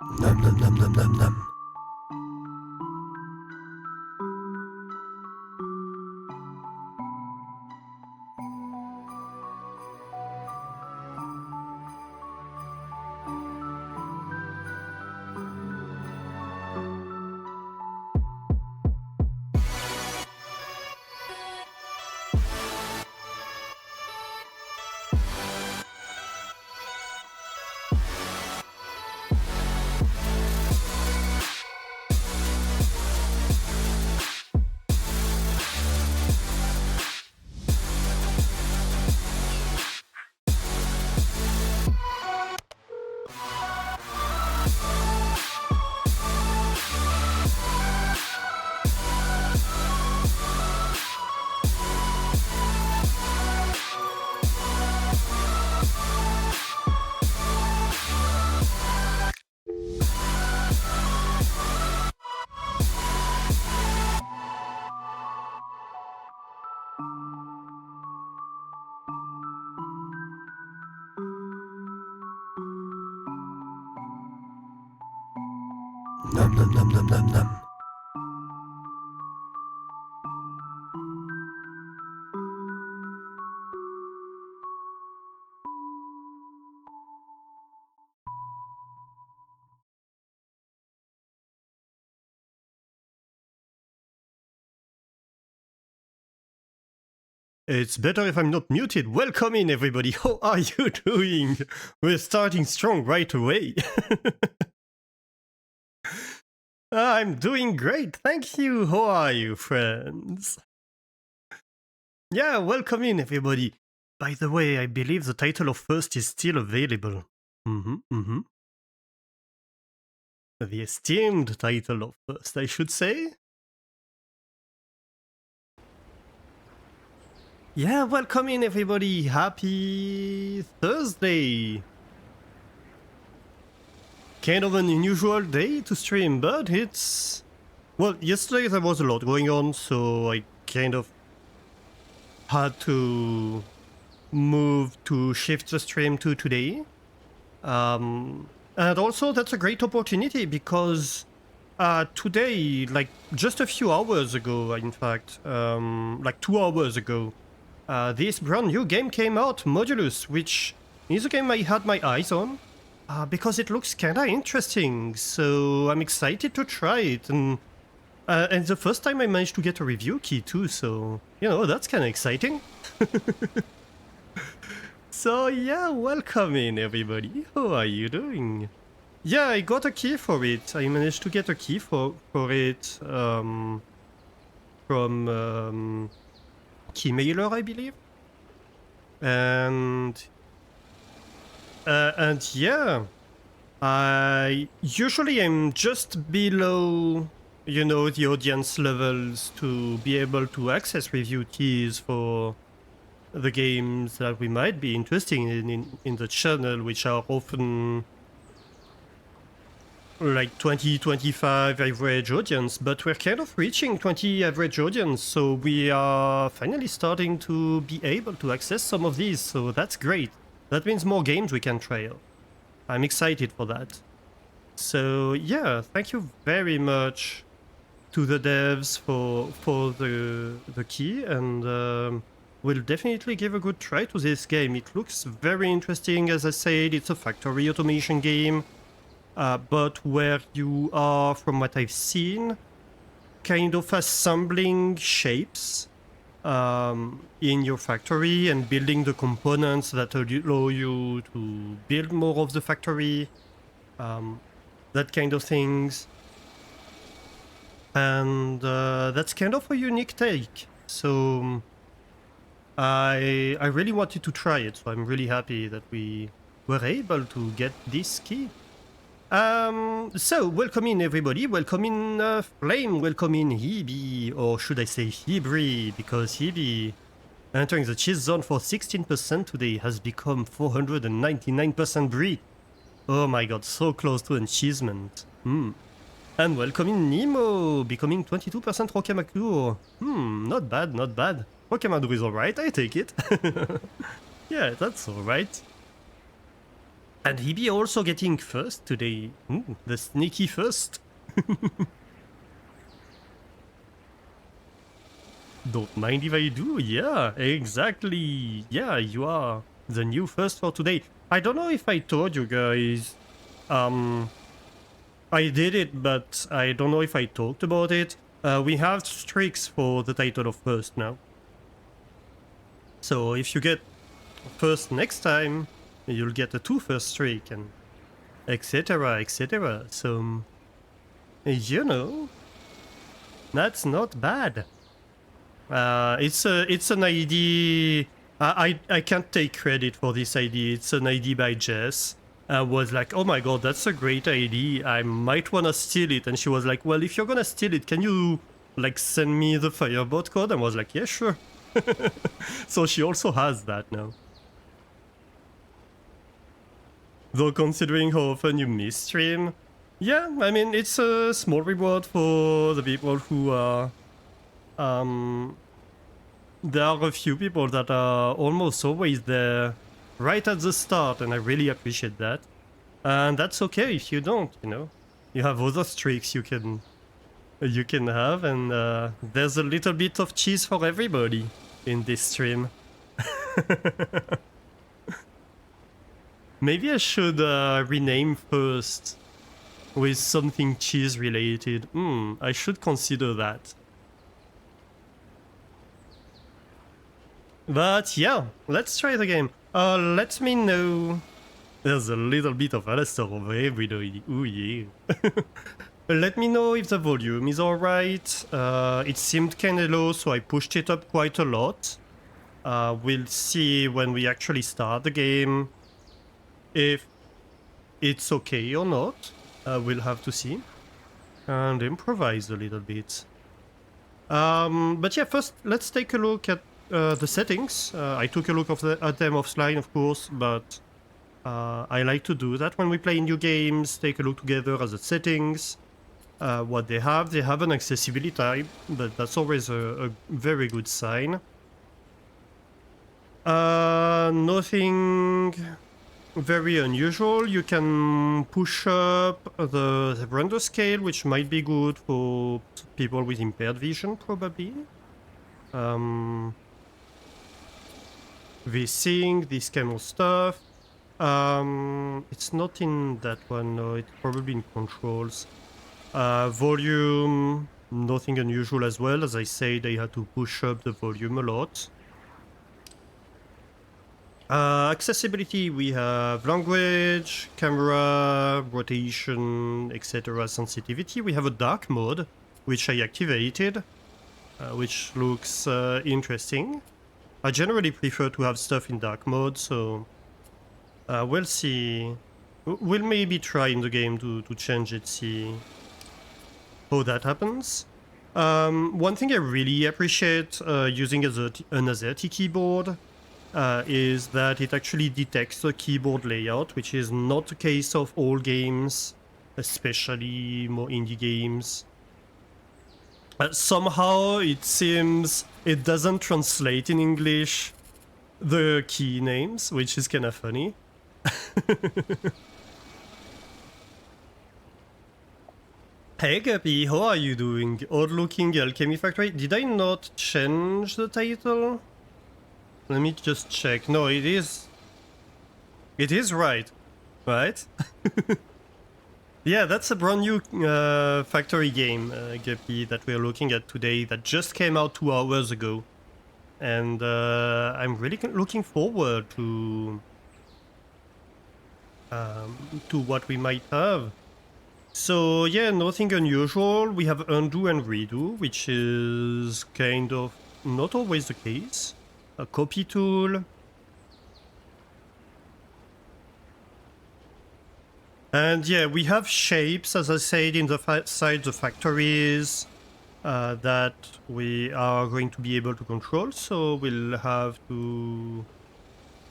Nom nom nom nom nom nom. Nom nom nom nom nom nom. It's better if I'm not muted. Welcome in, everybody. How are you doing? We're starting strong right away. I'm doing great, thank you. How are you, friends? Yeah, welcome in, everybody. By the way, I believe the title of First is still available. The esteemed title of First, I should say. Yeah, welcome in, everybody. Happy Thursday. Kind of an unusual day to stream, but it's... Well, yesterday there was a lot going on, so I kind of had to shift the stream to today. And also that's a great opportunity because today, like just a few hours ago, in fact, like 2 hours ago, this brand new game came out, Modulus, which is a game I had my eyes on because it looks kinda interesting, so I'm excited to try it. And the first time I managed to get a review key too, so, you know, that's kinda exciting. So yeah, welcome in, everybody. How are you doing? Yeah, I got a key for it. I managed to get a key for it from Keymailer, I believe. And yeah, I usually am just below, you know, the audience levels to be able to access review keys for the games that we might be interested in the channel, which are often like 20-25 average audience, but we're kind of reaching 20 average audience, so we are finally starting to be able to access some of these, so that's great. That means more games we can try out. I'm excited for that. So yeah, thank you very much to the devs for the key, and we'll definitely give a good try to this game. It looks very interesting, as I said. It's a factory automation game, but where you are, from what I've seen, kind of assembling shapes in your factory and building the components that allow you to build more of the factory, that kind of things. And that's kind of a unique take. So I really wanted to try it, so I'm really happy that we were able to get this key. So welcome in, everybody. Welcome in Flame. Welcome in Hebe, or should I say Hebri, because Hebe, entering the cheese zone for 16% today, has become 499% Brie. Oh my god, so close to achievement. And welcome in Nemo, becoming 22% Rokamakur. Not bad, not bad. Rokamakur is alright, I take it. Yeah, that's alright. And he be also getting first today. The sneaky first. Don't mind if I do. Yeah, exactly. Yeah, you are the new first for today. I don't know if I told you guys. I did it, but I don't know if I talked about it. We have streaks for the title of first now. So if you get first next time, you'll get a 2 first streak and etc, etc. So, you know, that's not bad. It's an ID. I can't take credit for this ID. It's an ID by Jess. I was like, oh my god, that's a great ID. I might wanna steal it. And she was like, well, if you're gonna steal it, can you like send me the Firebot code? And I was like, yeah, sure. So she also has that now. Though considering how often you miss stream, yeah, I mean, it's a small reward for the people who are... there are a few people that are almost always there right at the start, and I really appreciate that. And that's okay if you don't, you know. You have other streaks you can have, and there's a little bit of cheese for everybody in this stream. Maybe I should rename first with something cheese related. I should consider that. But yeah, let's try the game. Let me know. There's a little bit of Alistair over everybody. Ooh yeah. Let me know if the volume is alright. It seemed kinda low, so I pushed it up quite a lot. We'll see when we actually start the game if it's okay or not. We'll have to see. And improvise a little bit. But yeah, first let's take a look at the settings. I took a look at them offline, of course, but I like to do that when we play new games. Take a look together at the settings. What they have an accessibility type, but that's always a very good sign. Nothing very unusual. You can push up the render scale, which might be good for people with impaired vision, probably. VSync, this kind of stuff. It's not in that one, no, it's probably in controls. Volume, nothing unusual as well. As I said, I had to push up the volume a lot. Accessibility, we have language, camera, rotation, etc. Sensitivity. We have a dark mode, which I activated, which looks interesting. I generally prefer to have stuff in dark mode, so we'll see. We'll maybe try in the game to change it, see how that happens. One thing I really appreciate using an AZERTY keyboard is that it actually detects the keyboard layout, which is not the case of all games, especially more indie games. Somehow it seems it doesn't translate in English the key names, which is kind of funny. Hey Guppy, how are you doing? Odd looking Alchemy Factory. Did I not change the title? Let me just check. No, it is right. Right? Yeah, that's a brand new factory game, Guppy, that we're looking at today, that just came out 2 hours ago. And I'm really looking forward to what we might have. So yeah, nothing unusual. We have undo and redo, which is kind of not always the case. A copy tool. And yeah, we have shapes, as I said, in the side the factories that we are going to be able to control. So we'll have to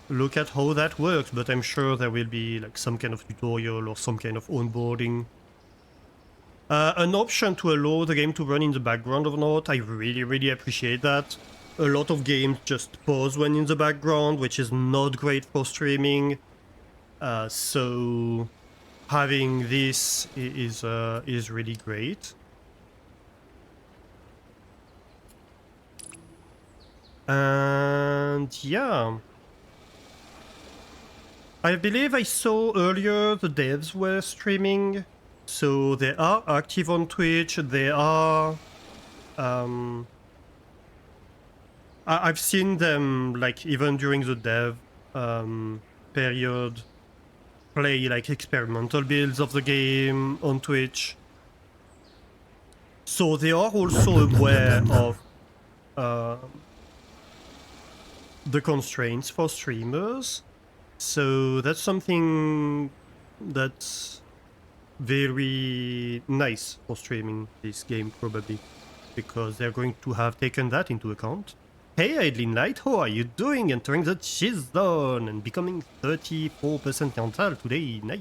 look at how that works, but I'm sure there will be like some kind of tutorial or some kind of onboarding. An option to allow the game to run in the background or not. I really appreciate that. A lot of games just pause when in the background, which is not great for streaming. So having this is really great. And yeah, I believe I saw earlier the devs were streaming, so they are active on Twitch. They are I've seen them, like, even during the dev period, play like experimental builds of the game on Twitch. So they are also aware of the constraints for streamers. So that's something that's very nice for streaming this game, probably, because they're going to have taken that into account. Hey Idlin Light, how are you doing? Entering the cheese zone and becoming 34% mental today. Nice.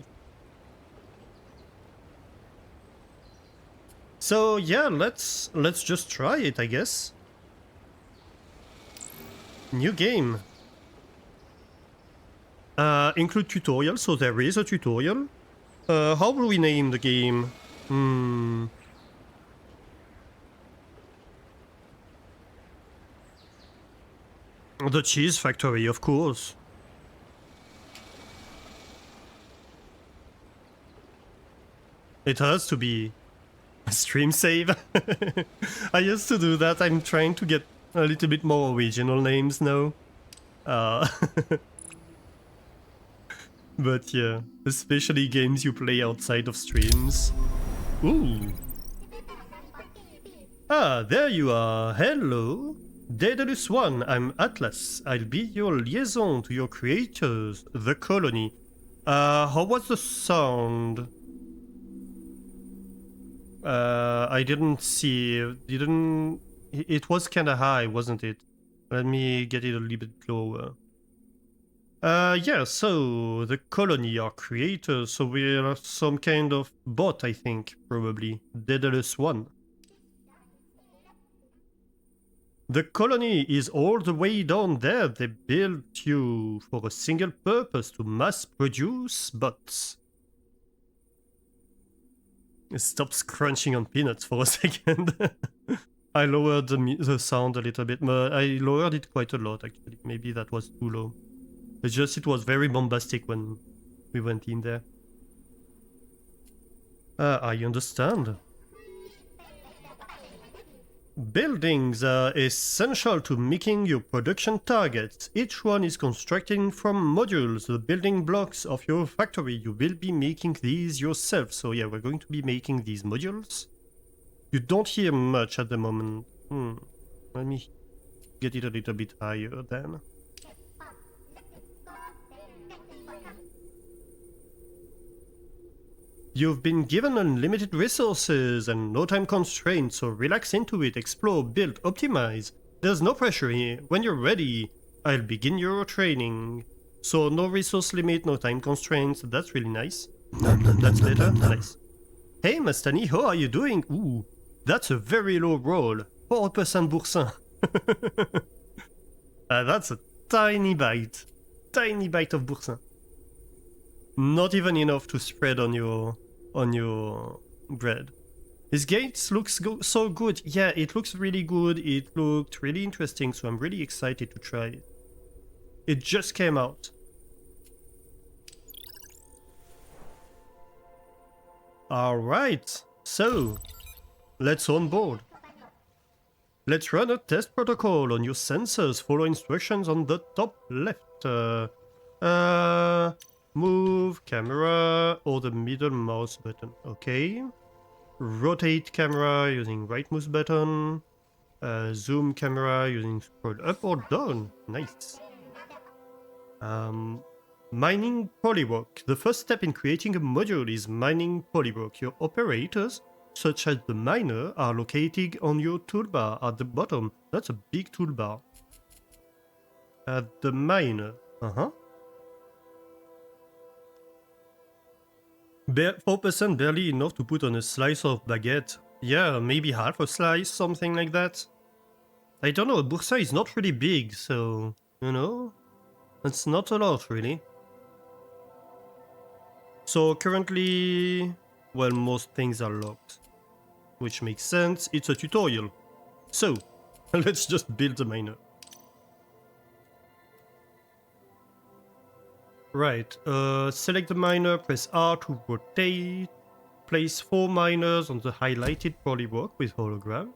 So yeah, let's just try it, I guess. New game. Include tutorial, so there is a tutorial. How will we name the game? The Cheese Factory, of course. It has to be a stream save. I used to do that. I'm trying to get a little bit more original names now. But yeah, especially games you play outside of streams. Ooh. Ah, there you are. Hello. Daedalus 1, I'm Atlas. I'll be your liaison to your creators, the colony. How was the sound? I didn't see... It was kinda high, wasn't it? Let me get it a little bit lower. Yeah, so the colony are creators, so we're some kind of bot, I think, probably. Daedalus 1. The colony is all the way down there. They built you for a single purpose, to mass produce bots. It stops crunching on peanuts for a second. I lowered the sound a little bit, but I lowered it quite a lot actually. Maybe that was too low. It's just it was very bombastic when we went in there. I understand. Buildings are essential to making your production targets. Each one is constructed from modules, the building blocks of your factory. You will be making these yourself. So yeah, we're going to be making these modules. You don't hear much at the moment. Let me get it a little bit higher then. You've been given unlimited resources and no time constraints, so relax into it, explore, build, optimize. There's no pressure here. When you're ready, I'll begin your training. So no resource limit, no time constraints, that's really nice. That's better, nice. Hey Mastani, how are you doing? Ooh, that's a very low roll, 4% boursin. That's a tiny bite of boursin. Not even enough to spread on your bread. This gate looks so good. Yeah, it looks really good. It looked really interesting, so I'm really excited to try it. It just came out. Alright, so let's on board. Let's run a test protocol on your sensors. Follow instructions on the top left. Move camera or the middle mouse button. Okay. Rotate camera using right mouse button. Zoom camera using scroll up or down. Nice. Mining polyrock. The first step in creating a module is mining polyrock. Your operators, such as the miner, are located on your toolbar at the bottom. That's a big toolbar. At the miner. 4% barely enough to put on a slice of baguette. Yeah, maybe half a slice, something like that. I don't know, boursin is not really big, so, you know, it's not a lot, really. So currently, well, most things are locked, which makes sense. It's a tutorial. So, let's just build a miner. Right, select the miner, press R to rotate, place 4 miners on the highlighted polywalk with hologram.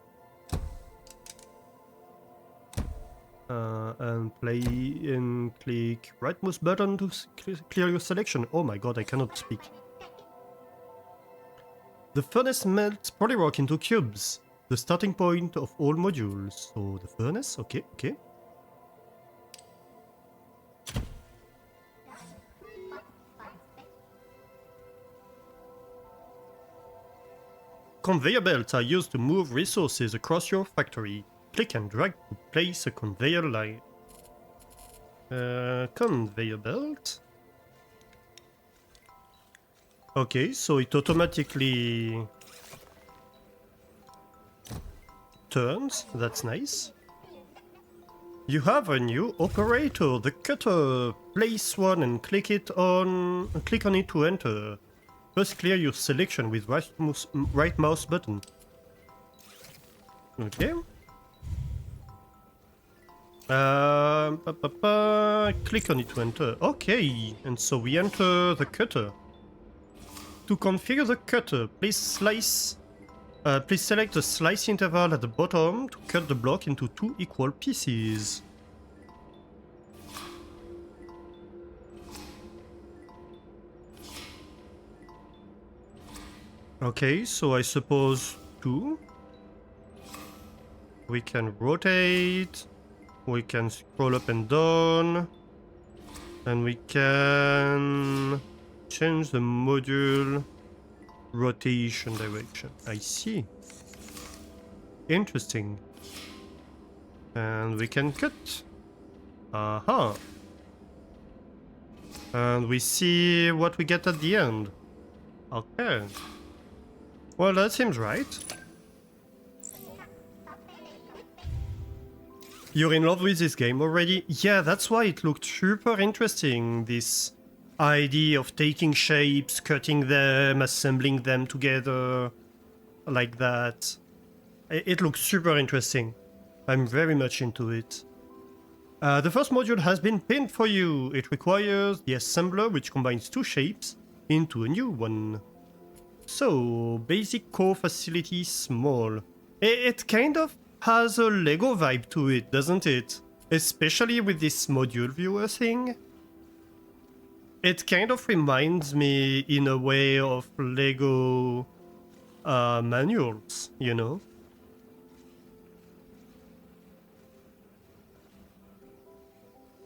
And play and click right mouse button to clear your selection. Oh my god, I cannot speak. The furnace melts polyrock into cubes, the starting point of all modules. So the furnace, okay. Conveyor belts are used to move resources across your factory. Click and drag to place a conveyor line. Conveyor belt. Okay, so it automatically turns. That's nice. You have a new operator, the cutter. Place one and click on it to enter. First clear your selection with right mouse button. Okay. Click on it to enter. Okay, and so we enter the cutter. To configure the cutter, please select the slice interval at the bottom to cut the block into 2 equal pieces. Okay, so I suppose 2. We can rotate. We can scroll up and down. And we can change the module rotation direction. I see. Interesting. And we can cut. Aha. And we see what we get at the end. Okay. Well, that seems right. You're in love with this game already? Yeah, that's why it looked super interesting, this idea of taking shapes, cutting them, assembling them together, like that. It looks super interesting. I'm very much into it. The first module has been pinned for you. It requires the assembler, which combines 2 shapes into a new one. So, basic core facility small. It kind of has a Lego vibe to it, doesn't it? Especially with this module viewer thing. It kind of reminds me in a way of Lego manuals, you know?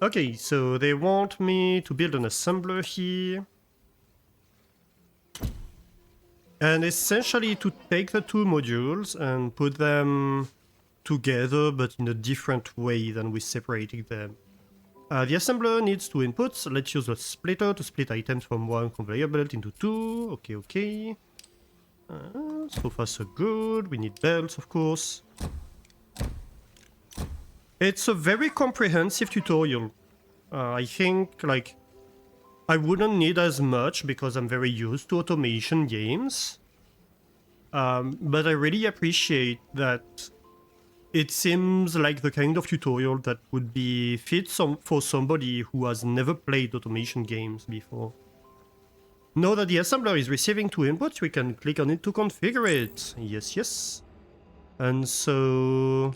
Okay, so they want me to build an assembler here. And essentially to take the 2 modules and put them together, but in a different way than we separating them. The assembler needs 2 inputs. Let's use a splitter to split items from 1 conveyor belt into 2. Okay. So far so good. We need belts, of course. It's a very comprehensive tutorial. I think, like, I wouldn't need as much because I'm very used to automation games. But I really appreciate that it seems like the kind of tutorial that would be fit for somebody who has never played automation games before. Now that the assembler is receiving 2 inputs, we can click on it to configure it. Yes. And so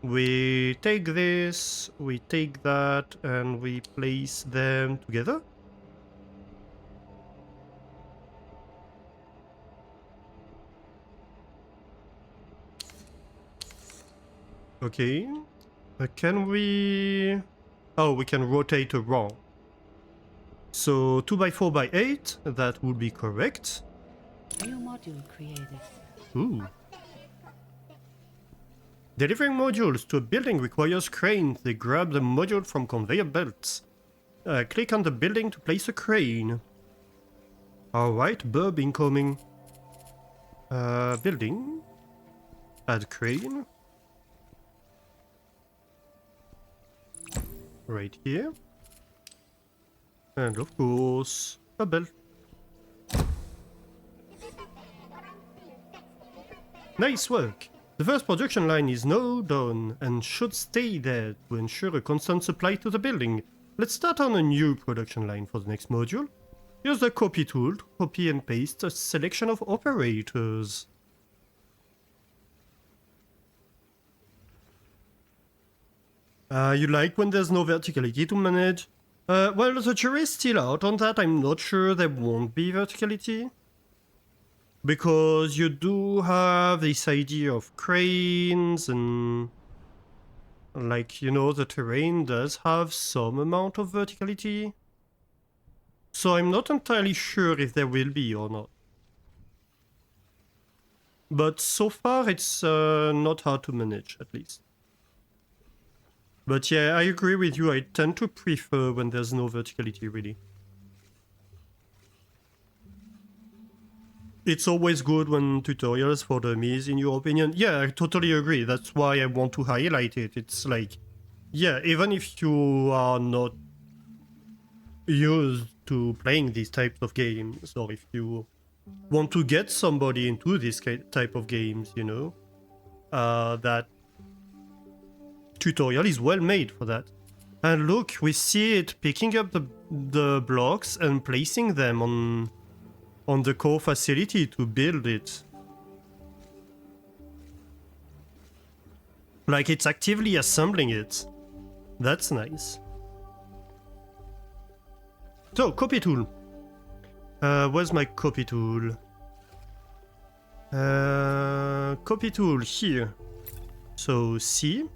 we take this, we take that, and we place them together. Okay. Can we... Oh, we can rotate around. So 2x4x8, that would be correct. New module created. Ooh. Delivering modules to a building requires cranes. They grab the module from conveyor belts. Click on the building to place a crane. Alright, Bob incoming. Building. Add crane. Right here. And of course, a belt. Nice work! The first production line is now done and should stay there to ensure a constant supply to the building. Let's start on a new production line for the next module. Use the copy tool to copy and paste a selection of operators. You like when there's no verticality to manage? Well, the jury's still out on that. I'm not sure there won't be verticality. Because you do have this idea of cranes and... like, you know, the terrain does have some amount of verticality. So I'm not entirely sure if there will be or not. But so far it's not hard to manage, at least. But yeah, I agree with you, I tend to prefer when there's no verticality, really. It's always good when tutorials for dummies, in your opinion. Yeah, I totally agree, that's why I want to highlight it. It's like, yeah, even if you are not used to playing these types of games, or if you want to get somebody into this type of games, you know, that tutorial is well made for that. And look, we see it picking up the blocks and placing them on the core facility to build it. Like it's actively assembling it. That's nice. So, copy tool. Where's my copy tool? Copy tool here. So, C.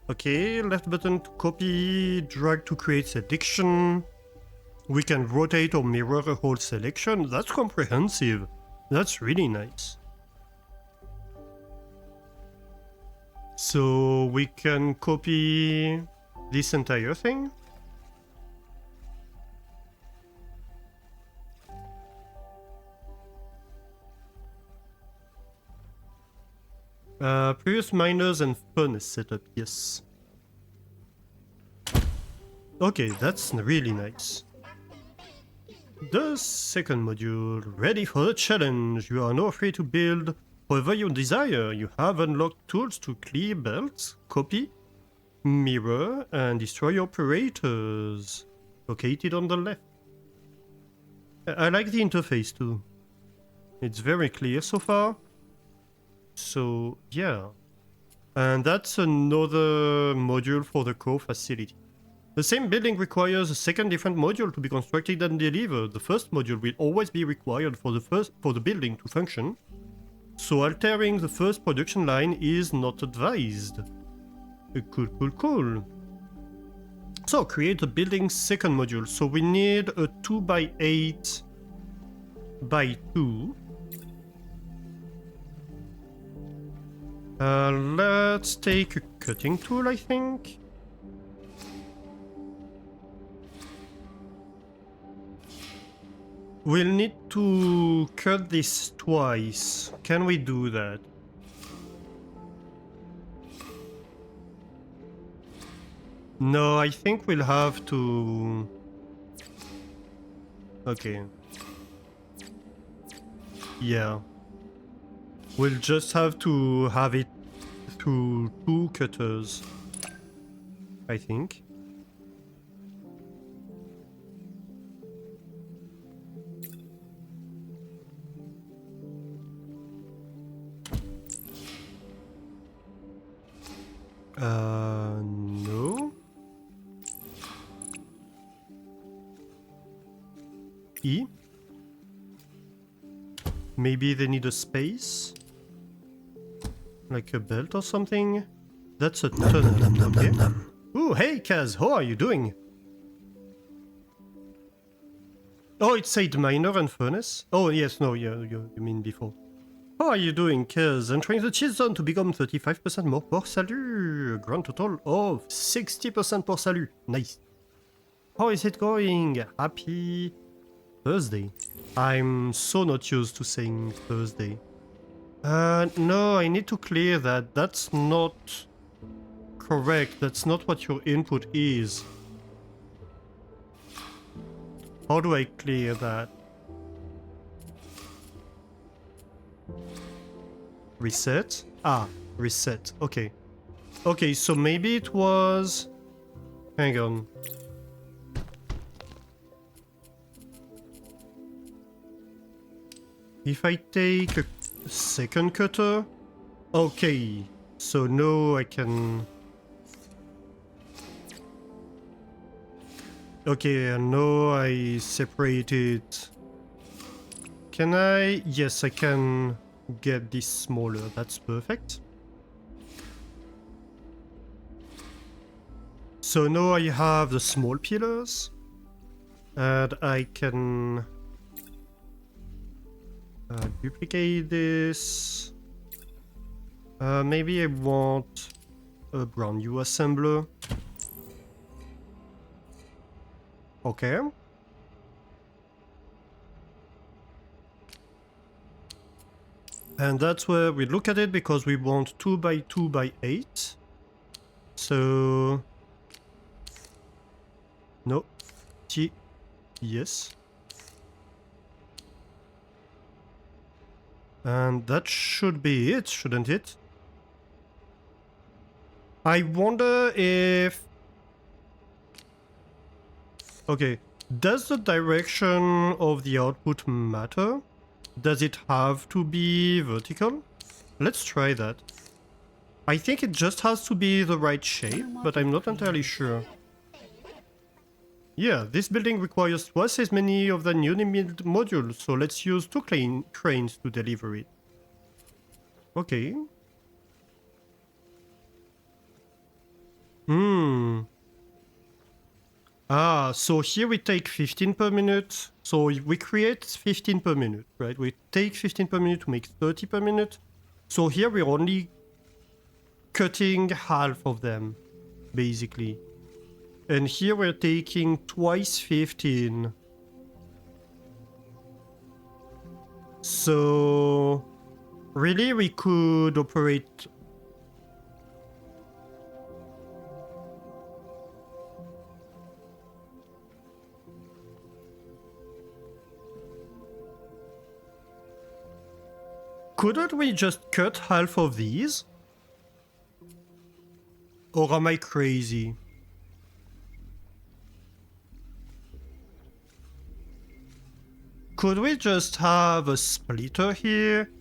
Okay, left button to copy, drag to create selection. We can rotate or mirror a whole selection. That's comprehensive. That's really nice. So we can copy this entire thing. Previous miners and furnace setup, yes. Okay, that's really nice. The second module, ready for the challenge. You are now free to build however you desire. You have unlocked tools to clear belts, copy, mirror, and destroy operators. Located on the left. I like the interface too. It's very clear so far. So, yeah. And that's another module for the core facility. The same building requires a second different module to be constructed and delivered. The first module will always be required for the building to function. So altering the first production line is not advised. Cool. So create a building second module. So we need a 2x8 by 2. Let's take a cutting tool, I think. We'll need to cut this twice. Can we do that? No, I think we'll have to... Okay. Yeah. We'll just have to have it through 2 cutters, I think. No. E? Maybe they need a space? Like a belt or something? That's a tunnel, okay. Ooh, hey Kaz, how are you doing? Oh, it said miner and furnace? Oh, yes, no, you mean before. How are you doing, Kaz? Entering the cheat zone to become 35% more per salut. A grand total of 60% per salut. Nice. How is it going? Happy Thursday. I'm so not used to saying Thursday. No, I need to clear that. That's not correct. That's not what your input is. How do I clear that? Reset. Ah, reset. Okay. Okay, so maybe it was... Hang on. If I take a second cutter... Okay, so now I can... Okay, and now I separate it. Can I? Yes, I can get this smaller. That's perfect. So now I have the small pillars. And I can duplicate this. Maybe I want a brand new assembler. Okay. And that's where we look at it because we want 2 by 2 by 8. So... No. T. Yes. And that should be it, shouldn't it? I wonder if... Okay, does the direction of the output matter? Does it have to be vertical? Let's try that. I think it just has to be the right shape, but I'm not entirely sure. Yeah, this building requires twice as many of the newly milled modules, so let's use 2 cranes to deliver it. Okay. Ah, so here we take 15 per minute. So we create 15 per minute, right? We take 15 per minute to make 30 per minute. So here we're only cutting half of them, basically. And here we're taking twice 15. So really we could operate... Couldn't we just cut half of these? Or am I crazy? Could we just have a splitter here?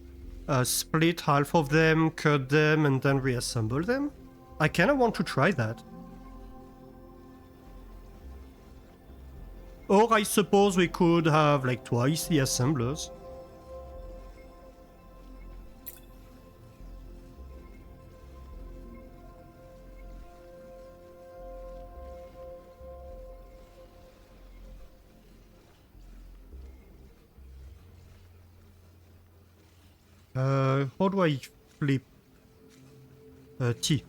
Split half of them, cut them, and then reassemble them? I kinda want to try that. Or I suppose we could have like twice the assemblers. How do I flip? T.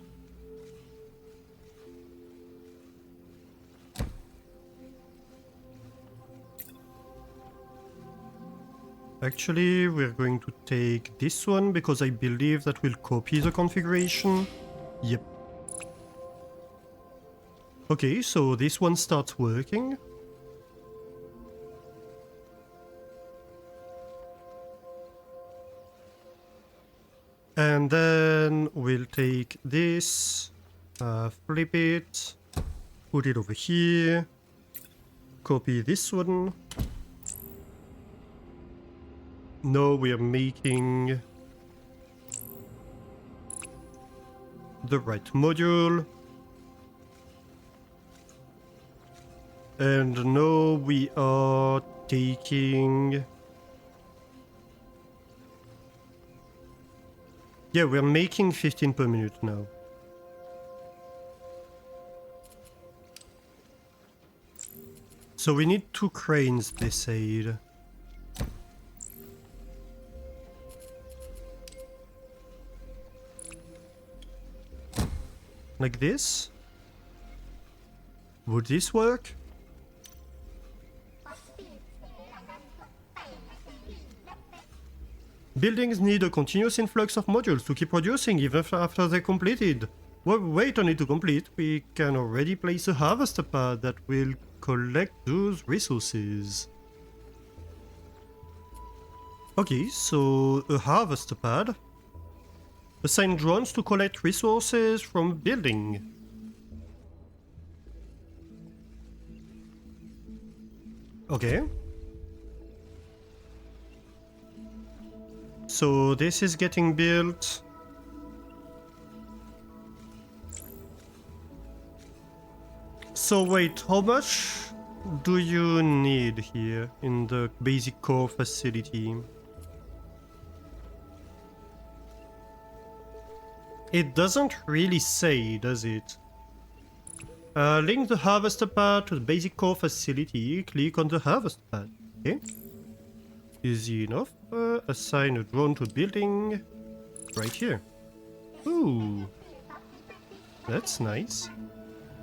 Actually, we're going to take this one because I believe that will copy the configuration. Yep. Okay, so this one starts working. And then we'll take this, flip it, put it over here, copy this one. Now we are making the right module. And now we are taking... Yeah, we're making 15 per minute now. So we need 2 cranes, they said. Like this? Would this work? Buildings need a continuous influx of modules to keep producing even after they're completed. While we wait on it to complete, we can already place a harvester pad that will collect those resources. Okay, so a harvester pad. Assign drones to collect resources from building. Okay. So this is getting built. So wait, how much do you need here in the basic core facility? It doesn't really say, does it? Link the harvester pad to the basic core facility. Click on the harvester pad. Okay. Easy enough. Assign a drone to building. Right here. Ooh. That's nice.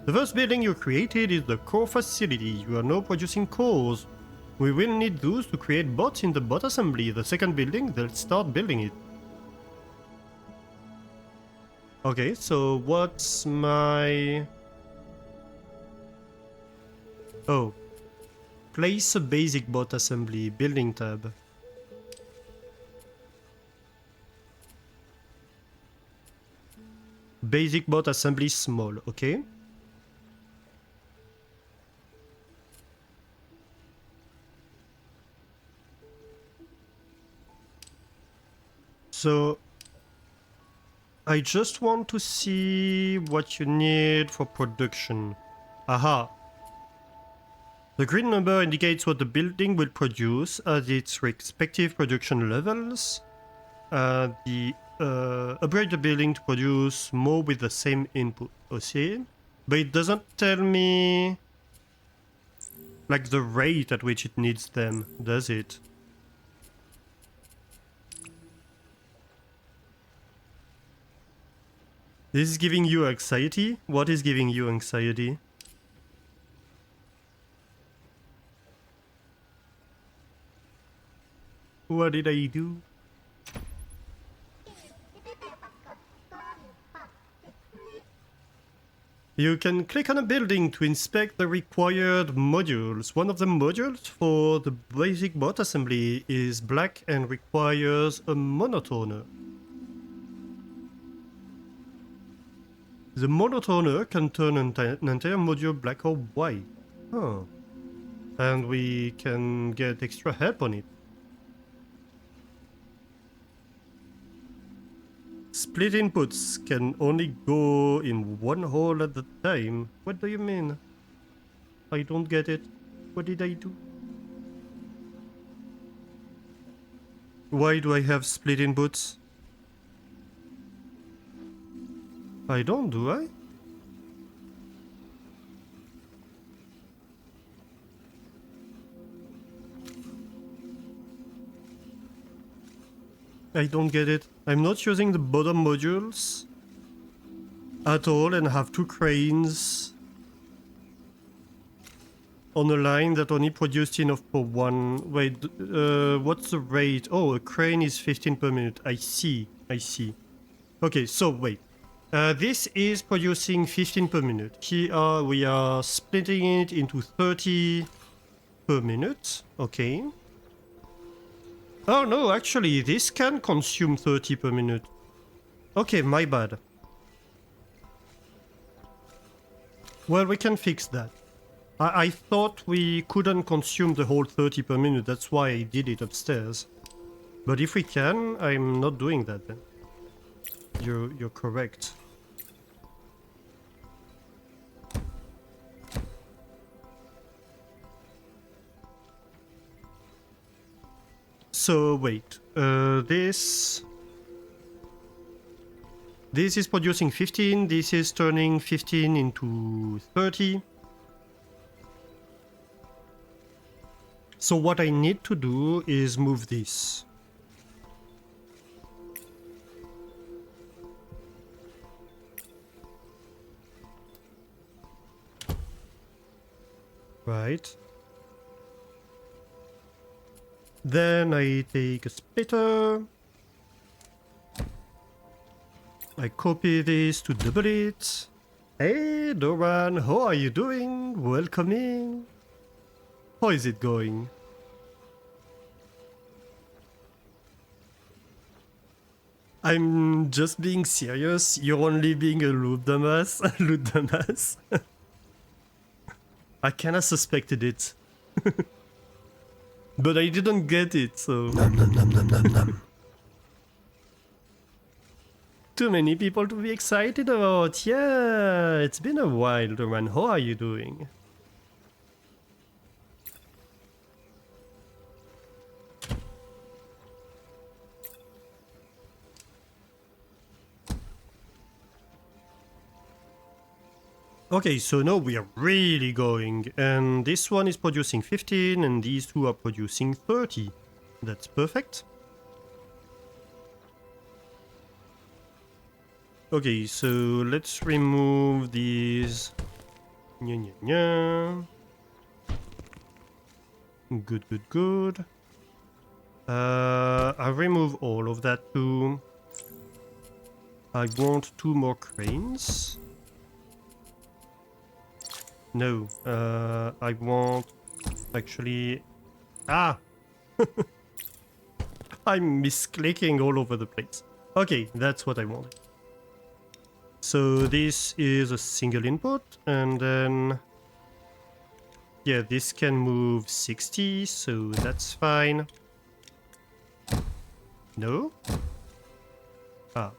The first building you created is the core facility. You are now producing cores. We will need those to create bots in the bot assembly. The second building, they'll start building it. Okay, so what's my... Oh. Place a basic bot assembly, building tab. Basic bot assembly small, okay. So I just want to see what you need for production. Aha. The green number indicates what the building will produce at its respective production levels. The upgrade the building to produce more with the same input. Okay. But it doesn't tell me like the rate at which it needs them, does it? This is giving you anxiety? What is giving you anxiety? What did I do? You can click on a building to inspect the required modules. One of the modules for the basic bot assembly is black and requires a monotoner. The monotoner can turn an entire module black or white. Huh. And we can get extra help on it. Split inputs can only go in one hole at a time. What do you mean? I don't get it. What did I do? Why do I have split inputs? I don't, do I? I don't get it. I'm not using the bottom modules at all and have two cranes on a line that only produced enough for one. Wait, what's the rate? Oh, a crane is 15 per minute. I see. Okay, so wait. This is producing 15 per minute. Here we are splitting it into 30 per minute. Okay. Oh no, actually, this can consume 30 per minute. Okay, my bad. Well, we can fix that. I thought we couldn't consume the whole 30 per minute, that's why I did it upstairs. But if we can, I'm not doing that then. You're correct. So wait, this is producing 15, this is turning 15 into 30. So what I need to do is move this. Right. Then I take a splitter. I copy this to double it. Hey Doran, how are you doing? Welcome in. How is it going? I'm just being serious. You're only being a loot dumbass. Loot dumbass. I kinda suspected it. But I didn't get it, so... Nom, nom, nom, nom, nom, nom. Too many people to be excited about. Yeah, it's been a while, Duran. How are you doing? Okay, so now we are really going, and this one is producing 15, and these two are producing 30. That's perfect. Okay, so let's remove these. Nya, nya, nya. Good, good, good. I'll remove all of that too. I want 2 more cranes. No, I want actually... Ah! I'm misclicking all over the place. Okay, that's what I wanted. So this is a single input, and then... Yeah, this can move 60, so that's fine. No? Ah.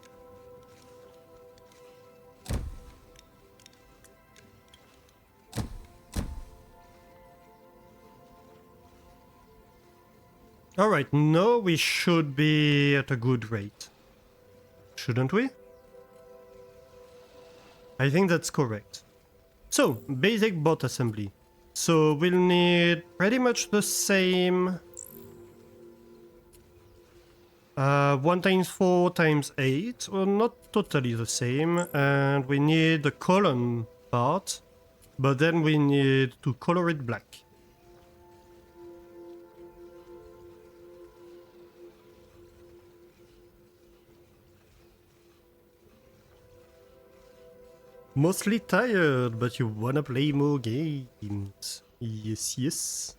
Alright, now we should be at a good rate. Shouldn't we? I think that's correct. So, basic bot assembly. So we'll need pretty much the same 1 times 4 times 8, well, not totally the same, and we need the column part, but then we need to color it black. Mostly tired, but you wanna play more games. Yes, yes.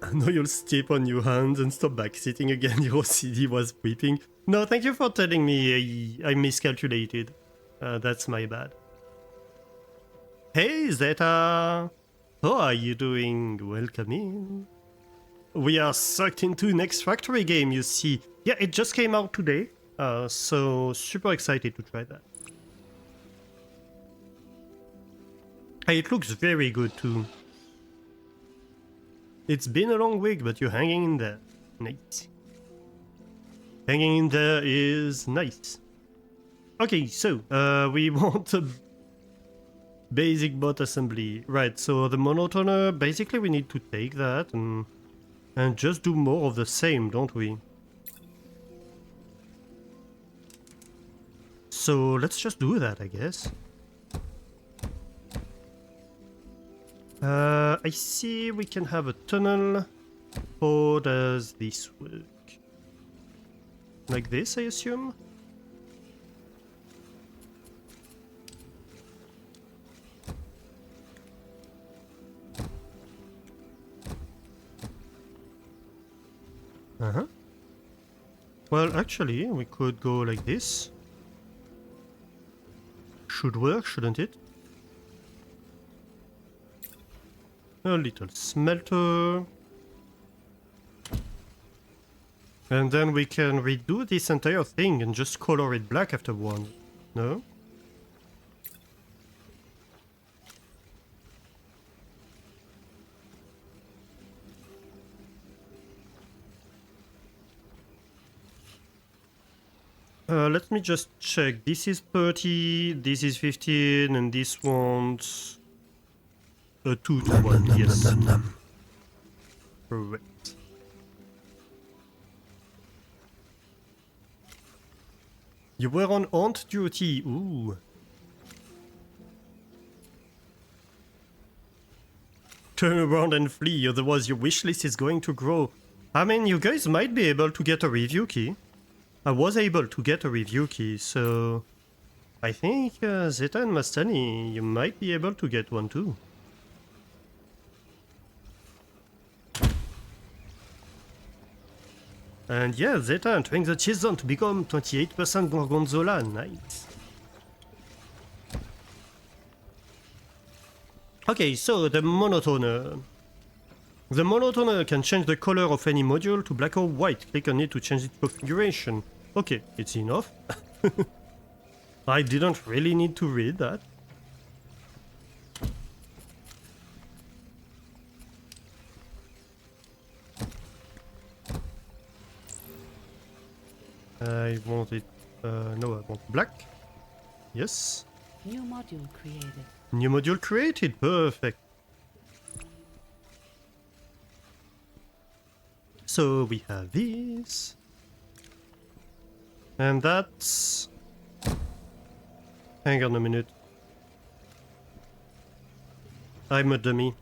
I know you'll step on your hands and stop backseating again. Your OCD was weeping. No, thank you for telling me I miscalculated. That's my bad. Hey, Zeta! How are you doing? Welcome in. We are sucked into next factory game, you see. Yeah, it just came out today, so super excited to try that. Hey, it looks very good too. It's been a long week, but you're hanging in there. Nice. Hanging in there is nice. Okay, so we want a basic bot assembly. Right, so the monotoner, basically we need to take that and just do more of the same, don't we? So let's just do that, I guess. I see we can have a tunnel. How does this work? Like this, I assume? Uh-huh. Well, actually, we could go like this. Should work, shouldn't it? A little smelter. And then we can redo this entire thing and just color it black after one. No? Let me just check. This is 30, this is 15, and this one's a 2 to 1, yes. Correct. You were on aunt duty, ooh. Turn around and flee, otherwise your wishlist is going to grow. I mean, you guys might be able to get a review key. I was able to get a review key, so I think Zeta and Mastani, you might be able to get one too. And yeah, Zeta entering the cheese zone to become 28% Gorgonzola. Nice. Okay, so the monotoner. The monotoner can change the color of any module to black or white. Click on it to change its configuration. Okay, it's enough. I didn't really need to read that. I want it... no, I want black. Yes. New module created. New module created. Perfect. So we have these. And that's... Hang on a minute. I'm a dummy.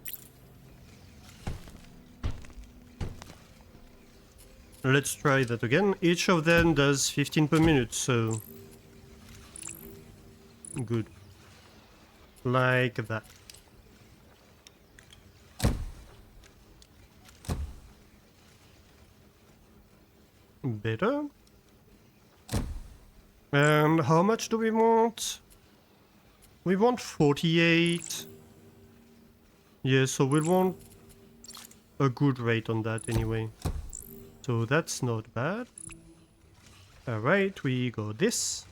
Let's try that again. Each of them does 15 per minute, so... Good. Like that. Better. And how much do we want? We want 48. Yeah, so we'll want a good rate on that anyway. So that's not bad. Alright, we got this.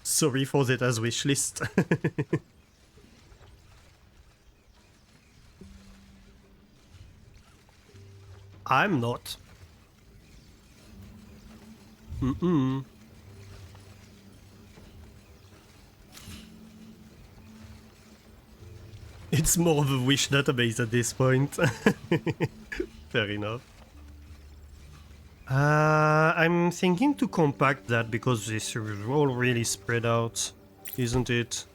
Sorry for Zeta's wish list. I'm not. It's more of a wish database at this point. Fair enough. I'm thinking to compact that because this is all really spread out, isn't it?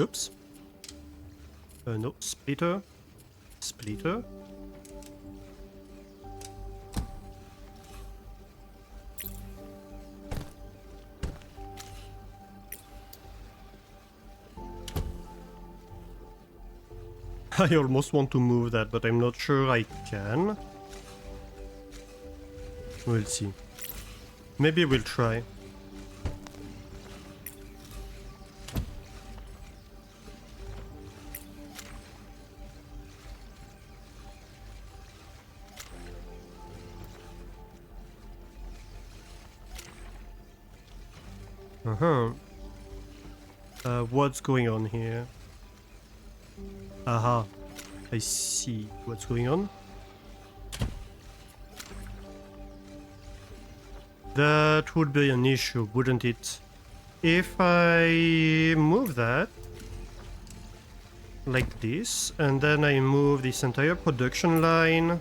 Oops. No, splitter. Splitter. I almost want to move that, but I'm not sure I can. We'll see. Maybe we'll try. What's going on here? Aha, I see what's going on. That would be an issue, wouldn't it? If I move that like this, and then I move this entire production line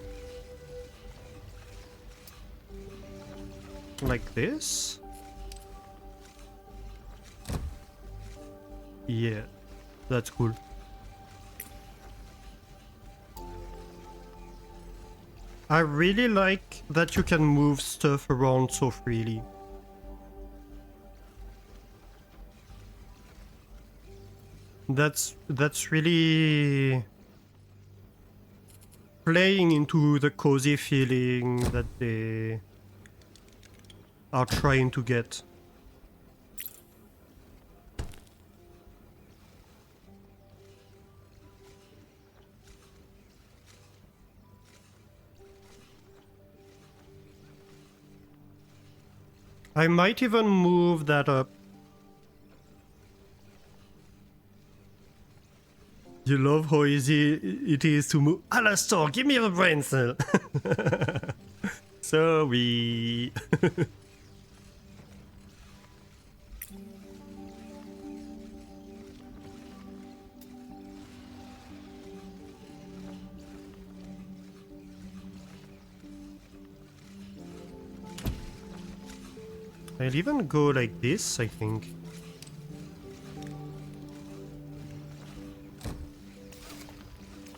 like this. Yeah, that's cool. I really like that you can move stuff around so freely. That's really playing into the cozy feeling that they are trying to get. I might even move that up. You love how easy it is to move. Alastor, give me the brain cell! Sorry. I'll even go like this, I think.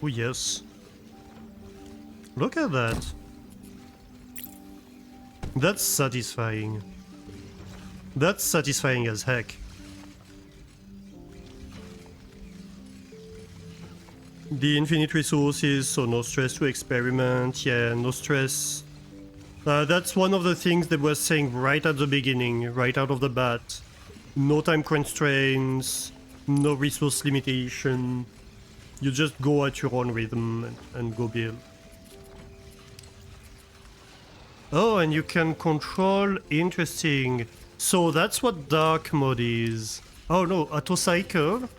Oh yes. Look at that. That's satisfying. That's satisfying as heck. The infinite resources, so no stress to experiment. Yeah, no stress. That's one of the things they were saying right at the beginning, right out of the bat. No time constraints, no resource limitation. You just go at your own rhythm and go build. Oh, and you can control... Interesting. So that's what dark mode is. Oh no, auto cycle.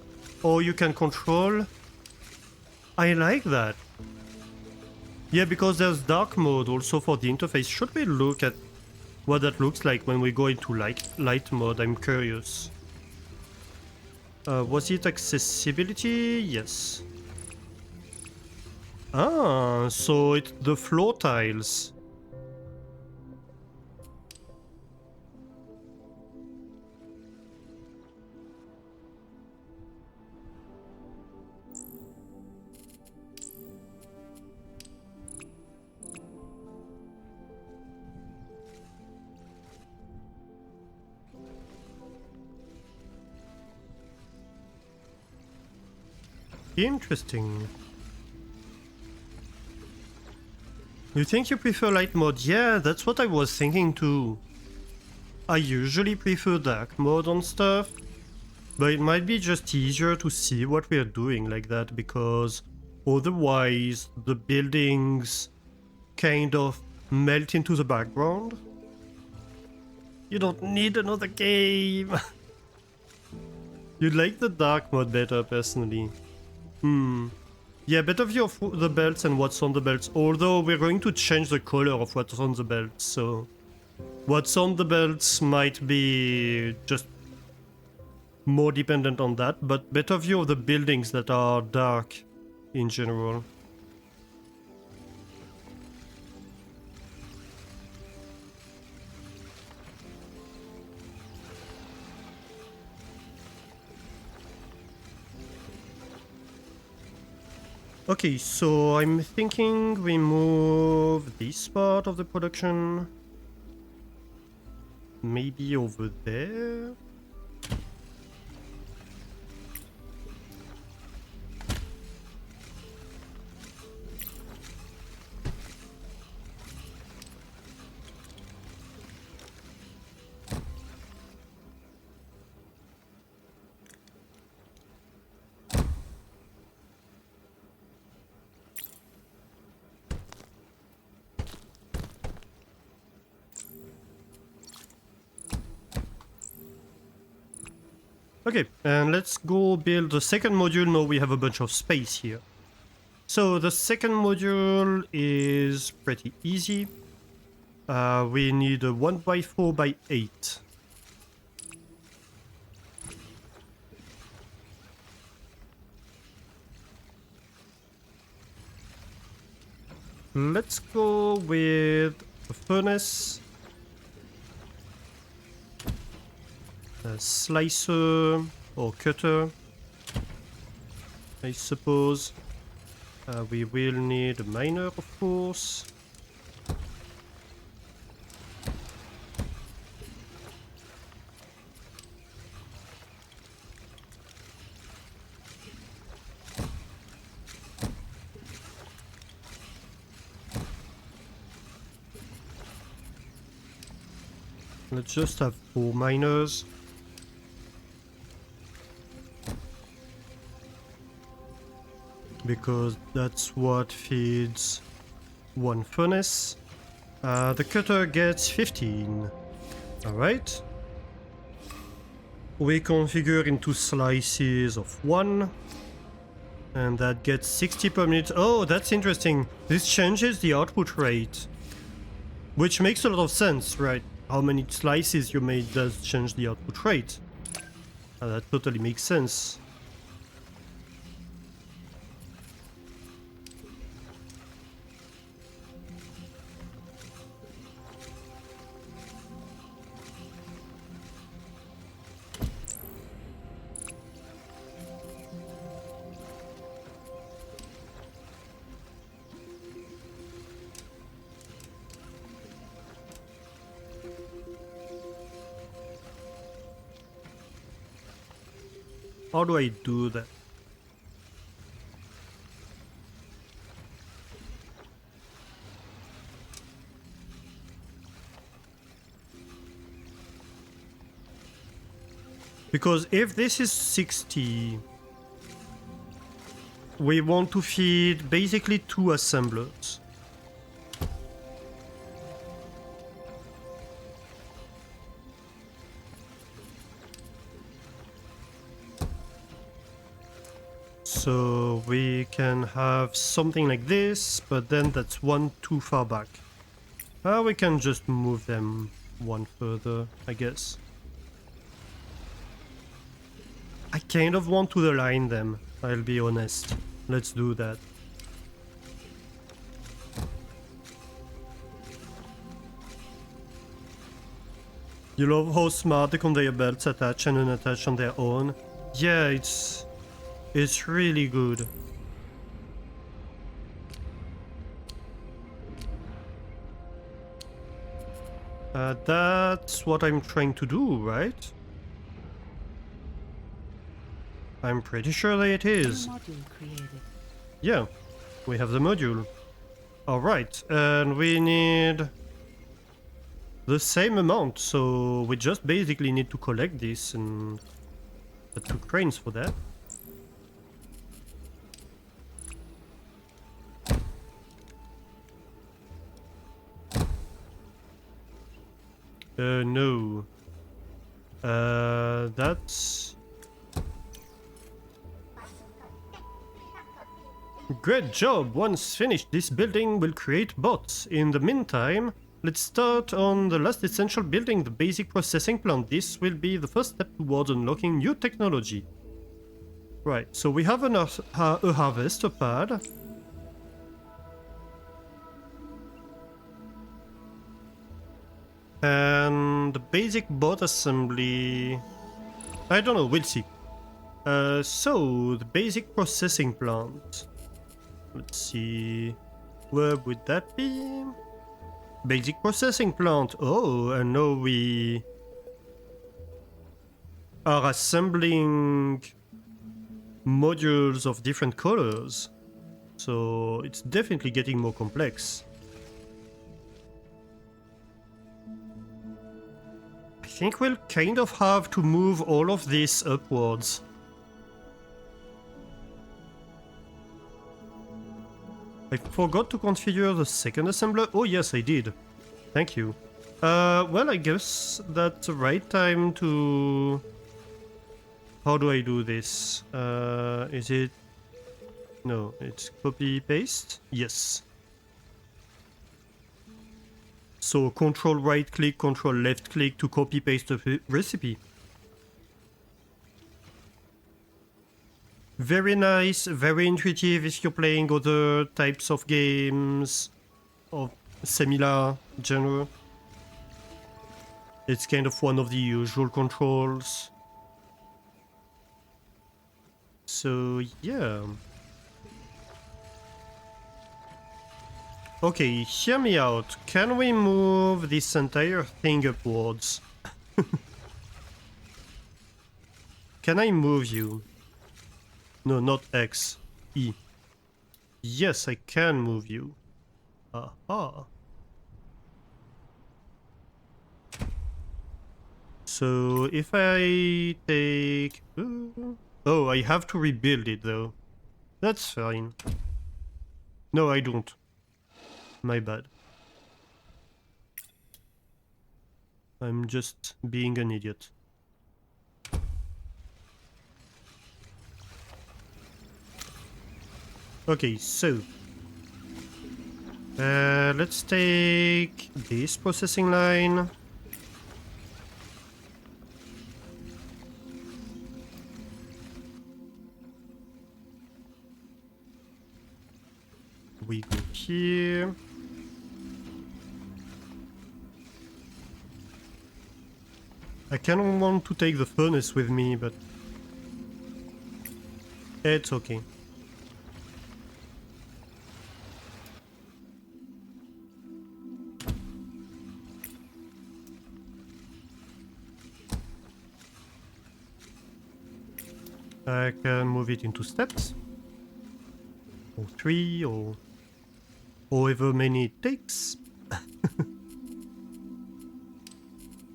Or you can control... I like that. Yeah, because there's dark mode also for the interface. Should we look at what that looks like when we go into light mode? I'm curious. Was it accessibility? Yes. Ah, so it's the floor tiles. Interesting. You think you prefer light mode? Yeah, that's what I was thinking too. I usually prefer dark mode on stuff, but it might be just easier to see what we are doing like that, because otherwise the buildings kind of melt into the background. You don't need another game. You like the dark mode better, personally. Yeah, better view of the belts and what's on the belts, although we're going to change the color of what's on the belts, so... What's on the belts might be just more dependent on that, but better view of the buildings that are dark in general. Okay, so I'm thinking we move this part of the production maybe over there. Okay, and let's go build the second module. Now we have a bunch of space here. So the second module is pretty easy. We need a 1x4x8. Let's go with a furnace, a slicer or cutter, I suppose. We will need a miner, of course. Let's just have 4 miners. Because that's what feeds one furnace. The cutter gets 15. Alright. We configure into slices of 1. And that gets 60 per minute. Oh, that's interesting. This changes the output rate. Which makes a lot of sense, right? How many slices you made does change the output rate. That totally makes sense. How do I do that? Because if this is 60, we want to feed basically 2 assemblers. So we can have something like this, but then that's one too far back. We can just move them one further, I guess. I kind of want to align them, I'll be honest. Let's do that. You love how smart the conveyor belts attach and unattach on their own? Yeah, it's really good. That's what I'm trying to do, right? I'm pretty sure that it is. New module created. Yeah, we have the module. Alright, and we need the same amount, so we just basically need to collect this and the 2 cranes for that. No. That's... Great job! Once finished, this building will create bots. In the meantime, let's start on the last essential building, the basic processing plant. This will be the first step towards unlocking new technology. Right, so we have a harvester pad. And the basic bot assembly... I don't know, we'll see. So, the basic processing plant. Let's see... Where would that be? Basic processing plant. Oh, and now we are assembling modules of different colors. So, it's definitely getting more complex. I think we'll kind of have to move all of this upwards. I forgot to configure the second assembler. Oh yes, I did. Thank you. Well, I guess that's the right time to... How do I do this? Is it... No, it's copy paste? Yes. So control right click, control left click to copy paste the recipe. Very nice, very intuitive if you're playing other types of games of similar genre. It's kind of one of the usual controls. So yeah. Okay, hear me out. Can we move this entire thing upwards? Can I move you? No, not X. E. Yes, I can move you. Aha. So if I take... Oh, I have to rebuild it though. That's fine. No, I don't. My bad. I'm just being an idiot. Okay, so let's take this processing line. We go here. I kind of want to take the furnace with me, but it's okay. I can move it into steps. Or 3, or however many it takes.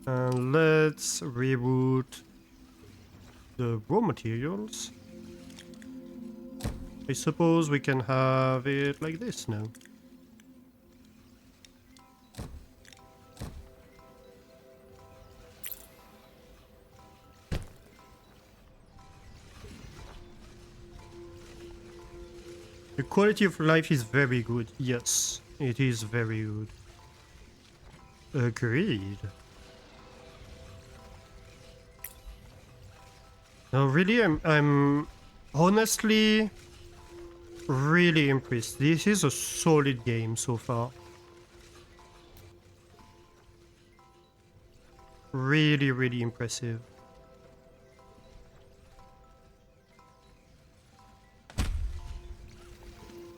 And let's reroute the raw materials. I suppose we can have it like this now. The quality of life is very good. Yes, it is very good. Agreed. No, really, I'm honestly really impressed. This is a solid game so far. Really, really impressive.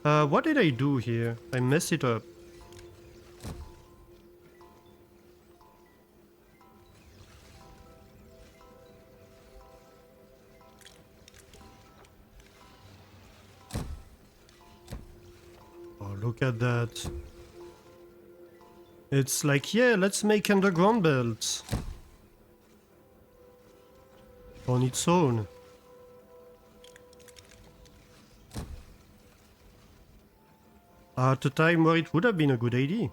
What did I do here? I messed it up. Oh, look at that. It's like, yeah, let's make underground belts. On its own. At a time where it would have been a good idea.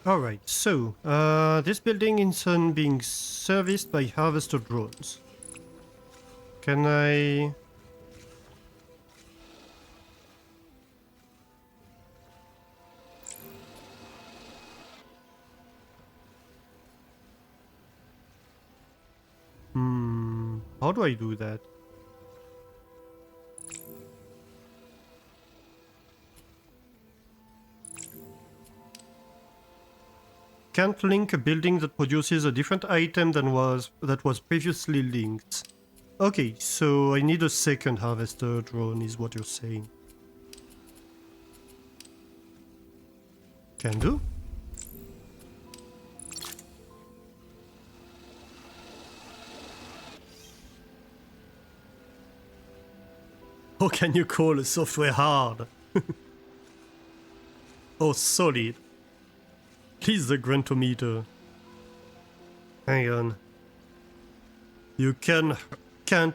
Alright, so, this building is being serviced by harvester drones. Can I... how do I do that? Can't link a building that produces a different item than that was previously linked. Okay, so I need a second harvester drone is what you're saying. Can do. How can you call a software hard? Oh, solid. Please the gruntometer. Hang on. You can't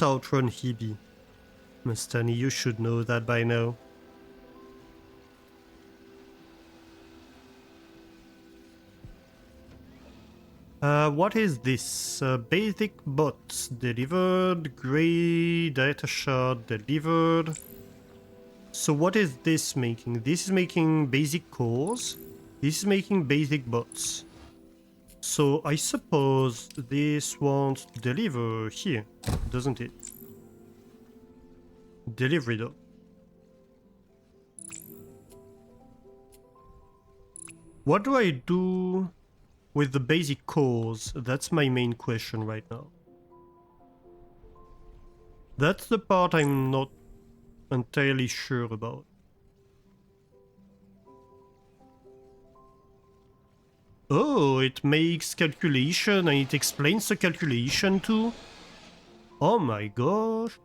outrun Hebe. Mustani, you should know that by now. What is this? Basic bots delivered, gray data shard delivered. So what is this making? This is making basic cores. This is making basic bots. So I suppose this wants to deliver here, doesn't it? Delivery though. What do I do with the basic cores? That's my main question right now. That's the part I'm not entirely sure about. Oh, it makes calculation and it explains the calculation too? Oh my gosh.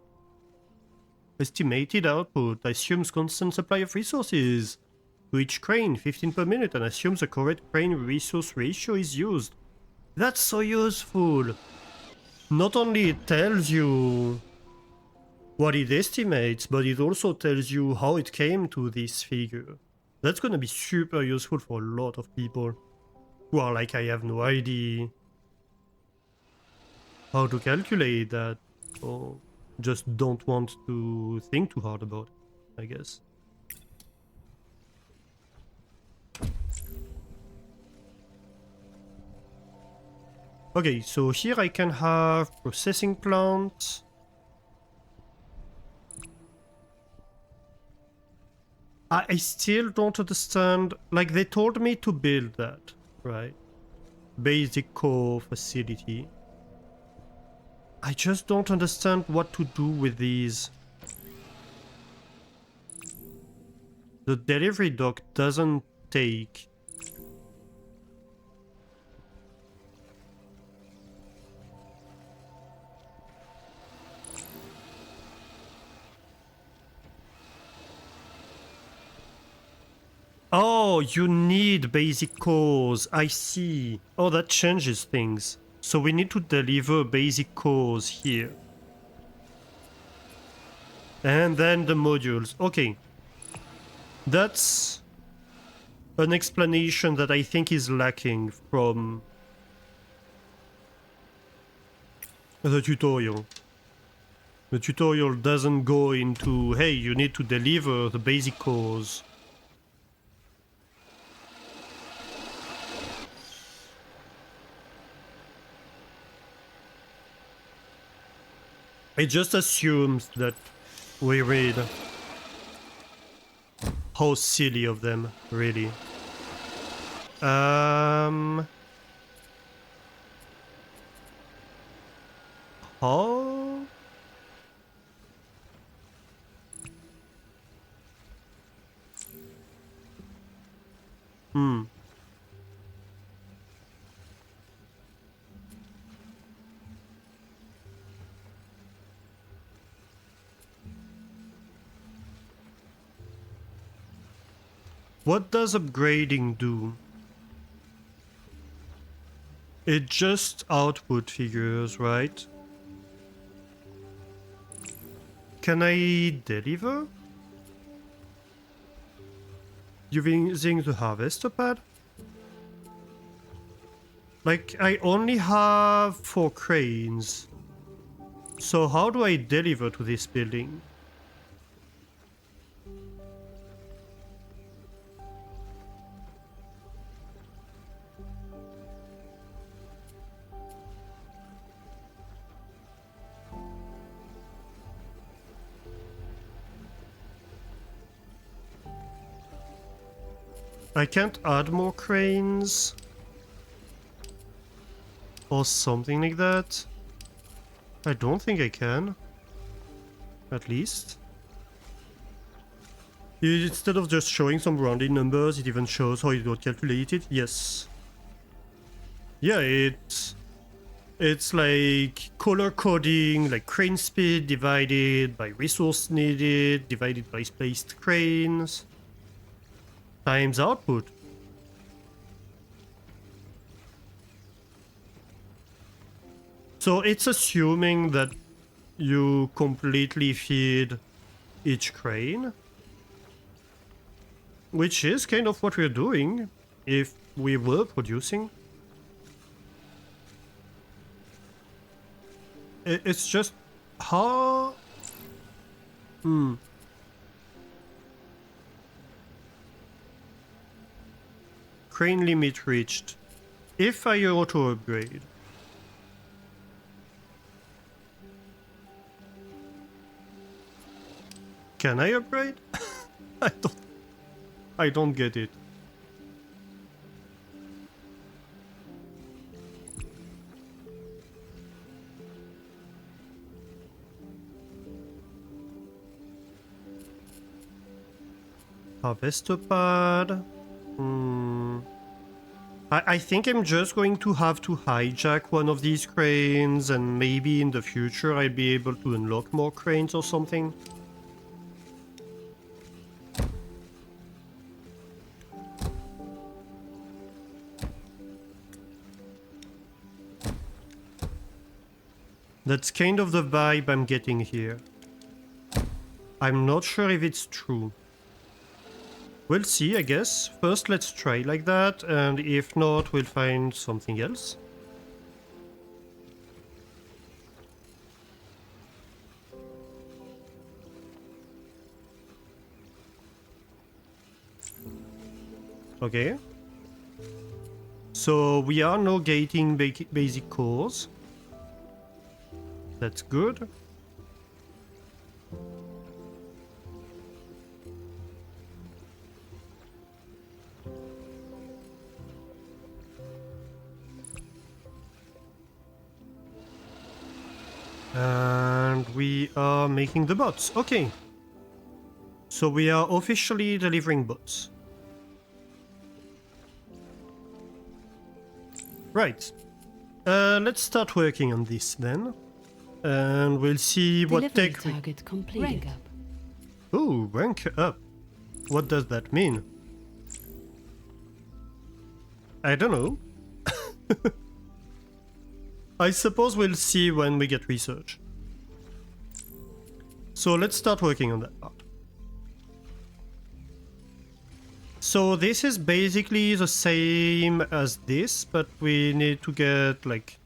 Estimated output assumes constant supply of resources. To each crane, 15 per minute, and assumes the correct crane resource ratio is used. That's so useful. Not only it tells you what it estimates, but it also tells you how it came to this figure. That's gonna be super useful for a lot of people who are like, I have no idea how to calculate that, or just don't want to think too hard about it, I guess. Okay, so here I can have processing plant. I still don't understand, like they told me to build that, right? Basic core facility. I just don't understand what to do with these. The delivery dock doesn't take. Oh, you need basic cores. I see. Oh, that changes things. So we need to deliver basic cores here. And then the modules. Okay. That's an explanation that I think is lacking from the tutorial. The tutorial doesn't go into, hey, you need to deliver the basic cores. It just assumes that we read. How silly of them, really. How? Hmm. What does upgrading do? It just output figures, right? Can I deliver? Using the harvester pad? Like, I only have 4 cranes. So how do I deliver to this building? I can't add more cranes? Or something like that? I don't think I can. At least. Instead of just showing some rounded numbers, it even shows how it got calculated. Yes. Yeah, it's like color coding, like crane speed divided by resource needed, divided by placed cranes, times output. So it's assuming that you completely feed each crane, which is kind of what we're doing if we were producing. It's just how... Crane limit reached. If I auto upgrade. Can I upgrade? I don't get it. Harvester pad. I think I'm just going to have to hijack one of these cranes, and maybe in the future I'll be able to unlock more cranes or something. That's kind of the vibe I'm getting here. I'm not sure if it's true. We'll see, I guess. First, let's try like that, and if not, we'll find something else. Okay. So we are now gating basic cores. That's good. And we are making the bots. Okay. So we are officially delivering bots. Right. Let's start working on this then. And we'll see what Delivery tech we... target complete. Rank up. Ooh, rank up. What does that mean? I don't know. I suppose we'll see when we get research. So let's start working on that part. So this is basically the same as this, but we need to get like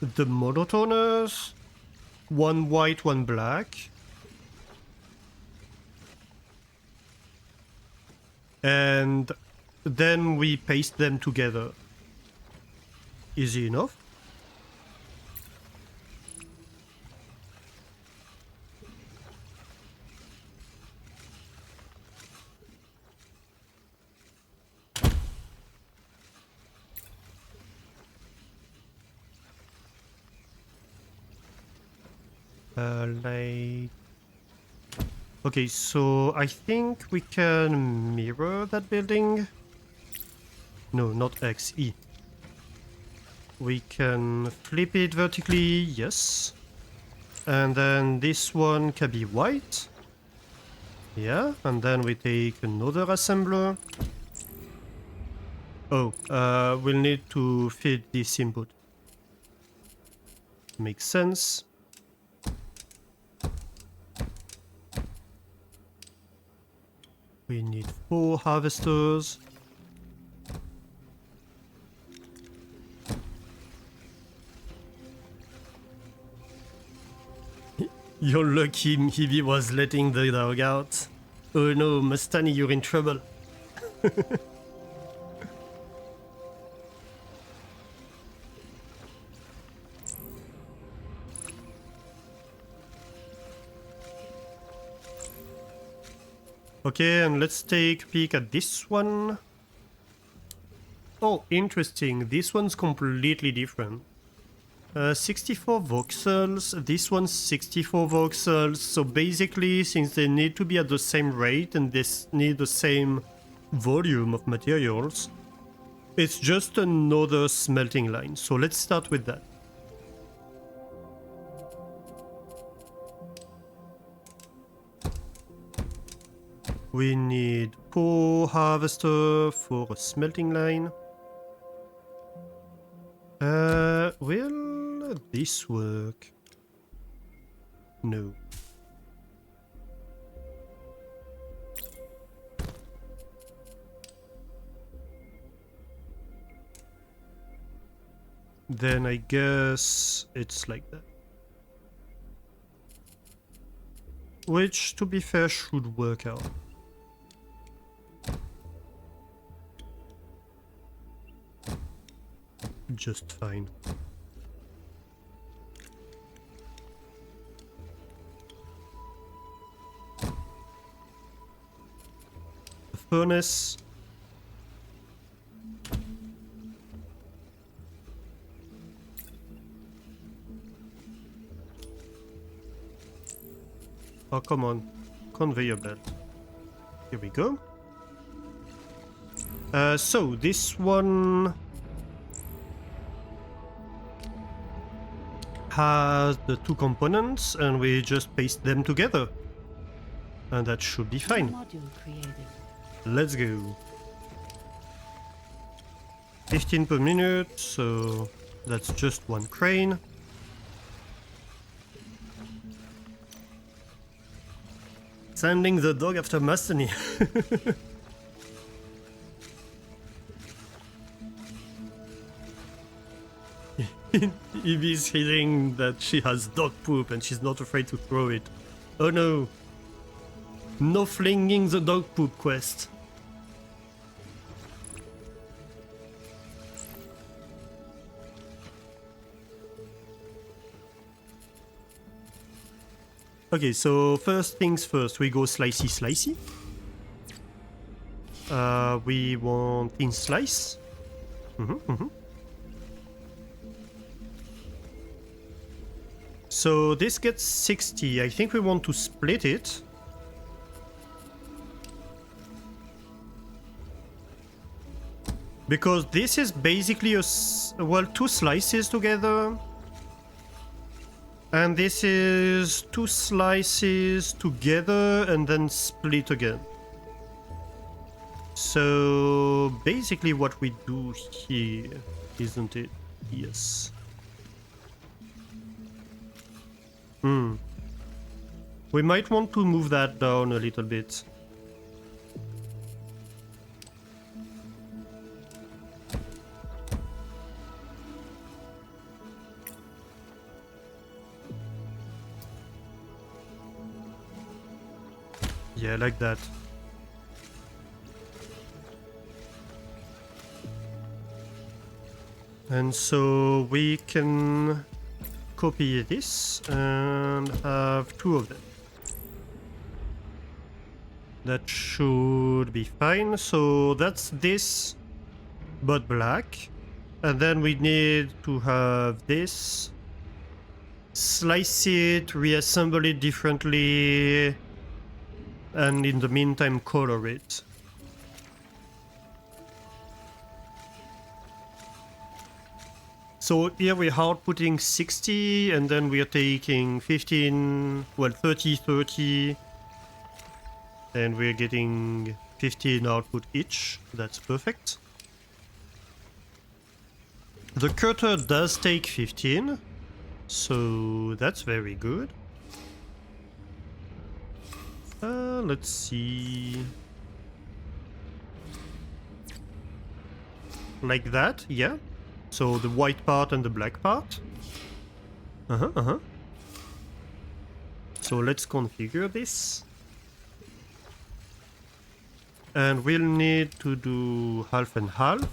the monotoners, one white, one black. And then we paste them together. Easy enough. Like... Okay, so I think we can mirror that building. No, not X, E. We can flip it vertically, yes. And then this one can be white. Yeah, and then we take another assembler. Oh, we'll need to feed this input. Makes sense. We need 4 harvesters. You're lucky Hibby was letting the dog out. Oh no, Mustani, you're in trouble. Okay, and let's take a peek at this one. Oh, interesting. This one's completely different. 64 voxels, this one's 64 voxels, so basically since they need to be at the same rate and they need the same volume of materials, it's just another smelting line, so let's start with that. We need 4 harvester for a smelting line. Will this work? No. Then I guess it's like that. Which, to be fair, should work out. Just fine. The furnace. Oh, come on. Conveyor belt. Here we go. So, this one has the 2 components and we just paste them together. And that should be fine. Module created. Let's go. 15 per minute, so that's just 1 crane. Sending the dog after Mustany. Evie's hitting that she has dog poop and she's not afraid to throw it. Oh no. No flinging the dog poop quest. Okay, so first things first, we go slicey slicey. We want thin slice. So this gets 60. I think we want to split it. Because this is basically well, 2 slices together. And this is 2 slices together and then split again. So basically what we do here, isn't it? Yes. We might want to move that down a little bit. Yeah, like that. And so we can copy this and have 2 of them. That should be fine. So that's this, but black. And then we need to have this. Slice it, reassemble it differently, and in the meantime color it. So here we're outputting 60, and then we're taking 15, well 30, 30, and we're getting 15 output each. That's perfect. The cutter does take 15, so that's very good. Let's see. Like that, yeah. So the white part and the black part. So let's configure this. And we'll need to do half and half.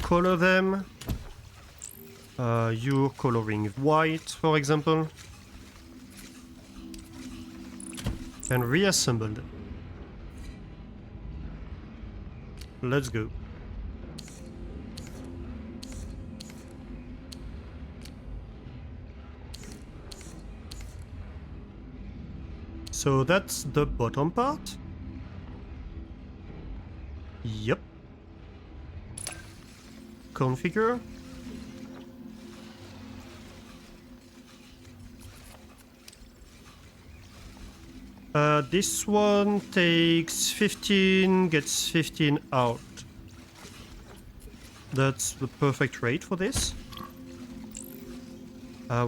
Color them. You're coloring white, for example. And reassemble them. Let's go. So that's the bottom part. Yep. Configure. This one takes 15, gets 15 out. That's the perfect rate for this.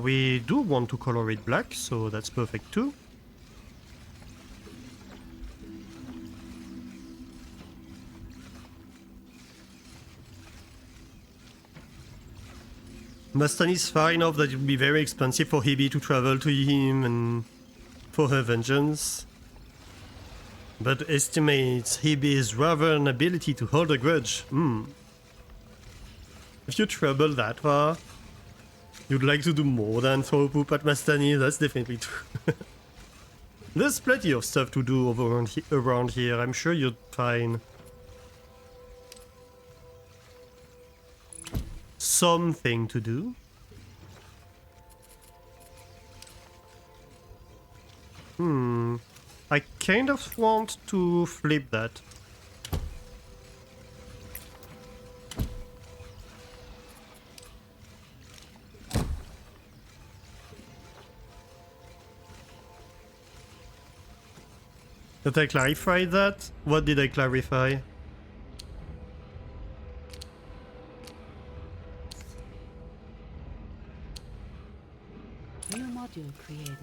We do want to color it black, so that's perfect too. Mastan is far enough that it would be very expensive for Hebe to travel to him and for her vengeance. But estimates Hebe's rather an ability to hold a grudge. If you travel that far, you'd like to do more than throw poop at Mastani, that's definitely true. There's plenty of stuff to do around here, I'm sure you'd find something to do. I kind of want to flip that. Did I clarify that? What did I clarify? New module created.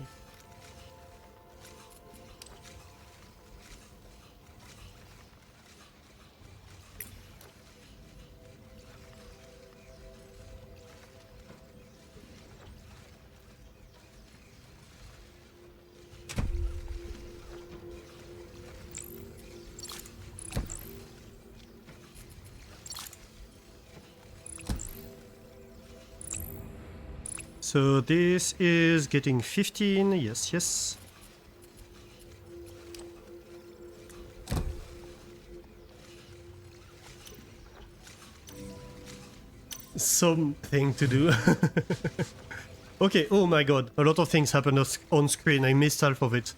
So this is getting 15, yes, yes. something to do. Okay, oh my god, a lot of things happen on screen, I missed half of it.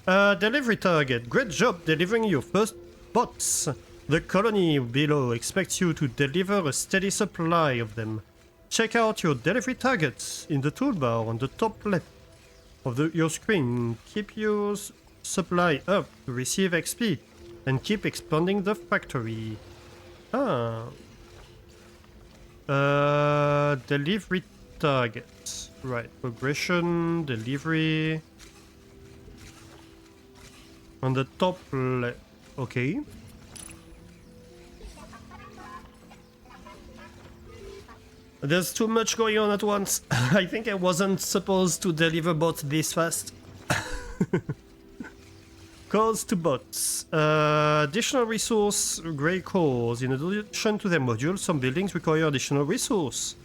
Delivery target. Great job delivering your first bots. The colony below expects you to deliver a steady supply of them. Check out your delivery targets in the toolbar on the top left of your screen. Keep your supply up to receive XP and keep expanding the factory. Delivery targets. Right, progression, delivery. On the top left. Okay. There's too much going on at once. I think I wasn't supposed to deliver bots this fast. Calls to bots. Additional resource, grey cores. In addition to their modules, some buildings require additional resource.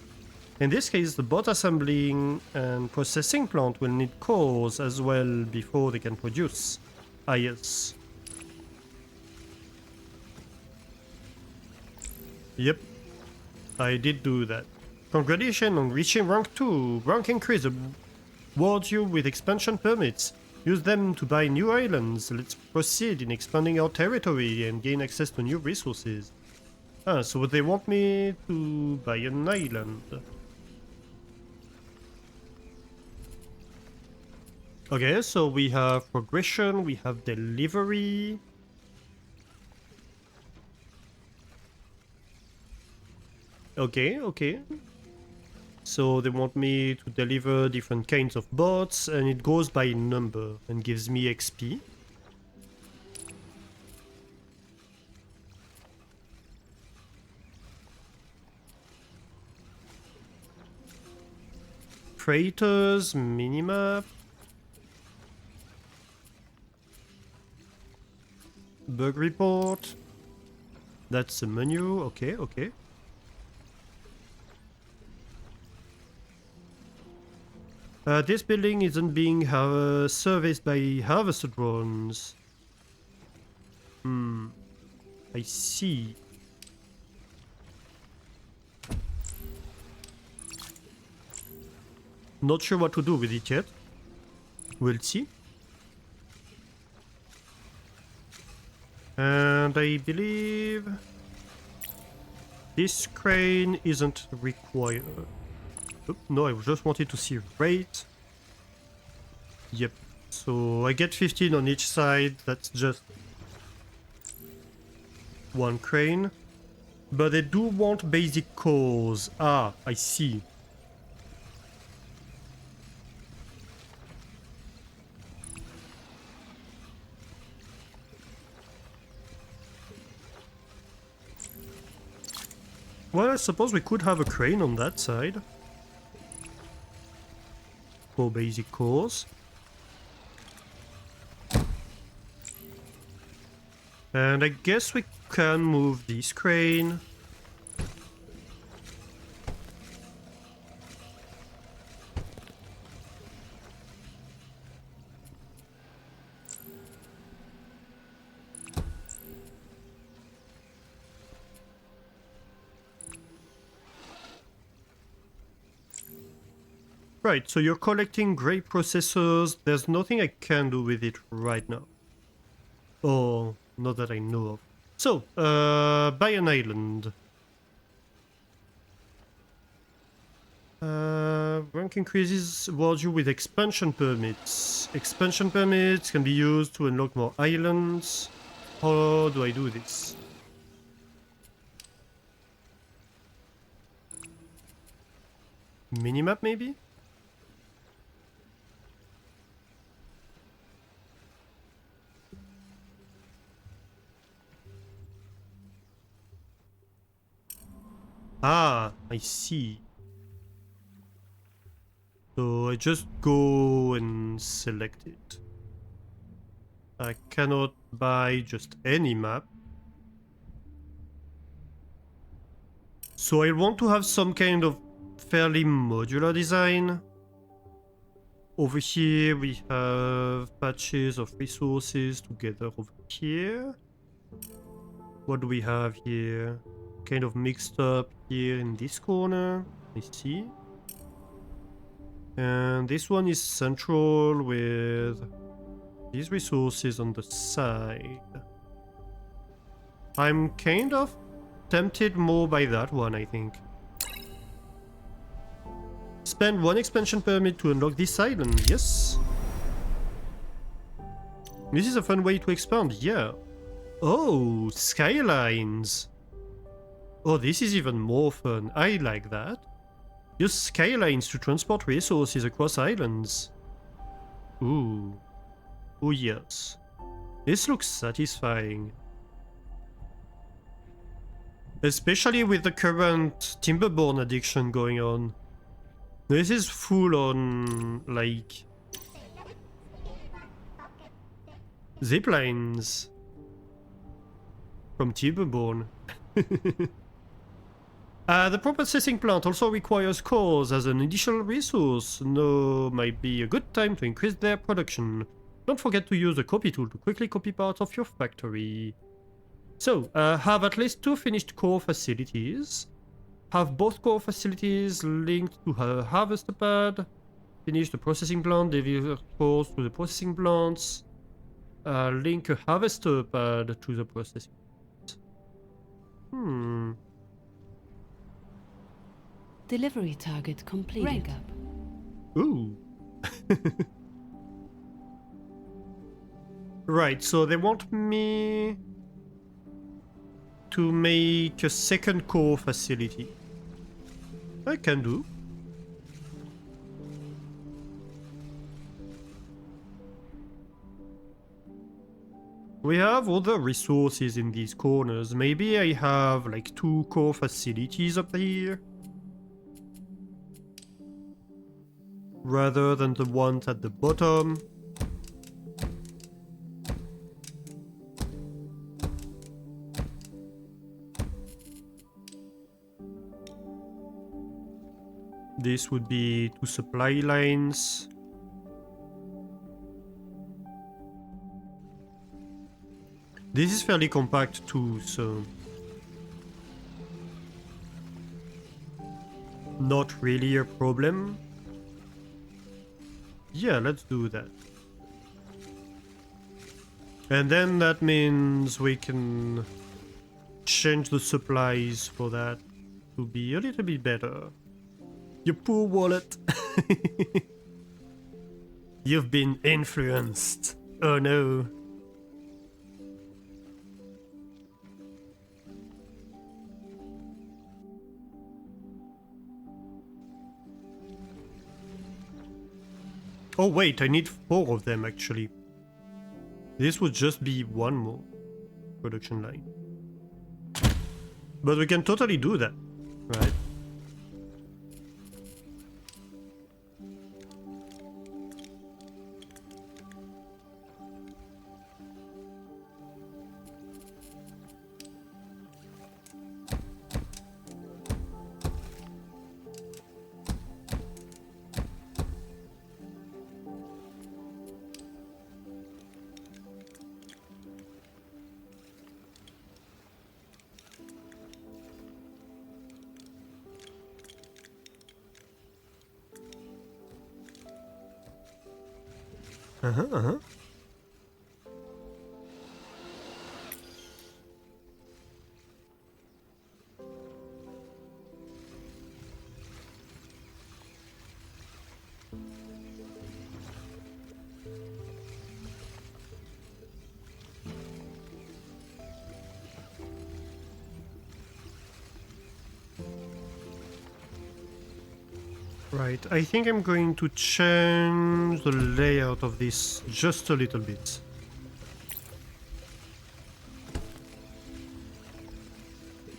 In this case, the bot assembling and processing plant will need cores as well before they can produce. Ah, yes. Yep. I did do that. Congratulations on reaching rank 2. Rank increase awards you with expansion permits. Use them to buy new islands. Let's proceed in expanding our territory and gain access to new resources. Ah, so they want me to buy an island. Okay, so we have progression, we have delivery. Okay, okay. So they want me to deliver different kinds of bots, and it goes by number and gives me XP. Freighters, minimap. Bug report. That's the menu. Okay, okay. This building isn't being serviced by harvester drones. I see. Not sure what to do with it yet. We'll see. And I believe this crane isn't required. Oh, no, I just wanted to see rate. Yep. So I get 15 on each side. That's just one crane. But they do want basic cores. Ah, I see. Well, I suppose we could have a crane on that side. For basic cores. And I guess we can move this crane. Right, so you're collecting grey processors. There's nothing I can do with it right now. Oh, not that I know of. So, buy an island. Rank increases awards you with expansion permits. Expansion permits can be used to unlock more islands. How do I do this? Minimap maybe? Ah, I see. So I just go and select it. I cannot buy just any map. So I want to have some kind of fairly modular design. Over here we have patches of resources together over here. What do we have here? kind of mixed up here in this corner. I see. And this one is central with these resources on the side. I'm kind of tempted more by that one, I think. Spend 1 expansion permit to unlock this island, yes. This is a fun way to expand, yeah. Oh, skylines. Oh, this is even more fun. I like that. Use skylines to transport resources across islands. Ooh. Oh yes. This looks satisfying. Especially with the current timberborn addiction going on. This is full on, like, ziplines from timberborn. The processing plant also requires cores as an additional resource. Now might be a good time to increase their production. Don't forget to use the copy tool to quickly copy parts of your factory. So, have at least 2 finished core facilities. Have both core facilities linked to a harvester pad. Finish the processing plant, deliver cores to the processing plants. Link a harvester pad to the processing plant. Delivery target completed. Rank up. Ooh. Right, so they want me to make a second core facility. I can do. We have other resources in these corners. Maybe I have like 2 core facilities up here, rather than the ones at the bottom. This would be 2 supply lines. This is fairly compact too, so not really a problem. Yeah, let's do that. And then that means we can change the supplies for that to be a little bit better. You poor wallet. You've been influenced. Oh no. Oh wait, I need 4 of them actually. This would just be 1 more production line. But we can totally do that, right? Uh-huh. Right, I think I'm going to change the layout of this just a little bit.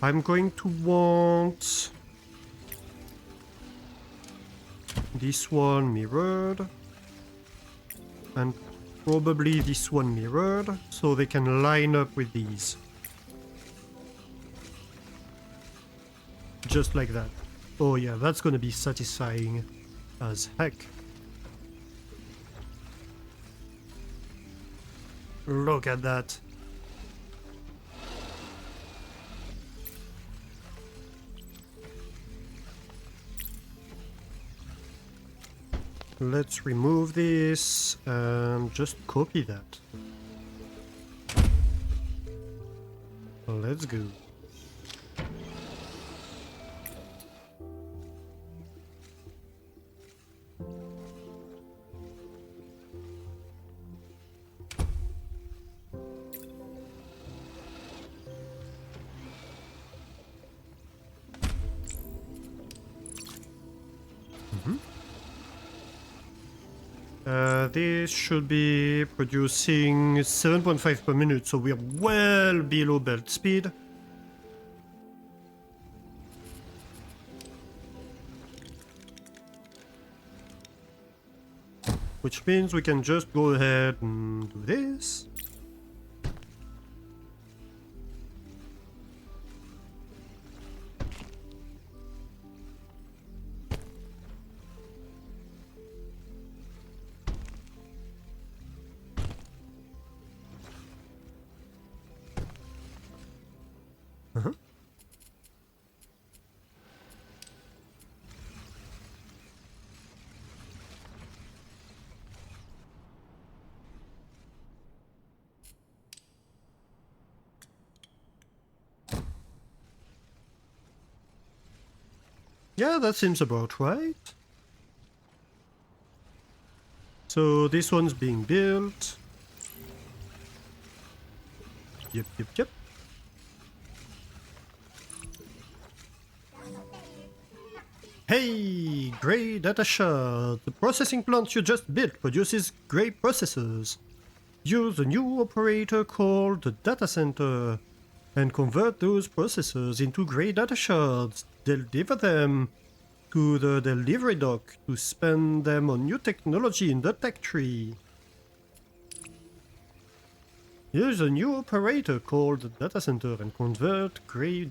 I'm going to want this one mirrored and probably this one mirrored so they can line up with these. Just like that. Oh yeah, that's gonna be satisfying as heck. Look at that. Let's remove this and just copy that. Let's go. This should be producing 7.5 per minute, so we're well below belt speed. Which means we can just go ahead and do this. Yeah, that seems about right. So this one's being built. Yep. Hey, Grey Data Shard! The processing plant you just built produces Grey processors. Use a new operator called the data center and convert those processors into Grey Data Shards. Deliver them to the delivery dock to spend them on new technology in the tech tree. Use a new operator called the data center and convert Grey...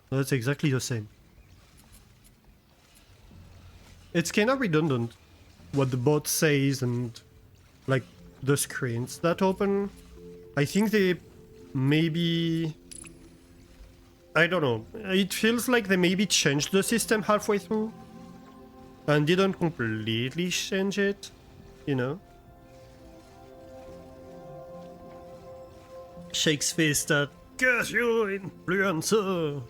That's exactly the same. It's kinda redundant what the bot says and like the screens that open. I think they maybe... I don't know. It feels like they maybe changed the system halfway through and didn't completely change it, you know? Shakes fist at curse you, influencer!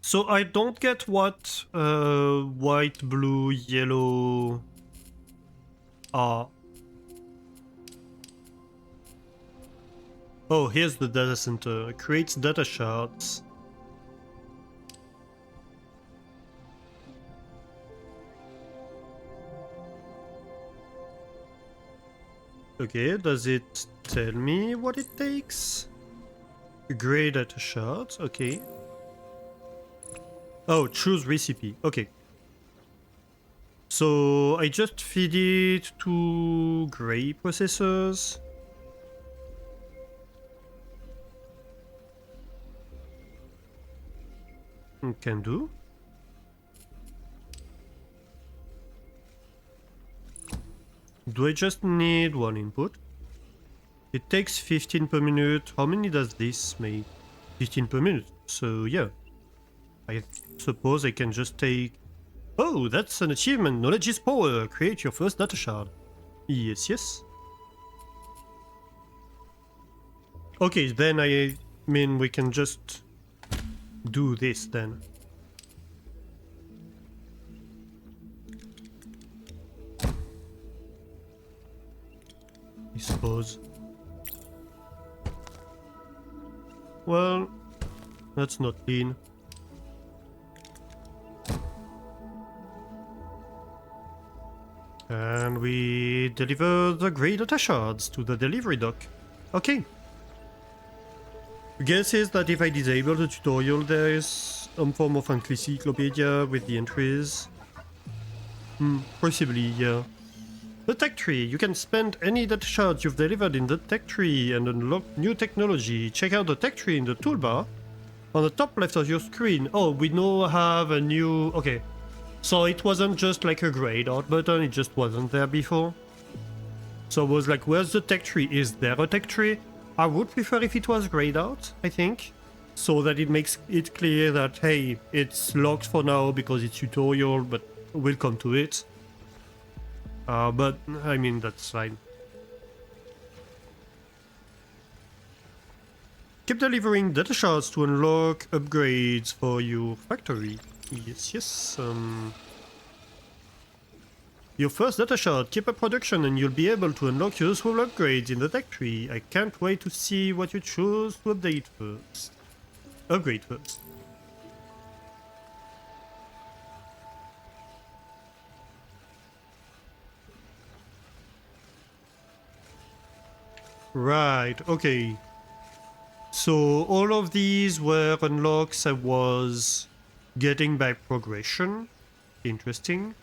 So I don't get what white, blue, yellow are. Oh, here's the data center. Creates data shards. Okay, does it tell me what it takes? Grey data shards, okay. Oh, choose recipe. Okay. So I just feed it to Grey processors. Can do. Do I just need one input? It takes 15 per minute. How many does this make? 15 per minute. So yeah. I suppose I can just take... Oh, that's an achievement. Knowledge is power. Create your first data shard. Yes. Okay, then I mean we can just do this then. I suppose. Well, that's not clean. And we deliver the Grey data shards to the delivery dock. Okay. Guess is that if I disable the tutorial, there is some form of encyclopedia with the entries. Possibly, yeah. The tech tree. You can spend any data shards you've delivered in the tech tree and unlock new technology. Check out the tech tree in the toolbar on the top left of your screen. Oh, we now have a new... Okay. So it wasn't just like a grayed out button, it just wasn't there before. So I was like, where's the tech tree? Is there a tech tree? I would prefer if it was grayed out, I think. So that it makes it clear that, hey, it's locked for now because it's tutorial, but we'll come to it. But, I mean, that's fine. Keep delivering data shards to unlock upgrades for your factory. Yes, yes. Your first data shard, keep up production and you'll be able to unlock useful upgrades in the tech tree. I can't wait to see what you choose to update first. Upgrade first. Right, okay. So all of these were unlocks I was getting by progression. Interesting.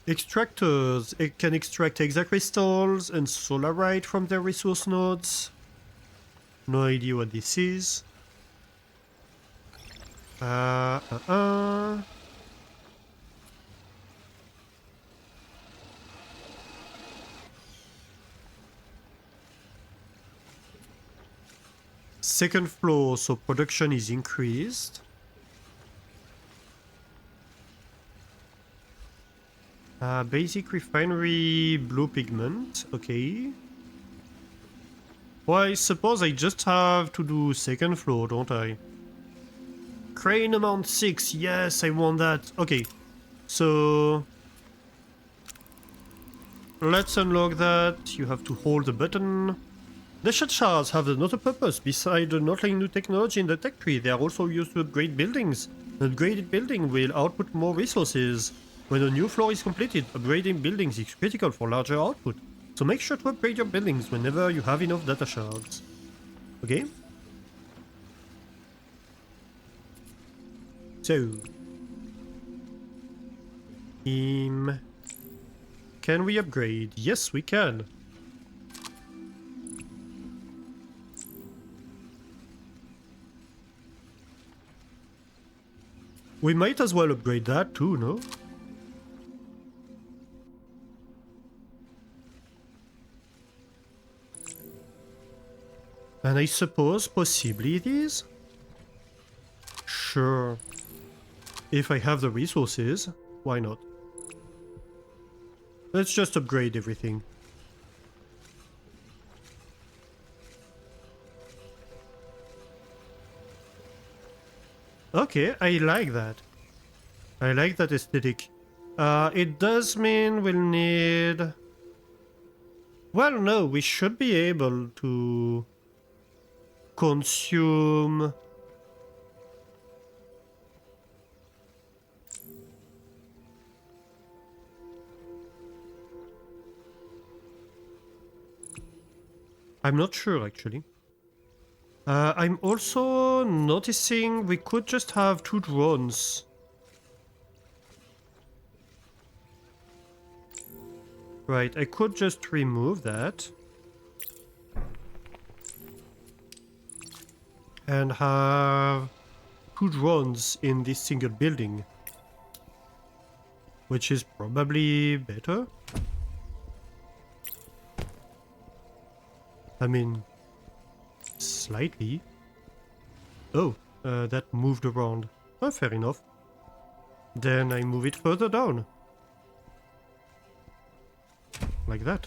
Extractors. It can extract hexacrystals and solarite from their resource nodes. No idea what this is. Second floor, so production is increased. Basic refinery, blue pigment, okay. Well, I suppose I just have to do second floor, don't I? Crane amount 6, yes, I want that. Okay, so... let's unlock that. You have to hold the button. The shot shards have another purpose. Besides unlocking new technology in the tech tree, they are also used to upgrade buildings. An upgraded building will output more resources. When a new floor is completed, upgrading buildings is critical for larger output. So make sure to upgrade your buildings whenever you have enough data shards. Okay? So... can we upgrade? Yes, we can. We might as well upgrade that too, no? And I suppose possibly these? Sure. If I have the resources, why not? Let's just upgrade everything. Okay, I like that. I like that aesthetic. It does mean we'll need... well, no, we should be able to consume... I'm not sure, actually. I'm also noticing we could just have 2 drones. Right, I could just remove that. And have 2 drones in this single building. Which is probably better. I mean, slightly. Oh, that moved around. Oh, fair enough. Then I move it further down. Like that.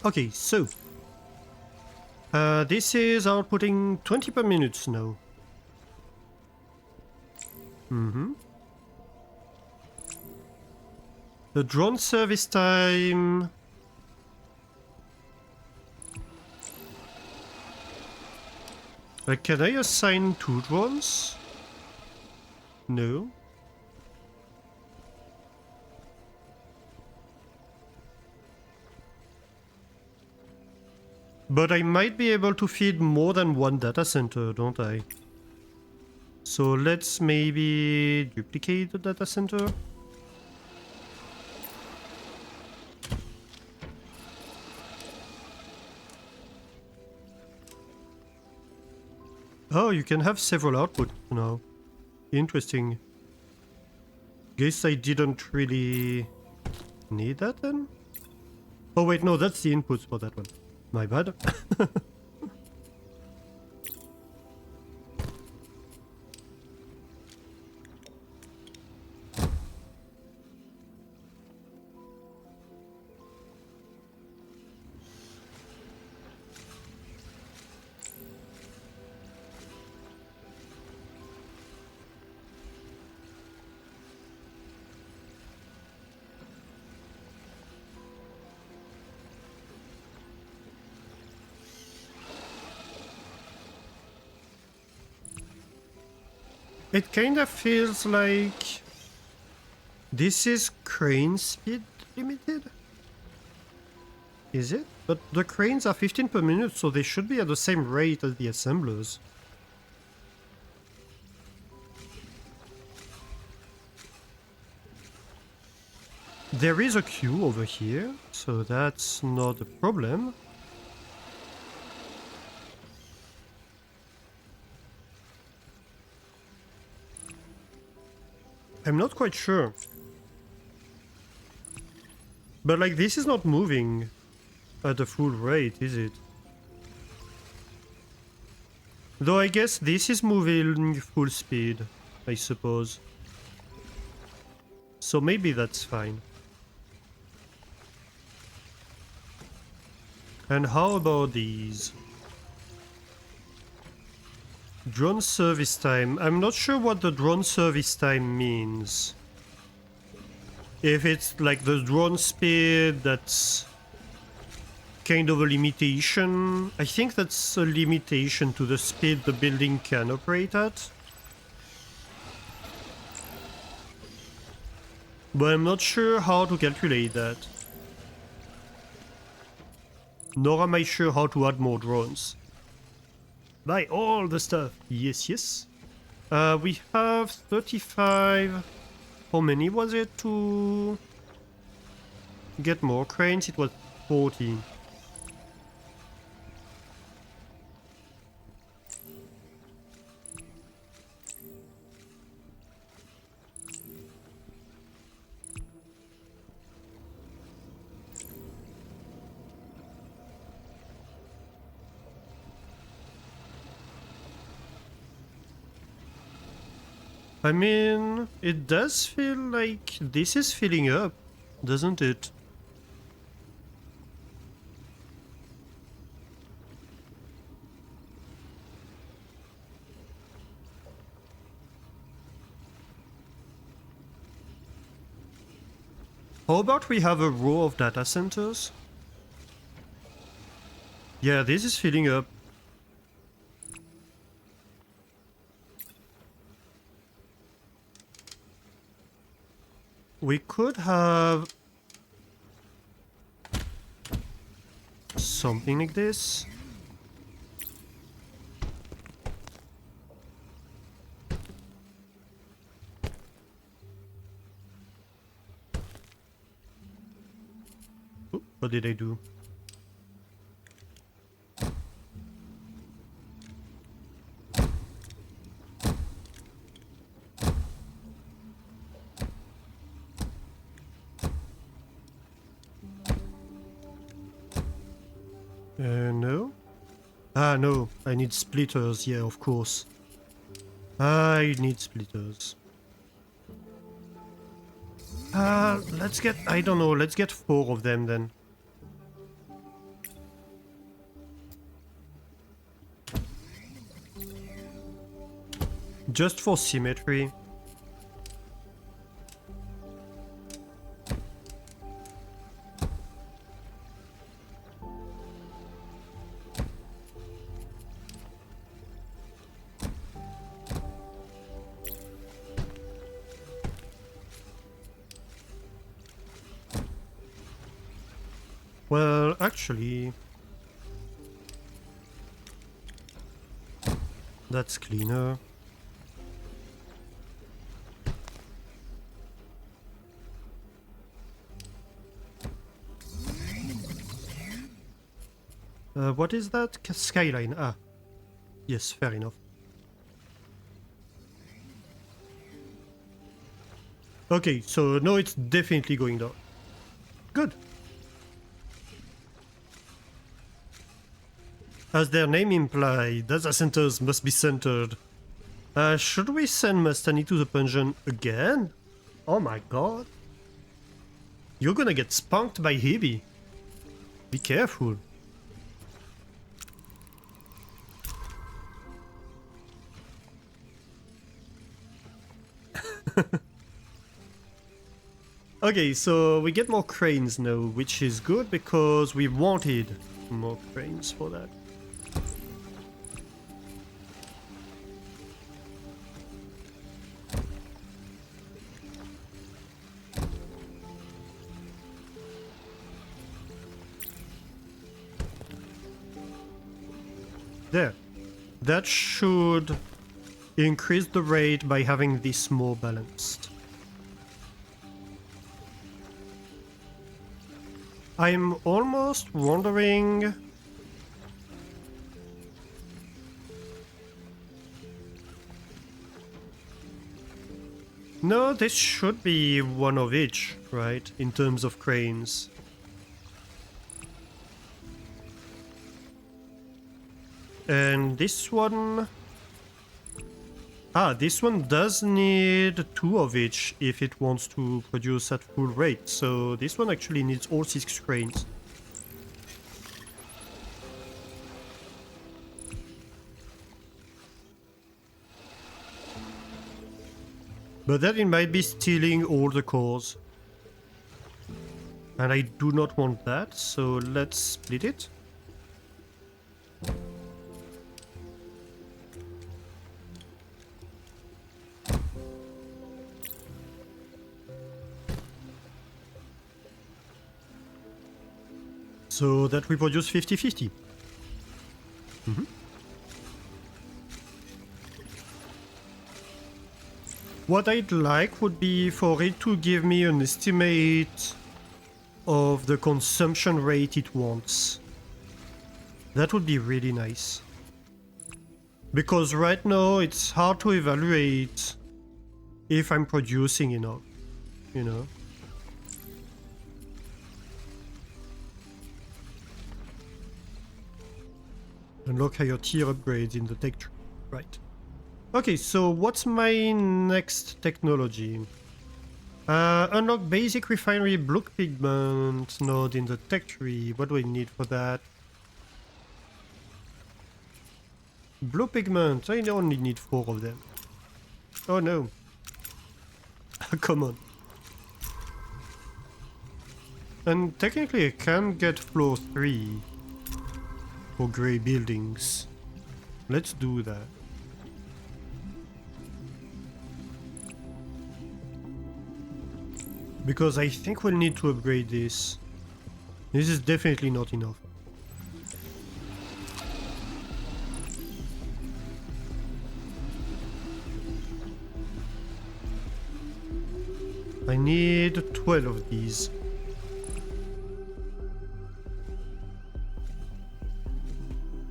Okay, so. This is outputting 20 per minute now. The drone service time... can I assign 2 drones? No. But I might be able to feed more than 1 data center, don't I? So let's maybe duplicate the data center. Oh, you can have several outputs now. Interesting. Guess I didn't really need that then? Oh wait, no, that's the inputs for that one. My bad. It kinda feels like this is crane speed limited? Is it? But the cranes are 15 per minute, so they should be at the same rate as the assemblers. There is a queue over here, so that's not a problem. I'm not quite sure. But like, this is not moving at a full rate, is it? Though I guess this is moving full speed, I suppose. So maybe that's fine. And how about these? Drone service time. I'm not sure what the drone service time means. If it's like the drone speed, that's kind of a limitation. I think that's a limitation to the speed the building can operate at. But I'm not sure how to calculate that. Nor am I sure how to add more drones. Buy all the stuff. Yes, yes. We have 35... How many was it to get more cranes? It was 40. I mean, it does feel like this is filling up, doesn't it? How about we have a row of data centers? Yeah, this is filling up. We could have something like this. Oop, what did I do? No? Ah, no. I need splitters. Yeah, of course. I need splitters. Let's get... I don't know. Let's get 4 of them then. Just for symmetry. Well, actually... That's cleaner. What is that? Skyline. Ah. Yes, fair enough. Okay, so no, it's definitely going down. Good. As their name implies, data centers must be centered. Should we send Mastani to the dungeon again? Oh my god. You're gonna get spunked by Hebe. Be careful. Okay, so we get more cranes now, which is good because we wanted more cranes for that. There. That should increase the rate by having this more balanced. I'm almost wondering... No, this should be one of each, right? In terms of cranes. And this one... Ah, this one does need 2 of each if it wants to produce at full rate. So this one actually needs all 6 cranes. But then it might be stealing all the cores. And I do not want that, so let's split it. So that we produce 50-50. What I'd like would be for it to give me an estimate of the consumption rate it wants. That would be really nice. Because right now it's hard to evaluate if I'm producing enough, you know? Unlock higher tier upgrades in the tech tree. Right. Okay, so what's my next technology? Unlock basic refinery blue pigment node in the tech tree. What do I need for that? Blue pigment. I only need 4 of them. Oh no. Come on. And technically I can get floor 3 for grey buildings. Let's do that. Because I think we'll need to upgrade this. This is definitely not enough. I need 12 of these.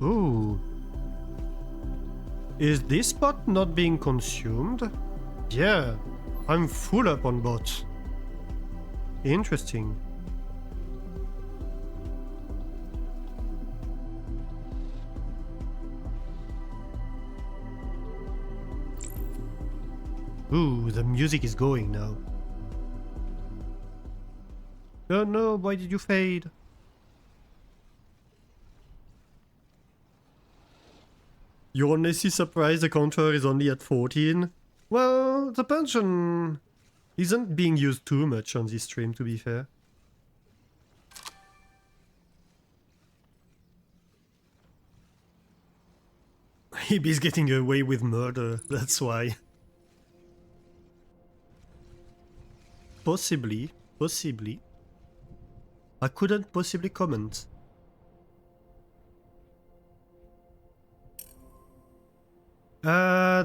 Ooh. Is this bot not being consumed? Yeah, I'm full up on bots. Interesting. Ooh, the music is going now. Oh no, why did you fade? You're honestly surprised the counter is only at 14? Well, the pension isn't being used too much on this stream, to be fair. He's getting away with murder, that's why. Possibly, possibly. I couldn't possibly comment.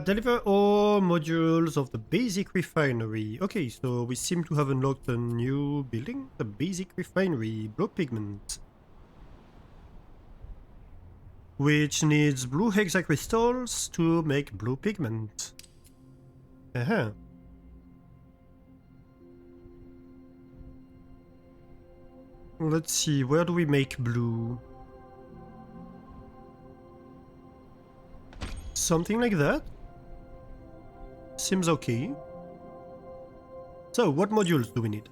Deliver all modules of the basic refinery. Okay, so we seem to have unlocked a new building. The basic refinery, blue pigment. Which needs blue hexacrystals to make blue pigment. Uh-huh. Let's see, where do we make blue? Something like that? Seems okay. So, what modules do we need?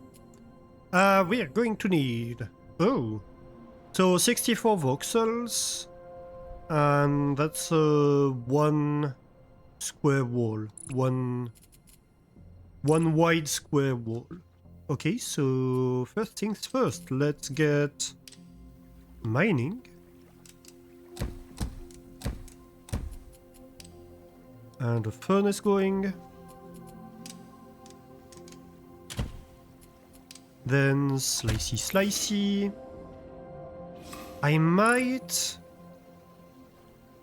We are going to need... Oh! So, 64 voxels. And that's one square wall. One wide square wall. Okay, so first things first, let's get mining. And a furnace going. Then slicey. I might...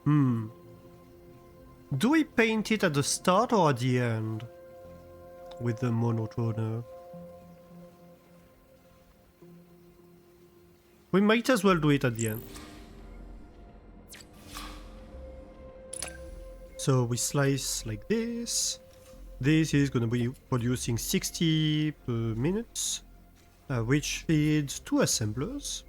Do we paint it at the start or at the end? With the monotoner. We might as well do it at the end. So we slice like this. This is going to be producing 60 per minute, which feeds 2 assemblers.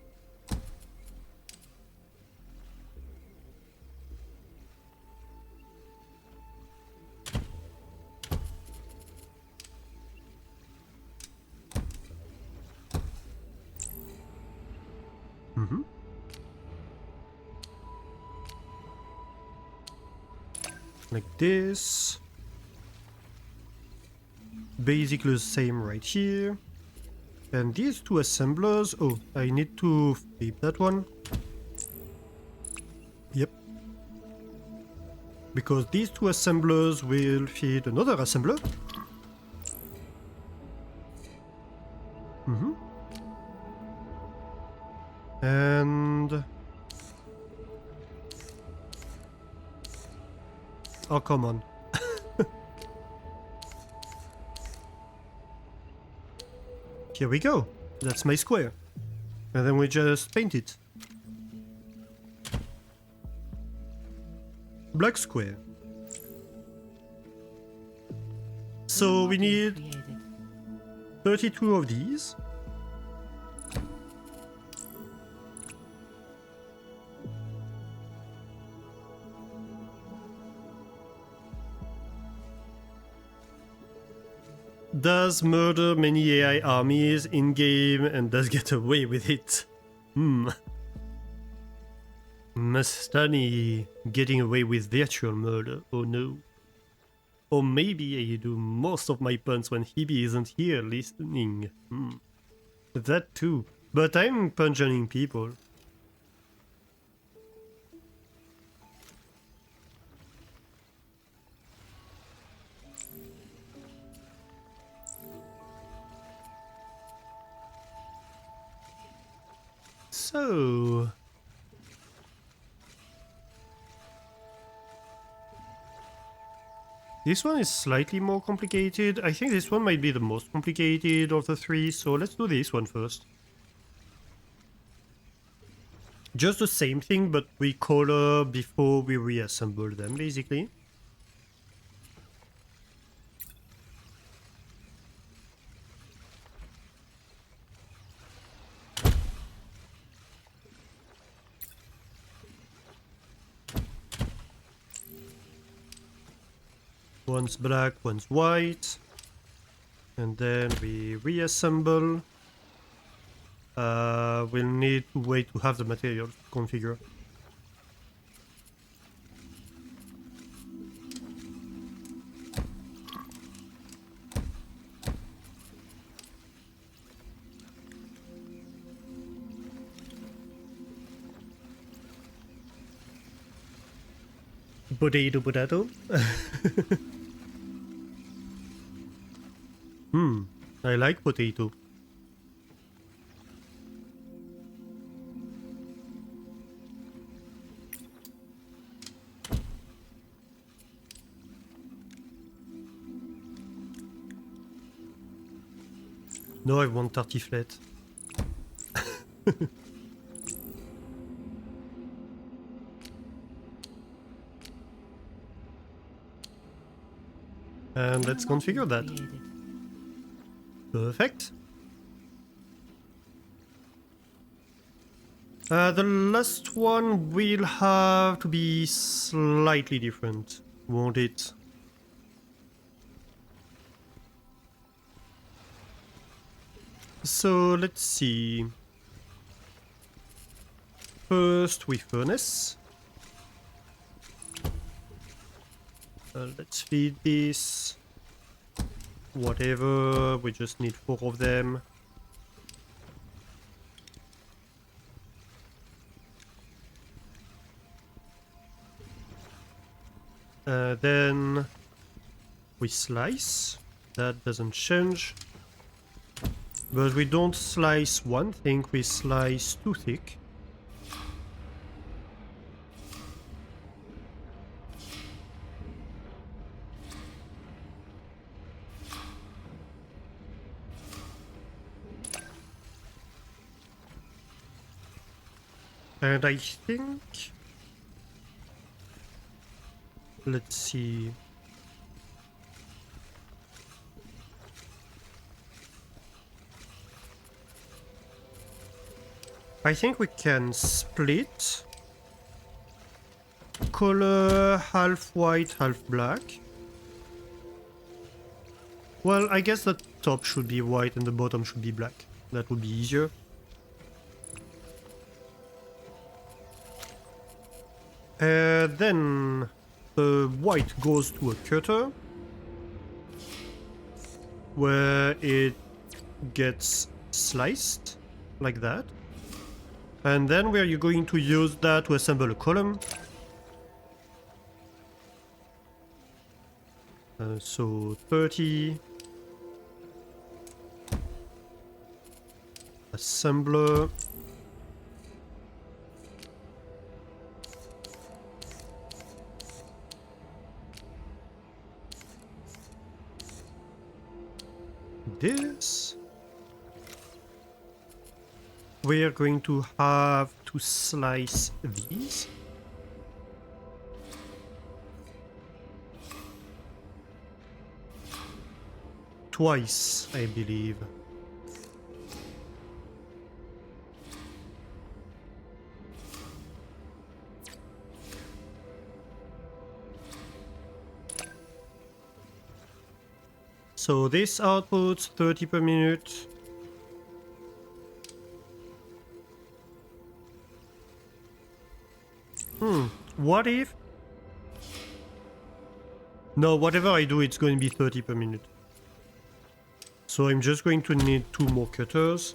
Like this. Basically the same right here. And these 2 assemblers... Oh, I need to flip that one. Yep. Because these 2 assemblers will feed another assembler. And... Oh, come on. Here we go. That's my square. And then we just paint it. Black square. So we need 32 of these. Does murder many AI armies in-game and does get away with it. Mastani getting away with virtual murder, oh no. Or maybe I do most of my puns when Hebe isn't here listening. That too. But I'm punching people. So... This one is slightly more complicated. I think this one might be the most complicated of the 3, so let's do this one first. Just the same thing, but we color before we reassemble them, basically. One's black, one's white. And then we reassemble. We'll need to wait to have the material to configure. Potato. I like potato. No, I want tartiflette. And let's configure that. Perfect. The last one will have to be slightly different, won't it? So let's see. First we furnace. Let's feed this. Whatever, we just need 4 of them. Then we slice. That doesn't change. But we don't slice one thing, we slice 2 thick. And I think... Let's see... I think we can split color half white, half black. Well, I guess the top should be white and the bottom should be black. That would be easier. Then the white goes to a cutter where it gets sliced like that. And then where you're going to use that to assemble a column. So 30. Assembler. This. We are going to have to slice these. Twice, I believe. So this outputs 30 per minute. What if... No, whatever I do, it's going to be 30 per minute. So I'm just going to need 2 more cutters.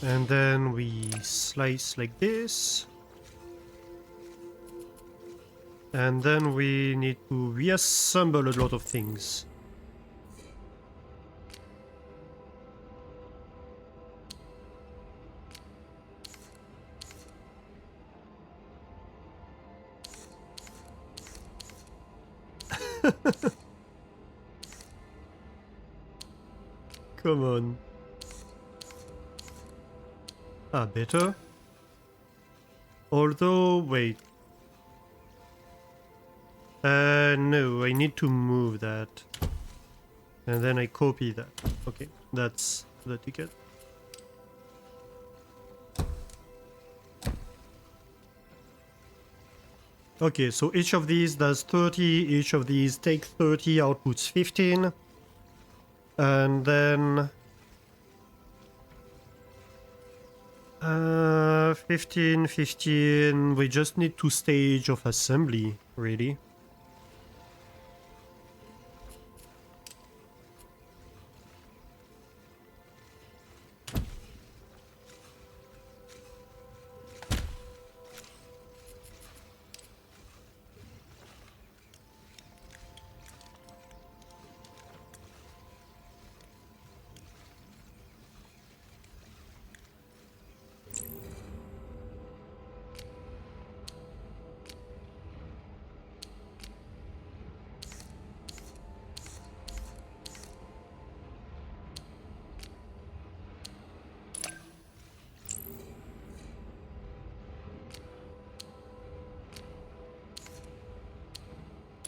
And then we slice like this. And then we need to reassemble a lot of things. Come on. Ah, better. Although, wait. No, I need to move that. And then I copy that. Okay, that's the ticket. Okay, so each of these does 30, each of these take 30, outputs 15. And then... 15, 15, we just need 2 stages of assembly, really.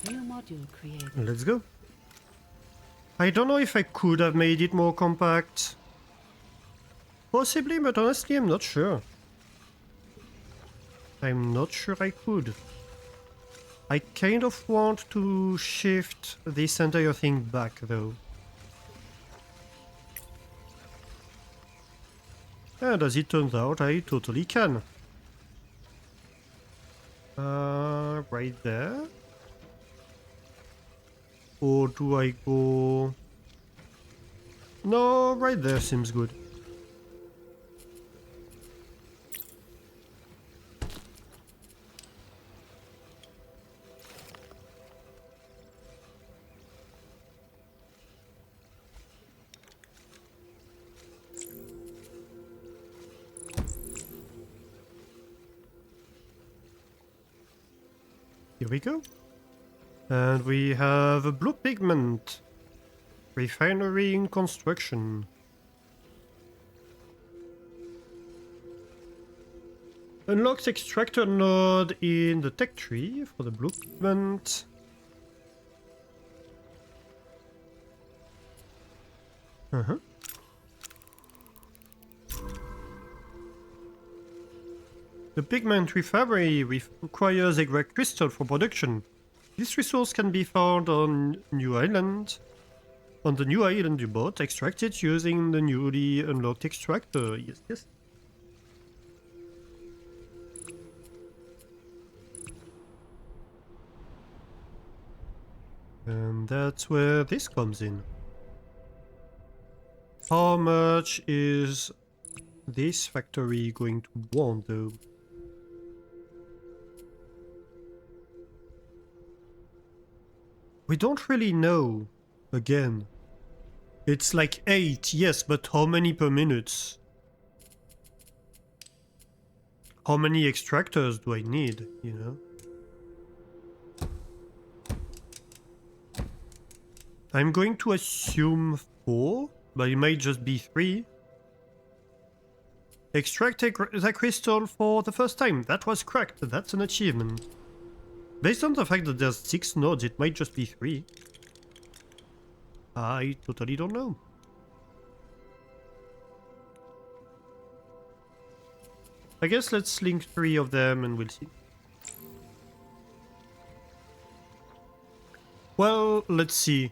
New module created. Let's go. I don't know if I could have made it more compact. Possibly, but honestly, I'm not sure. I'm not sure I could. I kind of want to shift this entire thing back, though. And as it turns out, I totally can. Right there? Or do I go... No, right there seems good. Here we go. And we have a blue pigment. Refinery in construction. Unlocks extractor node in the tech tree for the blue pigment. The pigment refinery requires a grey crystal for production. This resource can be found on New Island. On the new island you bought, extract it using the newly unlocked extractor. Yes, yes. And that's where this comes in. How much is this factory going to want, though? We don't really know. Again. It's like 8, yes, but how many per minute? How many extractors do I need, you know? I'm going to assume 4, but it might just be 3. Extract the crystal for the first time. That was correct. That's an achievement. Based on the fact that there's 6 nodes, it might just be 3. I totally don't know. I guess let's link 3 of them and we'll see. Well, let's see.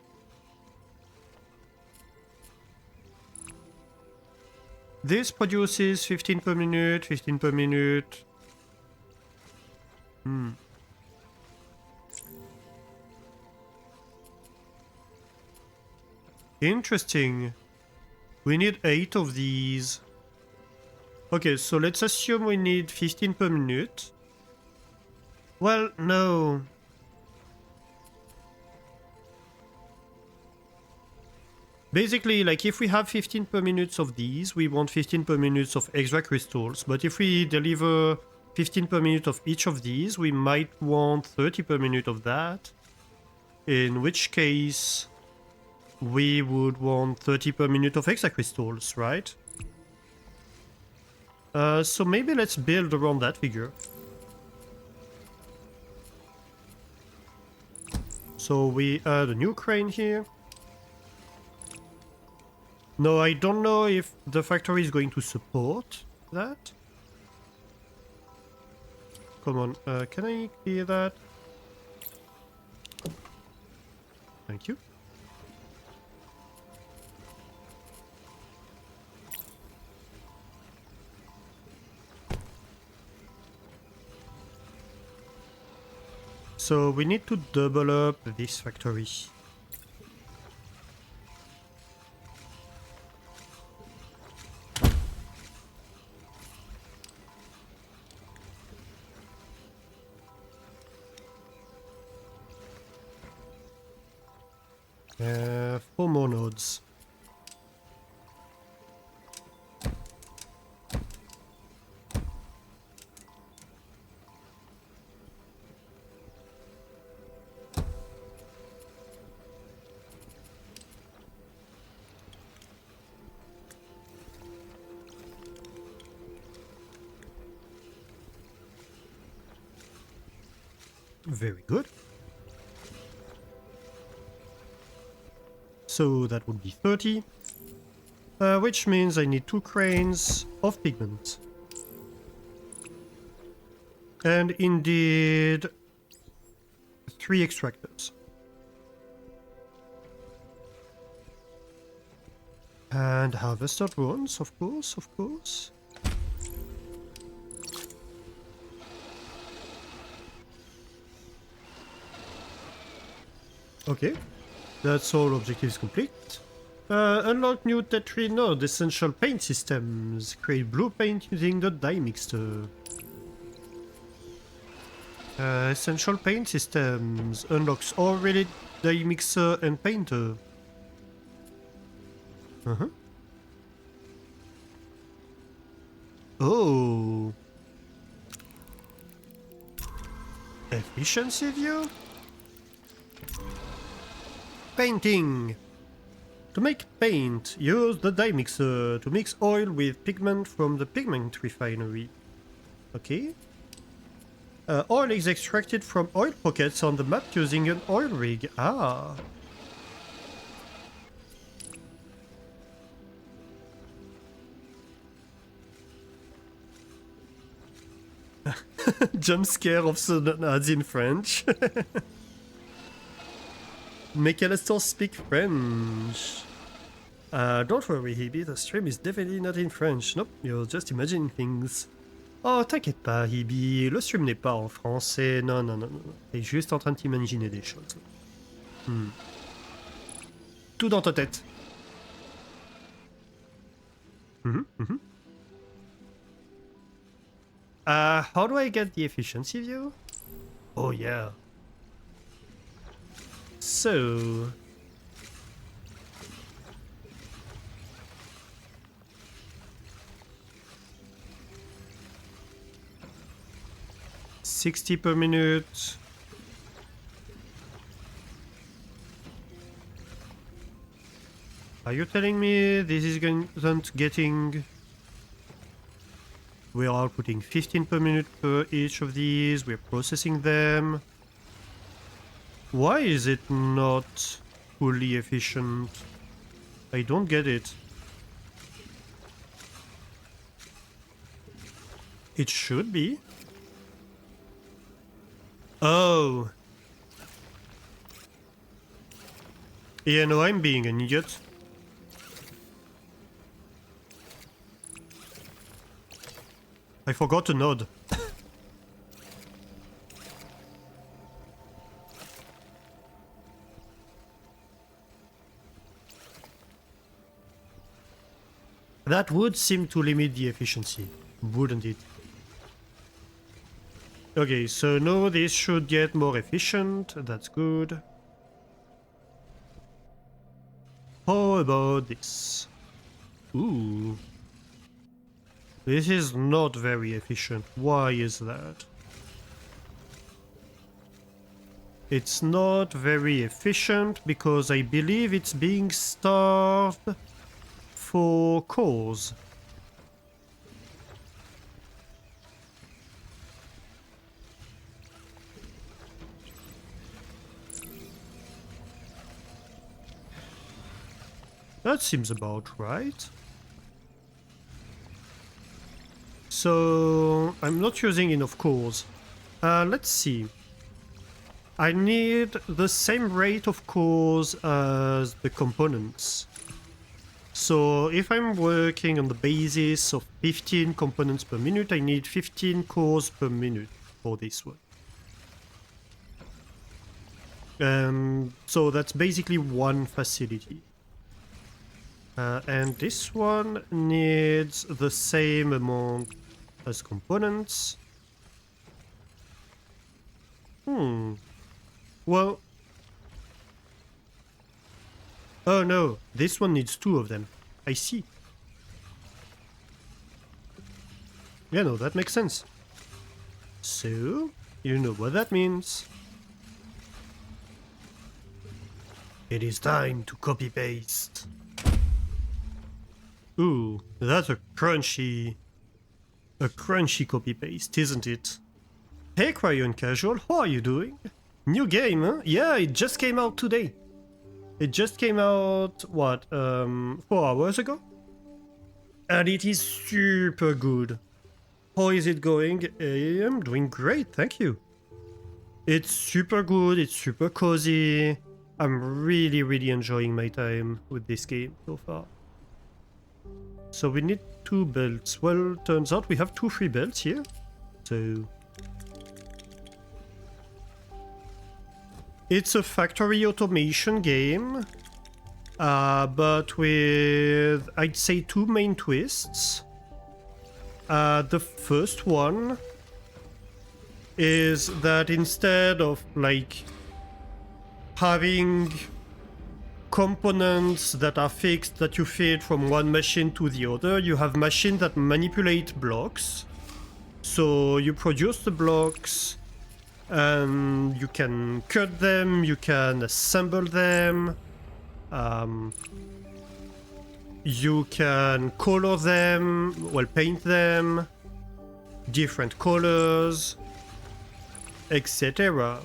This produces 15 per minute, 15 per minute. Interesting. We need 8 of these. Okay, so let's assume we need 15 per minute. Well, no. Basically, like if we have 15 per minute of these, we want 15 per minute of extra crystals. But if we deliver 15 per minute of each of these, we might want 30 per minute of that. In which case, we would want 30 per minute of extra crystals, right? So maybe let's build around that figure. So we add a new crane here. No, I don't know if the factory is going to support that. Come on, can I clear that? Thank you. So we need to double up this factory. Four more nodes. Very good. So that would be 30. Which means I need 2 cranes of pigment. And indeed 3 extractors. And harvester drones, of course, of course. Okay, that's all objectives complete. Unlock new Tetri node, essential paint systems. Create blue paint using the dye mixer. Essential paint systems unlocks already dye mixer and painter. Oh. Efficiency view? Painting. To make paint, use the dye mixer to mix oil with pigment from the pigment refinery. Okay. Oil is extracted from oil pockets on the map using an oil rig. Ah. Jump scare of sudden ads in French. Make Alastor speak French. Don't worry, Hibby, the stream is definitely not in French. Nope, you're just imagining things. Oh, t'inquiète pas, Hibby, le stream n'est pas en français. Non, non, non, non. T'es juste en train de t'imaginer des choses. Tout dans ta tête. How do I get the efficiency view? Oh, yeah. So... $60 per minute. Are you telling me this isn't getting... We are outputting 15 per minute per each of these, we're processing them. Why is it not fully efficient? I don't get it. It should be. Oh. Yeah, no, I'm being an idiot. I forgot to nod. That would seem to limit the efficiency, wouldn't it? Okay, so no, this should get more efficient. That's good. How about this? Ooh. This is not very efficient. Why is that? It's not very efficient because I believe it's being starved for cores. That seems about right. So I'm not using enough cores. Let's see. I need the same rate of cores as the components. So if I'm working on the basis of 15 components per minute, I need 15 cores per minute for this one. So that's basically one facility. And this one needs the same amount as components. Well... Oh no, this one needs 2 of them. I see. Yeah, no, that makes sense. So, you know what that means. It is time to copy-paste. Ooh, that's a crunchy copy-paste, isn't it? Hey Cryon Casual, how are you doing? New game, huh? Yeah, it just came out today. It just came out, what, 4 hours ago? And it is super good. How is it going? I'm doing great, thank you. It's super good, it's super cozy. I'm really enjoying my time with this game so far. So we need 2 belts. Well, turns out we have 2 free belts here. So it's a factory automation game, but with, I'd say, 2 main twists. The first one is that instead of like having components that are fixed that you feed from one machine to the other, you have machines that manipulate blocks. So you produce the blocks and you can cut them, you can assemble them, you can color them, well, paint them, different colors, etc.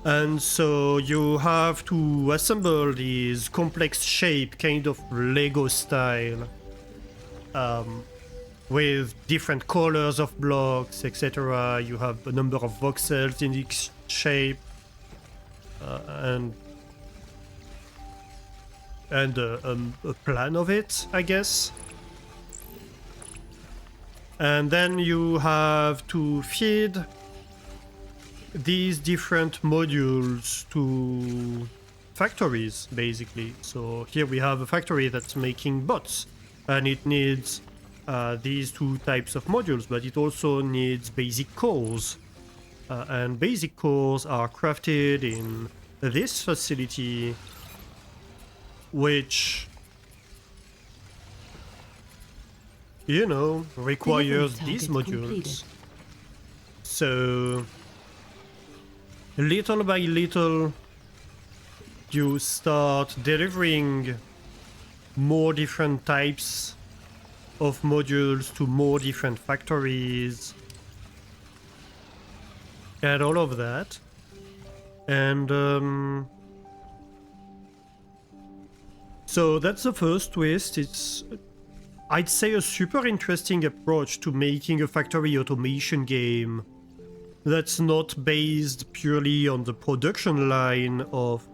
And so you have to assemble these complex shape, kind of Lego style, with different colors of blocks, etc. You have a number of voxels in each shape, and a plan of it, I guess. And then you have to feed these different modules to factories, basically. So here we have a factory that's making bots, and it needs these 2 types of modules, but it also needs basic cores. And basic cores are crafted in this facility, which, you know, requires these modules. Completed. So little by little, you start delivering more different types of modules to more different factories and all of that. And so that's the first twist. It's, I'd say, a super interesting approach to making a factory automation game that's not based purely on the production line of,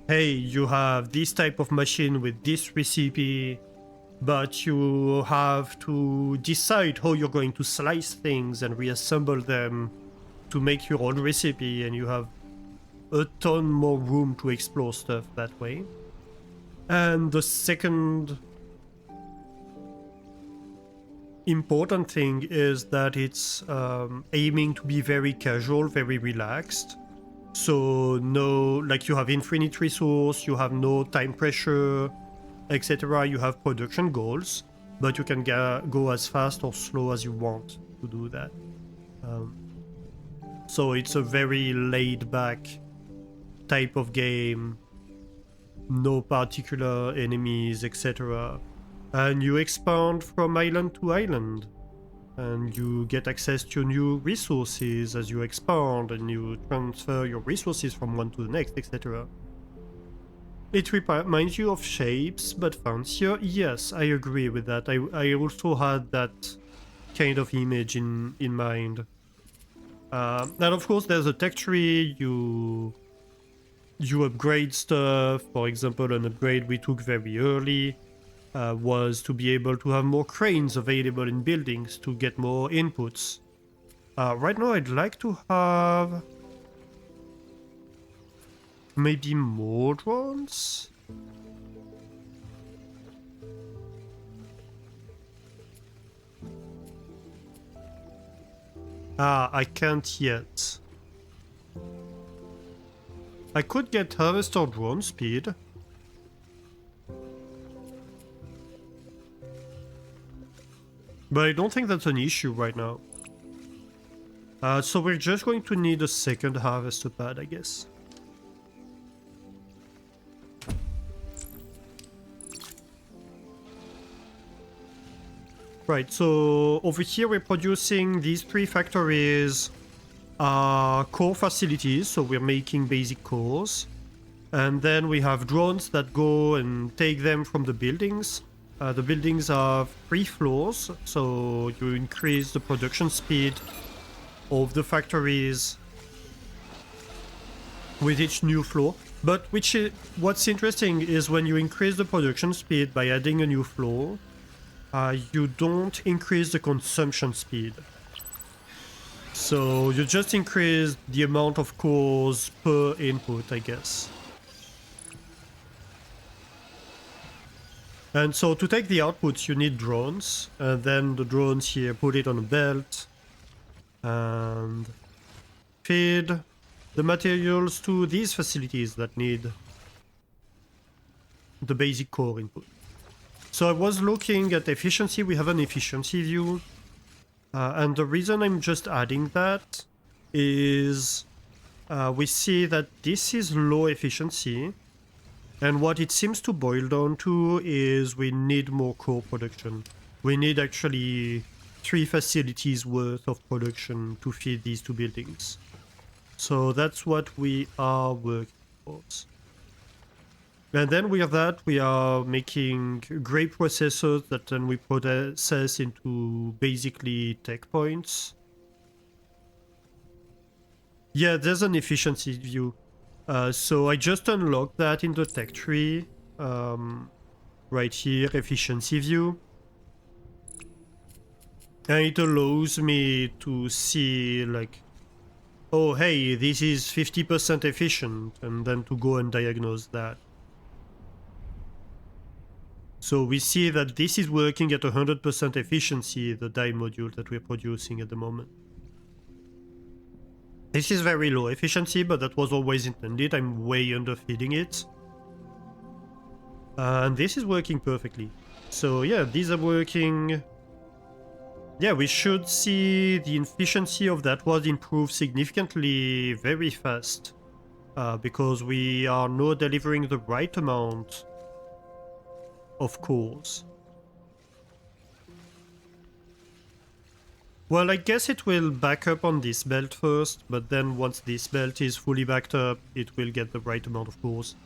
hey, you have this type of machine with this recipe, but you have to decide how you're going to slice things and reassemble them to make your own recipe, and you have a ton more room to explore stuff that way. And the second important thing is that it's aiming to be very casual, very relaxed. So no, like, you have infinite resource, you have no time pressure, etc. You have production goals, but you can go as fast or slow as you want to do that. So it's a very laid back type of game, no particular enemies, etc. And you expand from island to island, and you get access to new resources as you expand, and you transfer your resources from one to the next, etc. It reminds you of Shapes, but fancier. Yes, I agree with that. I also had that kind of image in mind. And of course there's a tech tree, you upgrade stuff. For example, an upgrade we took very early was to be able to have more cranes available in buildings to get more inputs. Right now I'd like to have maybe more drones? I can't yet. I could get harvester drone speed. But I don't think that's an issue right now. So we're just going to need a second harvester pad, I guess. Right, so over here we're producing these 3 factories, core facilities, so we're making basic cores. And then we have drones that go and take them from the buildings. The buildings have 3 floors, so you increase the production speed of the factories with each new floor. But what's interesting is when you increase the production speed by adding a new floor, you don't increase the consumption speed. So you just increase the amount of cores per input, I guess. And so to take the outputs, you need drones, and then the drones here put it on a belt and feed the materials to these facilities that need the basic core input. So I was looking at efficiency. We have an efficiency view, and the reason I'm just adding that is we see that this is low efficiency. And what it seems to boil down to is we need more core production. We need actually 3 facilities worth of production to feed these 2 buildings. So that's what we are working towards. And then with that, we are making great processors that then we process into basically tech points. Yeah, there's an efficiency view. So I just unlocked that in the tech tree, right here, efficiency view. And it allows me to see like, oh hey, this is 50% efficient, and then to go and diagnose that. So we see that this is working at 100% efficiency, the die module that we're producing at the moment. This is very low efficiency, but that was always intended. I'm way underfeeding it. And this is working perfectly. So yeah, these are working. Yeah, we should see the efficiency of that was improved significantly very fast. Because we are now delivering the right amount of cores. Well, I guess it will back up on this belt first, but then once this belt is fully backed up, it will get the right amount of cores.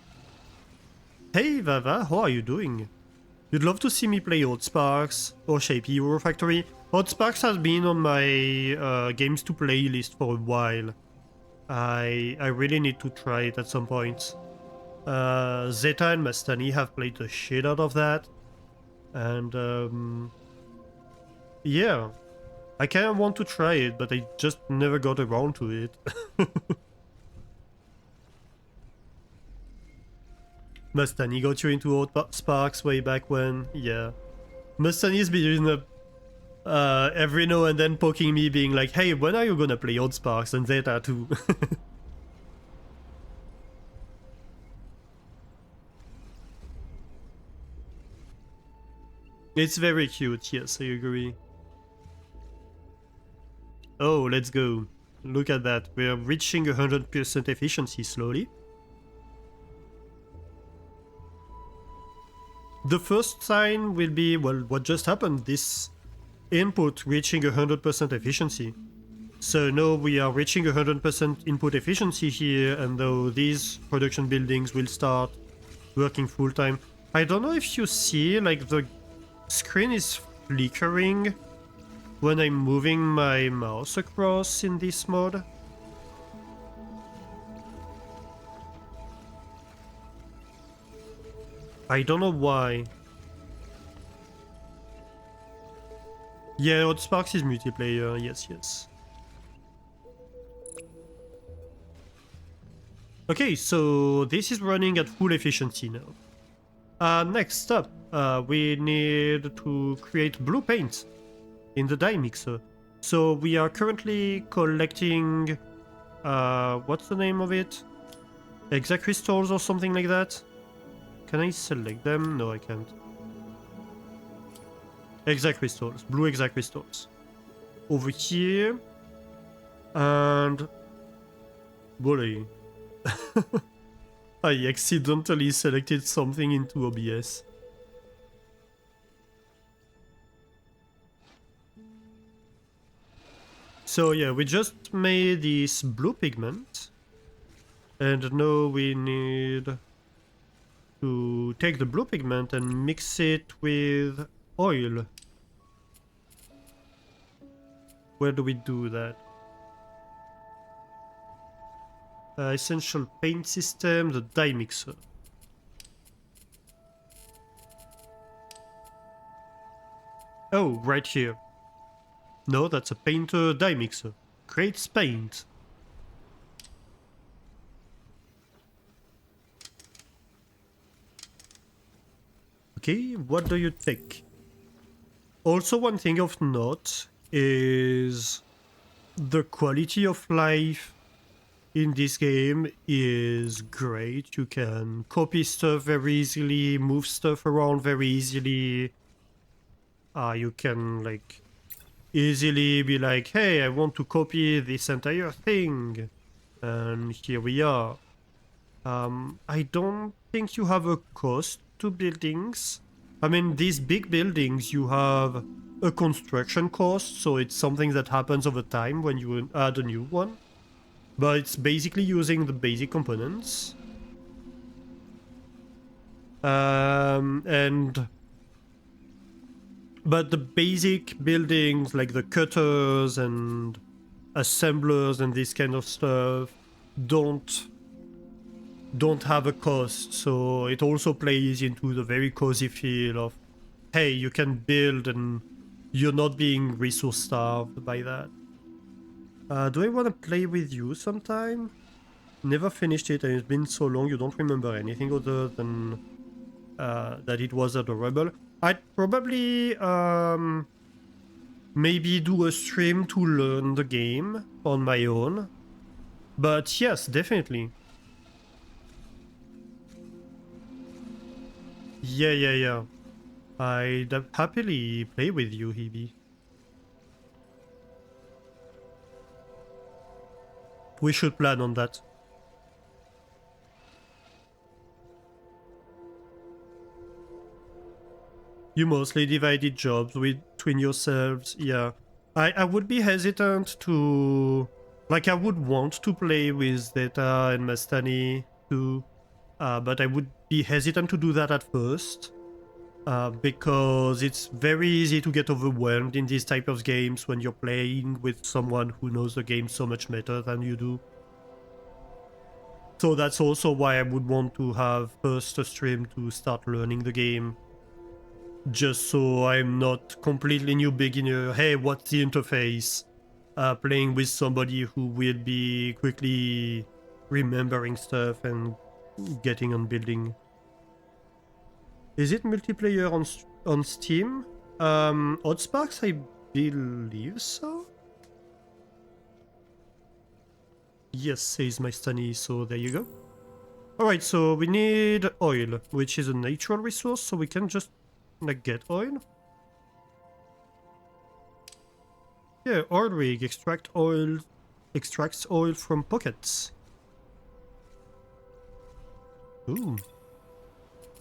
Hey Vava, how are you doing? You'd love to see me play Odd Sparks or Shape Hero Factory? Odd Sparks has been on my games to play list for a while. I really need to try it at some point. Zeta and Mastani have played the shit out of that. And yeah. I kind of want to try it, but I just never got around to it. Mustani got you into Odd Sparks way back when? Yeah. Mustani's been every now and then poking me being like, hey, when are you gonna play Odd Sparks and Zeta too? It's very cute, yes, I agree. Oh, let's go. Look at that. We're reaching 100% efficiency slowly. The first sign will be, well, what just happened? This input reaching 100% efficiency. So now we are reaching 100% input efficiency here, and though these production buildings will start working full time. I don't know if you see, like, the screen is flickering when I'm moving my mouse across in this mode. I don't know why. Yeah, Odd Sparks is multiplayer, yes. Okay, so this is running at full efficiency now. Next up, we need to create blue paint in the dye mixer. So we are currently collecting, what's the name of it? Hexacrystals or something like that? Can I select them? No, I can't. Hexacrystals, blue hexacrystals. Over here. And... Volley. I accidentally selected something into OBS. So yeah, we just made this blue pigment. And now we need to take the blue pigment and mix it with oil. Where do we do that? Essential paint system, the dye mixer. Oh, right here. No, that's a painter dye mixer. Creates paint. Okay, what do you take? Also, one thing of note is the quality of life in this game is great. You can copy stuff very easily, move stuff around very easily. You can like easily be like, hey, I want to copy this entire thing. And here we are. I don't think you have a cost to buildings. I mean, these big buildings, you have a construction cost, so it's something that happens over time when you add a new one. But it's basically using the basic components. But the basic buildings, like the cutters and assemblers and this kind of stuff, don't have a cost, so it also plays into the very cozy feel of, hey, you can build and you're not being resource starved by that. Do I want to play with you sometime? Never finished it and it's been so long you don't remember anything other than that it was adorable. I'd probably maybe do a stream to learn the game on my own, but yes, definitely. Yeah. I'd happily play with you, Hebe. We should plan on that. You mostly divided jobs between yourselves, yeah. I would be hesitant to... Like, I would want to play with Data and Mastani too, but I would be hesitant to do that at first. Because it's very easy to get overwhelmed in these type of games when you're playing with someone who knows the game so much better than you do. So that's also why I would want to have first a stream to start learning the game. Just so I'm not completely new beginner, hey, what's the interface? Playing with somebody who will be quickly remembering stuff and getting on building. Is it multiplayer on Steam? Oddsparks, I believe so? Yes, says my Stunny, so there you go. Alright, so we need oil, which is a natural resource, so we can just like get oil. Yeah, oil rig, extracts oil from pockets. Ooh.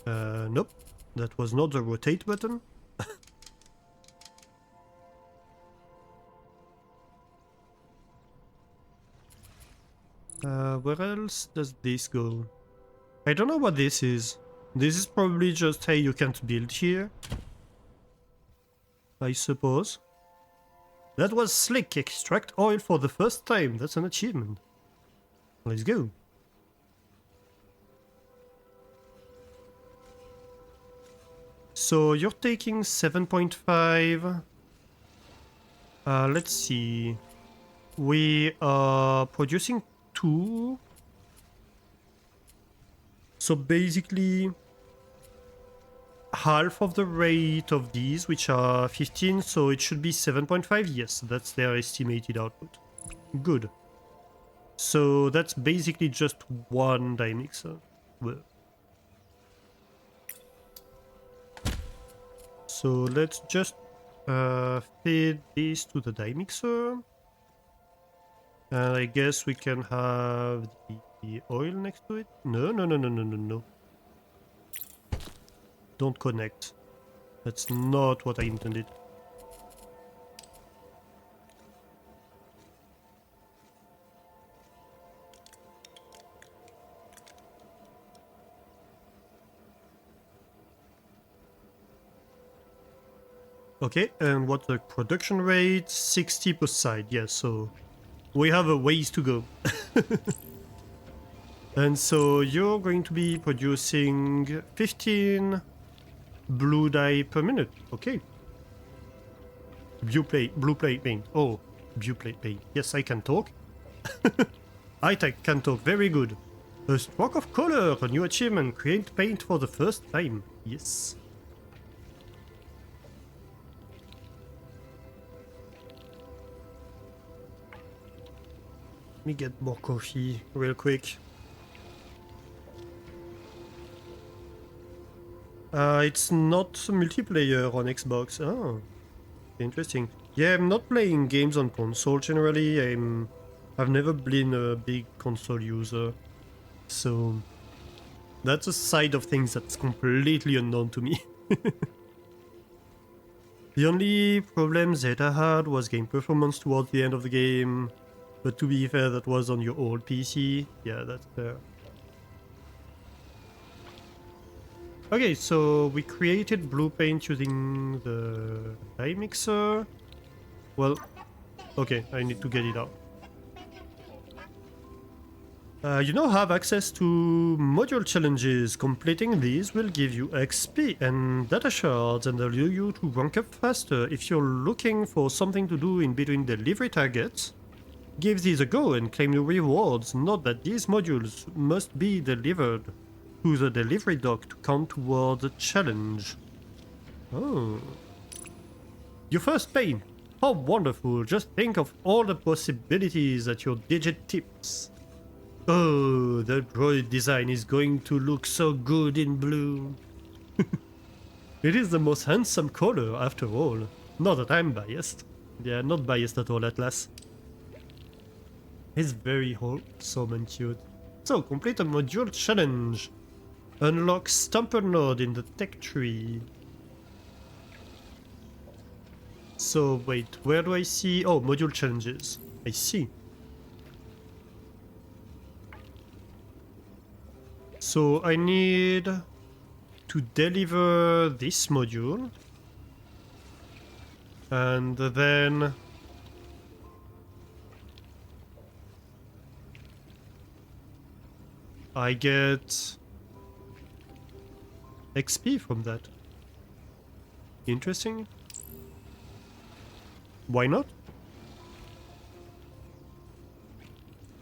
Nope. That was not the rotate button. Where else does this go? I don't know what this is. This is probably just, hey, you can't build here, I suppose. That was slick. Extract oil for the first time. That's an achievement. Let's go. So you're taking 7.5. Let's see. We are producing 2. So basically half of the rate of these, which are 15, so it should be 7.5. Yes, that's their estimated output. Good. So that's basically just one dye mixer. Well, so let's just feed this to the dye mixer. And I guess we can have the oil next to it. No. Don't connect. That's not what I intended. Okay, and what's the production rate? 60 per side, yes, so we have a ways to go. And so you're going to be producing 15 blue dye per minute. Okay. Blue plate paint. Oh, blue plate paint. Yes, I can talk. Can talk very good. A stroke of color, a new achievement. Create paint for the first time. Yes. Let me get more coffee real quick. It's not multiplayer on Xbox. Oh, interesting. Yeah, I'm not playing games on console generally. I've never been a big console user, so that's a side of things that's completely unknown to me. The only problem that I had was game performance towards the end of the game, but to be fair, that was on your old PC. Yeah, that's fair. Okay, so we created blue paint using the dye mixer. Well, okay, I need to get it out. You now have access to module challenges. Completing these will give you XP and data shards and allow you to rank up faster. If you're looking for something to do in between delivery targets, give these a go and claim your rewards. Note that these modules must be delivered to the delivery dock to count towards the challenge. Oh. Your first paint. How wonderful. Just think of all the possibilities at your digit tips. Oh, the droid design is going to look so good in blue. It is the most handsome color after all. Not that I'm biased. Yeah, not biased at all, Atlas. It's very wholesome and cute. So, complete a module challenge. Unlock Stumper node in the tech tree. So, wait, where do I see? Oh, module challenges. I see. So, I need to deliver this module. And then I get XP from that. Interesting. Why not?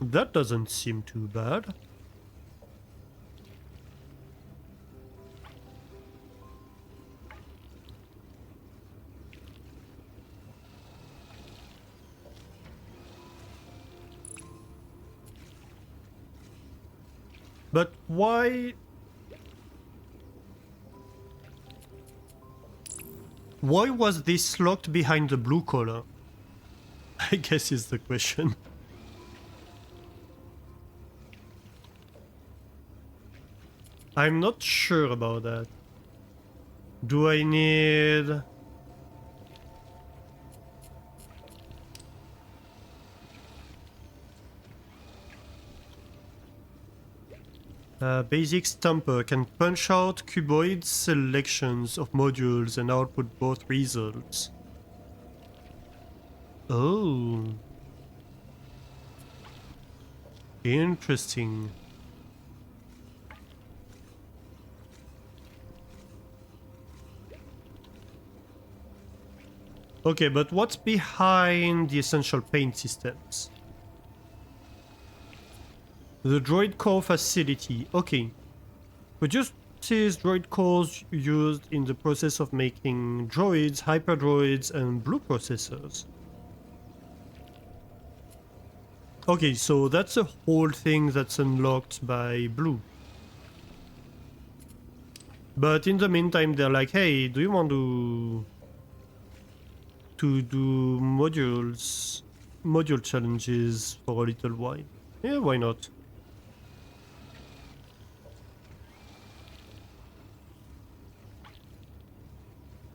That doesn't seem too bad. But why... Why was this locked behind the blue color? I guess is the question. I'm not sure about that. Do I need... Basic Stumper can punch out cuboid selections of modules and output both results. Oh. Interesting. Okay, but what's behind the essential paint systems? The droid core facility. Okay. Produces droid cores used in the process of making droids, hyperdroids, and blue processors. Okay, so that's a whole thing that's unlocked by blue. But in the meantime, they're like, hey, do you want to do module challenges for a little while? Yeah, why not?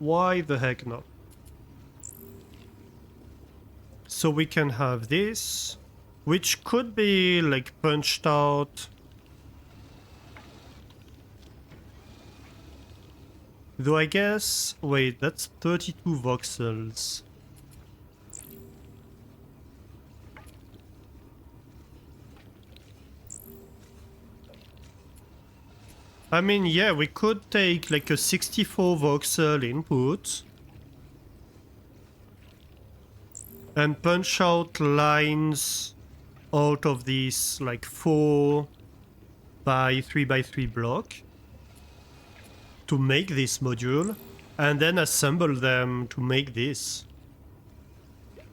Why the heck not? So we can have this, which could be like punched out. Though I guess... Wait, that's 32 voxels. I mean, yeah, we could take like a 64 voxel input and punch out lines out of this like 4 by 3 by 3 block to make this module, and then assemble them to make this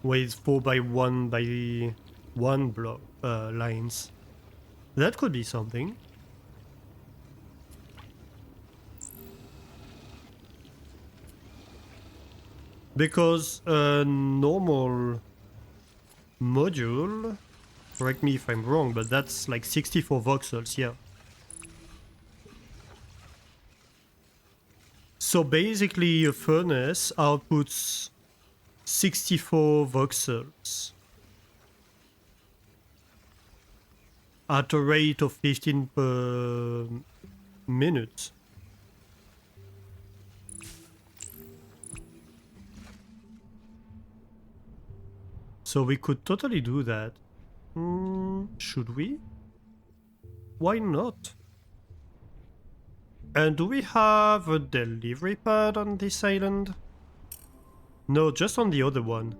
with 4 by 1 by 1 block lines. That could be something. Because a normal module, correct me if I'm wrong, but that's like 64 voxels, yeah. So basically a furnace outputs 64 voxels at a rate of 15 per minute. So we could totally do that. Should we? Why not? And do we have a delivery pad on this island? No, just on the other one.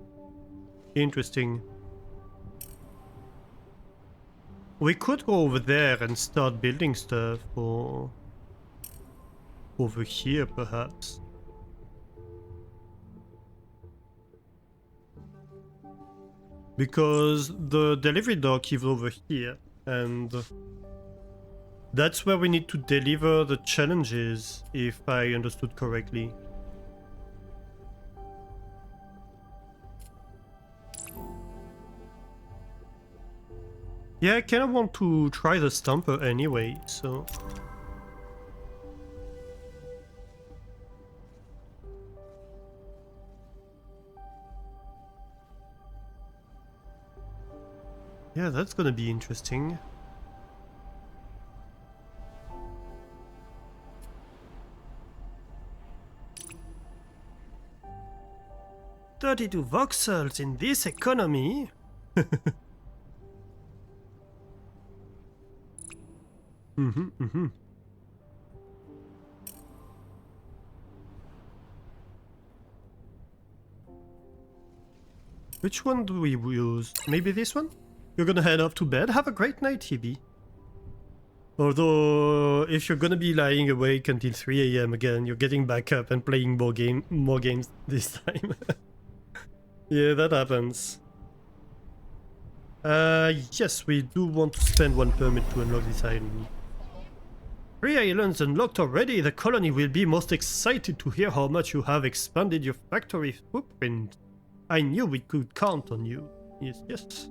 Interesting. We could go over there and start building stuff, or over here perhaps. Because the delivery dock is over here, and that's where we need to deliver the challenges, if I understood correctly. Yeah, I kind of want to try the stumper anyway, so... yeah, that's gonna be interesting. $32 voxels in this economy? Which one do we use? Maybe this one? You're gonna head off to bed? Have a great night, Hibby. Although, if you're gonna be lying awake until 3 AM again, you're getting back up and playing more games this time. Yeah, that happens. Yes, we do want to spend 1 permit to unlock this island. 3 islands unlocked already. The colony will be most excited to hear how much you have expanded your factory footprint. I knew we could count on you. Yes, yes.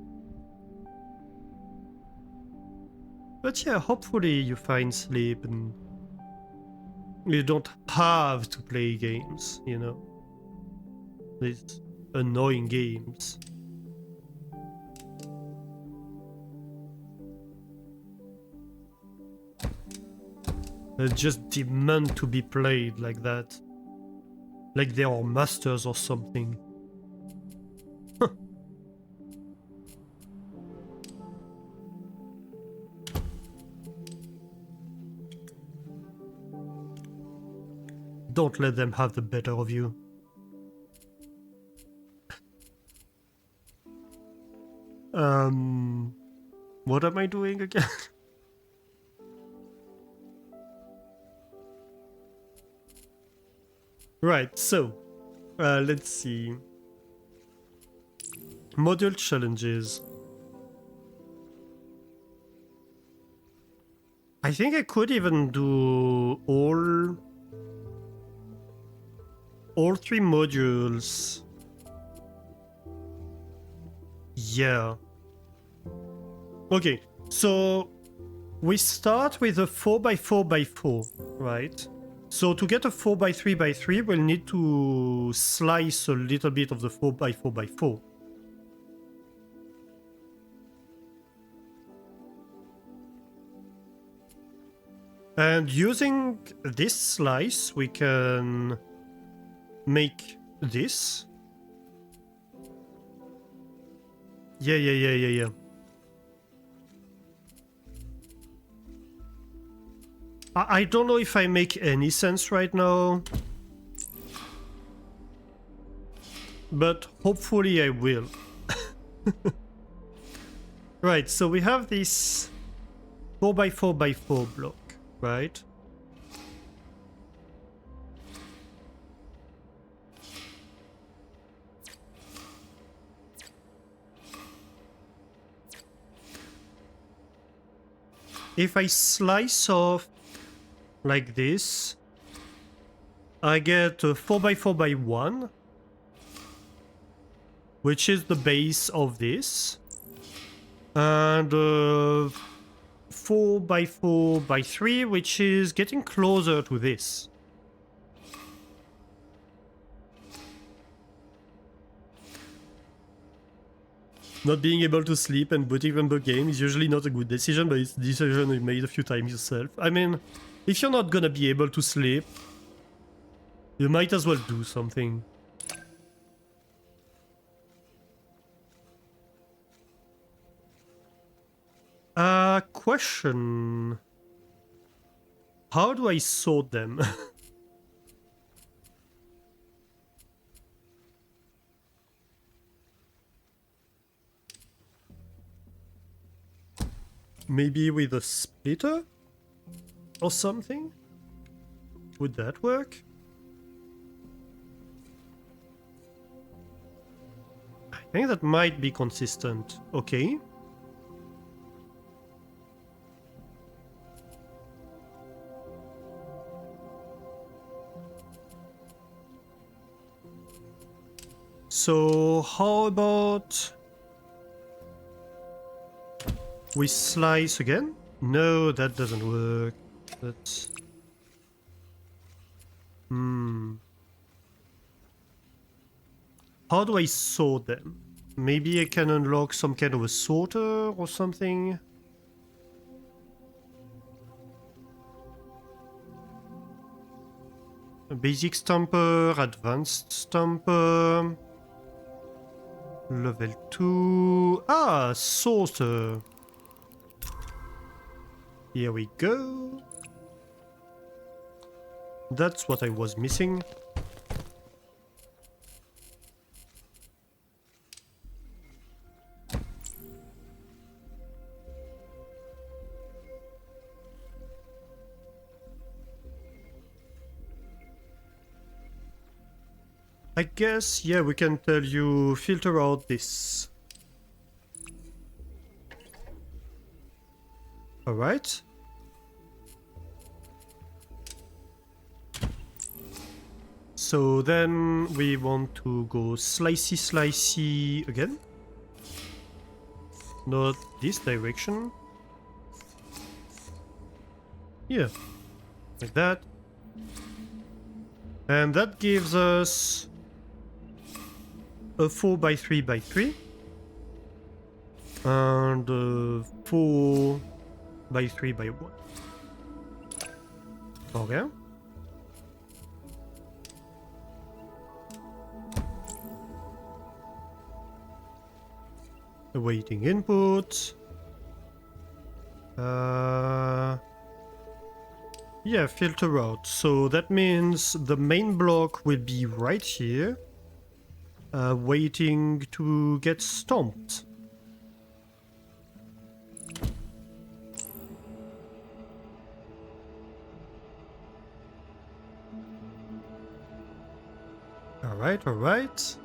But yeah, hopefully you find sleep and you don't have to play games, you know. These annoying games. They just demand to be played like that. Like they are masters or something. Huh. Don't let them have the better of you. What am I doing again? Right, so, let's see. Module challenges. I think I could even do all 3 modules. Yeah. Okay, so we start with a 4x4x4, right? So to get a 4x3x3, we'll need to slice a little bit of the 4x4x4. And using this slice, we can make this. Yeah. I don't know if I make any sense right now, but hopefully I will. Right, so we have this 4x4x4 block, right? If I slice off like this, I get a 4x4x1, which is the base of this, and 4x4x3, which is getting closer to this. Not being able to sleep and booting from the game is usually not a good decision, but it's a decision you made a few times yourself. I mean, if you're not gonna be able to sleep, you might as well do something. Question. How do I sort them? Maybe with a splitter? Or something? Would that work? I think that might be consistent. Okay. So how about we slice again? No, that doesn't work. That's... How do I sort them? Maybe I can unlock some kind of a sorter or something? A basic stamper, advanced stamper... Level 2... Ah, sorter! Here we go. That's what I was missing. I guess, yeah, we can tell you filter out this. Alright. So then we want to go slicey again. Not this direction. Yeah, like that. And that gives us a 4x3x3 and a 4x3x1. Okay. Awaiting input. Yeah, filter out. So that means the main block will be right here, waiting to get stomped. Alright.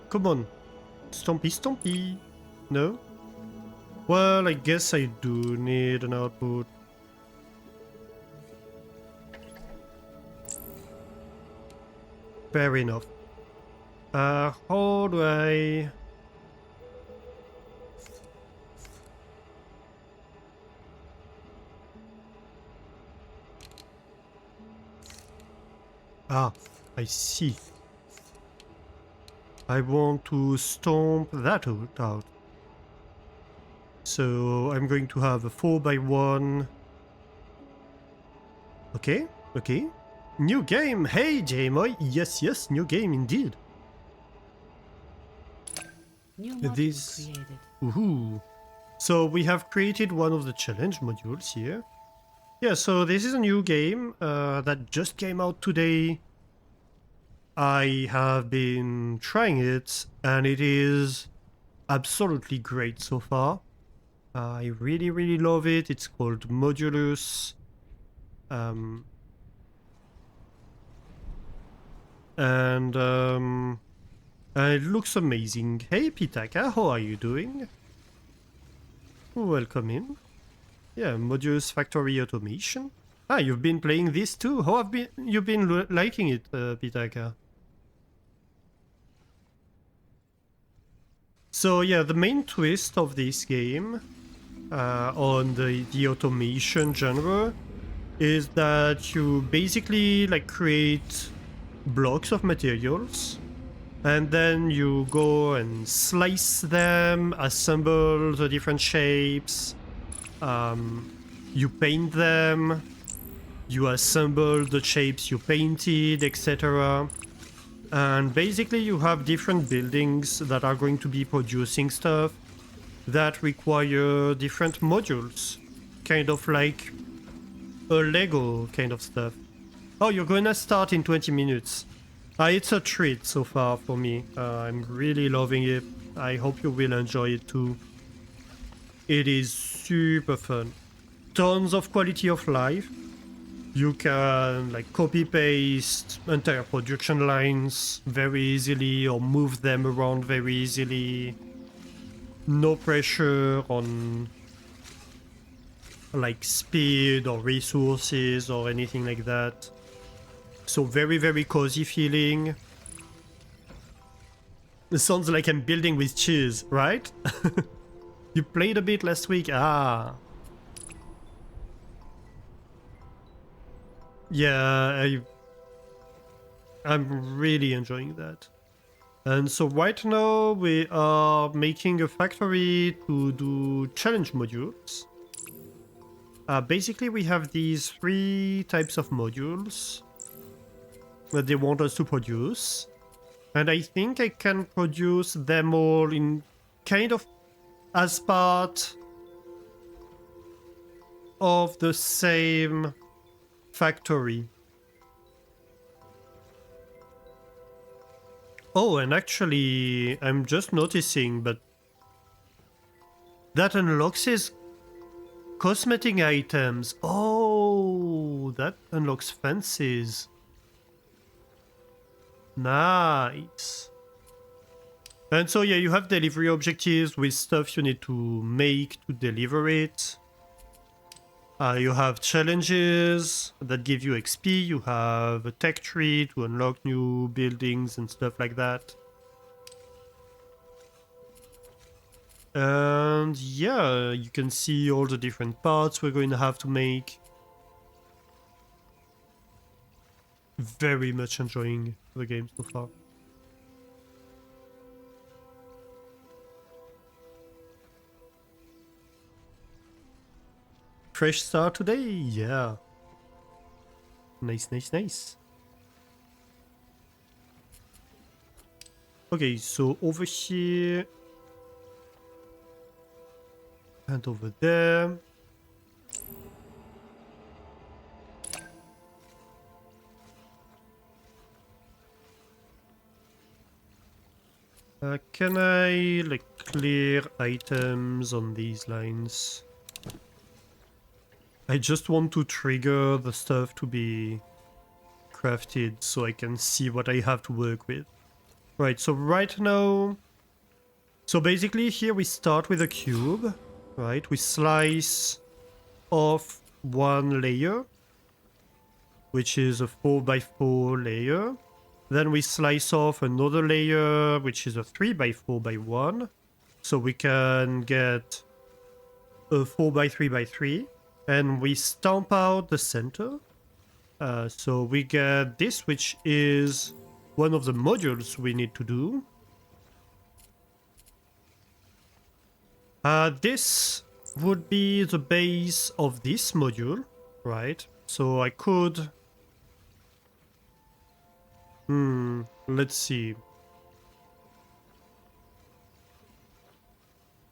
Come on. Stompy. No? Well, I guess I do need an output. Fair enough. How do I... Ah, I see. I want to stomp that out. so I'm going to have a 4x1. Okay, okay. New game. Hey, J-Moy. Yes, yes, new game indeed. New module This... created. Woohoo. So we have created one of the challenge modules here. Yeah, so this is a new game that just came out today. I have been trying it, and it is absolutely great so far. I really, really love it. It's called Modulus. And it looks amazing. Hey, Pitaka, how are you doing? Welcome in. Yeah, Modulus Factory Automation. Ah, you've been playing this too. How have you been liking it, Pitaka? So yeah, the main twist of this game on the automation genre is that you basically like create blocks of materials and then you go and slice them, assemble the different shapes, you paint them, you assemble the shapes you painted, etc. And basically you have different buildings that are going to be producing stuff that require different modules, kind of like a Lego kind of stuff. Oh, you're gonna start in 20 minutes. It's a treat so far for me. I'm really loving it. I hope you will enjoy it too. It is super fun. Tons of quality of life. You can like copy paste entire production lines very easily or move them around very easily. No pressure on like speed or resources or anything like that. So very, very cozy feeling. It sounds like I'm building with cheese, right? You played a bit last week. Ah. Yeah, I'm really enjoying that. And so right now we are making a factory to do challenge modules. Basically we have these 3 types of modules that they want us to produce. And I think I can produce them all in kind of as part of the same factory. Oh, and actually, I'm just noticing, but that unlocks his cosmetic items. Oh, that unlocks fences. Nice. And so, yeah, you have delivery objectives with stuff you need to make to deliver it. You have challenges that give you XP, you have a tech tree to unlock new buildings and stuff like that. And yeah, you can see all the different parts we're going to have to make. Very much enjoying the game so far. Fresh start today? Yeah. Nice, nice, nice. Okay, so over here. And over there. Can I, like, clear items on these lines? I just want to trigger the stuff to be crafted so I can see what I have to work with. Right, so right now... So basically here we start with a cube, right? We slice off one layer, which is a 4x4 layer. Then we slice off another layer, which is a 3x4x1. So we can get a 4x3x3. And we stomp out the center. So we get this, which is one of the modules we need to do. This would be the base of this module, right? So I could... let's see.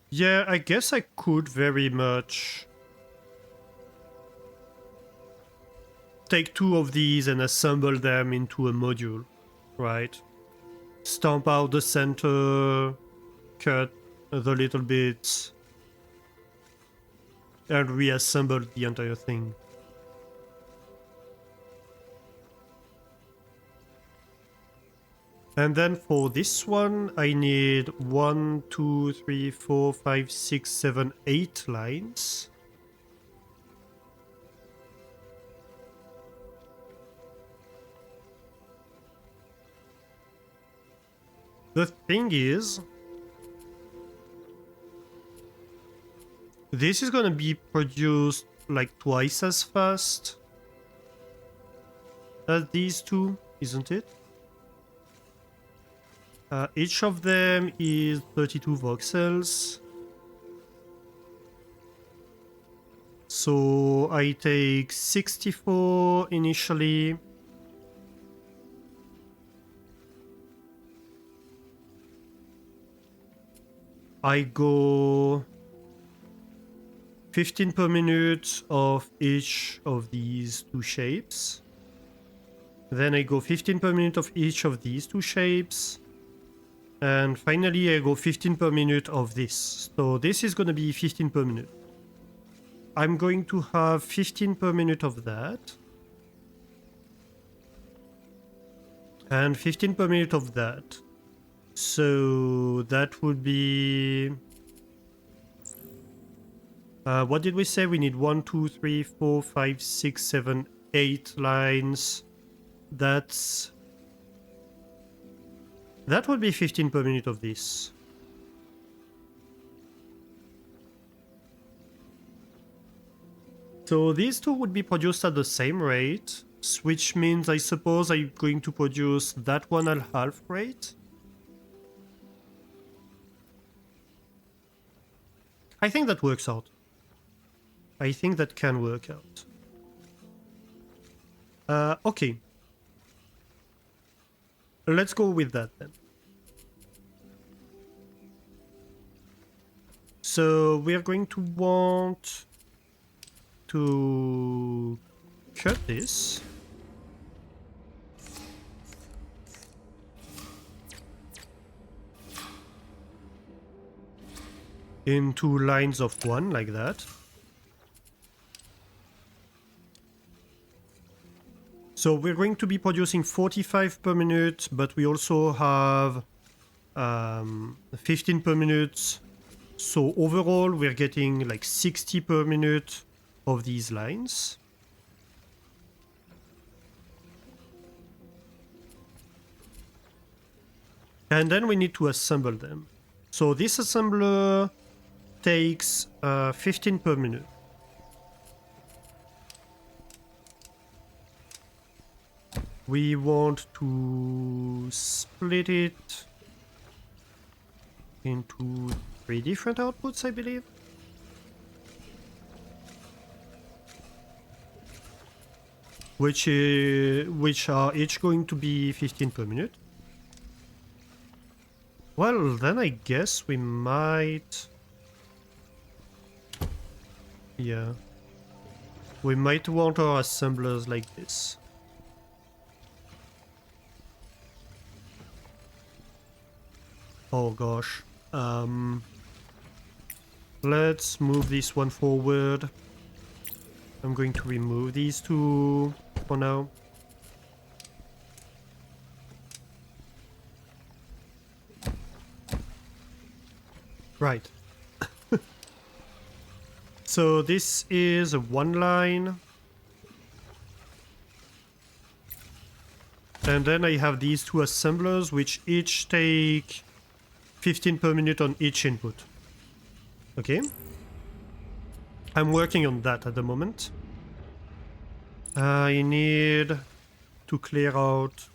Yeah, I guess I could very much take two of these and assemble them into a module, right? Stamp out the center, cut the little bits, and reassemble the entire thing. And then for this one, I need 1, 2, 3, 4, 5, 6, 7, 8 lines. The thing is, this is gonna be produced like twice as fast as these two, isn't it? Each of them is 32 voxels. So I take 64 initially. I go 15 per minute of each of these two shapes. Then I go 15 per minute of each of these two shapes. And finally I go 15 per minute of this. So this is going to be 15 per minute. I'm going to have 15 per minute of that. And 15 per minute of that. So that would be... what did we say? We need 1, 2, 3, 4, 5, 6, 7, 8 lines. That would be 15 per minute of this. So these two would be produced at the same rate, which means I suppose I'm going to produce that one at half rate. I think that works out. I think that can work out. Okay. Let's go with that then. So we are going to want to cut this. Into lines of 1 like that. So we're going to be producing 45 per minute, but we also have 15 per minute. So overall, we're getting like 60 per minute of these lines. And then we need to assemble them. So this assembler takes 15 per minute. We want to split it into 3 different outputs, I believe. Which are each going to be 15 per minute. Well, then I guess we might... Yeah. We might want our assemblers like this. Oh gosh. Let's move this one forward. I'm going to remove these two for now. Right. So this is a 1 line. And then I have these 2 assemblers, which each take 15 per minute on each input. Okay. I'm working on that at the moment. I need to clear out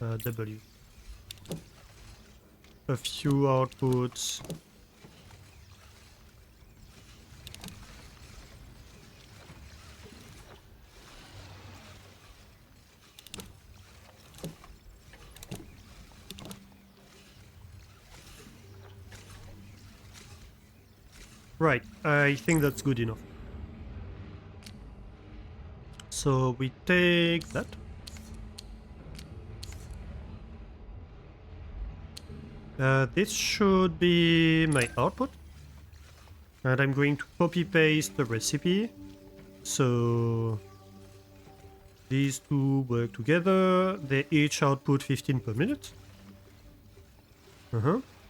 W. A few outputs. Right, I think that's good enough. So we take that. This should be my output. And I'm going to copy paste the recipe. So these two work together. They each output 15 per minute.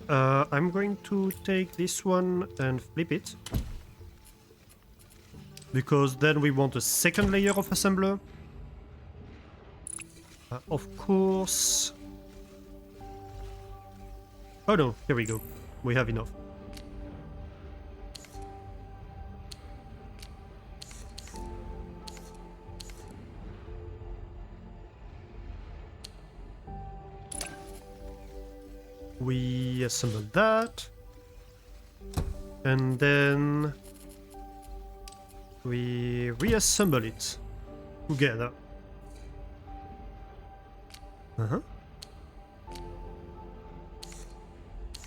I'm going to take this one and flip it. Because then we want a second layer of assembler. Of course. Oh no, here we go. We have enough. We assemble that. And then we reassemble it together.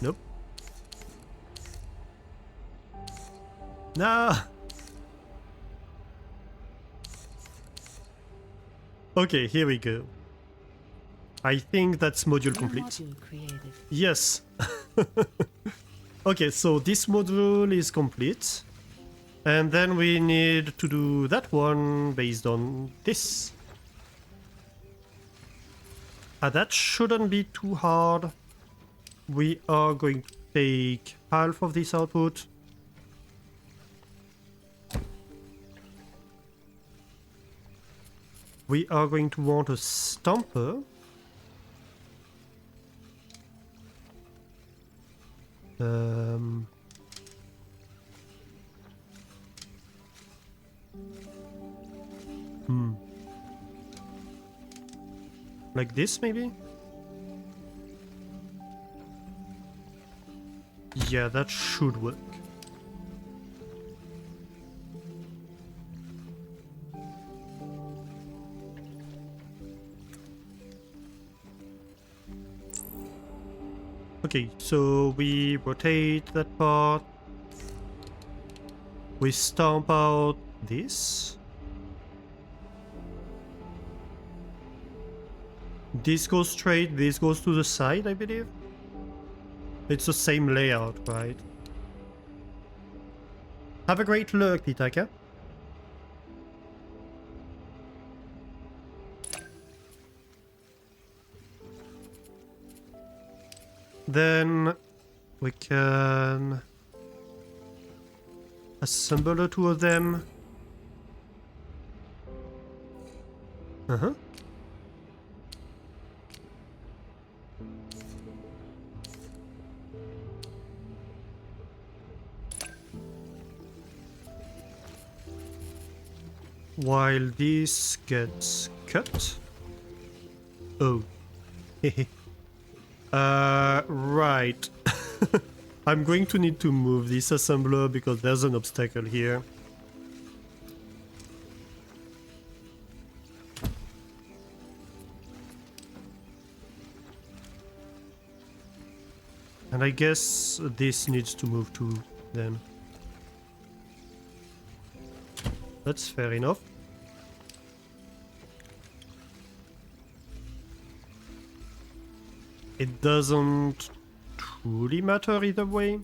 Nope. Nah. Okay, here we go. I think that's module complete. Module created. Yes. Okay, so this module is complete. And then we need to do that one based on this. That shouldn't be too hard. We are going to take half of this output. We are going to want a stamper. Like this, maybe? Yeah, that should work. Okay, so we rotate that part. We stamp out this. This goes straight, this goes to the side, I believe. It's the same layout, right? Have a great luck, Pitaka. Then we can assemble the two of them. While this gets cut. Oh. Right. I'm going to need to move this assembler because there's an obstacle here. And I guess this needs to move too, then. That's fair enough. It doesn't truly matter either way.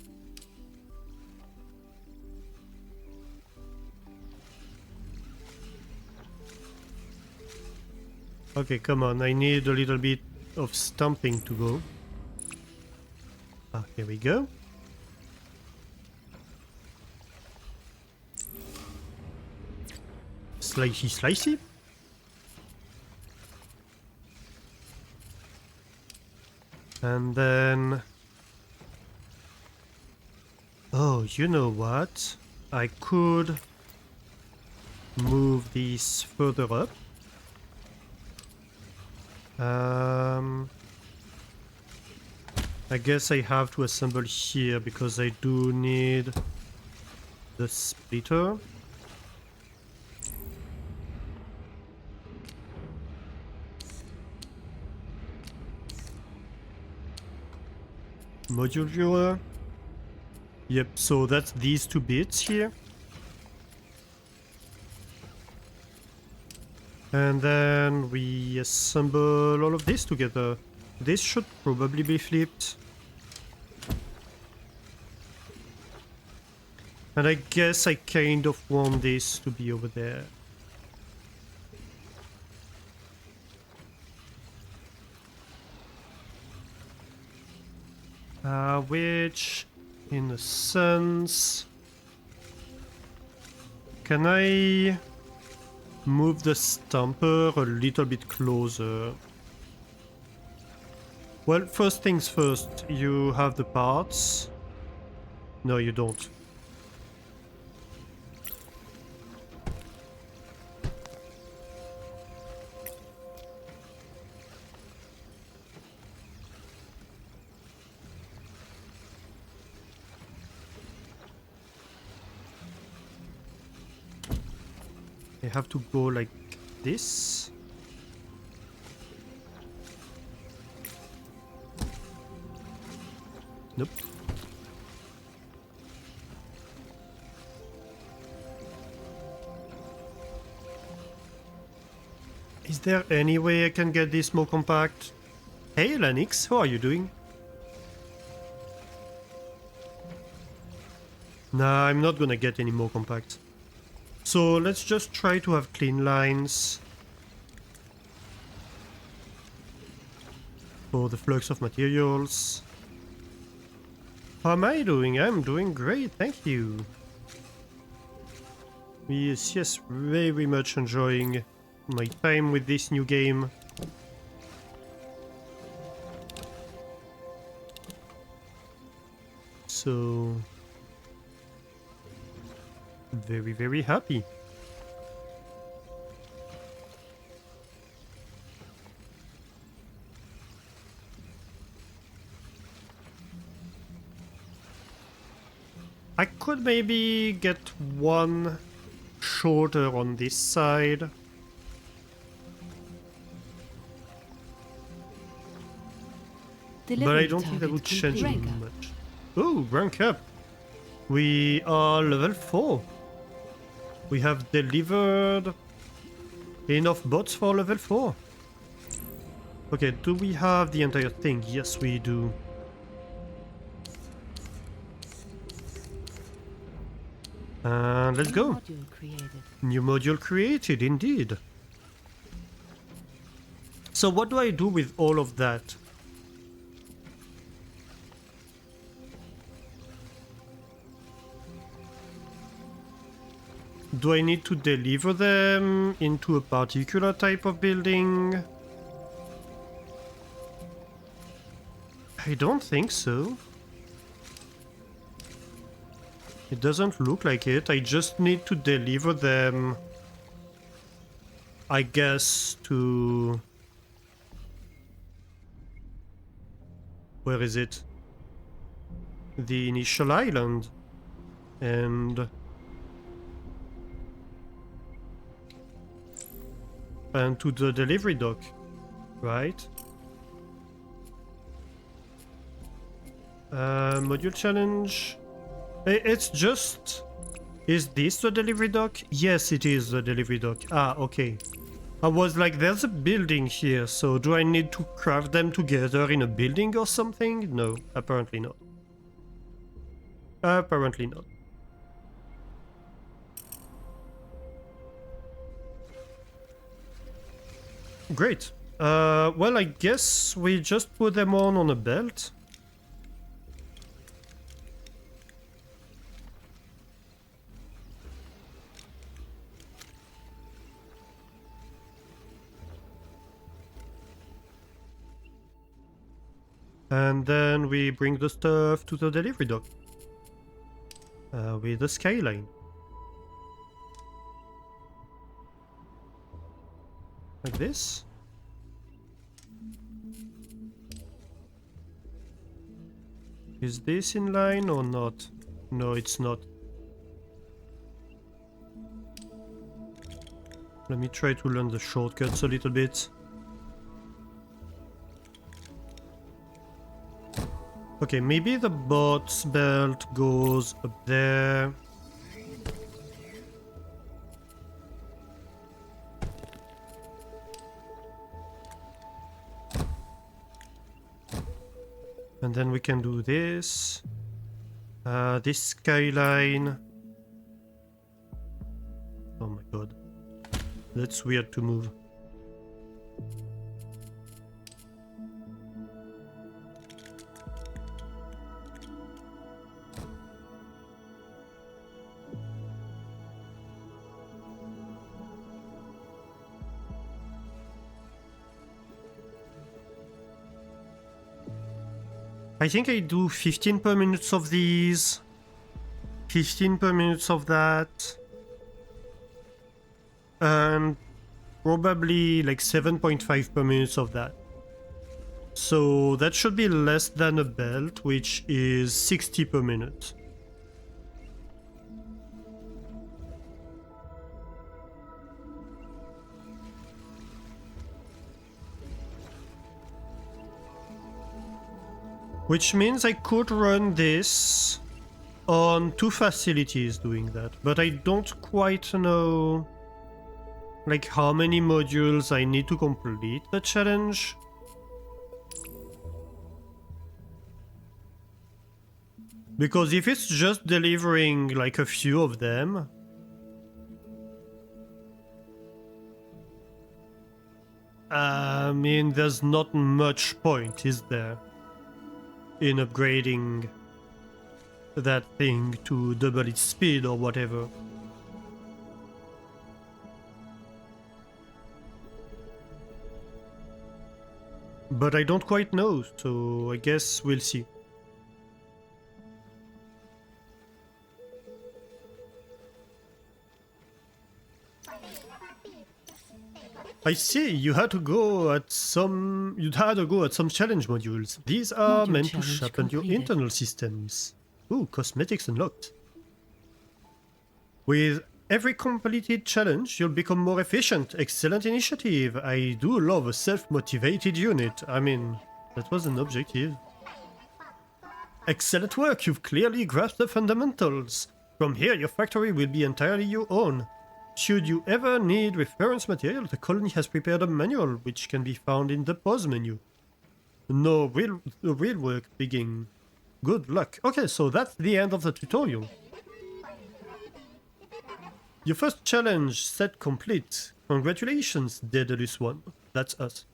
Okay, come on, I need a little bit of stamping to go. Ah, here we go. Slicey, slicey. And then... Oh, you know what? I could move these further up. I guess I have to assemble here because I do need the splitter. Module viewer. Yep, so that's these two bits here. And then we assemble all of this together. This should probably be flipped. And I guess I kind of want this to be over there. Which, in a sense... Can I move the stamper a little bit closer? Well, first things first, you have the parts. No, you don't. I have to go like this. Nope. Is there any way I can get this more compact? Hey Lennox, how are you doing? Nah, I'm not gonna get any more compact. So let's just try to have clean lines for the flux of materials. How am I doing? I'm doing great, thank you. Yes, very much enjoying my time with this new game. So... very happy. I could maybe get one shorter on this side. But I don't think that would change much. Oh, rank up! We are level 4. We have delivered enough bots for level 4. Okay, do we have the entire thing? Yes, we do. And let's go. New module created, indeed. So what do I do with all of that? Do I need to deliver them into a particular type of building? I don't think so. It doesn't look like it. I just need to deliver them, I guess, to... Where is it? The initial island. And to the delivery dock, right? Module challenge. It's just... Is this the delivery dock? Yes, it is the delivery dock. Ah, okay. I was like, there's a building here, so do I need to craft them together in a building or something? No, apparently not. Apparently not. Great. Well, I guess we just put them on a belt. And then we bring the stuff to the delivery dock. With the skyline. Like this. Is this in line or not? No, it's not. Let me try to learn the shortcuts a little bit. Okay, maybe the bot's belt goes up there. And then we can do this. This skyline. Oh my god. That's weird to move. I think I do 15 per minute of these, 15 per minute of that, and probably like 7.5 per minute of that. So that should be less than a belt, which is 60 per minute. Which means I could run this on 2 facilities doing that, but I don't quite know like how many modules I need to complete the challenge. Because if it's just delivering like a few of them, I mean, there's not much point, is there, in upgrading that thing to double its speed or whatever. But I don't quite know, so I guess we'll see. I see, you had to go at some challenge modules. These are Module meant to challenge sharpen your completed. internal systems. Ooh, cosmetics unlocked. With every completed challenge, you'll become more efficient. Excellent initiative. I do love a self-motivated unit. I mean, that was an objective. Excellent work, you've clearly grasped the fundamentals. From here, your factory will be entirely your own. Should you ever need reference material, the colony has prepared a manual which can be found in the pause menu. No, the real work begin. Good luck. Okay, so that's the end of the tutorial. Your first challenge set complete. Congratulations, Daedalus 1. That's us.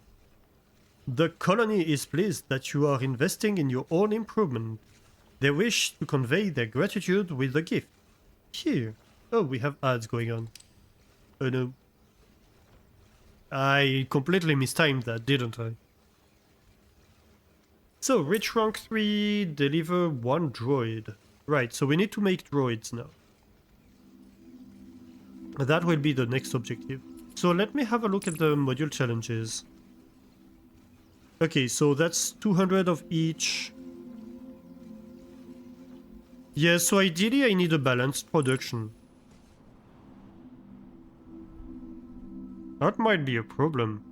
The colony is pleased that you are investing in your own improvement. They wish to convey their gratitude with a gift. Here. Oh, we have ads going on. Oh no. I completely mistimed that, didn't I? So, reach rank 3, deliver 1 droid. Right, so we need to make droids now. That will be the next objective. So let me have a look at the module challenges. Okay, so that's 200 of each. Yeah, so ideally I need a balanced production. That might be a problem.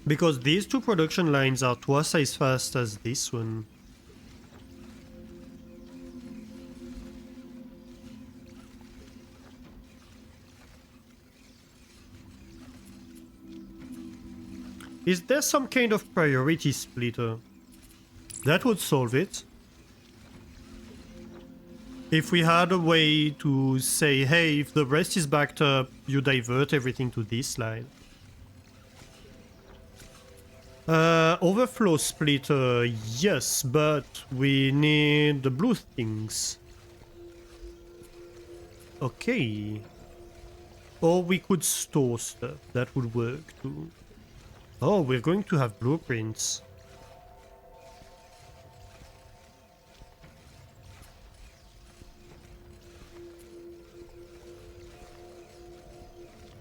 Because these 2 production lines are twice as fast as this one. Is there some kind of priority splitter? That would solve it. If we had a way to say, hey, if the rest is backed up, you divert everything to this line. Overflow splitter, yes, but we need the blue things. Okay. Or we could store stuff, that would work too. Oh, we're going to have blueprints.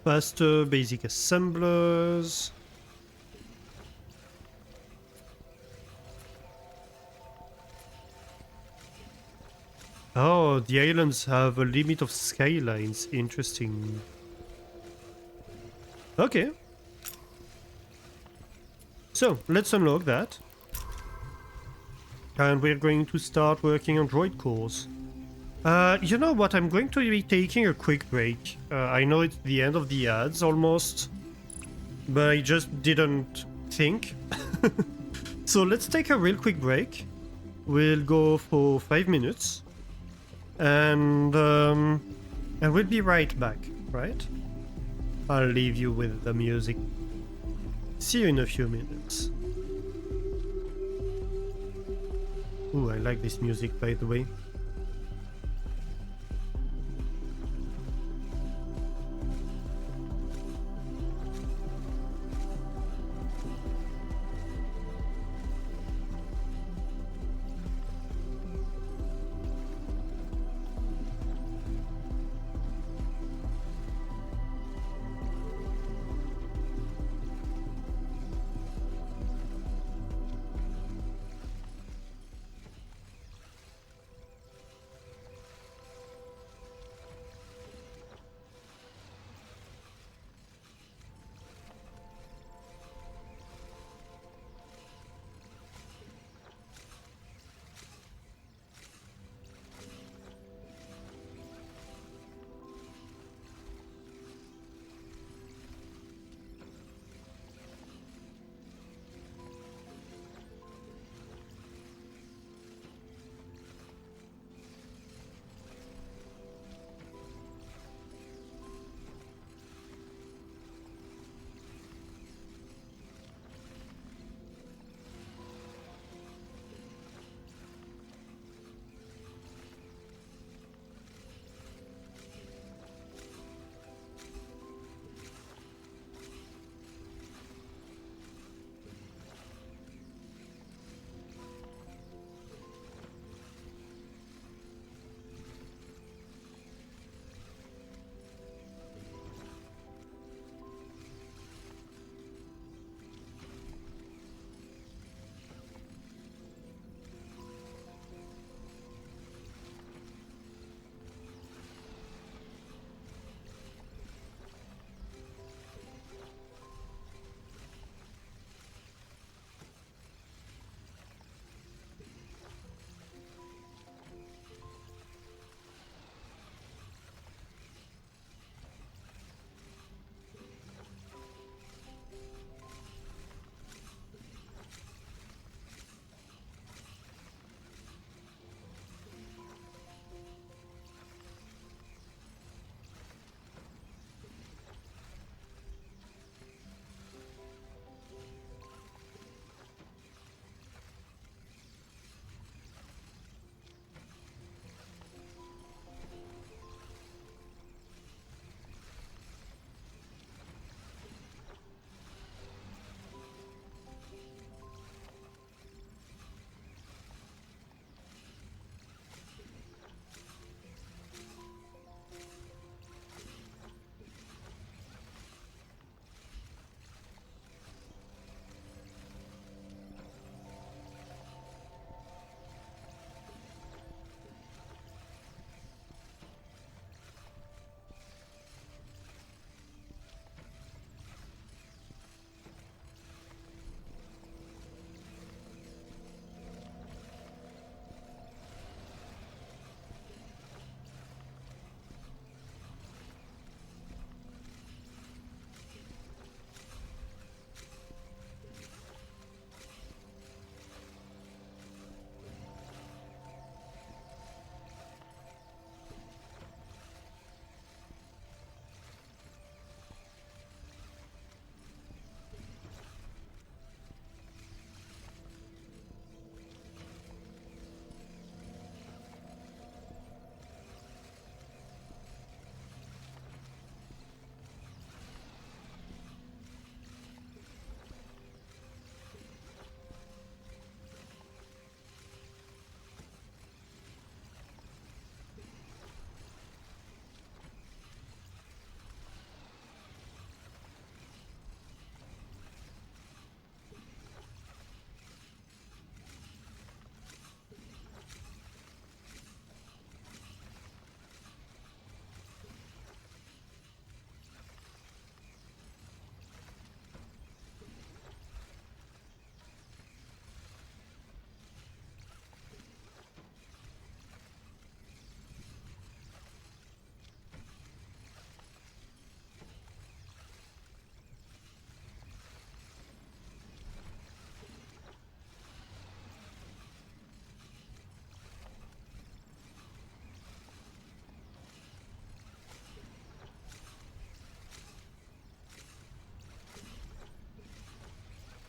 Faster basic assemblers. Oh, the islands have a limit of skylines. Interesting. Okay. So, let's unlock that. And we're going to start working on droid cores. You know what? I'm going to be taking a quick break. I know it's the end of the ads almost, but I just didn't think. So let's take a real quick break. We'll go for 5 minutes, and we'll be right back, right? I'll leave you with the music. See you in a few minutes. Ooh, I like this music, by the way.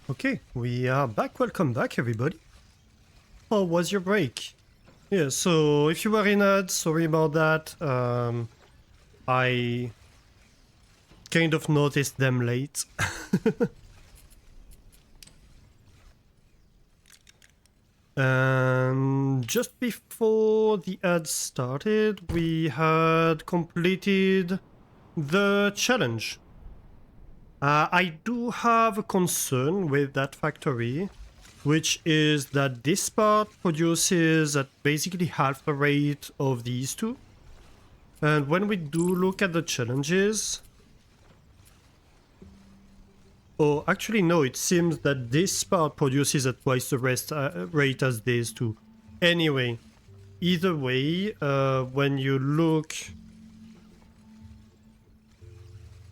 Okay, we are back. Welcome back, everybody. How was your break? Yeah, so if you were in ads, sorry about that. I kind of noticed them late. And just before the ads started, we had completed the challenge. I do have a concern with that factory, which is that this part produces at basically half the rate of these two. And when we do look at the challenges... Oh, actually no, it seems that this part produces at twice the rate as these two. Anyway, either way, when you look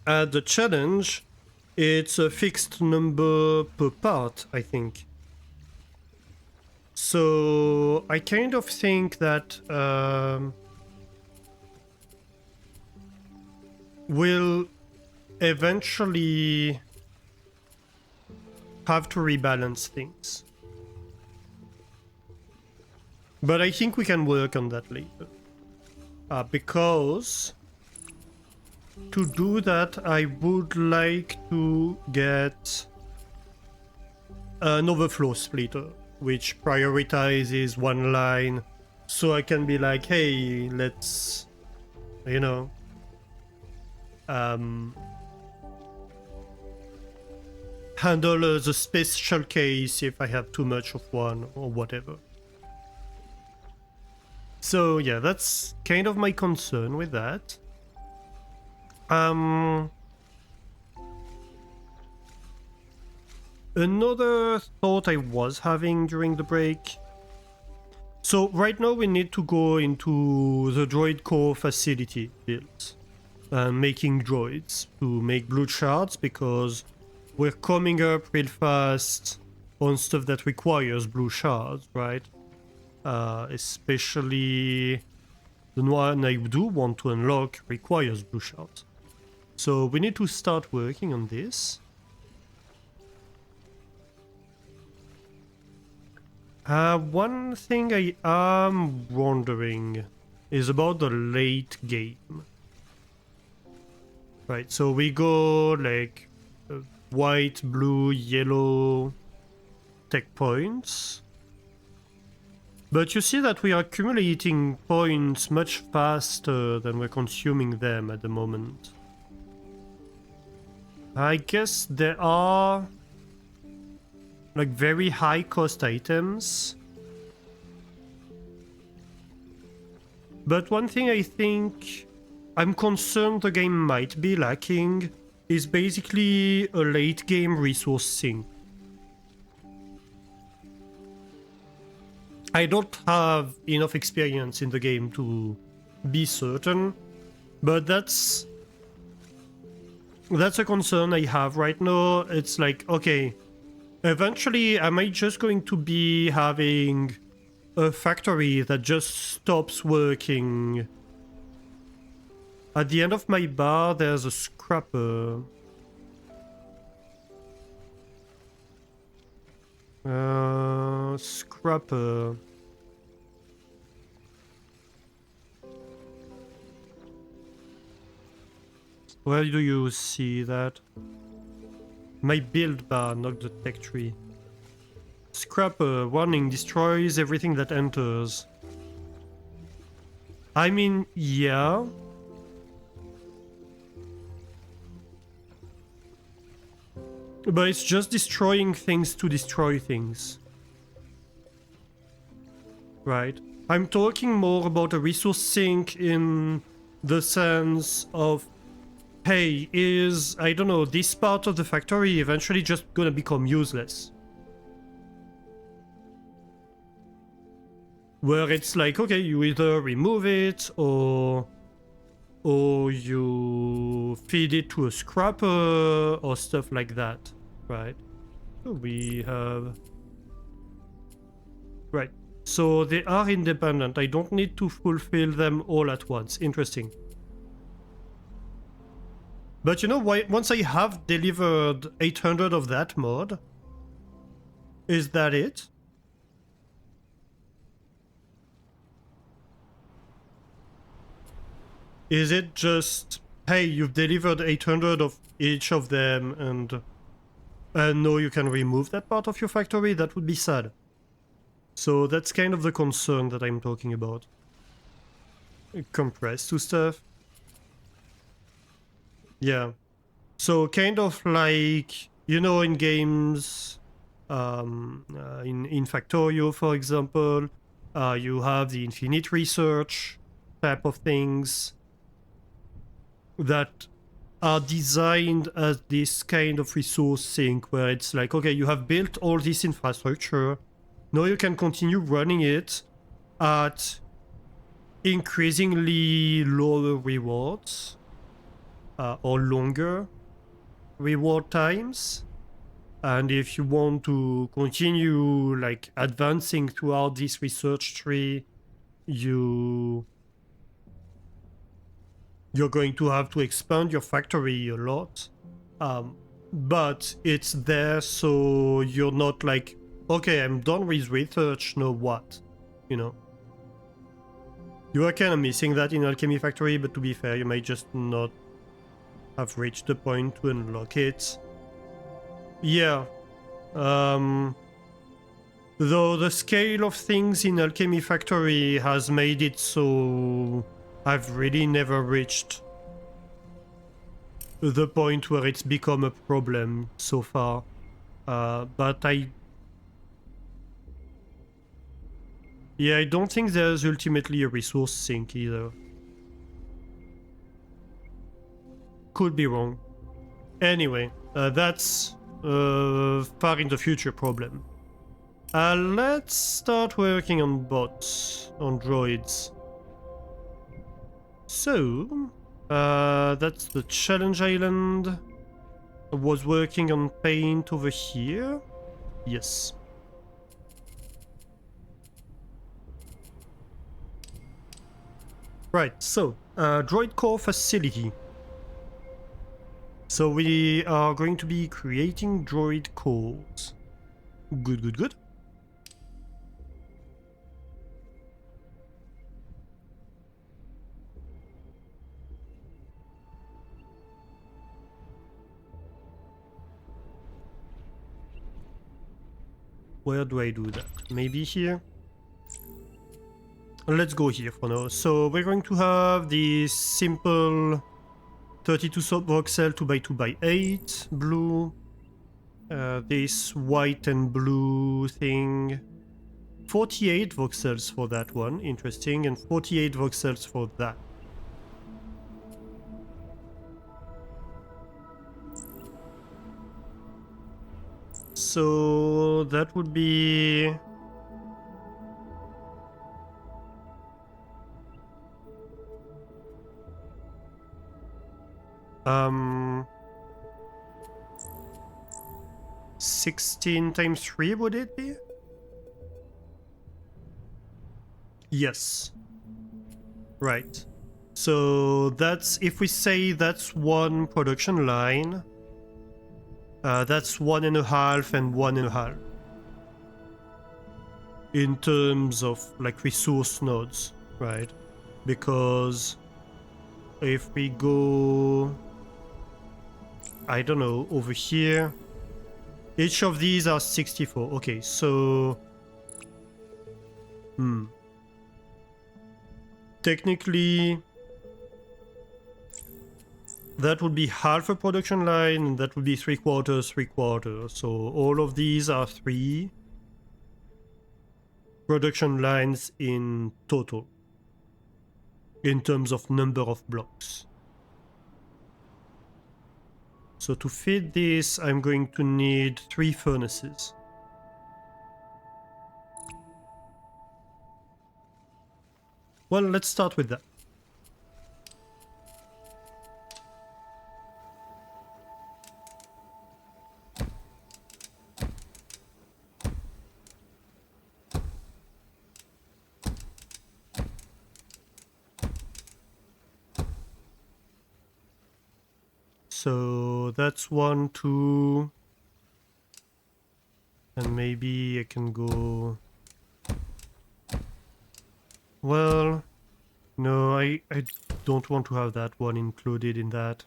at the challenge, it's a fixed number per part, I think. So I kind of think that we'll eventually have to rebalance things. But I think we can work on that later. Because to do that, I would like to get an overflow splitter, which prioritizes one line, so I can be like, hey, let's, you know, handle the special case if I have too much of one or whatever. So yeah, that's kind of my concern with that. Another thought I was having during the break. So right now we need to go into the droid core facility build, making droids to make blue shards, because we're coming up real fast on stuff that requires blue shards, right? Especially the one I do want to unlock requires blue shards. So we need to start working on this. One thing I am wondering is about the late game. Right, so we go like white, blue, yellow tech points. But you see that we are accumulating points much faster than we're consuming them at the moment. I guess there are like very high cost items. But one thing I think I'm concerned the game might be lacking is basically a late game resource sink. I don't have enough experience in the game to be certain, but that's a concern I have right now. It's like, okay, eventually am I just going to be having a factory that just stops working? At the end of my bar there's a scrapper. Scrapper. Where do you see that? My build bar, not the tech tree. Scrapper, warning, destroys everything that enters. I mean, yeah. But it's just destroying things to destroy things. Right? I'm talking more about a resource sink in the sense of, hey, is, I don't know, this part of the factory eventually just gonna become useless? Where it's like, okay, you either remove it or you feed it to a scrapper or stuff like that, right? So we have... Right, so they are independent. I don't need to fulfill them all at once. Interesting. But you know, once I have delivered 800 of that mod, Is that it? Is it just, hey, you've delivered 800 of each of them and no, you can remove that part of your factory? That would be sad. So that's kind of the concern that I'm talking about. Compress to stuff. Yeah. So kind of like, you know, in games, in Factorio, for example, you have the infinite research type of things that are designed as this kind of resource sink where it's like, okay, you have built all this infrastructure, now you can continue running it at increasingly lower rewards or longer reward times. And if you want to continue like advancing throughout this research tree, you're going to have to expand your factory a lot. But it's there so you're not like, okay, I'm done with research, now what? You know? You are kind of missing that in Alchemy Factory, but to be fair, you might just not have reached the point to unlock it. Yeah. Though the scale of things in Alchemy Factory has made it so I've really never reached the point where it's become a problem so far. But I don't think there's ultimately a resource sink either. Could be wrong. Anyway, that's far in the future problem. Let's start working on bots, on droids. So, that's the challenge island. I was working on paint over here. Yes. Right, so, droid core facility. So we are going to be creating droid cores. Good, good, good. Where do I do that? Maybe here? Let's go here for now. So we're going to have this simple 32 voxel 2x2x8 blue. This white and blue thing. 48 voxels for that one, interesting, and 48 voxels for that. So that would be 16 times 3, would it be? Yes. Right. So that's, if we say that's one production line, that's 1.5 and 1.5. In terms of like resource nodes, right? Because if we go, I don't know, over here, each of these are 64. Okay, so technically that would be half a production line, and that would be 3/4. So all of these are 3 production lines in total, in terms of number of blocks. So to feed this, I'm going to need 3 furnaces. Well, let's start with that. So that's 1, 2, And maybe I can go... Well... No, I don't want to have that one included in that.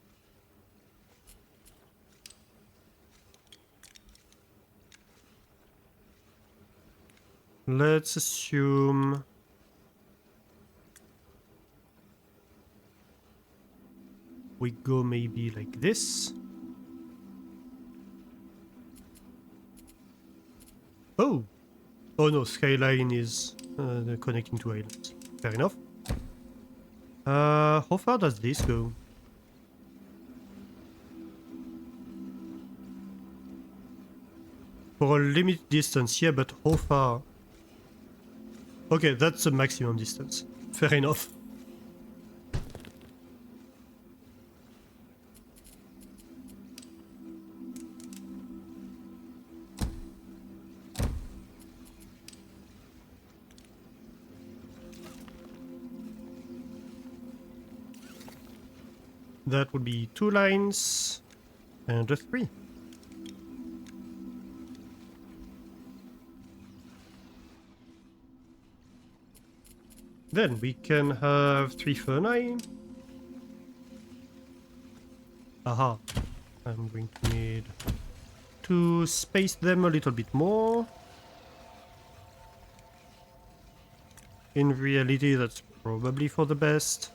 Let's assume... we go maybe like this. Oh! Oh no, skyline is connecting to islands. Fair enough. How far does this go? For a limited distance, yeah, but how far? Okay, that's the maximum distance. Fair enough. That would be 2 lines and a 3. Then we can have 3 furnace. Aha. I'm going to need to space them a little bit more. In reality, that's probably for the best.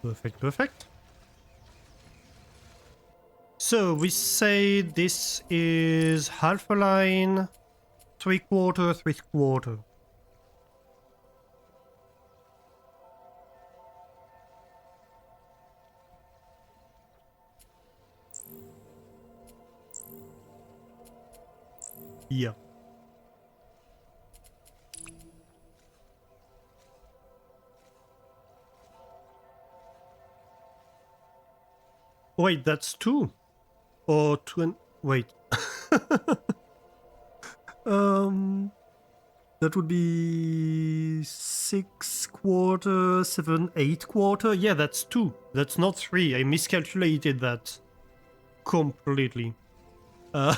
Perfect, perfect. So we say this is half a line, 3/4, 3/4. Yeah. Wait, that's 2. Or 2 and... wait. That would be 6/4, 7, 8/4. Yeah, that's 2. That's not 3. I miscalculated that completely. Well,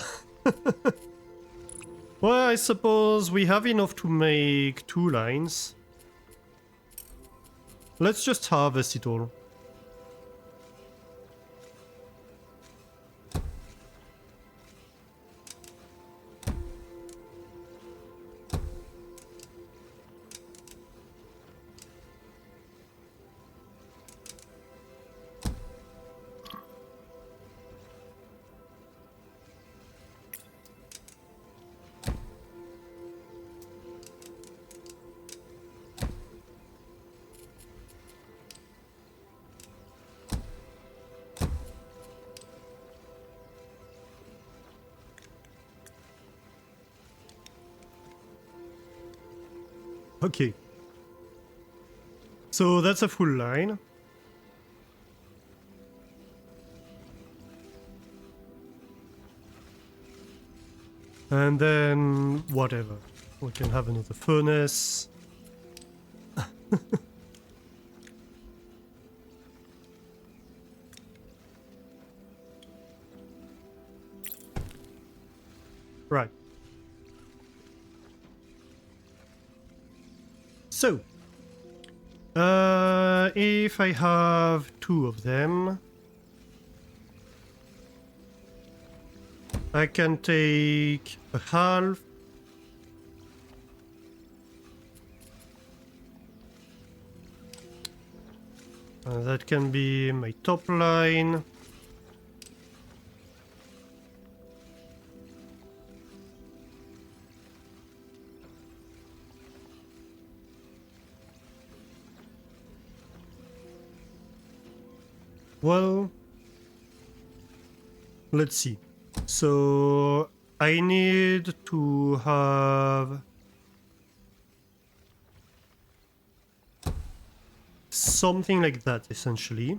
I suppose we have enough to make 2 lines. Let's just harvest it all. Okay. So that's a full line. And then whatever. We can have another furnace. Right. So, if I have 2 of them, I can take a half. That can be my top line. Well, let's see. So I need to have something like that, essentially,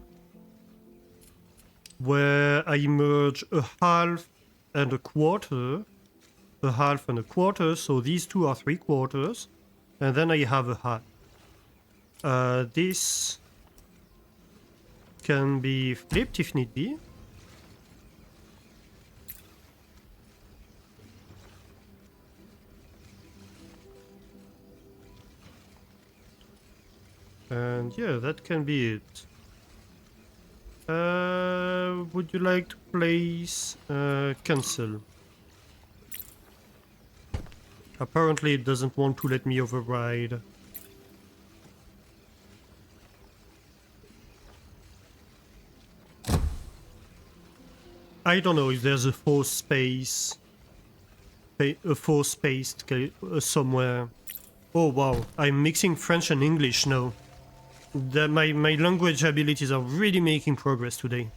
where I merge a half and a quarter, a half and a quarter, so these two are 3/4, And then I have a hat. This can be flipped if need be. And yeah, that can be it. Would you like to place cancel? Apparently it doesn't want to let me override. I don't know if there's a force space, somewhere. Oh wow, I'm mixing French and English now. My language abilities are really making progress today.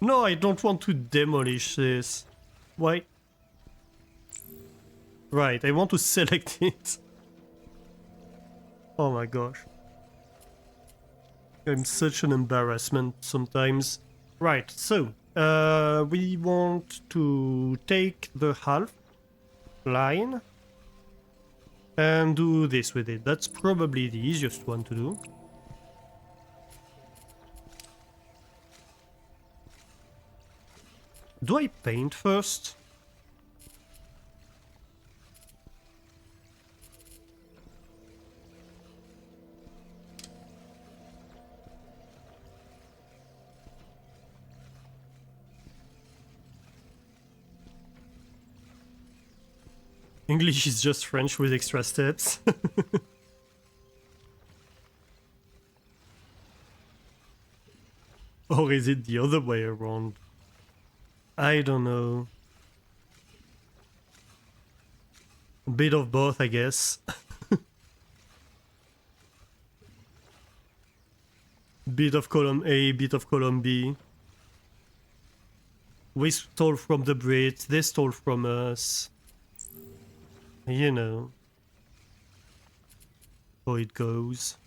No, I don't want to demolish this. Why? Right, I want to select it. Oh my gosh. I'm such an embarrassment sometimes. Right, so we want to take the half line and do this with it. That's probably the easiest one to do. Do I paint first? English is just French with extra steps. Or is it the other way around? I don't know. A bit of both, I guess. Bit of column A, bit of column B. We stole from the Brits, they stole from us. You know how it goes.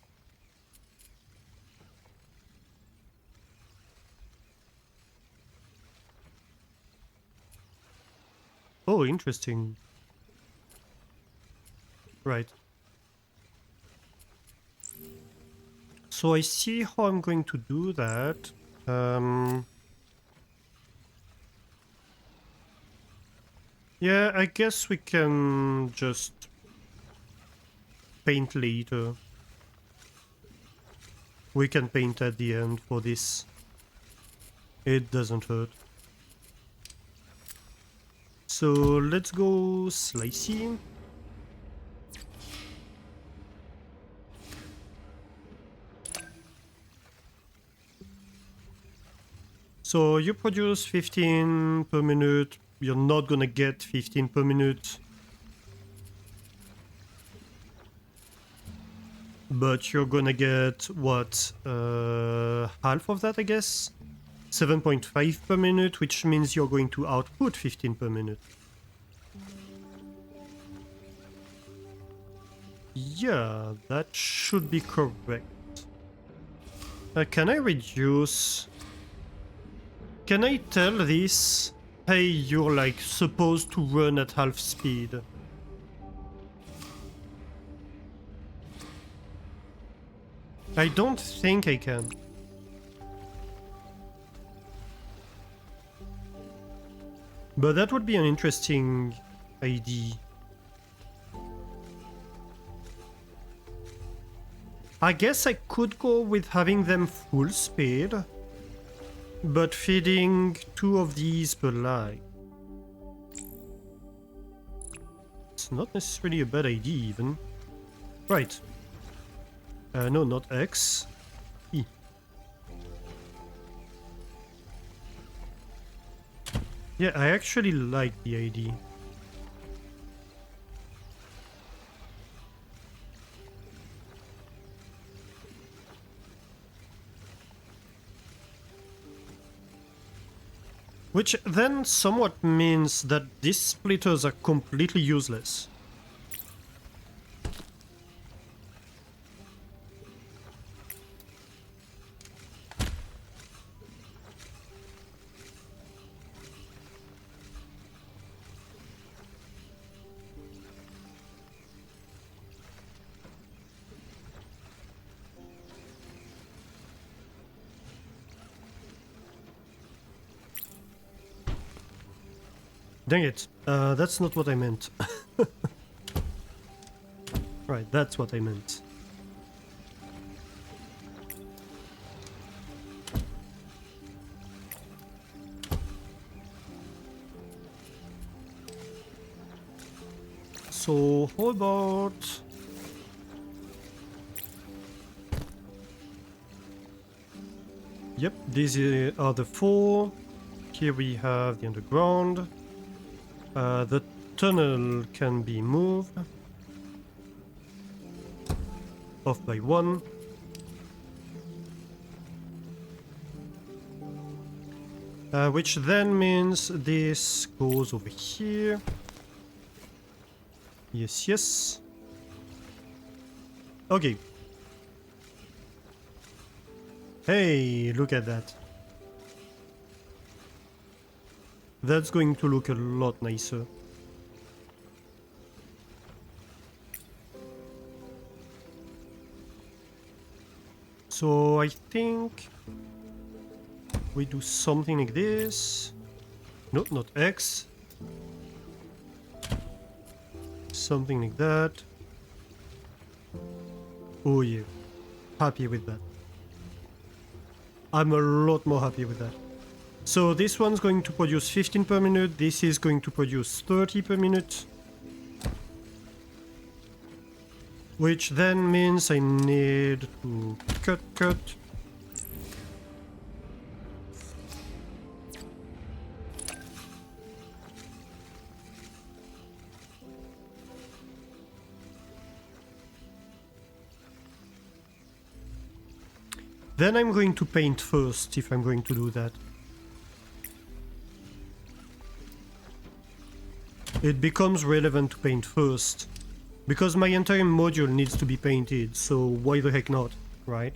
Oh, interesting. Right. So I see how I'm going to do that. Yeah, I guess we can just paint later. We can paint at the end for this. It doesn't hurt. So let's go slicey. So you produce 15 per minute. You're not gonna get 15 per minute. But you're gonna get, what, half of that, I guess? 7.5 per minute, which means you're going to output 15 per minute. Yeah, that should be correct. Can I reduce... Can I tell this, hey, you're like supposed to run at half speed? I don't think I can. But that would be an interesting idea. I guess I could go with having them full speed, but feeding 2 of these per line. It's not necessarily a bad idea even. Right. No, not X. E. Yeah, I actually like the idea. Which then somewhat means that these splitters are completely useless. Dang it. That's not what I meant. Right, that's what I meant. So, how about... Yep, these are the 4. Here we have the underground. The tunnel can be moved off by 1. Which then means this goes over here. Yes, yes. Okay. Hey, look at that. That's going to look a lot nicer. So I think we do something like this. No, not X. Something like that. Oh yeah, happy with that. I'm a lot more happy with that. So this one's going to produce 15 per minute, this is going to produce 30 per minute. Which then means I need to cut. Then I'm going to paint first, if I'm going to do that. It becomes relevant to paint first. Because my entire module needs to be painted, so why the heck not, right?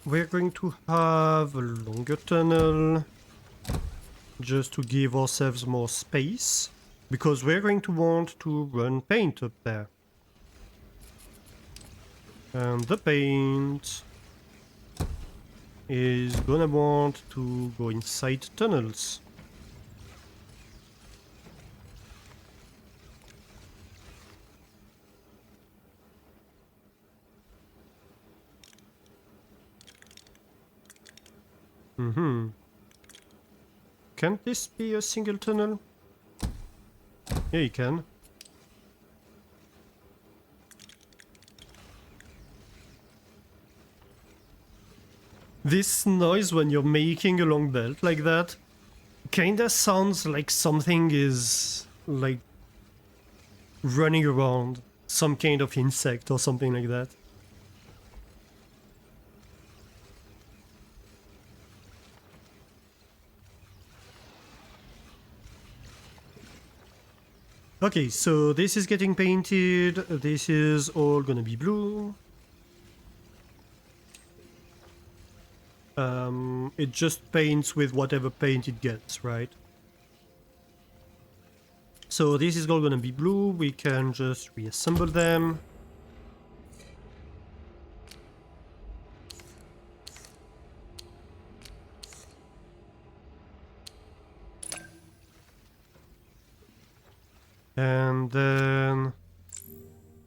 We're going to have a longer tunnel, just to give ourselves more space, because we're going to want to run paint up there. And the paint is gonna want to go inside tunnels. Can't this be a single tunnel? Yeah, you can. This noise when you're making a long belt like that kinda sounds like something is like running around, some kind of insect or something like that. Okay, so this is getting painted, this is all gonna be blue. It just paints with whatever paint it gets, right? So this is all gonna be blue, we can just reassemble them. And then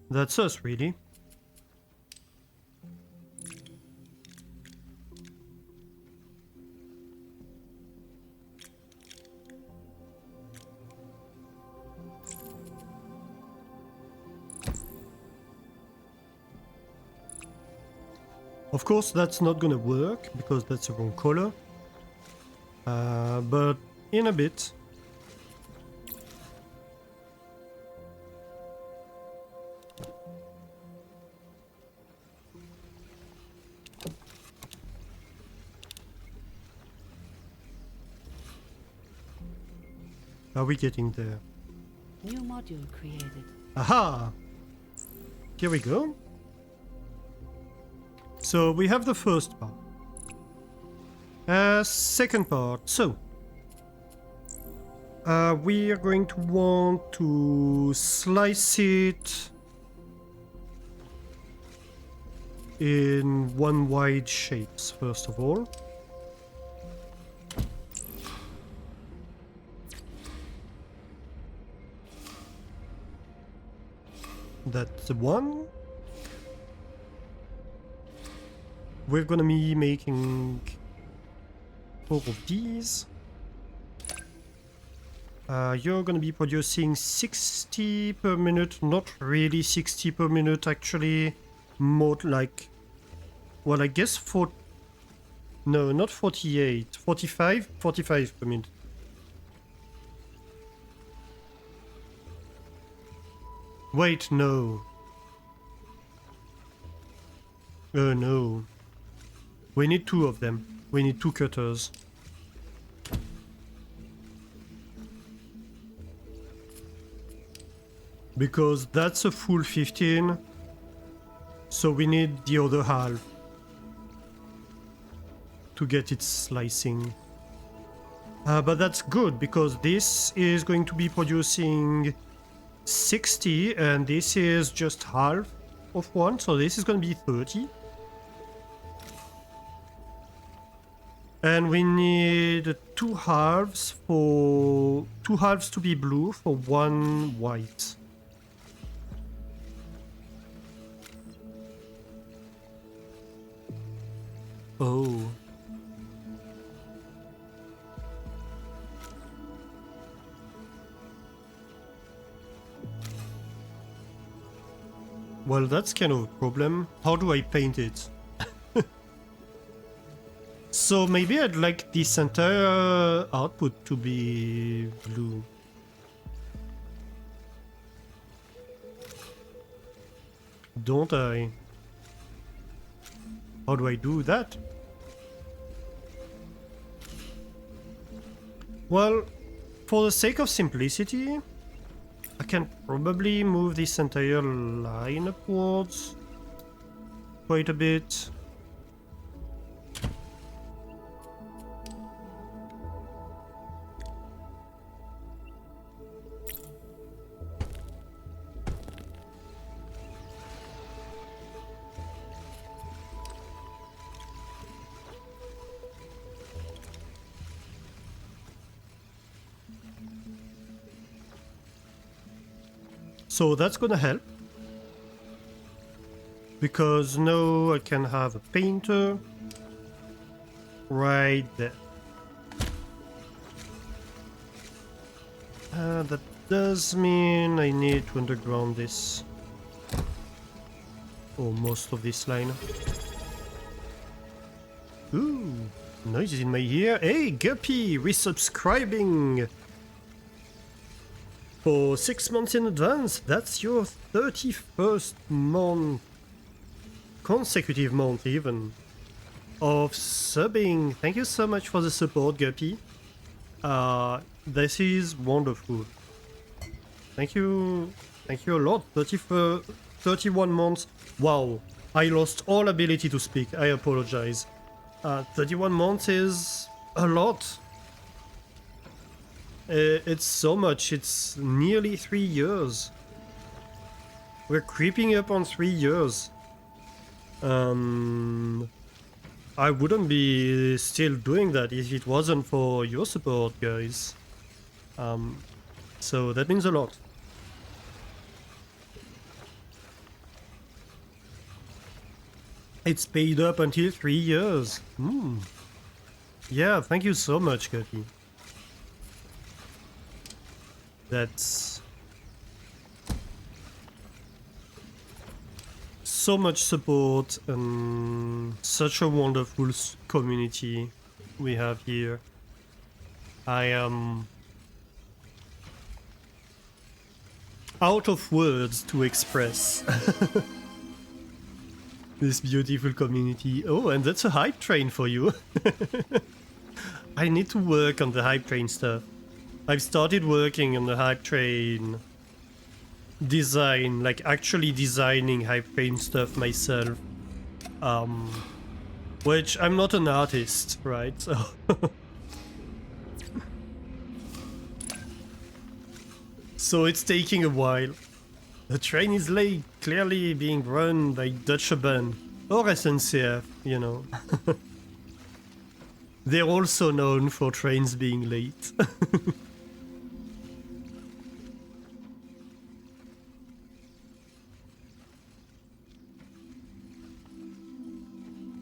that's us, really. Of course, that's not gonna work because that's the wrong color. But in a bit. Are we getting there? New module created. Aha! Here we go. So we have the first part. Second part. So We are going to want to slice it in one wide shapes, first of all. That's the one. We're gonna be making 4 of these. You're gonna be producing 60 per minute, not really 60 per minute actually, more like, well I guess no, not 48, 45 per minute. Wait, no. Oh no. We need 2 of them. We need 2 cutters. Because that's a full 15. So we need the other half to get it slicing. But that's good because this is going to be producing 60 and this is just half of one, so this is going to be 30. And we need 2 halves to be blue for 1 white. Oh. Well, that's kind of a problem. How do I paint it? So maybe I'd like this entire output to be blue. Don't I? How do I do that? Well, for the sake of simplicity, I can probably move this entire line upwards quite a bit. So that's gonna help, because now I can have a painter right there. That does mean I need to underground this, or most of this line. Ooh, noises in my ear. Hey, Guppy, resubscribing! For 6 months in advance. That's your 31st month, consecutive month even, of subbing. Thank you so much for the support, Guppy. This is wonderful. Thank you a lot. 31 months. Wow, I lost all ability to speak. I apologize. 31 months is a lot. It's so much. It's nearly 3 years. We're creeping up on 3 years. I wouldn't be still doing that if it wasn't for your support, guys. So that means a lot. It's paid up until 3 years. Yeah, thank you so much, Katie. That's so much support and such a wonderful community we have here. I am out of words to express this beautiful community. Oh, and that's a hype train for you. I need to work on the hype train stuff. I've started working on the hype train design, like actually designing hype train stuff myself. Which I'm not an artist, right? So So it's taking a while. The train is late, clearly being run by Deutsche Bahn or SNCF, you know. They're also known for trains being late.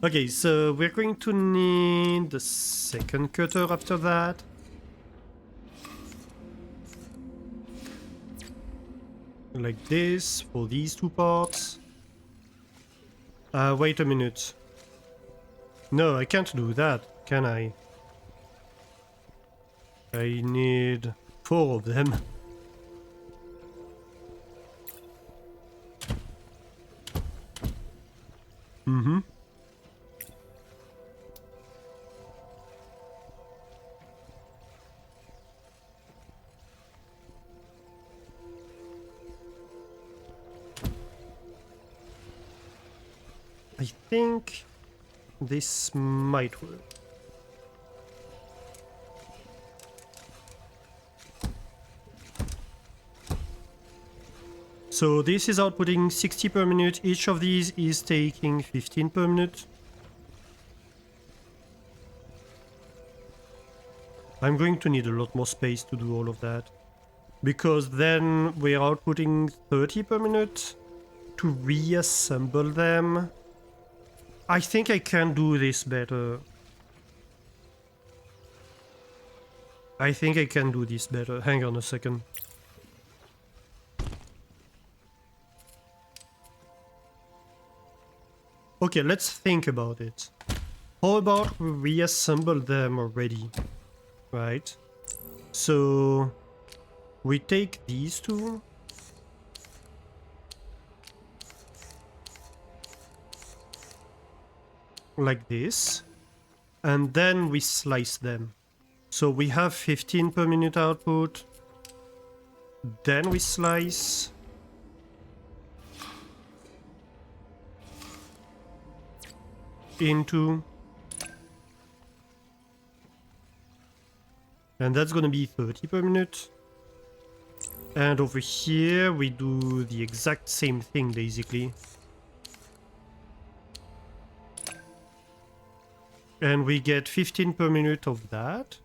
Okay, so we're going to need the second cutter after that. Like this for these two parts. Wait a minute. No, I can't do that, can I? I need 4 of them. Mm-hmm. I think this might work. So this is outputting 60 per minute. Each of these is taking 15 per minute. I'm going to need a lot more space to do all of that. Because then we're outputting 30 per minute to reassemble them. I think I can do this better. I think I can do this better. Hang on a second. Okay, let's think about it. How about we reassemble them already? Right? So we take these two. Like this. And then we slice them. So we have 15 per minute output. Then we slice. Into. And that's gonna be 30 per minute. And over here we do the exact same thing basically. And we get 15 per minute of that.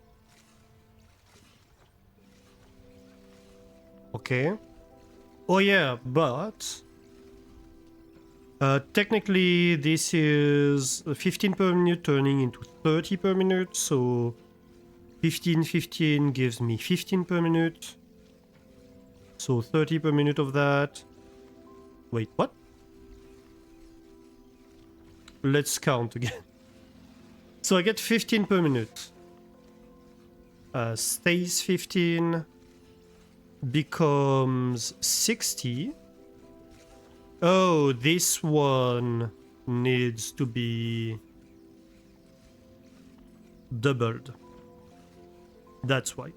Okay. Oh yeah, but technically this is 15 per minute turning into 30 per minute, so 15 gives me 15 per minute. So 30 per minute of that. Wait, what? Let's count again. So I get 15 per minute. Stays 15. Becomes 60. Oh, this one needs to be doubled. That's why.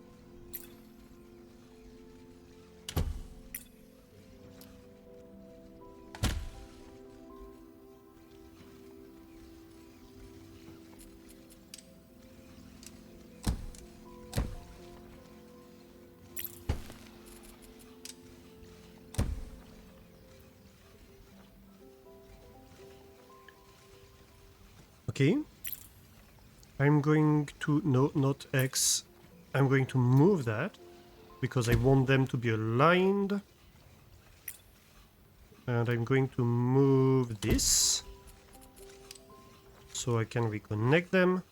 Okay. I'm going to... No, not X. I'm going to move that because I want them to be aligned. And I'm going to move this so I can reconnect them.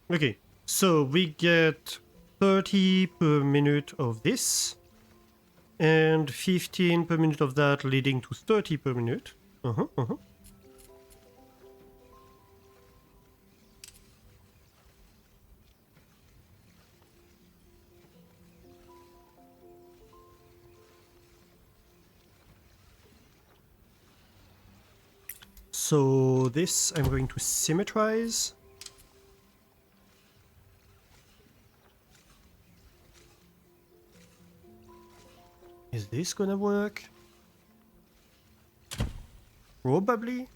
Okay, so we get 30 per minute of this and 15 per minute of that, leading to 30 per minute. So this I'm going to symmetrize. Is this gonna work? Probably.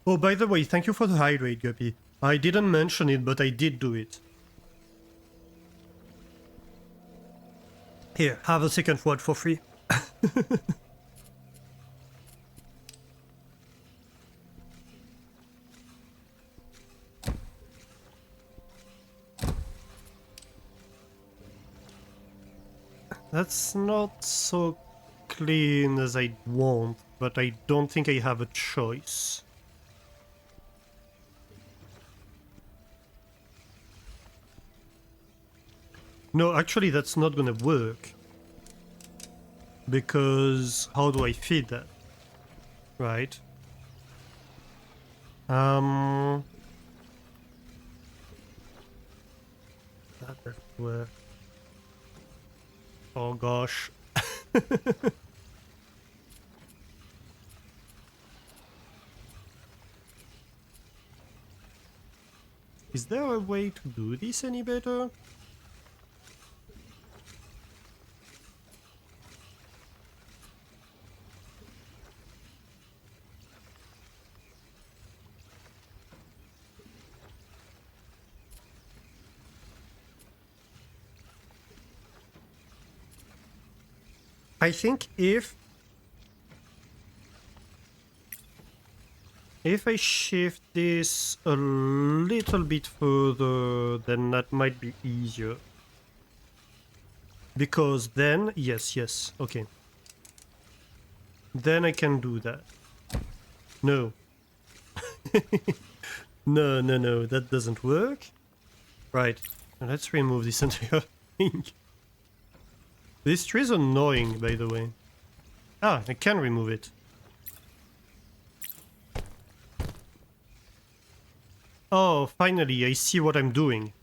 Oh, by the way, thank you for the hydrate, Guppy. I didn't mention it, but I did do it. Here, have a second word for free. That's not so clean as I want, but I don't think I have a choice. No, actually that's not gonna work. Because how do I feed that? Right. That doesn't work. Oh gosh. Is there a way to do this any better? I think if I shift this a little bit further, then that might be easier. Because then, yes, okay. Then I can do that. No. No, that doesn't work. Right, let's remove this entire thing. This tree is annoying, by the way. Ah, I can remove it. Oh, finally, I see what I'm doing.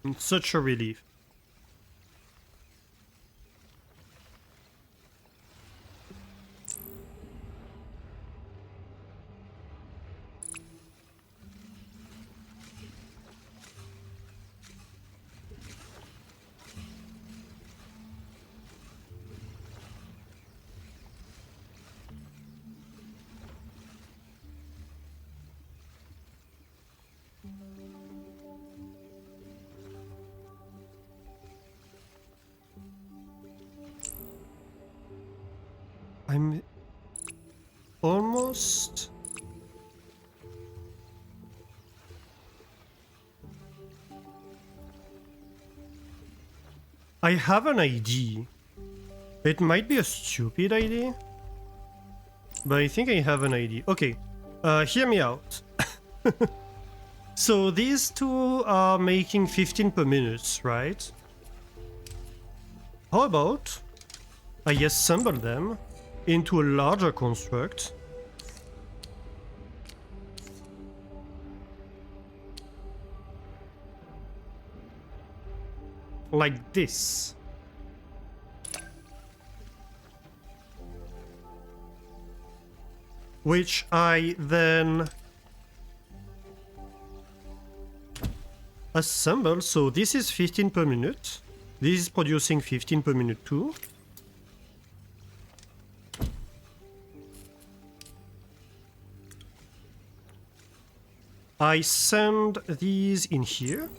It's such a relief. I'm almost... I have an idea. It might be a stupid idea, but I think I have an idea. Okay, hear me out. So these two are making 15 per minute, right? How about I assemble them into a larger construct. Like this. Which I then assemble. So this is 15 per minute. This is producing 15 per minute too. I send these in here.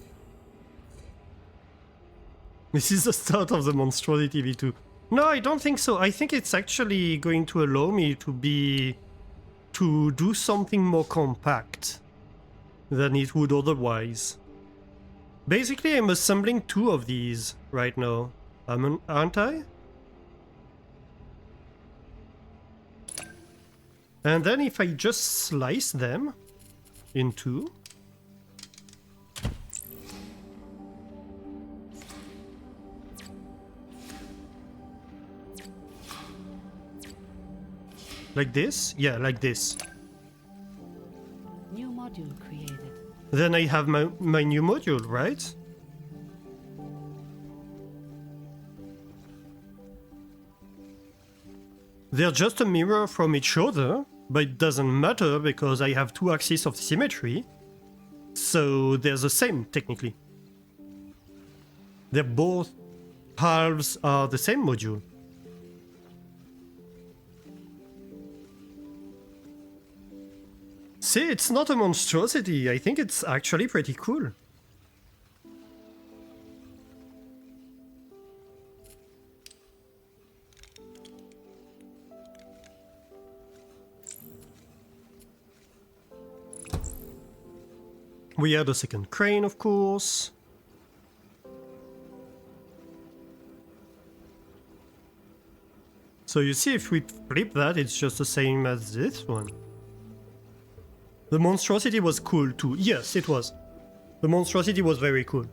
This is the start of the monstrosity V2. No, I don't think so. I think it's actually going to allow me to do something more compact than it would otherwise. Basically, I'm assembling two of these right now, aren't I? And then if I just slice them in two, like this? Yeah, like this. New module created. Then I have my new module, right? They're just a mirror from each other, but it doesn't matter because I have two axes of symmetry. So they're the same, technically. They're both halves are the same module. See, it's not a monstrosity. I think it's actually pretty cool. We had a second crane, of course. So you see, if we flip that, it's just the same as this one. The monstrosity was cool too. Yes, it was. The monstrosity was very cool.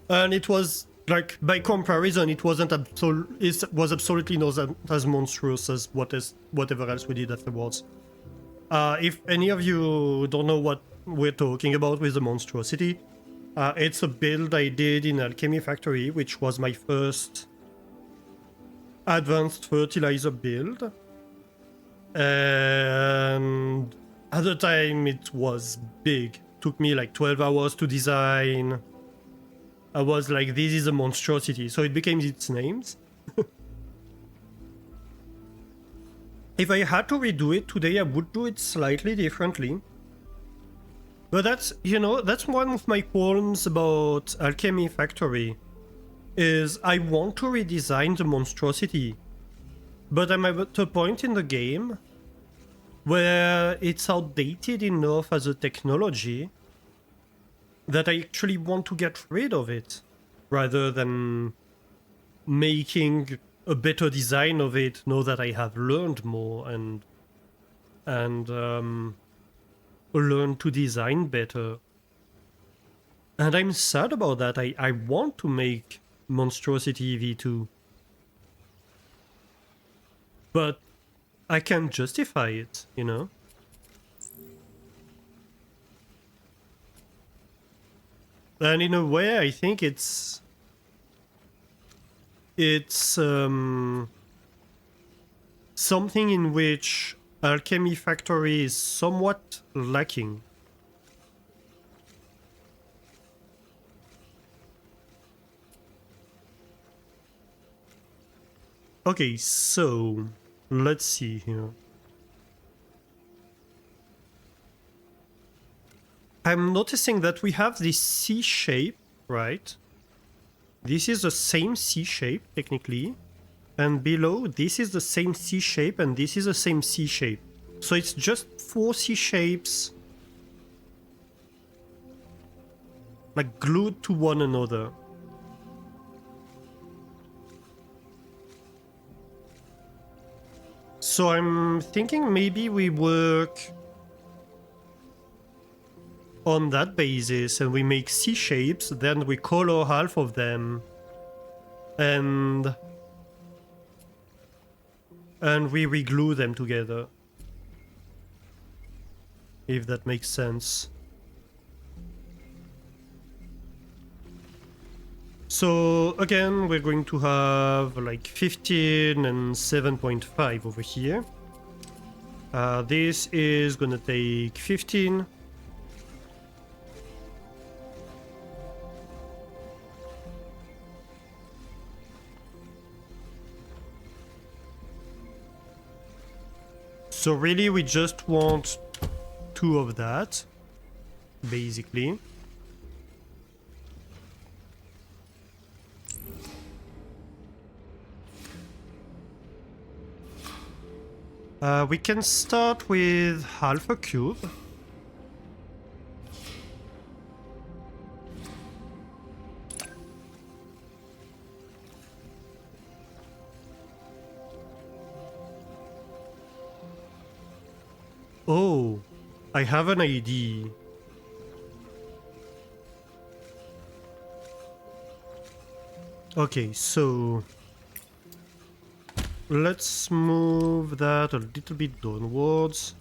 And it was, like, by comparison, it was absolutely not as monstrous as whatever else we did afterwards. If any of you don't know what we're talking about with the monstrosity, it's a build I did in Alchemy Factory, which was my first advanced fertilizer build. And at the time it was big. Took me like 12 hours to design. I was like, this is a monstrosity, so it became its names. If I had to redo it today, I would do it slightly differently. But that's, you know, that's one of my qualms about Alchemy Factory, is I want to redesign the monstrosity, but I'm at a point in the game where it's outdated enough as a technology that I actually want to get rid of it, rather than making a better design of it now that I have learned more and learned to design better. And I'm sad about that. I want to make Monstrosity V2, but I can't justify it, you know? And in a way, I think it's something in which Alchemy Factory is somewhat lacking. Okay, so let's see here. I'm noticing that we have this C shape, right? This is the same C shape, technically. And below, this is the same C shape, and this is the same C shape. So it's just 4 C shapes, like, glued to one another. So I'm thinking maybe we work on that basis and we make C shapes, then we color half of them, and we reglue them together, if that makes sense. So again, we're going to have like 15 and 7.5 over here. This is gonna take 15. So really we just want 2 of that, basically. We can start with half a cube. Oh, I have an idea. Okay, so let's move that a little bit downwards.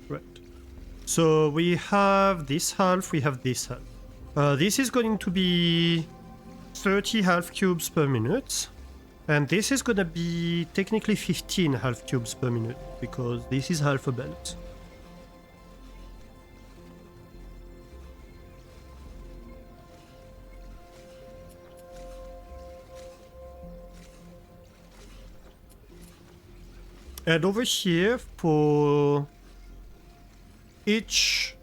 Right. So we have this half, we have this half. This is going to be 30 half cubes per minute. And this is gonna be technically 15 half cubes per minute, because this is half a belt. And over here, for each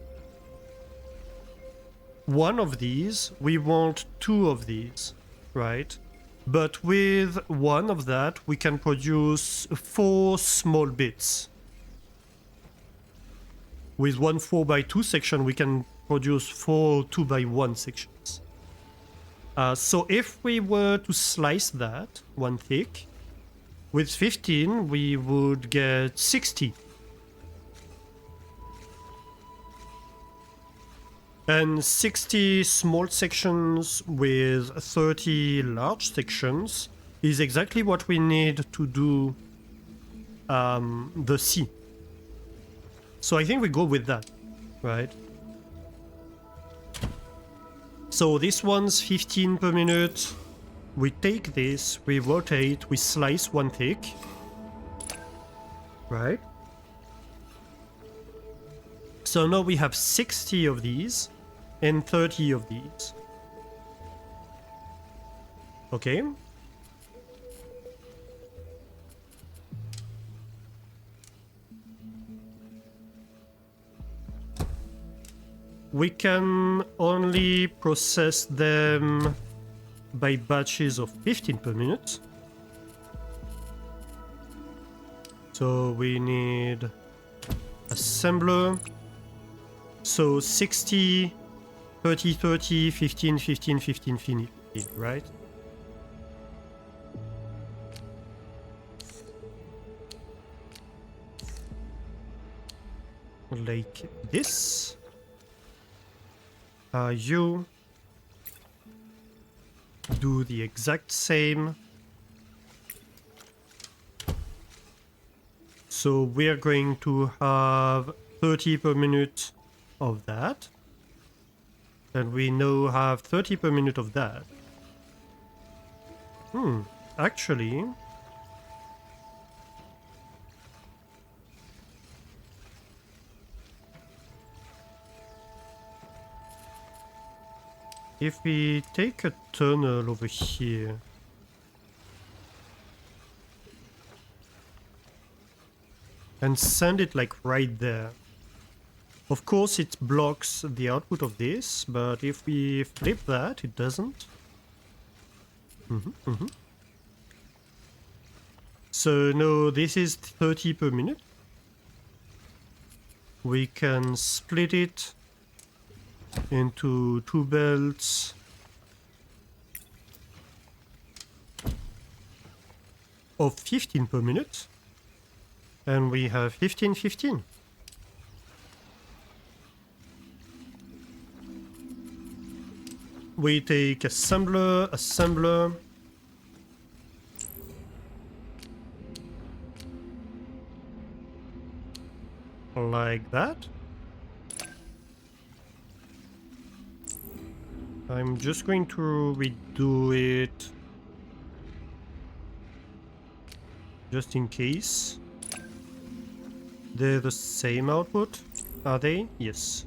one of these, we want 2 of these, right? But with one of that, we can produce 4 small bits. With one 4x2 section, we can produce 4 2x1 sections. So if we were to slice that, 1 thick, with 15, we would get 60. And 60 small sections with 30 large sections is exactly what we need to do the C. So I think we go with that, right? So this one's 15 per minute. We take this, we rotate, we slice 1 thick, right? So now we have 60 of these and 30 of these. Okay. We can only process them by batches of 15 per minute. So we need assembler. So 60, 30, 30, 15, 15, 15, 15, right? Like this. You do the exact same. So we're going to have 30 per minute of that. And we now have 30 per minute of that. Actually... if we take a tunnel over here... and send it like right there. Of course it blocks the output of this, but if we flip that, it doesn't. So no, this is 30 per minute. We can split it into 2 belts. Of 15 per minute. And we have 15, 15. We take assembler, assembler. Like that. I'm just going to redo it. Just in case. They're the same output, are they? Yes.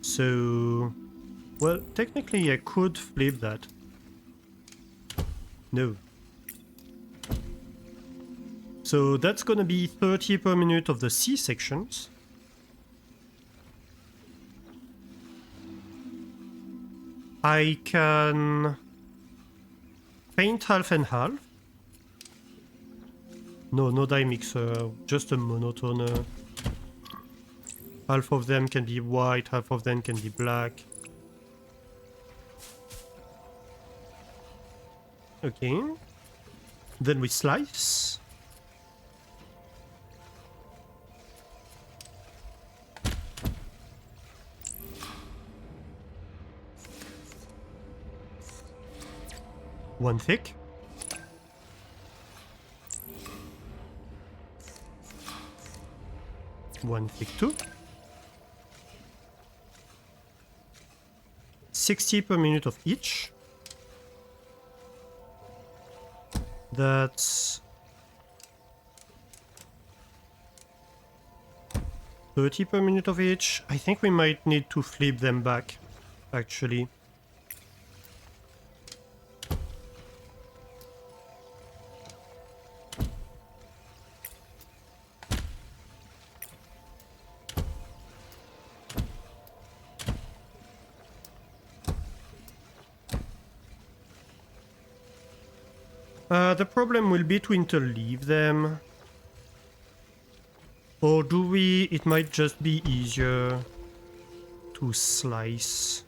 So, well, technically I could flip that. No. So that's gonna be 30 per minute of the C sections. I can paint half and half. No die mixer, just a monotoner. Half of them can be white, half of them can be black. Okay. Then we slice. One thick. One thick too. 60 per minute of each. That's 30 per minute of each. I think we might need to flip them back, actually. The problem will be to interleave them. Or do we? It might just be easier to slice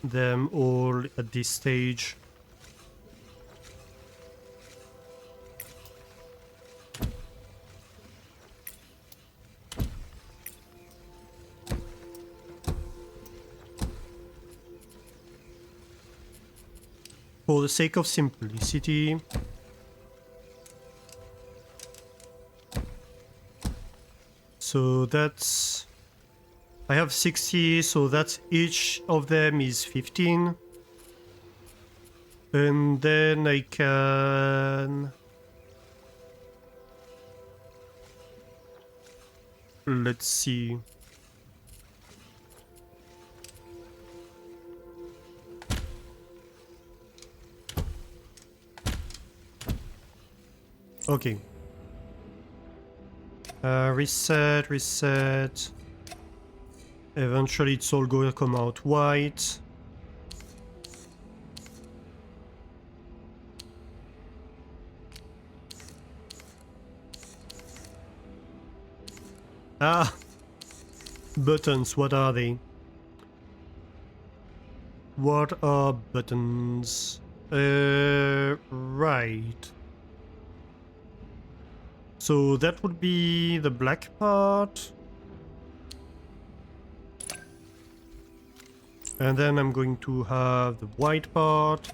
them all at this stage. For the sake of simplicity. So that's... I have 60, so that's each of them is 15. And then I can... Let's see. Okay. Reset, reset. Eventually it's all going to come out white. Ah! Buttons, what are they? What are buttons? Right. So that would be the black part. And then I'm going to have the white part.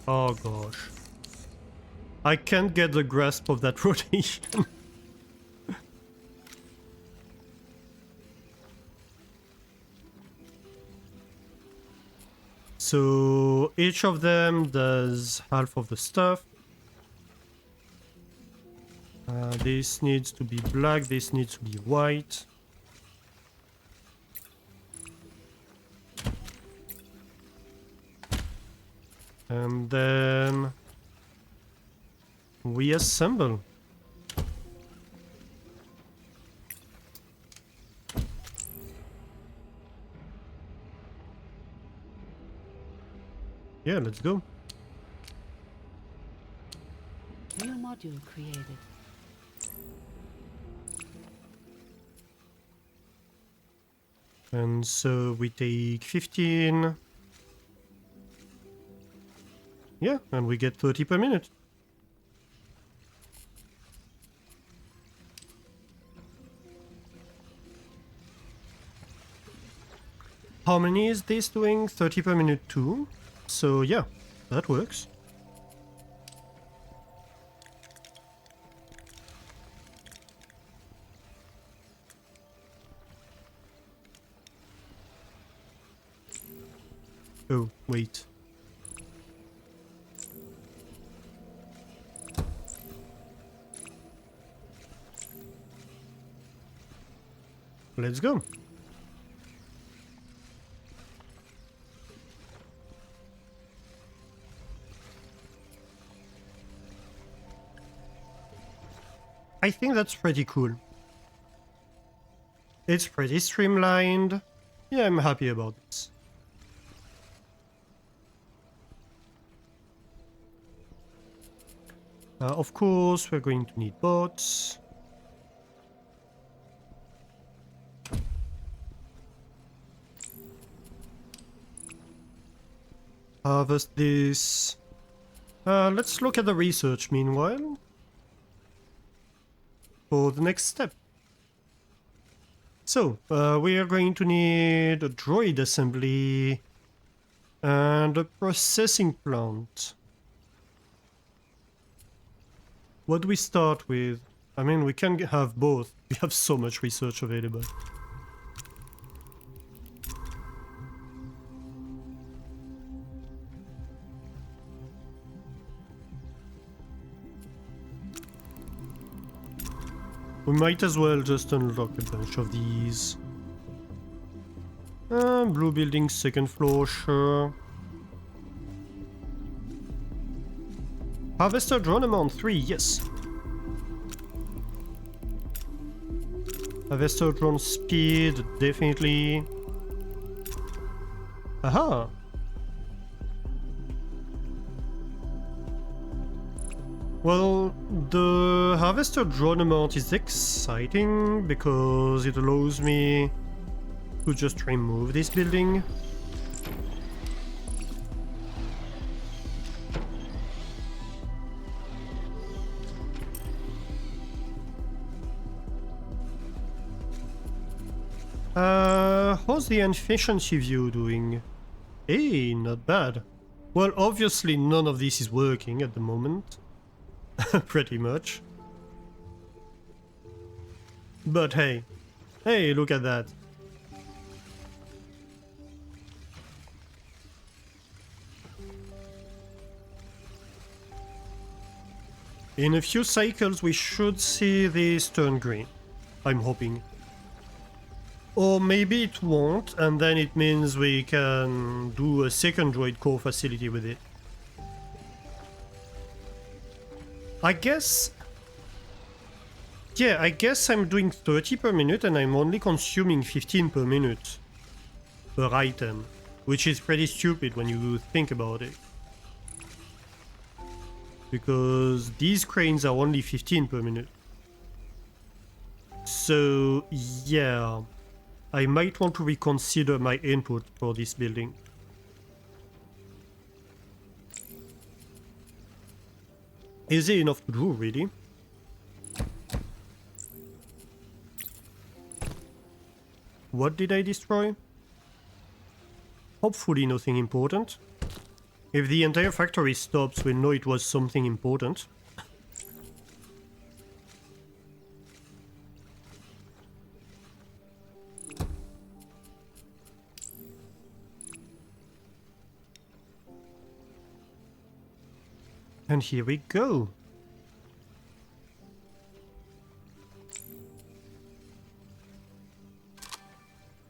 Oh gosh. I can't get the grasp of that rotation. So each of them does half of the stuff. This needs to be black, this needs to be white. And then we assemble. Yeah, let's go. New module created. And so we take 15. Yeah, and we get 30 per minute. How many is this doing? 30 per minute too? So yeah, that works. Oh, wait. Let's go. I think that's pretty cool. It's pretty streamlined. Yeah, I'm happy about this. Of course, we're going to need bots. Harvest this. Let's look at the research meanwhile. For the next step. So, we are going to need a droid assembly and a processing plant. What do we start with? I mean, we can have both. We have so much research available. We might as well just unlock a bunch of these. Blue building, second floor, sure. Harvester drone amount 3, yes. Harvester drone speed, definitely. Aha! Well, the harvester drone amount is exciting because it allows me to just remove this building. How's the efficiency view doing? Hey, not bad. Well, obviously none of this is working at the moment. Pretty much. But hey. Hey, look at that. In a few cycles we should see this turn green. I'm hoping. Or maybe it won't, and then it means we can do a second droid core facility with it. I guess... Yeah, I guess I'm doing 30 per minute and I'm only consuming 15 per minute per item, which is pretty stupid when you think about it. Because these cranes are only 15 per minute. So, yeah, I might want to reconsider my input for this building. Is it enough to do, really? What did I destroy? Hopefully nothing important. If the entire factory stops, we'll know it was something important. And here we go.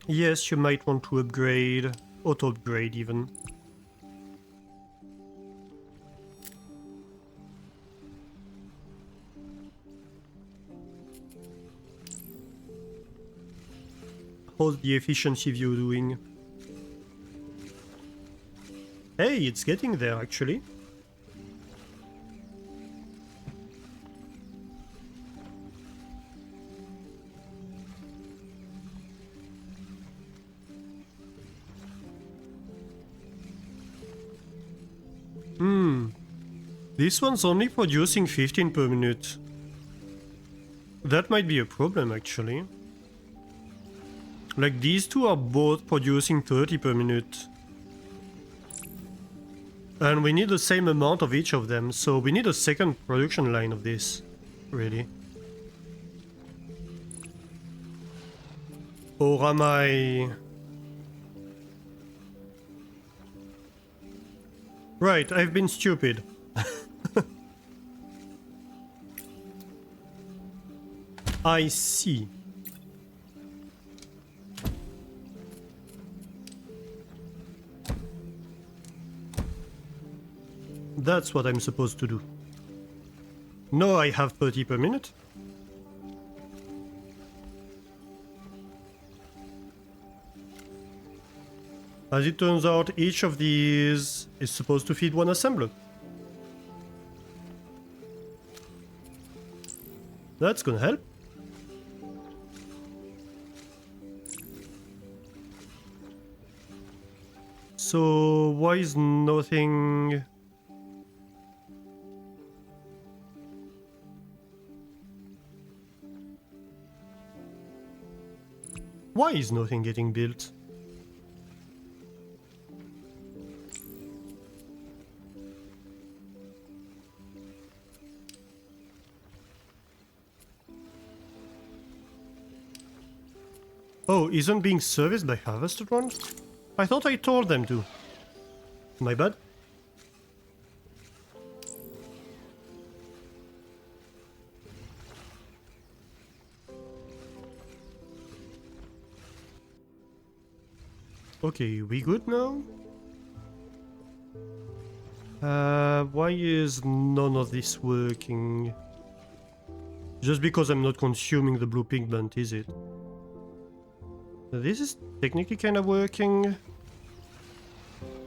Yes, you might want to upgrade, auto-upgrade even. How's the efficiency view doing? Hey, it's getting there actually. This one's only producing 15 per minute. That might be a problem actually. Like these two are both producing 30 per minute. And we need the same amount of each of them, so we need a second production line of this, really. Or am I... Right, I've been stupid. I see. That's what I'm supposed to do. No, I have 30 per minute. As it turns out, each of these is supposed to feed one assembler. That's gonna help. So, why is nothing... Why is nothing getting built? Oh, isn't being serviced by harvester drones? I thought I told them to. My bad. Okay, we good now? Why is none of this working? Just because I'm not consuming the blue pigment, is it? This is technically kind of working.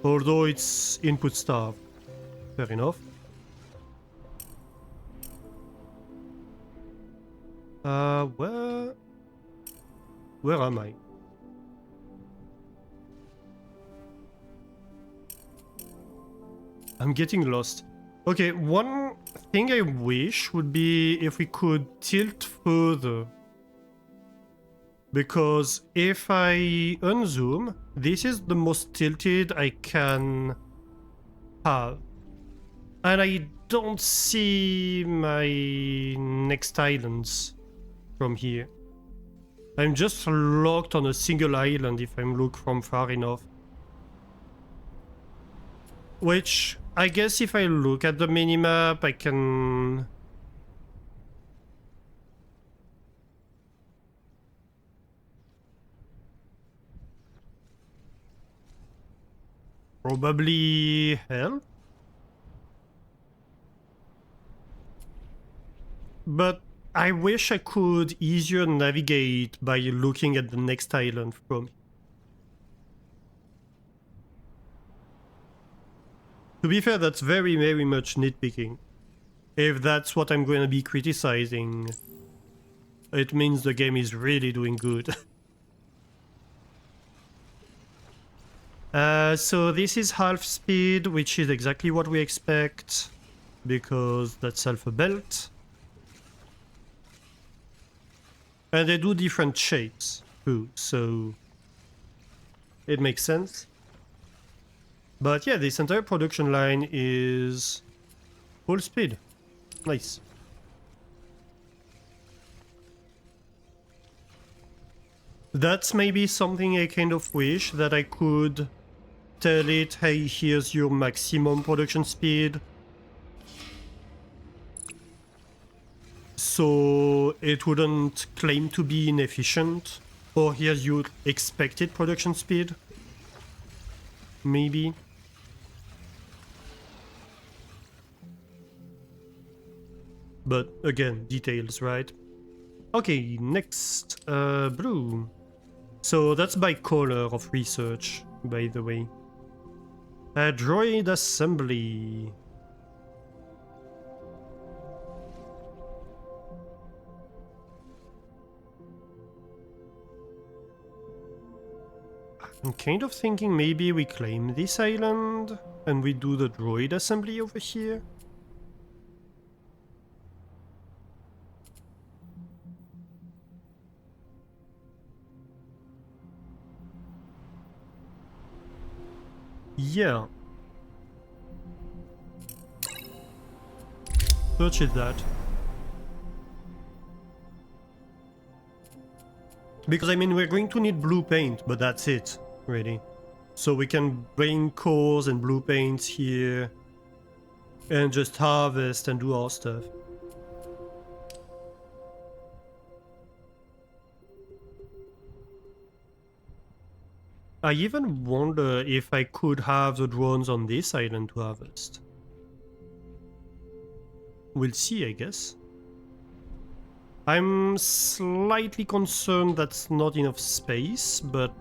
Although it's input starved. Fair enough. Where am I? I'm getting lost. Okay, one thing I wish would be if we could tilt further. Because if I unzoom, this is the most tilted I can have. And I don't see my next islands from here. I'm just locked on a single island if I look from far enough. Which, I guess if I look at the minimap, I can... probably help? But I wish I could easier navigate by looking at the next island from here. To be fair, that's very, very much nitpicking. If that's what I'm going to be criticizing, it means the game is really doing good. So this is half speed, which is exactly what we expect, because that's alpha belt. And they do different shapes too, so it makes sense. But yeah, this entire production line is full speed. Nice. That's maybe something I kind of wish that I could tell it, hey, here's your maximum production speed. So it wouldn't claim to be inefficient. Or here's your expected production speed. Maybe. But again, details, right? Okay, next, blue. So that's by color of research, by the way. Droid assembly. I'm kind of thinking maybe we claim this island and we do the droid assembly over here. Yeah. Purchase that. Because I mean, we're going to need blue paint, but that's it, really. So we can bring cores and blue paints here and just harvest and do our stuff. I even wonder if I could have the drones on this island to harvest. We'll see, I guess. I'm slightly concerned that's not enough space, but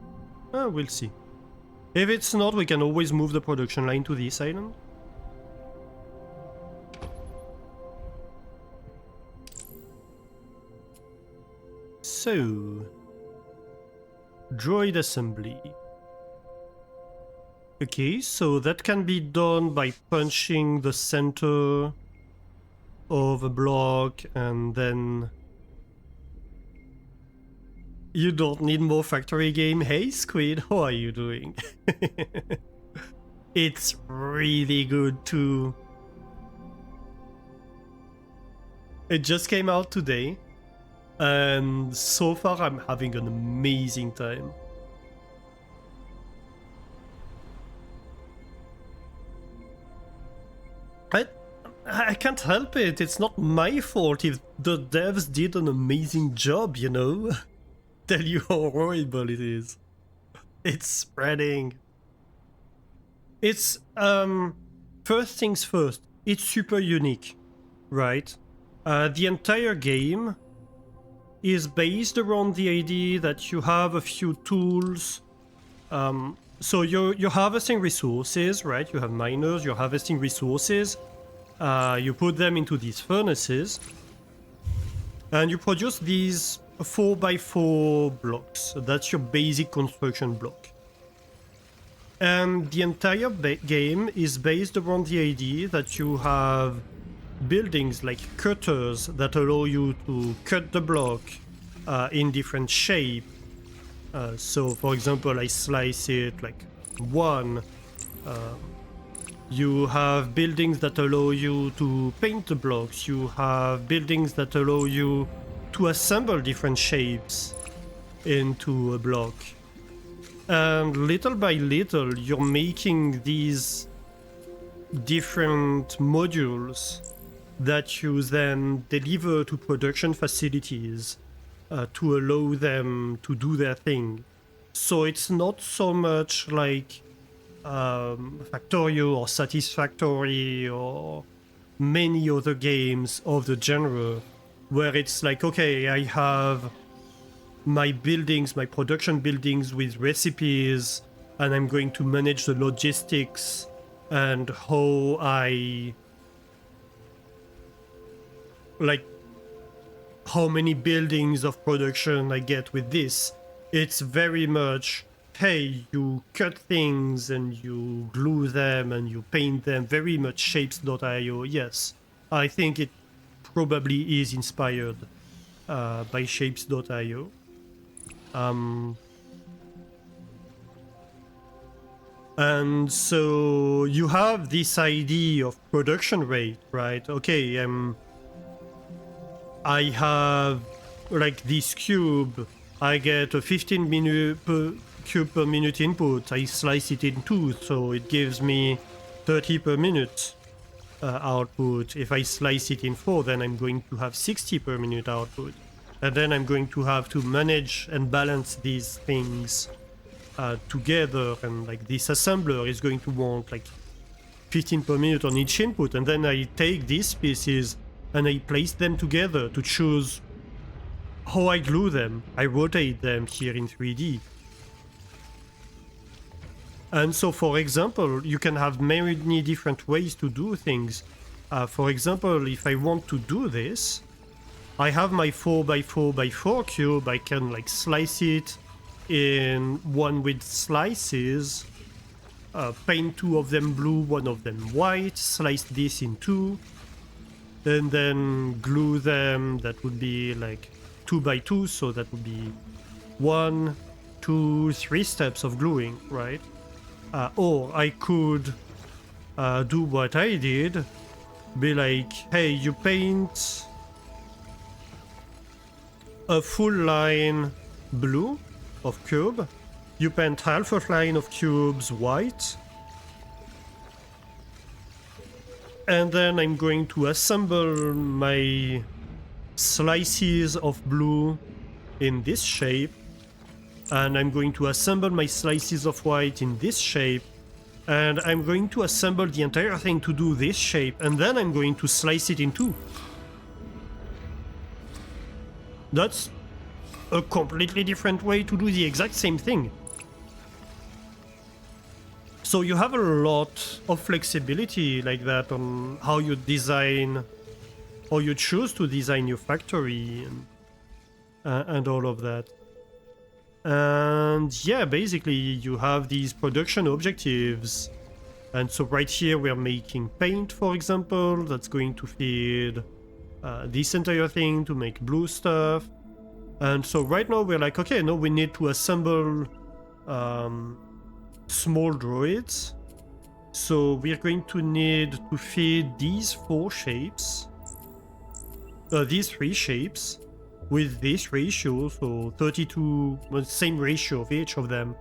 we'll see. If it's not, we can always move the production line to this island. So, droid assembly. Okay, so that can be done by punching the center of a block and then... You don't need more factory game. Hey Squid, how are you doing? It's really good too. It just came out today, and so far I'm having an amazing time. I can't help it, it's not my fault if the devs did an amazing job, you know? Tell you how horrible it is. It's spreading. It's, first things first, it's super unique, right? The entire game is based around the idea that you have a few tools. So you're harvesting resources, right? You have miners, you're harvesting resources. You put them into these furnaces, and you produce these 4x4 blocks. That's your basic construction block. And the entire game is based around the idea that you have buildings like cutters that allow you to cut the block in different shape. So for example, I slice it like one. You have buildings that allow you to paint the blocks. You have buildings that allow you to assemble different shapes into a block. And little by little, you're making these different modules that you then deliver to production facilities to allow them to do their thing. So it's not so much like Factorio or Satisfactory or many other games of the genre, where it's like, okay, I have my buildings, my production buildings with recipes, and I'm going to manage the logistics and how I, like, how many buildings of production I get with this. It's very much, hey, you cut things and you glue them and you paint them, very much shapes.io. Yes, I think it probably is inspired by shapes.io. And so you have this idea of production rate, right? Okay, I have like this cube, I get a 15 cube per minute input, I slice it in two, so it gives me 30 per minute output. If I slice it in 4, then I'm going to have 60 per minute output. And then I'm going to have to manage and balance these things together, and like this assembler is going to want like 15 per minute on each input, and then I take these pieces and I place them together to choose how I glue them. I rotate them here in 3D. And so, for example, you can have many different ways to do things. For example, if I want to do this, I have my 4x4x4 cube, I can like slice it in one with slices, paint 2 of them blue, 1 of them white, slice this in 2, and then glue them. That would be like 2x2, so that would be 1, 2, 3 steps of gluing, right? Or I could do what I did, be like, hey, you paint a full line blue of cube, you paint half a line of cubes white, and then I'm going to assemble my slices of blue in this shape, and I'm going to assemble my slices of white in this shape, and I'm going to assemble the entire thing to do this shape, and then I'm going to slice it in 2. That's a completely different way to do the exact same thing. So you have a lot of flexibility like that on how you design, how you choose to design your factory, and all of that. And yeah, basically you have these production objectives. And so right here we're making paint, for example, that's going to feed this entire thing to make blue stuff. And so right now we're like, okay, no, we need to assemble small droids. So we're going to need to feed these 4 shapes, these 3 shapes, with this ratio, so 32, well, same ratio of each of them,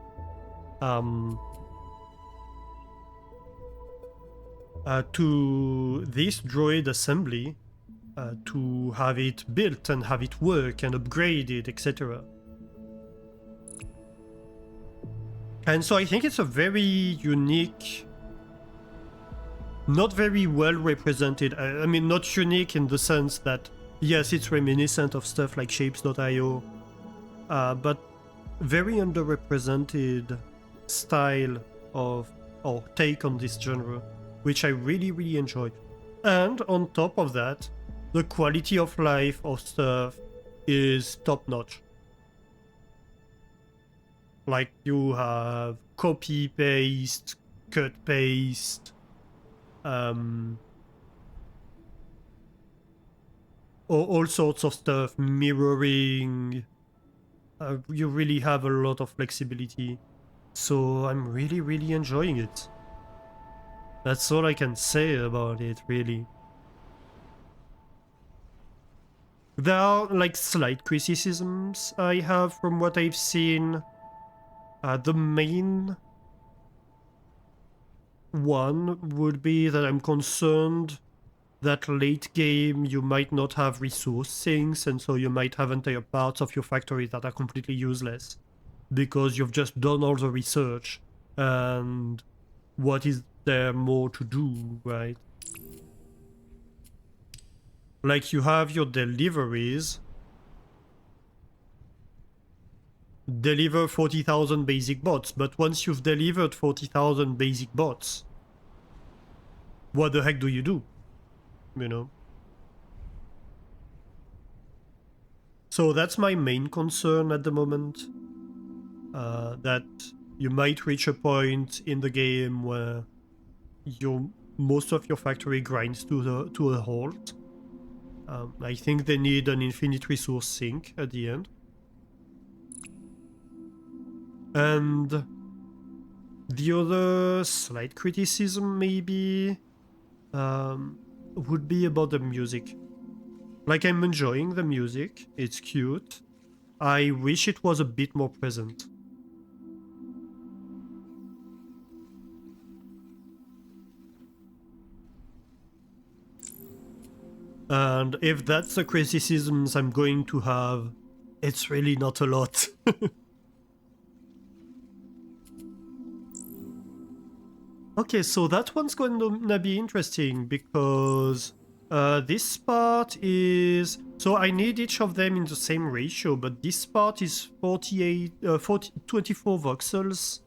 to this droid assembly, to have it built and have it work and upgraded, etc. And so I think it's a very unique not very well represented. I mean, not unique in the sense that, yes, it's reminiscent of stuff like Shapes.io, but very underrepresented style of or take on this genre, which I really, really enjoyed. And on top of that, the quality of life of stuff is top notch. Like you have copy paste, cut paste, all sorts of stuff, mirroring. You really have a lot of flexibility. So I'm really, really enjoying it. That's all I can say about it, really. There are like slight criticisms I have from what I've seen. The main one would be that I'm concerned that late game you might not have resource sinks, and so you might have entire parts of your factory that are completely useless because you've just done all the research, and what is there more to do, right? Like you have your deliveries, deliver 40,000 basic bots, but once you've delivered 40,000 basic bots, what the heck do? You know? So that's my main concern at the moment. That you might reach a point in the game where most of your factory grinds to a halt. I think they need an infinite resource sink at the end. And the other slight criticism maybe would be about the music. Like, I'm enjoying the music, it's cute. I wish it was a bit more present. And if that's the criticisms I'm going to have, it's really not a lot. Okay, so that one's going to be interesting because this part is... So I need each of them in the same ratio, but this part is 24 voxels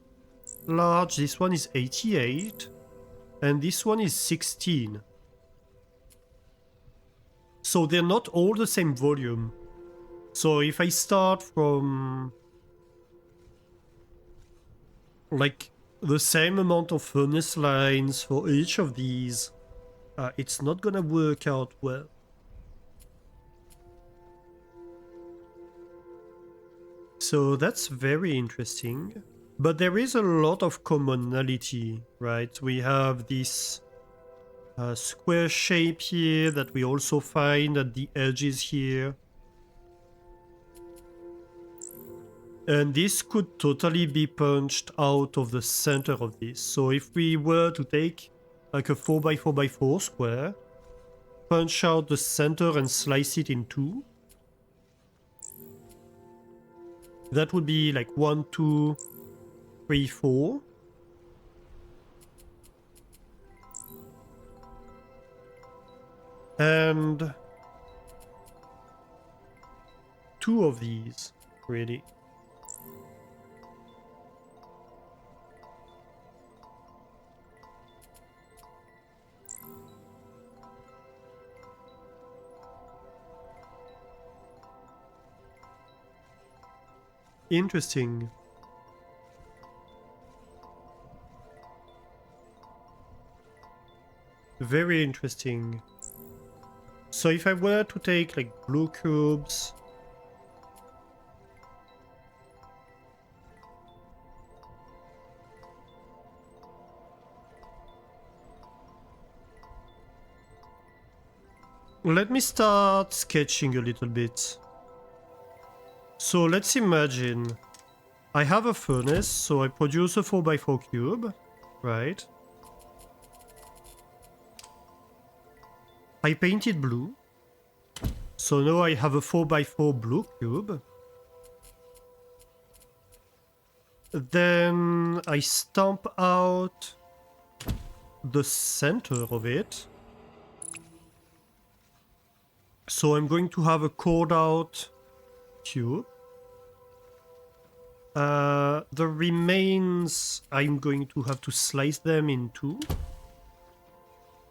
large, this one is 88, and this one is 16. So they're not all the same volume. So if I start from like the same amount of furnace lines for each of these, it's not gonna work out well. So that's very interesting. But there is a lot of commonality, right? We have this square shape here that we also find at the edges here. And this could totally be punched out of the center of this. So if we were to take like a 4x4x4 square, punch out the center and slice it in two, that would be like 1, 2, 3, 4. And 2 of these, really. Interesting. Very interesting. So if I were to take like blue cubes, let me start sketching a little bit. So let's imagine I have a furnace, so I produce a 4x4 cube, right? I paint it blue, so now I have a 4x4 blue cube. Then I stamp out the center of it. So I'm going to have a cored out tube. The remains, I'm going to have to slice them in two.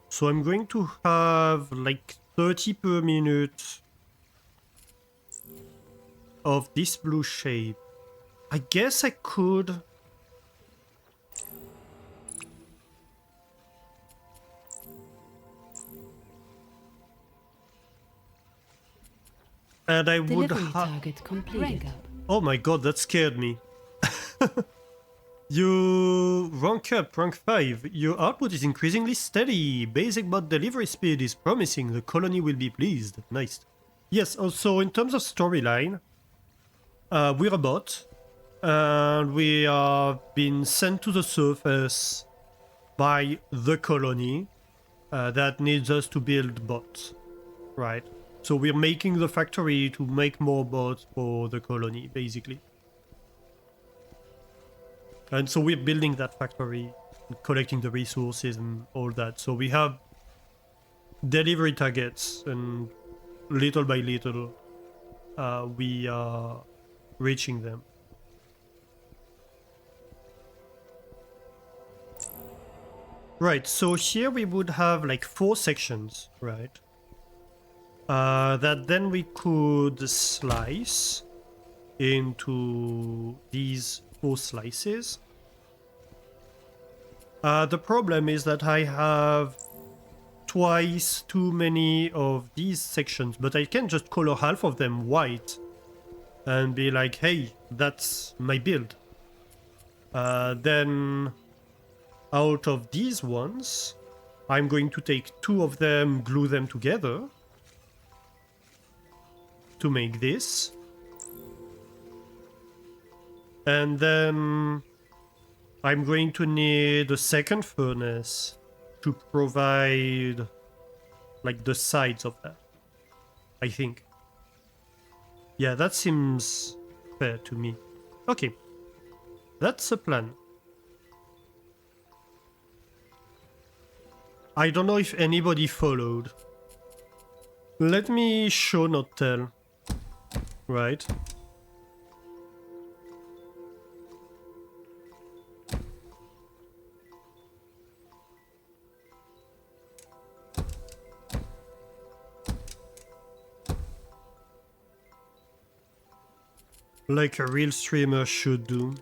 So I'm going to have like 30 per minute of this blue shape. I guess I could... And I would Delivery have... target completed. Oh my god, that scared me. You rank up, rank 5. Your output is increasingly steady. Basic bot delivery speed is promising. The colony will be pleased. Nice. Yes, also in terms of storyline, we're a bot. And we are being sent to the surface by the colony that needs us to build bots. Right. So we're making the factory to make more bots for the colony, basically. And so we're building that factory, collecting the resources and all that. So we have delivery targets, and little by little, we are reaching them. Right, so here we would have like 4 sections, right? That then we could slice into these 4 slices. The problem is that I have twice too many of these sections, but I can just color half of them white and be like, hey, that's my build. Then out of these ones, I'm going to take 2 of them, glue them together to make this. And then I'm going to need a second furnace to provide like the sides of that, I think. Yeah, that seems fair to me. Okay, that's a plan. I don't know if anybody followed. Let me show not tell. Right. Like a real streamer should do.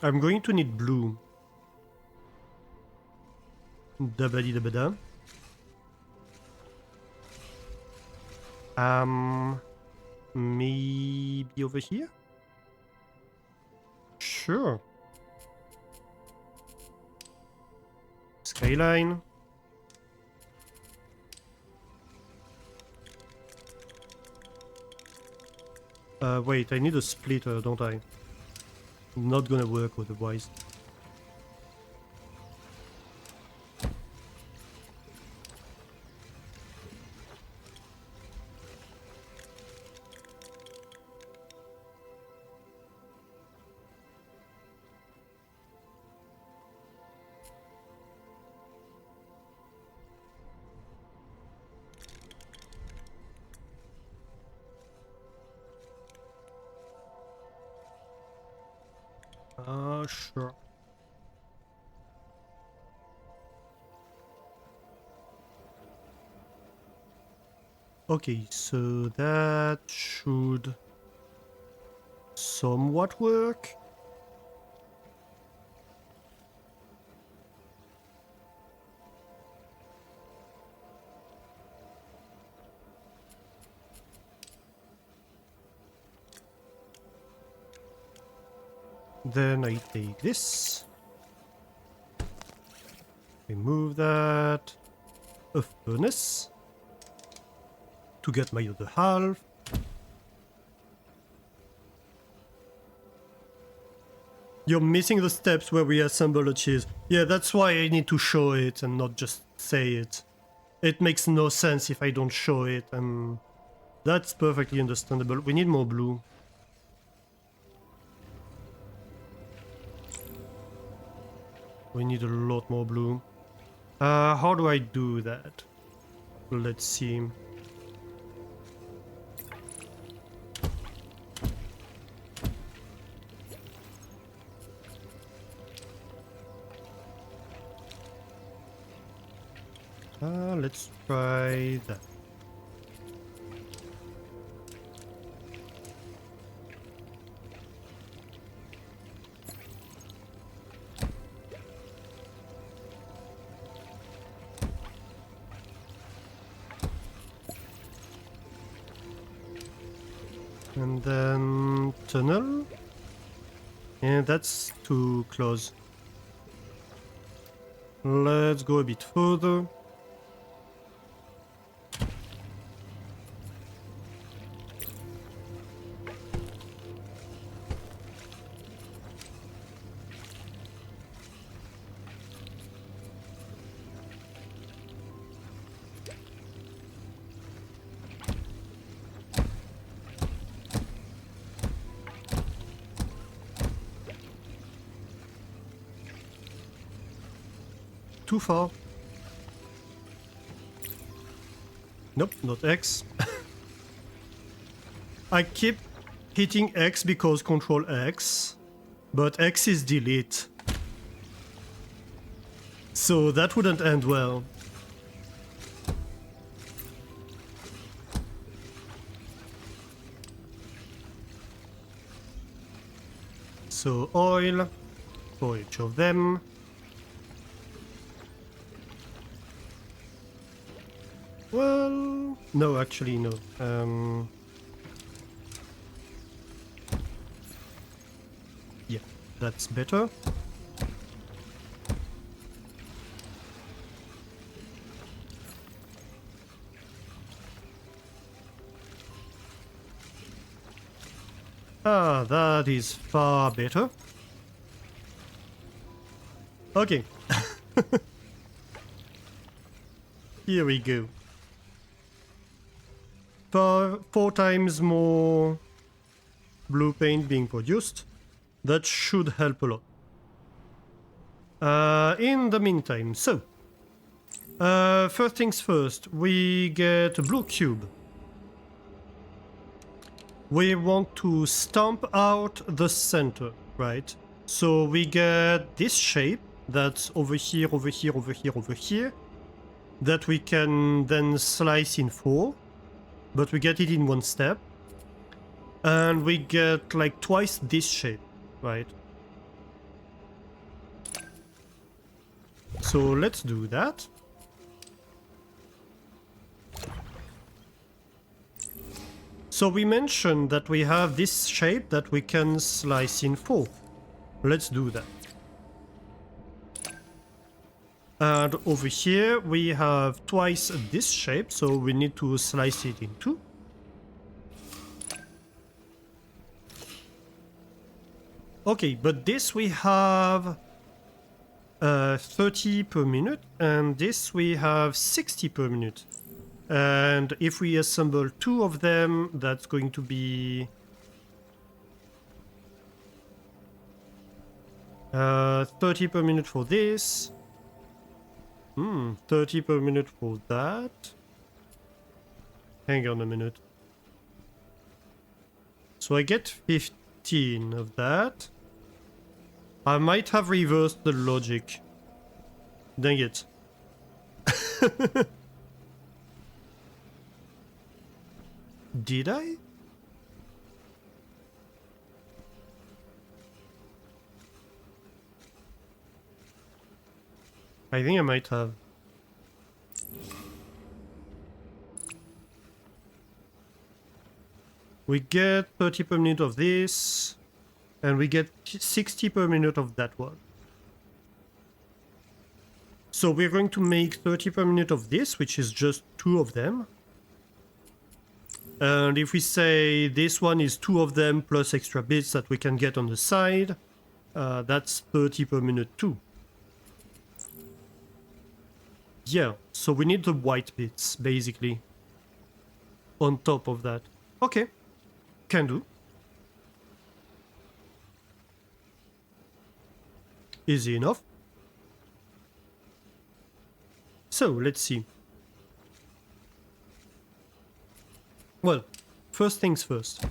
I'm going to need blue. Dabadi-dabada. Maybe over here? Sure. Skyline. Wait, I need a splitter, don't I? Not gonna work otherwise. Sure. Okay, so that should somewhat work. Then I take this. Remove that. A furnace. To get my other half. You're missing the steps where we assemble the cheese. Yeah, that's why I need to show it and not just say it. It makes no sense if I don't show it, and that's perfectly understandable. We need more blue. We need a lot more blue. How do I do that? Let's see. Let's try that. And then tunnel. And that's too close. Let's go a bit further. Too far. Nope, not X. I keep hitting X because Control X, but X is delete. So that wouldn't end well. So oil for each of them. Well, no, actually, no. Yeah, that's better. Ah, that is far better. Okay. Here we go. Four times more blue paint being produced. That should help a lot. In the meantime, so first things first, we get a blue cube. We want to stamp out the center, right? So we get this shape that's over here, over here, over here, over here, that we can then slice in 4. But we get it in one step. And we get like twice this shape, right? So let's do that. So we mentioned that we have this shape that we can slice in 4. Let's do that. And over here we have twice this shape, so we need to slice it in 2. Okay, but this we have 30 per minute, and this we have 60 per minute. And if we assemble 2 of them, that's going to be 30 per minute for this. 30 per minute for that. Hang on a minute. So I get 15 of that. I might have reversed the logic. Dang it. Did I? I think I might have. We get 30 per minute of this, and we get 60 per minute of that one. So we're going to make 30 per minute of this, which is just 2 of them. And if we say this one is 2 of them plus extra bits that we can get on the side, That's 30 per minute too. Yeah, so we need the white bits, basically. On top of that. Okay, can do. Easy enough. So, let's see. Well, first things first.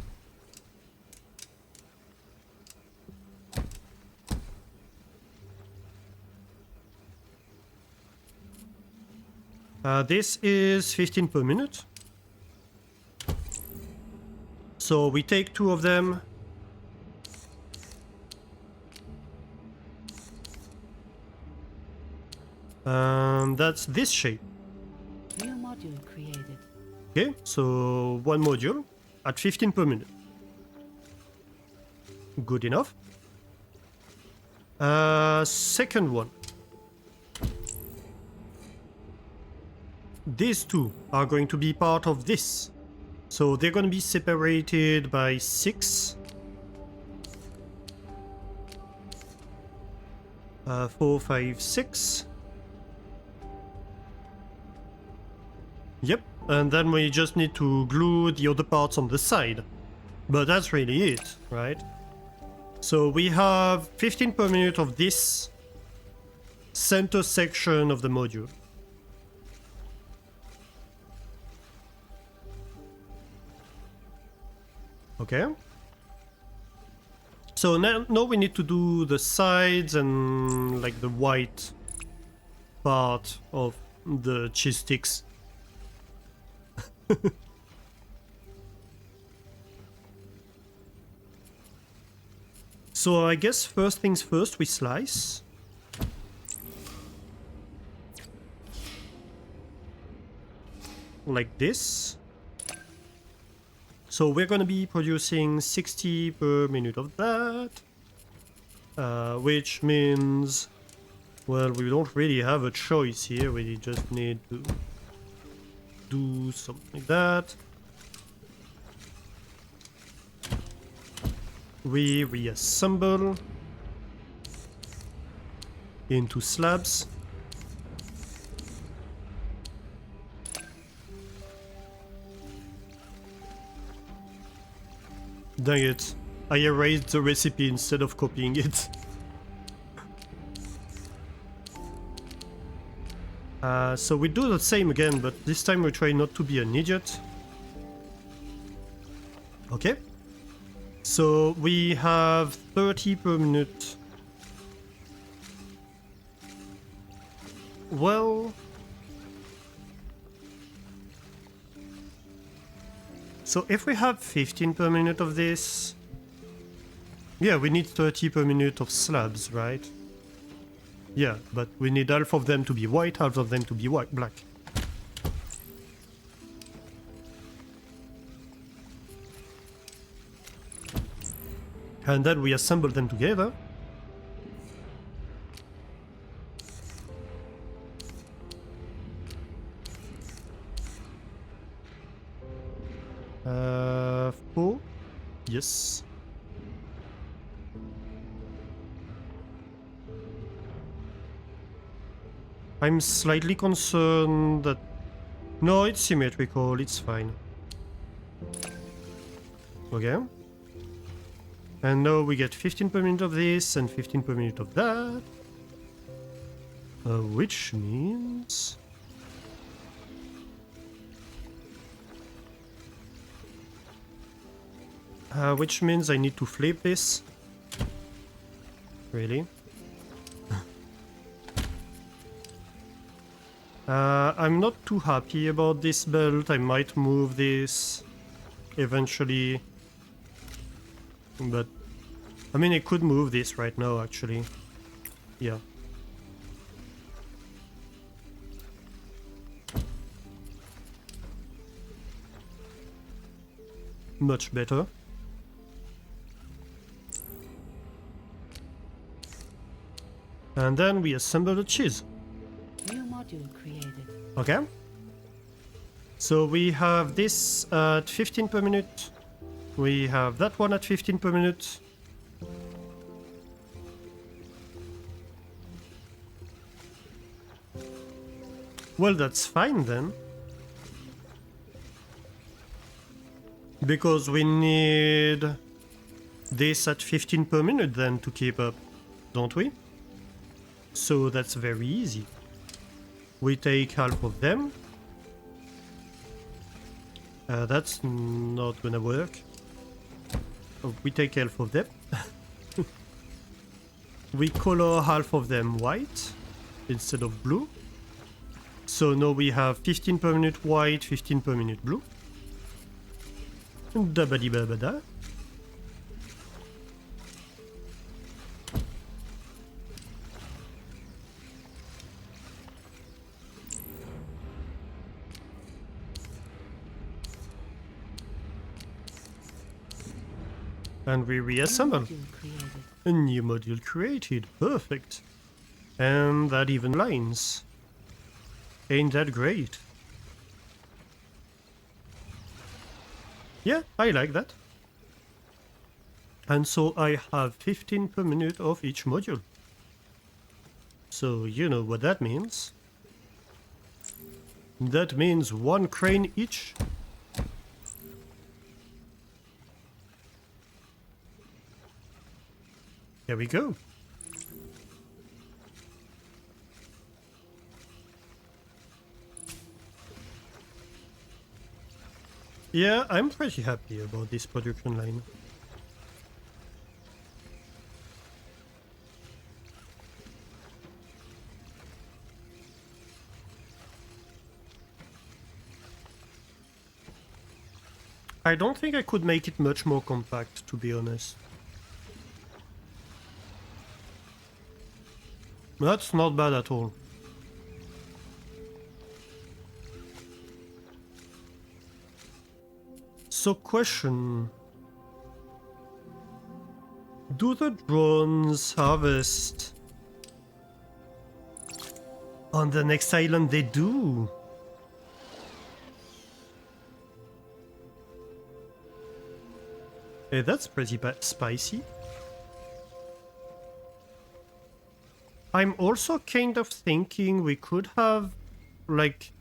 This is 15 per minute. So we take 2 of them. That's this shape. New module created. Okay, so 1 module at 15 per minute. Good enough. Second one. These 2 are going to be part of this. So they're going to be separated by 6. 4, 5, 6. Yep, and then we just need to glue the other parts on the side. But that's really it, right? So we have 15 per minute of this center section of the module. Okay. So now we need to do the sides and like the white part of the cheese sticks. So I guess first things first, we slice. Like this. So we're going to be producing 60 per minute of that. Which means, well, we don't really have a choice here. We just need to do something like that. We reassemble into slabs. Dang it, I erased the recipe instead of copying it. So we do the same again, but this time we try not to be an idiot. Okay. So we have 30 per minute. Well... So if we have 15 per minute of this... Yeah, we need 30 per minute of slabs, right? Yeah, but we need half of them to be white, half of them to be black. And then we assemble them together. Four? Yes. I'm slightly concerned that... No, it's symmetrical, it's fine. Okay. And now we get 15 per minute of this and 15 per minute of that. Which means... which means I need to flip this. Really? I'm not too happy about this belt. I might move this eventually. But, I mean, I could move this right now, actually. Yeah. Much better. And then we assemble the cheese. New module created. Okay. So we have this at 15 per minute. We have that one at 15 per minute. Well, that's fine then. Because we need this at 15 per minute then to keep up, don't we? So that's very easy. We take half of them. That's not gonna work. Oh, we take half of them. We color half of them white instead of blue. So now we have 15 per minute white, 15 per minute blue. Dabadi babada. And we reassemble. Module created. A new module created. Perfect. And that even lines. Ain't that great? Yeah, I like that. And so I have 15 per minute of each module. So you know what that means. That means one crane each. Here we go. Yeah, I'm pretty happy about this production line. I don't think I could make it much more compact, to be honest. That's not bad at all. So question. Do the drones harvest? On the next island they do. Hey, that's pretty spicy. I'm also kind of thinking we could have, like,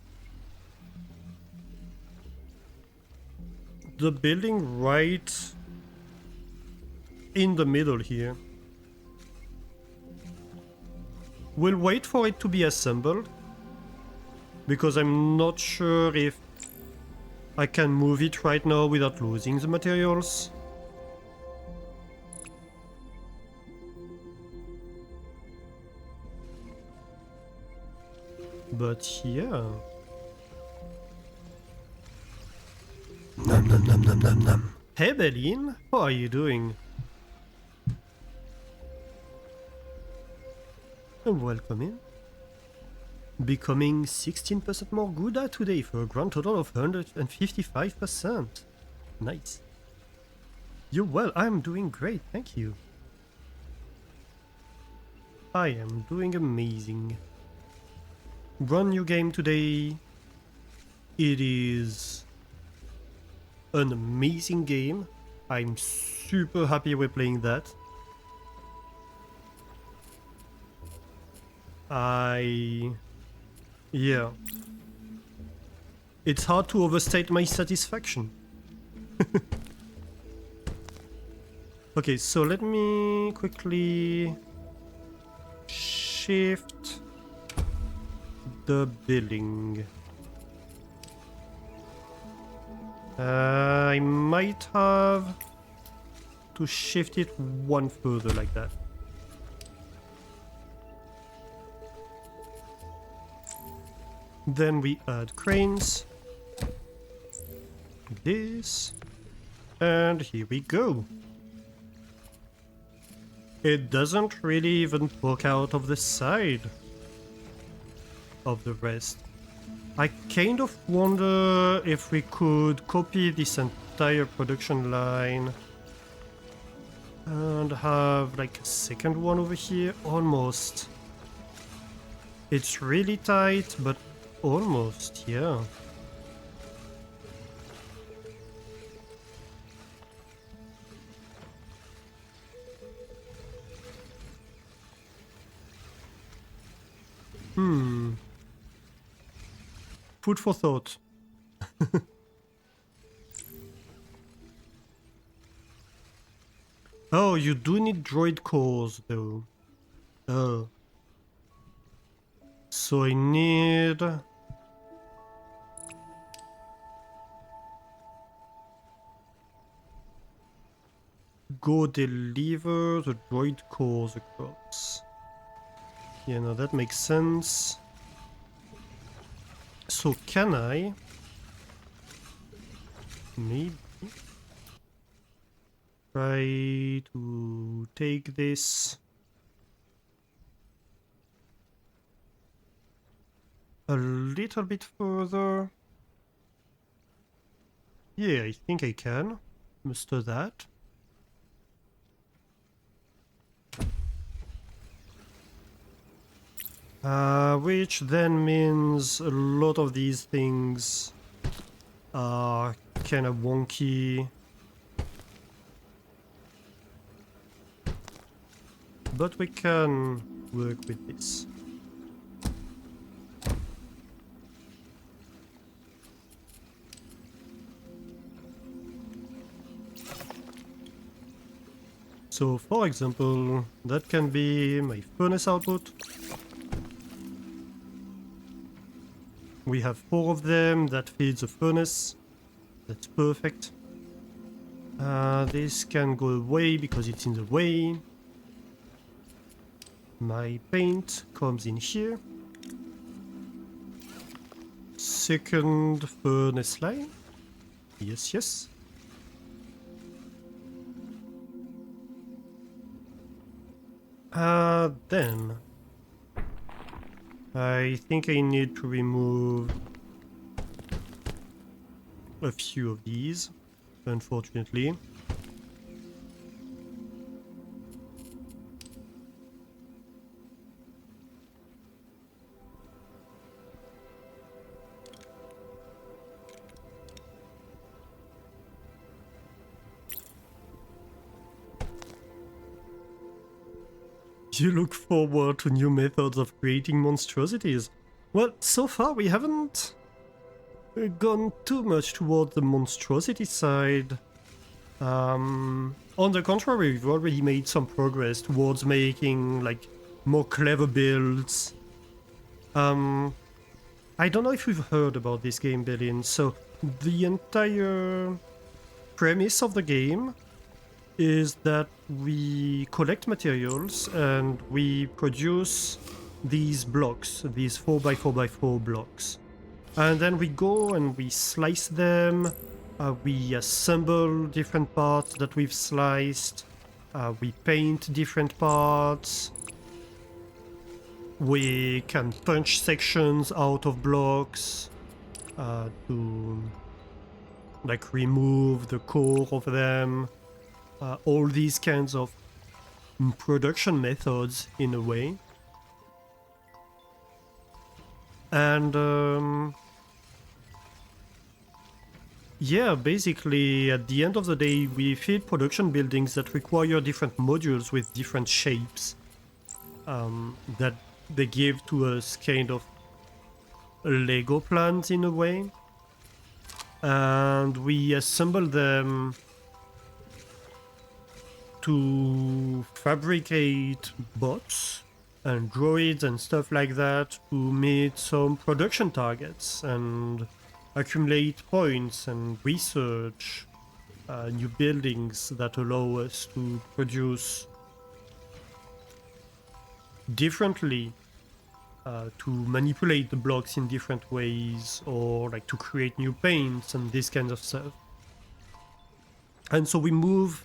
the building right in the middle here. We'll wait for it to be assembled, because I'm not sure if I can move it right now without losing the materials. But yeah. Nom nom nom nom nom nom. Hey Beline, how are you doing? Welcome in. Becoming 16% more Gouda today for a grand total of 155%. Nice. You're well, I'm doing great, thank you. I am doing amazing. Brand new game today. It is an amazing game. I'm super happy we're playing that. Yeah. It's hard to overstate my satisfaction. Okay, so let me quickly shift the building. I might have to shift it one further like that. Then we add cranes. Like this. And here we go. It doesn't really even poke out of the side of the rest. I kind of wonder if we could copy this entire production line and have like a second one over here. Almost. It's really tight, but almost, yeah. Food for thought. Oh, you do need droid cores though. Oh. So I need... Go deliver the droid cores across. Yeah, no, that makes sense. So can I... Maybe... Try to take this... a little bit further. Yeah, I think I can. Muster that. Which then means a lot of these things are kind of wonky. But we can work with this. So for example, that can be my furnace output. We have 4 of them that feeds the furnace. That's perfect. This can go away because it's in the way. My paint comes in here. Second furnace line. Yes, yes. Then I think I need to remove a few of these, unfortunately. You look forward to new methods of creating monstrosities. Well, so far we haven't gone too much towards the monstrosity side. On the contrary, we've already made some progress towards making like more clever builds. I don't know if you've heard about this game, Berlin. So the entire premise of the game is that we collect materials and we produce these blocks, these 4x4x4 blocks. And then we go and we slice them, we assemble different parts that we've sliced, we paint different parts, we can punch sections out of blocks to like remove the core of them. All these kinds of production methods in a way. And yeah, basically at the end of the day we feed production buildings that require different modules with different shapes that they give to us kind of Lego plans in a way, and we assemble them to fabricate bots and droids and stuff like that to meet some production targets and accumulate points and research new buildings that allow us to produce differently, to manipulate the blocks in different ways, or like to create new paints and this kind of stuff. And so we move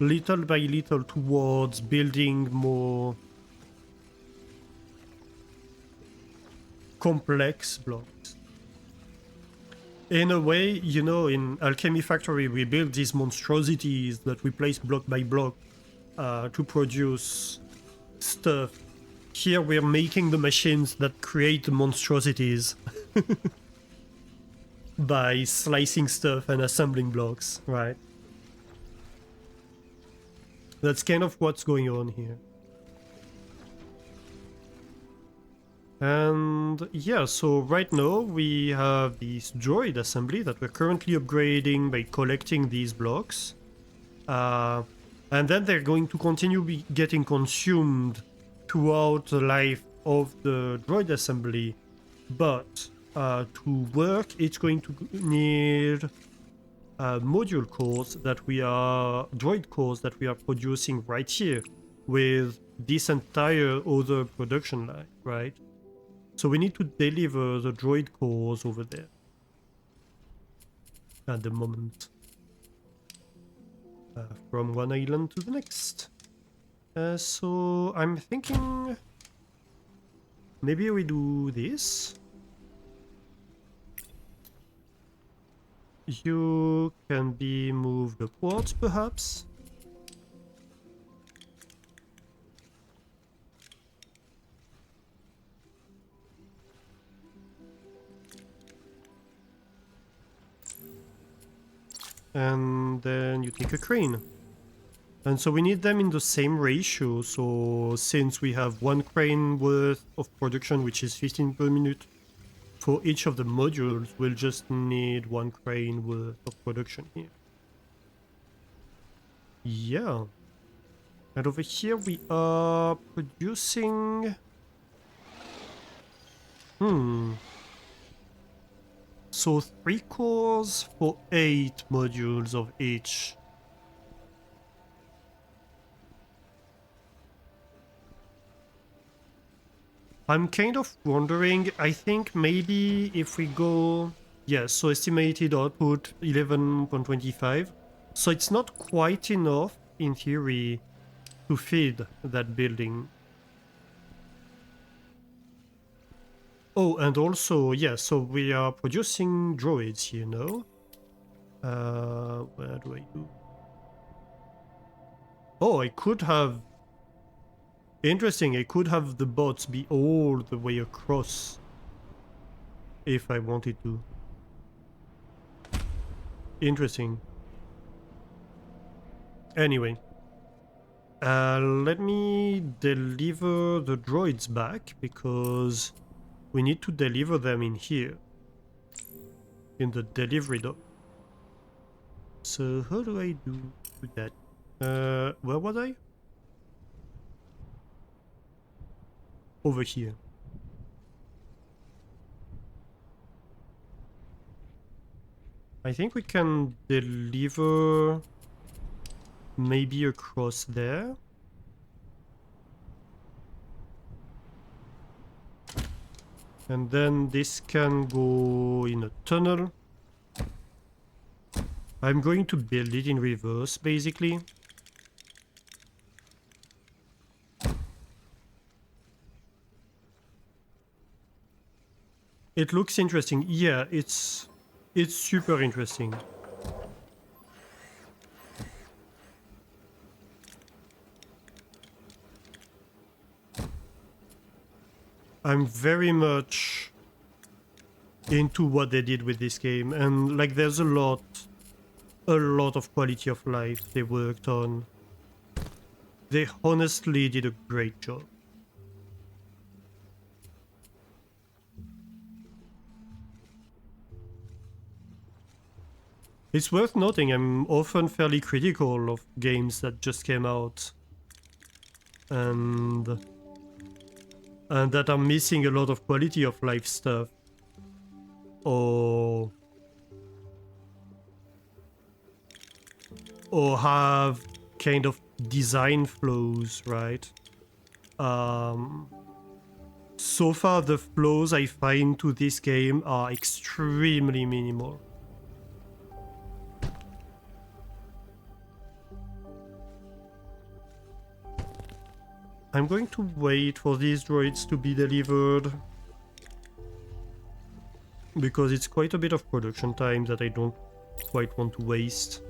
little by little towards building more complex blocks. In a way, you know, in Alchemy Factory we build these monstrosities that we place block by block to produce stuff. Here we're making the machines that create the monstrosities by slicing stuff and assembling blocks, right? That's kind of what's going on here. And yeah, so right now we have this droid assembly that we're currently upgrading by collecting these blocks. And then they're going to continue getting consumed throughout the life of the droid assembly. But to work, it's going to need module cores that we are, droid cores that we are producing right here with this entire other production line, right? So we need to deliver the droid cores over there at the moment. From one island to the next. So I'm thinking maybe we do this. You can be moved upwards, perhaps. And then you take a crane. And so we need them in the same ratio. So since we have one crane worth of production, which is 15 per minute, for each of the modules, we'll just need one crane worth of production here. Yeah. And over here we are producing... So 3 cores for 8 modules of each. I'm kind of wondering, I think maybe if we go... Yeah, so estimated output 11.25. So it's not quite enough, in theory, to feed that building. Oh, and also, yeah, so we are producing droids here now. Where do I do? Oh, I could have... Interesting, I could have the bots be all the way across if I wanted to. Interesting. Anyway. Let me deliver the droids back because we need to deliver them in here. In the delivery dock. So how do I do that? Where was I? Over here. I think we can deliver maybe across there. And then this can go in a tunnel. I'm going to build it in reverse, basically. It looks interesting. Yeah, it's super interesting. I'm very much into what they did with this game, and like there's a lot of quality of life they worked on. They honestly did a great job. It's worth noting I'm often fairly critical of games that just came out and that are missing a lot of quality of life stuff or have kind of design flaws, right? So far the flaws I find to this game are extremely minimal. I'm going to wait for these droids to be delivered because it's quite a bit of production time that I don't quite want to waste.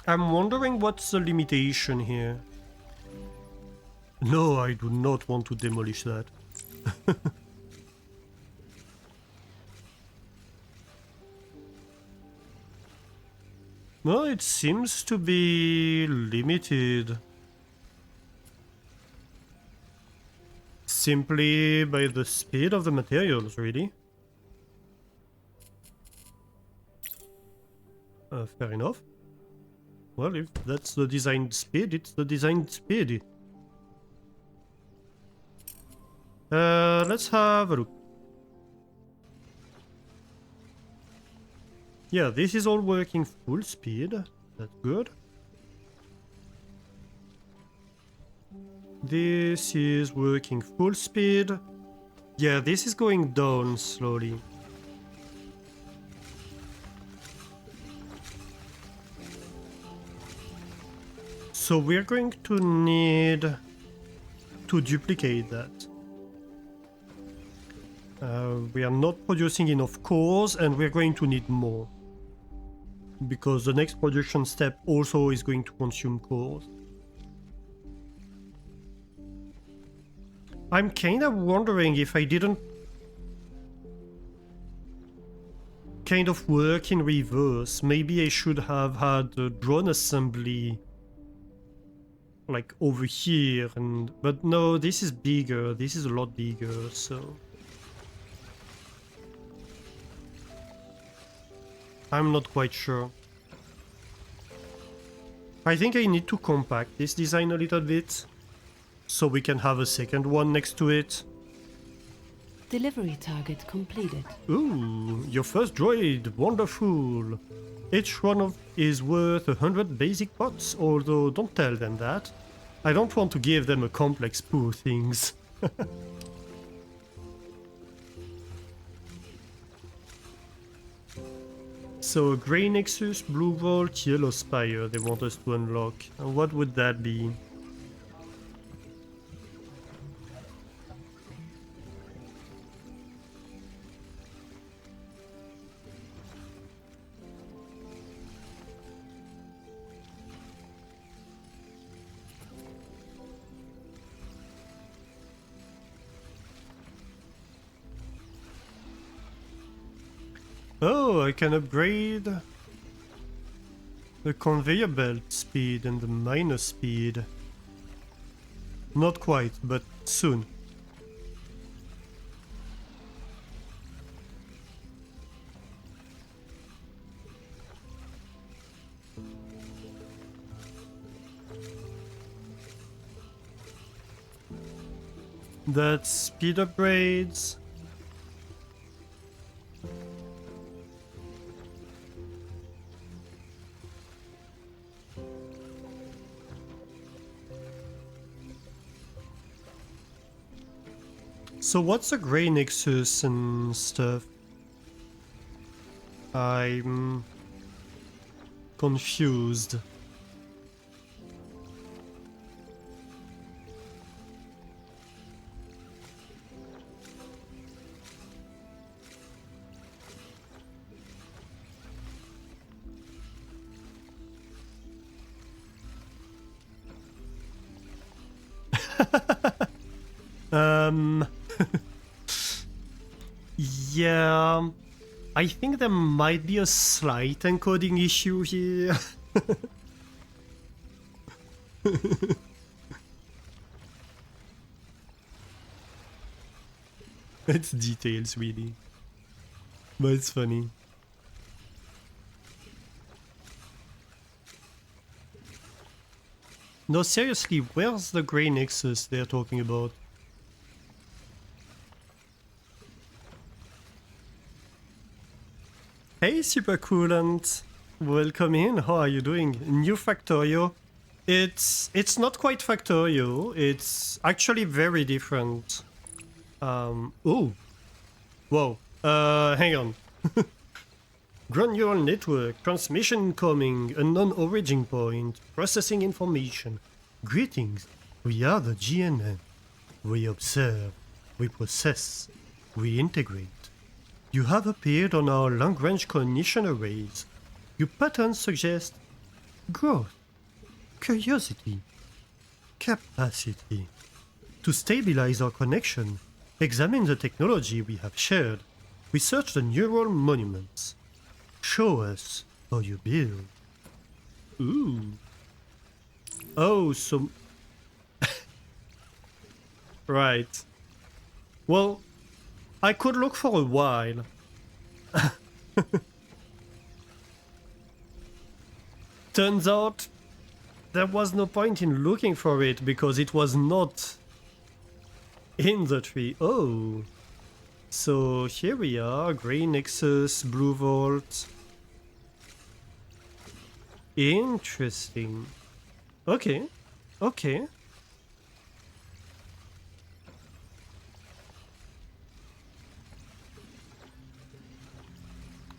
I'm wondering what's the limitation here. No, I do not want to demolish that. No, it seems to be limited. Simply by the speed of the materials, really. Fair enough. Well, if that's the designed speed, it's the designed speed. Let's have a look. Yeah, this is all working full speed. That's good. This is working full speed. Yeah, this is going down slowly. So we're going to need to duplicate that. We are not producing enough cores and we're going to need more. Because the next production step also is going to consume cores. I'm kind of wondering if I didn't kind of work in reverse. Maybe I should have had a drone assembly like over here, but no, this is bigger. This is a lot bigger, so I'm not quite sure. I think I need to compact this design a little bit so we can have a second one next to it. Delivery target completed. Ooh, your first droid, wonderful. Each one is worth 100 basic pots, although don't tell them that. I don't want to give them a complex poor things. So, Grey Nexus, Blue Vault, Yellow Spire they want us to unlock. And what would that be? Oh, I can upgrade the conveyor belt speed and the miner speed. Not quite, but soon. That's speed upgrades. So what's the Grey Nexus and stuff? I'm confused. Yeah, I think there might be a slight encoding issue here. It's details, really. But it's funny. No, seriously, where's the Grey Nexus they're talking about? Hey, Super Coolant! Welcome in, how are you doing? New Factorio? It's not quite Factorio, it's actually very different. Oh! Whoa, hang on. Granular network, transmission incoming, unknown origin point, processing information. Greetings, we are the GNN. We observe, we process, we integrate. You have appeared on our long-range cognition arrays. Your patterns suggest growth, curiosity, capacity. To stabilize our connection, examine the technology we have shared. Research the neural monuments. Show us how you build. Ooh. Oh, so... Right. Well, I could look for a while. Turns out there was no point in looking for it because it was not in the tree. Oh. So here we are, Grey Nexus, Blue Vault. Interesting. Okay. Okay.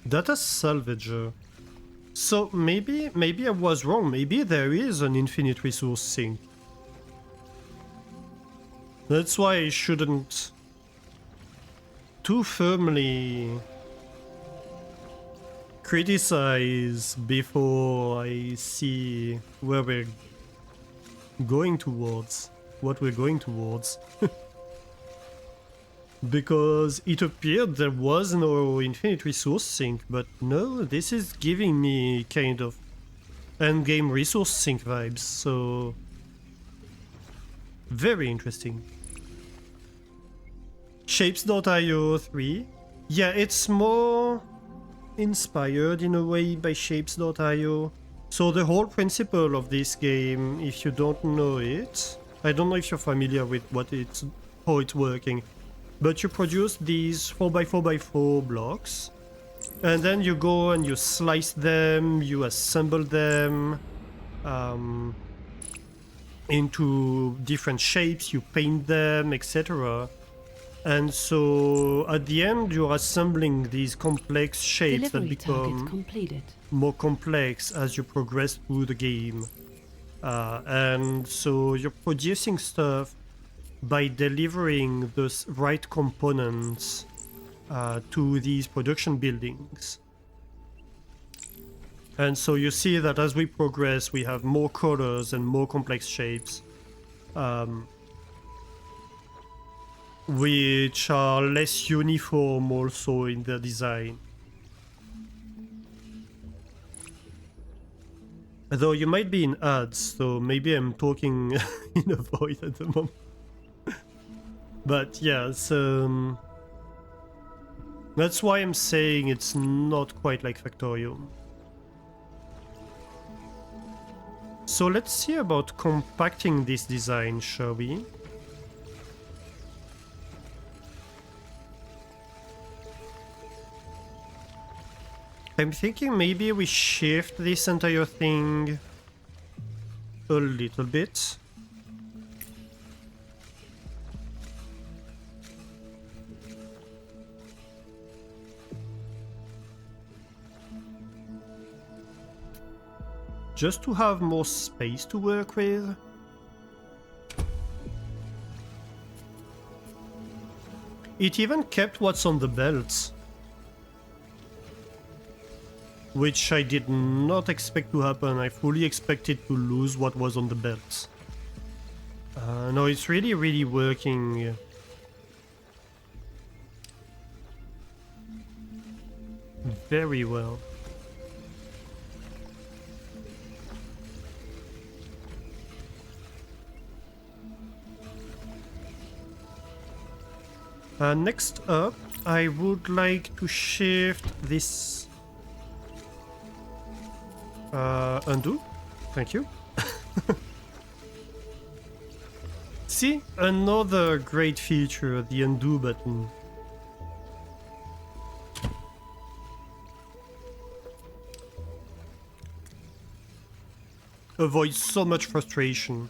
Data salvager. So maybe I was wrong. Maybe there is an infinite resource sink. That's why I shouldn't too firmly criticize before I see where we're going towards, what we're going towards. Because it appeared there was no infinite resource sink, but no, this is giving me kind of endgame resource sink vibes, so very interesting. Shapes.io 3. Yeah, it's more inspired in a way by Shapes.io. So the whole principle of this game, if you don't know it, I don't know if you're familiar with how it's working, but you produce these 4x4x4 blocks, and then you go and you slice them, you assemble them into different shapes, you paint them, etc. And so at the end you're assembling these complex shapes that become more complex as you progress through the game. And so you're producing stuff by delivering the right components to these production buildings. And so you see that as we progress, we have more colors and more complex shapes, which are less uniform also in their design. Though you might be in ads, so maybe I'm talking in a void at the moment. But yeah, so that's why I'm saying it's not quite like Factorium. So let's see about compacting this design, shall we? I'm thinking maybe we shift this entire thing a little bit. Just to have more space to work with. It even kept what's on the belts, which I did not expect to happen. I fully expected to lose what was on the belts. No, it's really working very well. Next up, I would like to shift this... undo? Thank you. See? Another great feature, the undo button. Avoids so much frustration.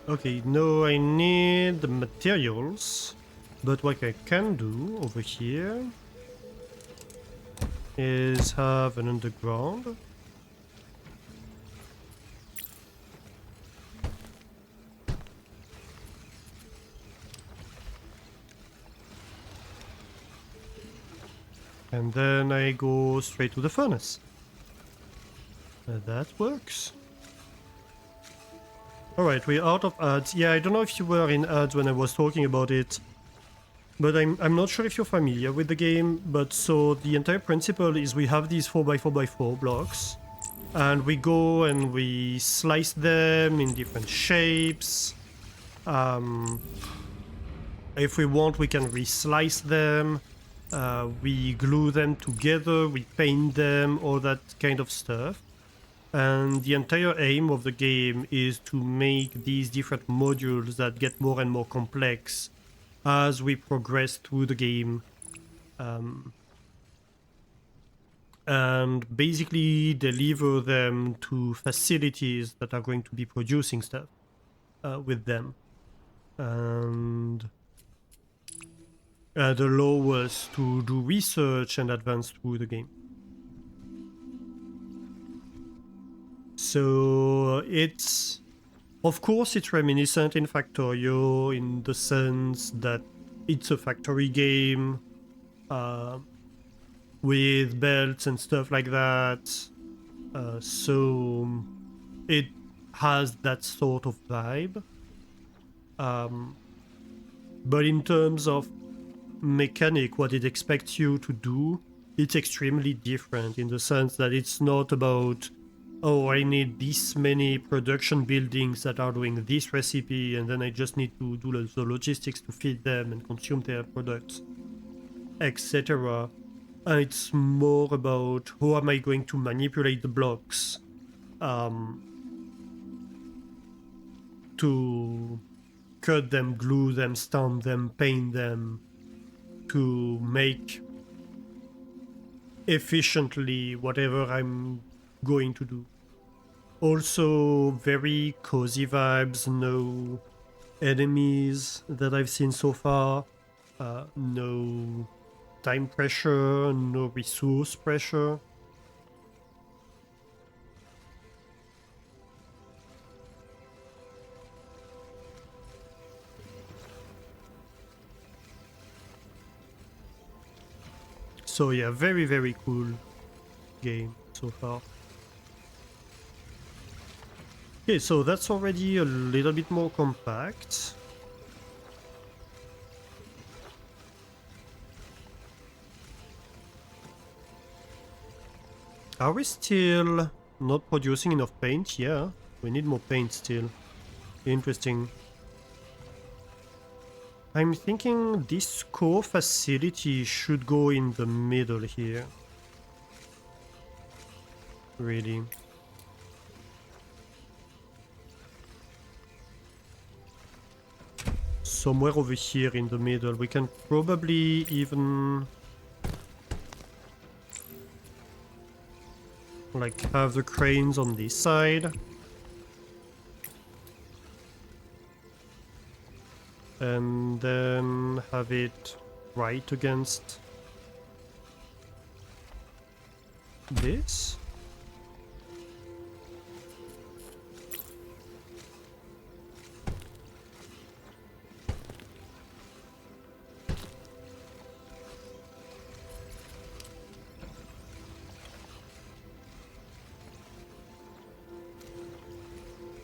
Okay, no, I need the materials, but what I can do over here is have an underground. And then I go straight to the furnace. That works. Alright, we're out of ads. Yeah, I don't know if you were in ads when I was talking about it, but I'm not sure if you're familiar with the game. But so the entire principle is we have these 4x4x4 blocks, and we go and we slice them in different shapes. If we want, we can re-slice them. We glue them together, we paint them, all that kind of stuff. And the entire aim of the game is to make these different modules that get more and more complex as we progress through the game. And basically deliver them to facilities that are going to be producing stuff with them. And allow us to do research and advance through the game. So it's, of course, it's reminiscent in Factorio in the sense that it's a factory game with belts and stuff like that. So it has that sort of vibe. But in terms of mechanic, what it expects you to do, it's extremely different in the sense that it's not about, oh, I need this many production buildings that are doing this recipe and then I just need to do the logistics to feed them and consume their products, etc. It's more about how am I going to manipulate the blocks to cut them, glue them, stamp them, paint them, to make efficiently whatever I'm going to do. Also very cozy vibes, no enemies that I've seen so far, no time pressure, no resource pressure. So yeah, very, very cool game so far. Okay, so that's already a little bit more compact. Are we still not producing enough paint? Yeah, we need more paint still. Interesting. I'm thinking this core facility should go in the middle here. Really. Somewhere over here in the middle. We can probably even like have the cranes on this side. And then have it right against this.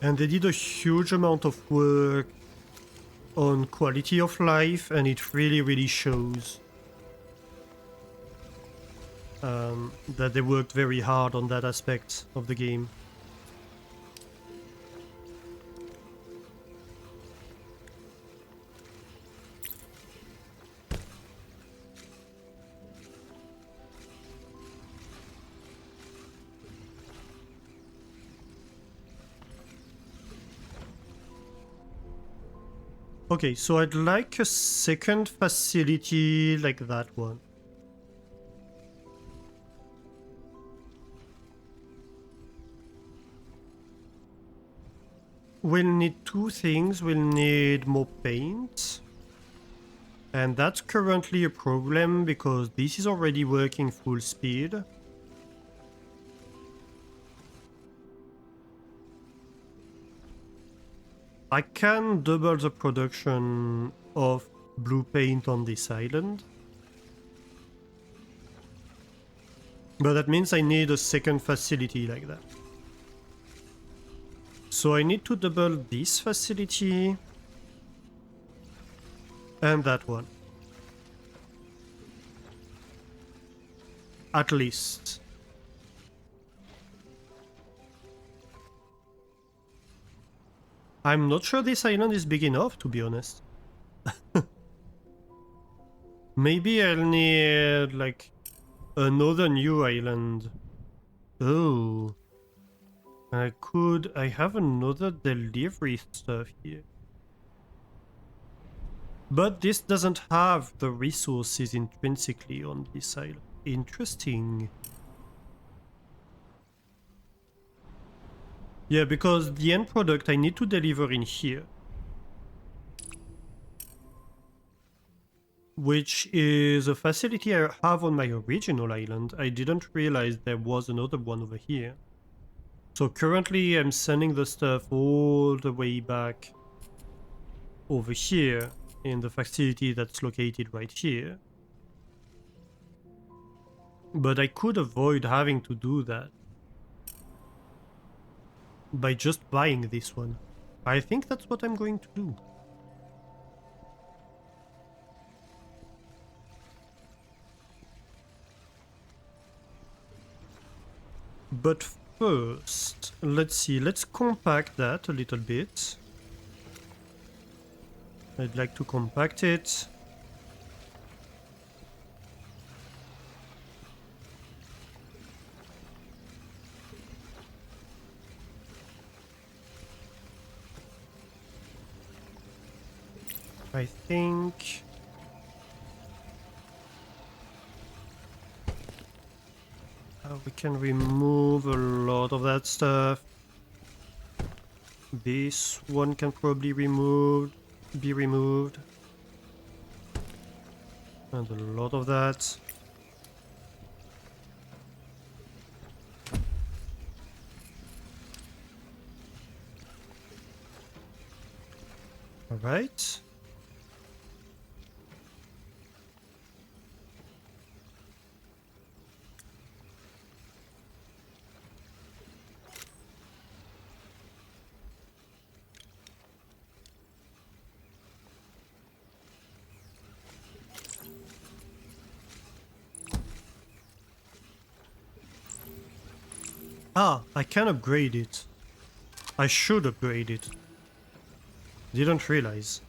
And they did a huge amount of work on quality of life, and it really shows that they worked very hard on that aspect of the game. Okay, so I'd like a second facility like that one. We'll need two things. We'll need more paint. And that's currently a problem because this is already working full speed. I can double the production of blue paint on this island. But that means I need a second facility like that. So I need to double this facility and that one. At least. I'm not sure this island is big enough, to be honest. Maybe I'll need, like, another new island. Oh. I have another delivery stuff here. But this doesn't have the resources intrinsically on this island. Interesting. Yeah, because the end product I need to deliver in here. Which is a facility I have on my original island. I didn't realize there was another one over here. So currently I'm sending the stuff all the way back over here in the facility that's located right here. But I could avoid having to do that by just buying this one. I think that's what I'm going to do. But first, let's see, let's compact that a little bit. I'd like to compact it. I think we can remove a lot of that stuff. This one can probably be removed. And a lot of that. All right. Ah, I can upgrade it. I should upgrade it. Didn't realize.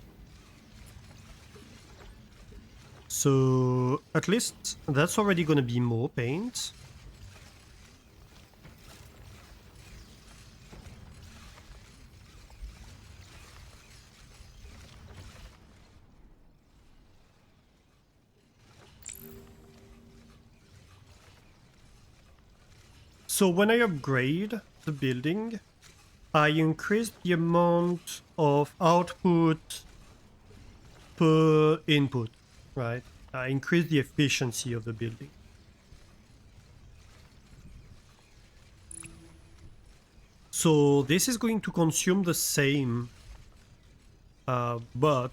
So, at least that's already gonna be more paint. So when I upgrade the building, I increase the amount of output per input, right? I increase the efficiency of the building. So this is going to consume the same, but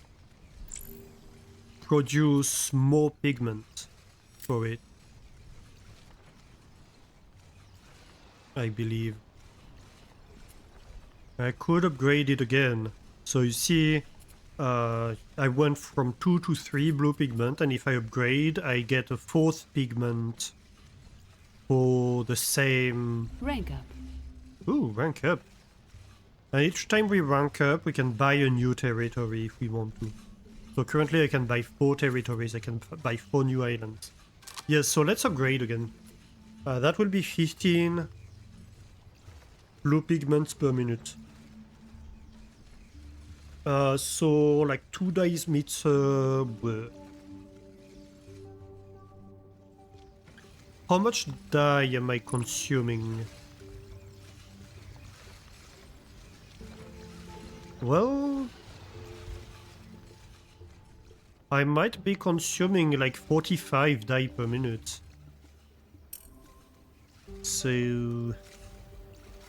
produce more pigment for it, I believe. I could upgrade it again. So you see, I went from 2 to 3 blue pigment, and if I upgrade, I get a 4th pigment for the same... Rank up. Ooh, rank up. And each time we rank up, we can buy a new territory if we want to. So currently I can buy 4 territories, I can buy 4 new islands. Yes, so let's upgrade again. That will be 15 blue pigments per minute. So like 2 dice meets how much dye am I consuming? Well, I might be consuming like 45 die per minute. So,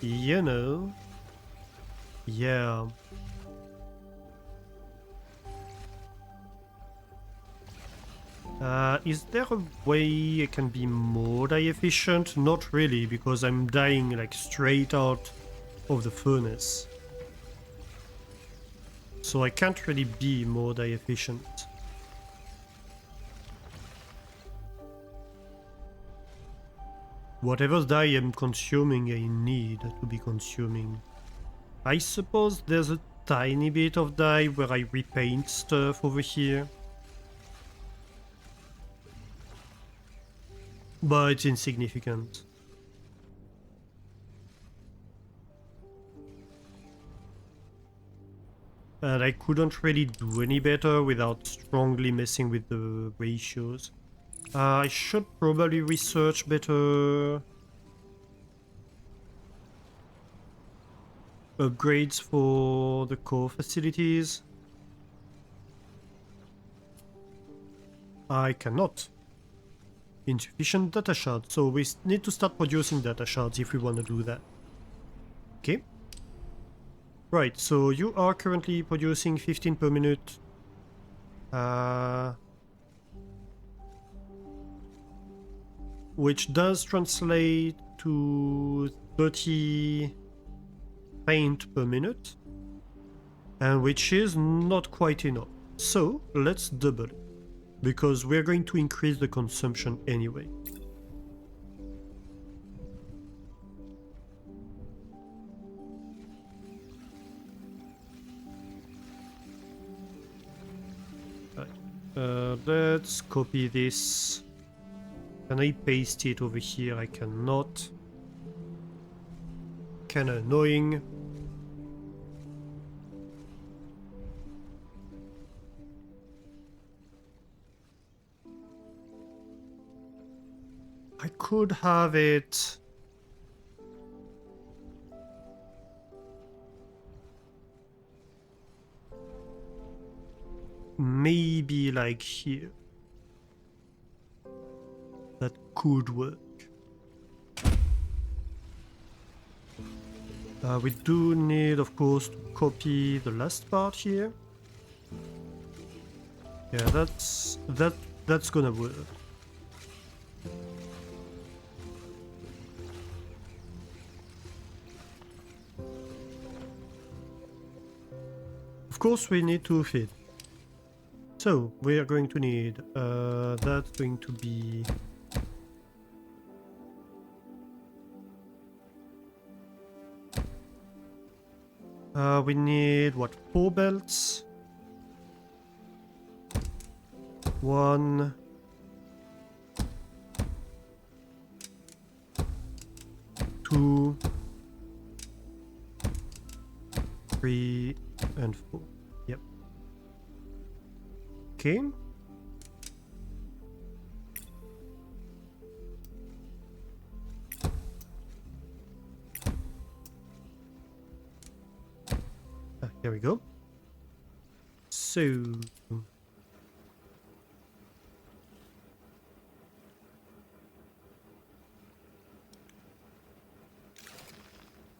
you know, yeah. Is there a way I can be more die efficient? Not really, because I'm dying like straight out of the furnace. So I can't really be more die efficient. Whatever dye I'm consuming, I need to be consuming. I suppose there's a tiny bit of dye where I repaint stuff over here. But it's insignificant. And I couldn't really do any better without strongly messing with the ratios. I should probably research better upgrades for the core facilities. I cannot. Insufficient data shards, so we need to start producing data shards if we want to do that. Okay. Right, so you are currently producing 15 per minute. Which does translate to 30 paint per minute. And which is not quite enough. So let's double it, because we're going to increase the consumption anyway. Let's copy this. Can I paste it over here? I cannot. Kinda annoying. I could have it... maybe like here. That could work. We do need, of course, to copy the last part here. Yeah, that's gonna work. Of course, we need to feed. So we are going to need that's going to be we need what, 4 belts? 1, 2, 3, and 4. Yep. Okay. Here we go. So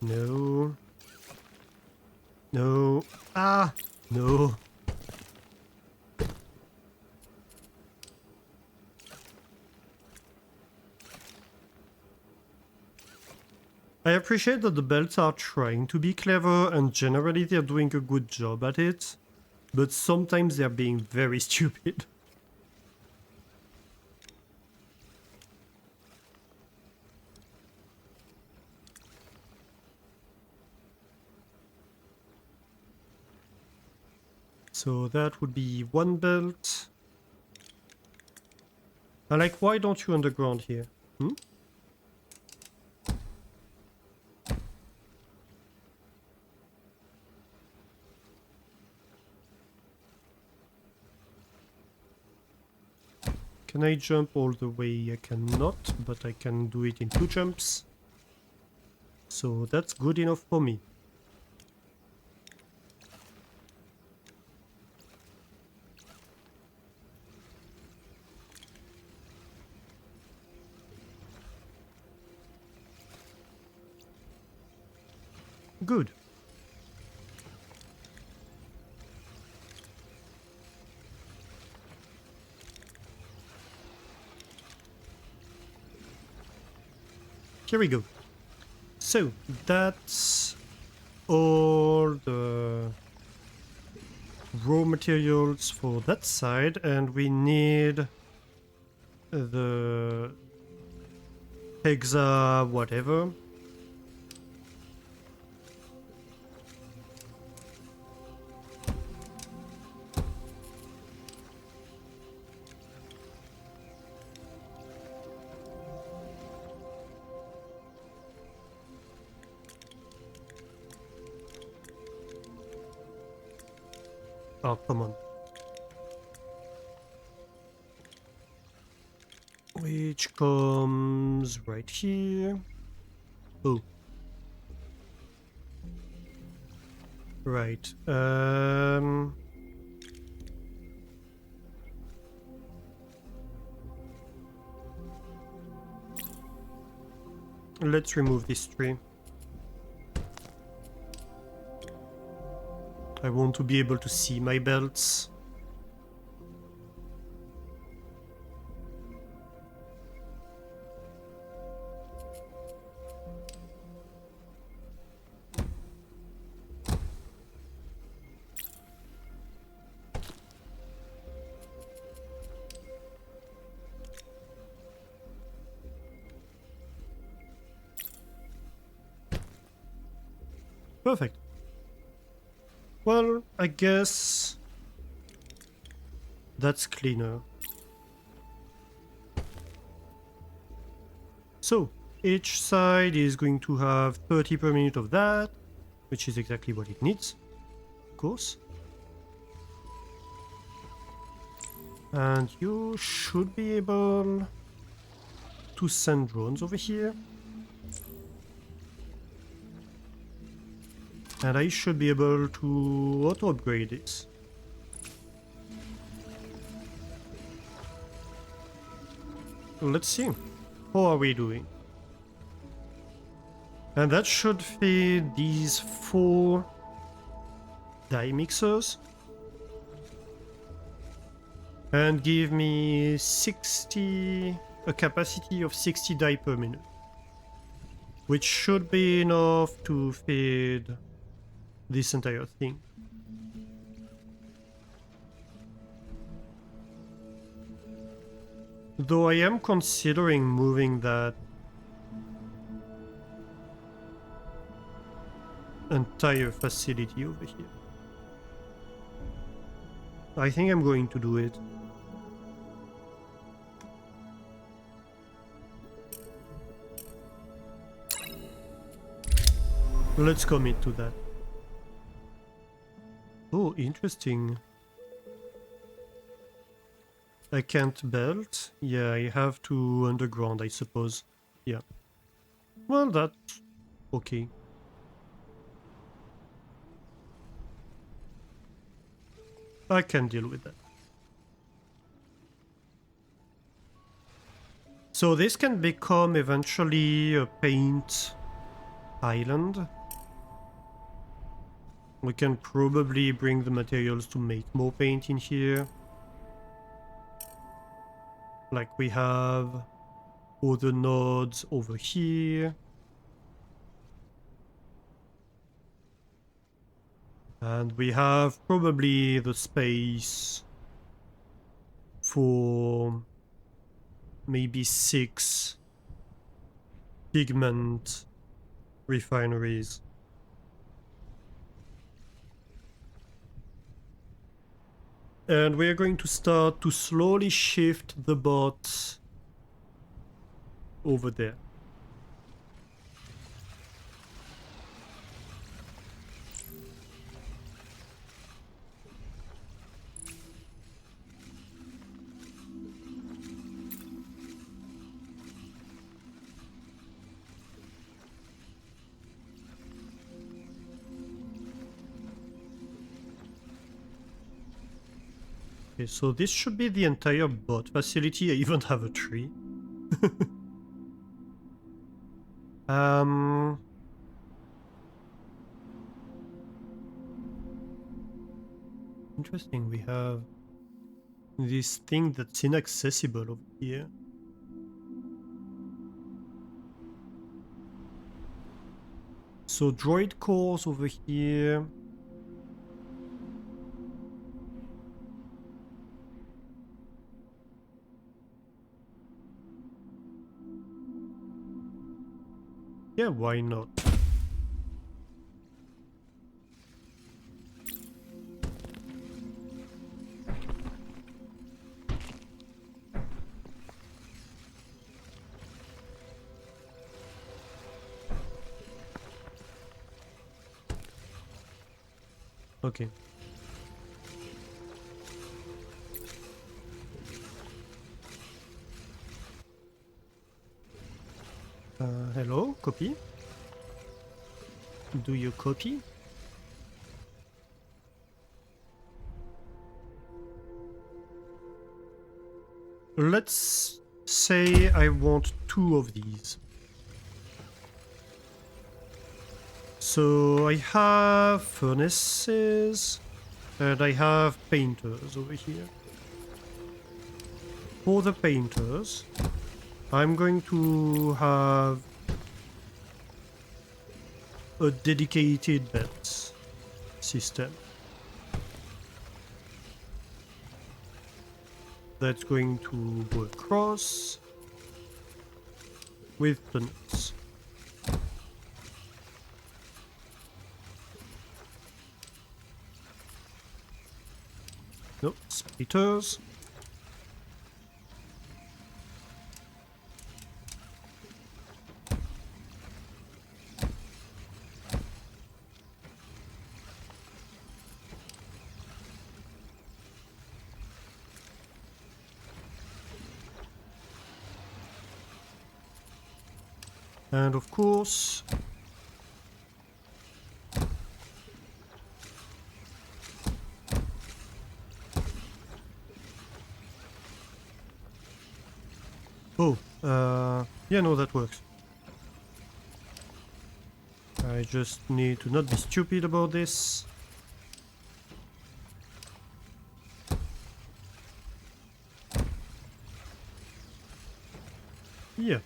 no. No. Ah, no. I appreciate that the belts are trying to be clever and generally they're doing a good job at it, but sometimes they're being very stupid. So that would be 1 belt. And like, why don't you underground here? Hmm? Can I jump all the way? I cannot, but I can do it in 2 jumps. So that's good enough for me. Good. Here we go. So, that's all the raw materials for that side, and we need the hexa whatever. Oh, come on. Which comes right here. Oh. Right. Let's remove this tree. I want to be able to see my belts. Perfect. Well, I guess that's cleaner. So, each side is going to have 30 per minute of that, which is exactly what it needs, of course. And you should be able to send drones over here. And I should be able to auto-upgrade this. Let's see. How are we doing? And that should feed these 4 die mixers. And give me 60... a capacity of 60 die per minute. Which should be enough to feed this entire thing. Though I am considering moving that entire facility over here. I think I'm going to do it. Let's commit to that. Oh, interesting. I can't belt? Yeah, I have to underground, I suppose. Yeah. Well, that's okay. I can deal with that. So this can become eventually a paint island. We can probably bring the materials to make more paint in here. Like we have all the nodes over here. And we have probably the space for maybe 6 pigment refineries. And we're going to start to slowly shift the bot over there. Okay, so this should be the entire bot facility. I even have a tree. Interesting, we have this thing that's inaccessible over here. So droid cores over here. Yeah, why not? Okay. Hello, copy? Do you copy? Let's say I want 2 of these. So I have furnaces and I have painters over here. For the painters, I'm going to have a dedicated belt system that's going to go across with tunnels. No, splitters. And of course, yeah, no, that works. I just need to not be stupid about this. Yeah.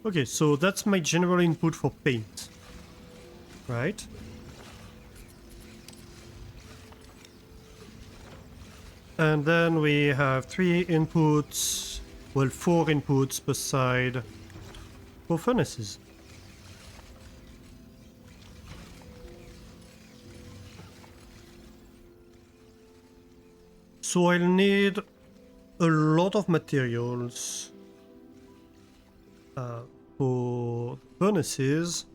Okay, so that's my general input for paint, right? And then we have 3 inputs, well, 4 inputs per side for furnaces. So I'll need a lot of materials for the furnaces.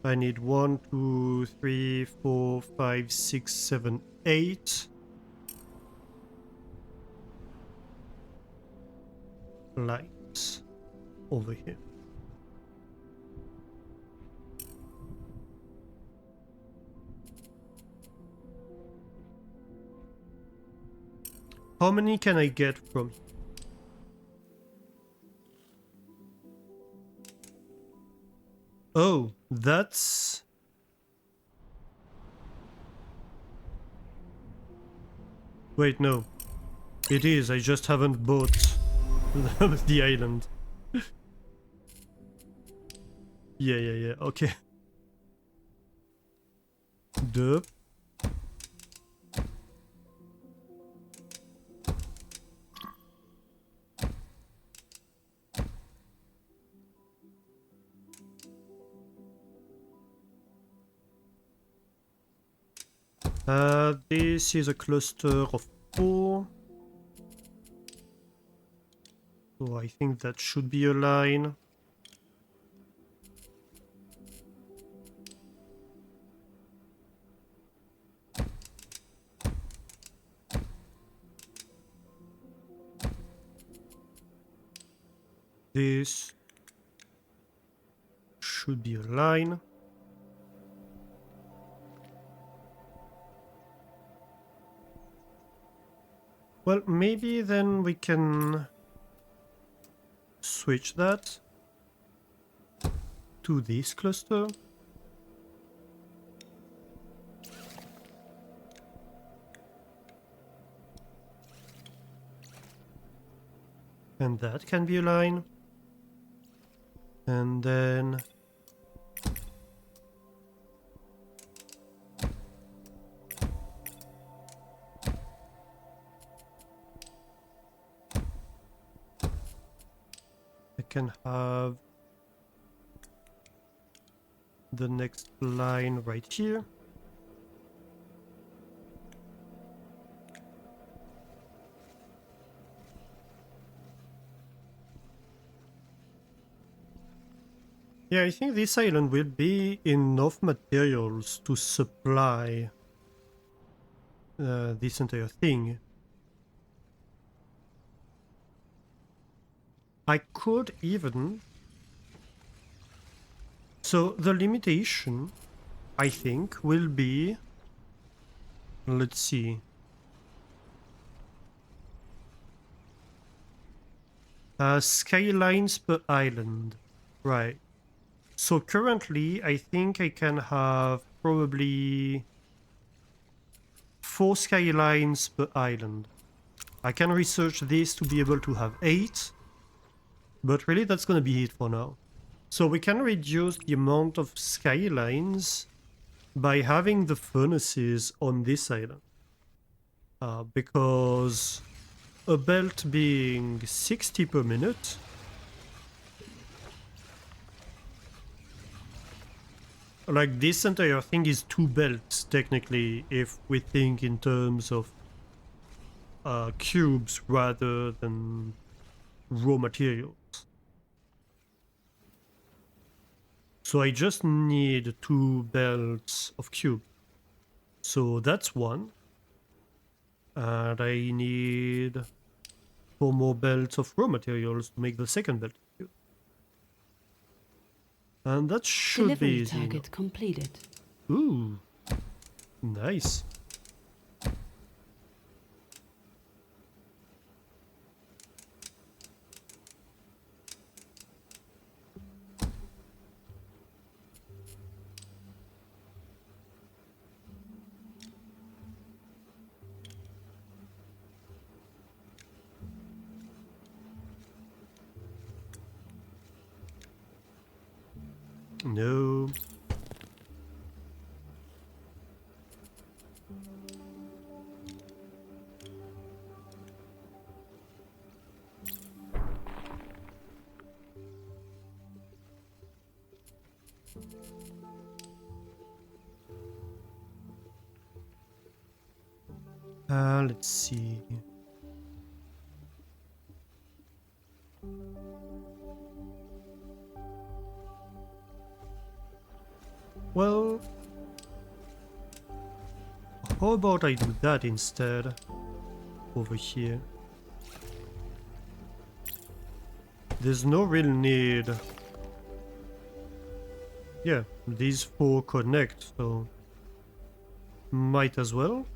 I need 1, 2, 3, 4, 5, 6, 7, 8 lights over here. How many can I get from here? Oh, that's... Wait, no. It is, I just haven't bought the island. Yeah, okay. Duh. This is a cluster of 4. So I think that should be a line. This should be a line. Well, maybe then we can switch that to this cluster. And that can be a line. And then I can have the next line right here. Yeah, I think this island will be enough materials to supply this entire thing. I could even... So the limitation, I think, will be... Let's see. Skylines per island. Right. So currently, I think I can have probably 4 skylines per island. I can research this to be able to have 8, but really that's gonna be it for now. So we can reduce the amount of skylines by having the furnaces on this island. Because a belt being 60 per minute, like this entire thing is 2 belts technically if we think in terms of cubes rather than raw materials. So I just need 2 belts of cube. So that's 1. And I need 4 more belts of raw materials to make the second belt of cube. And that should Delivery be easy. target completed. Ooh, nice. No. Let's see. Well, how about I do that instead? Over here. There's no real need. Yeah, these 4 connect, so might as well.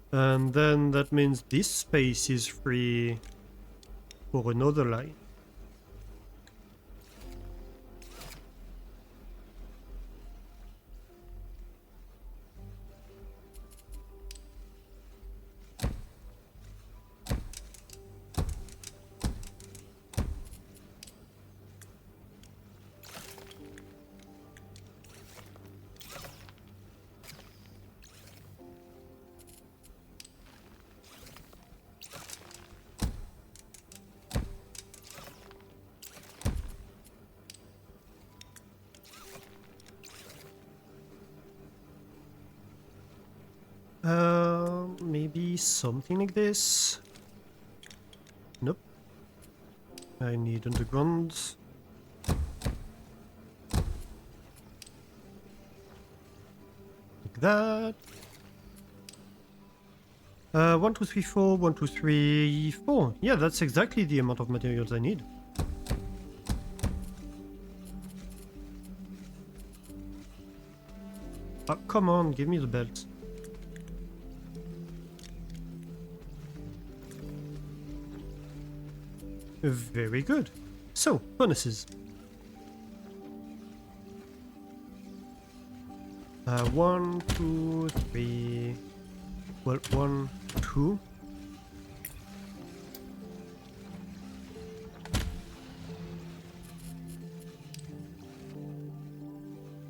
And then that means this space is free for another line. Maybe something like this. Nope. I need underground. Like that. 1, 2, 3, 4, 1, 2, 3, 4. Yeah, that's exactly the amount of materials I need. Come on, give me the belt. Very good. So, bonuses. 1, 2, 3. Well, 1, 2.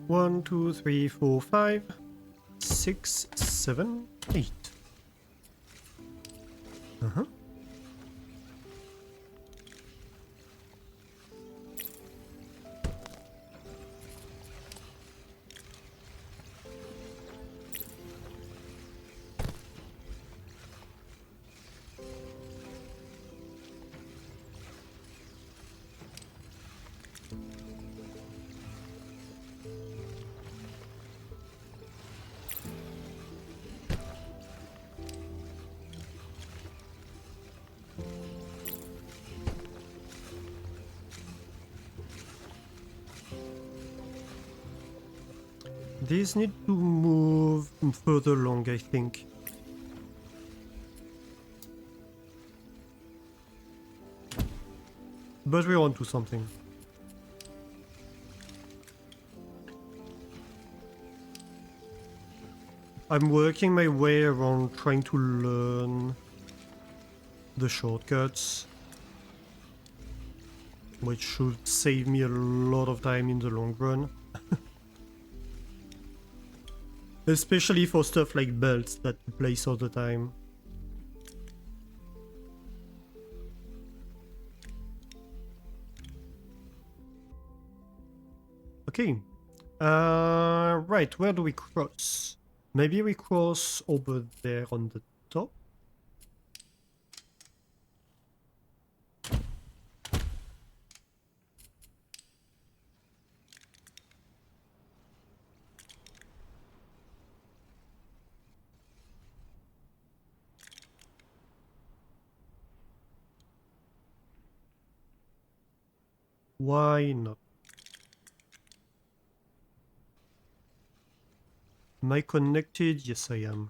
One, 2, 3, 4, 5, 6, 7, 8. Uh-huh. These need to move further along, I think. But we're on to something. I'm working my way around trying to learn the shortcuts, which should save me a lot of time in the long run. Especially for stuff like belts that you place all the time. Okay. Right, where do we cross? Maybe we cross over there on the top? Why not? Am I connected? Yes, I am.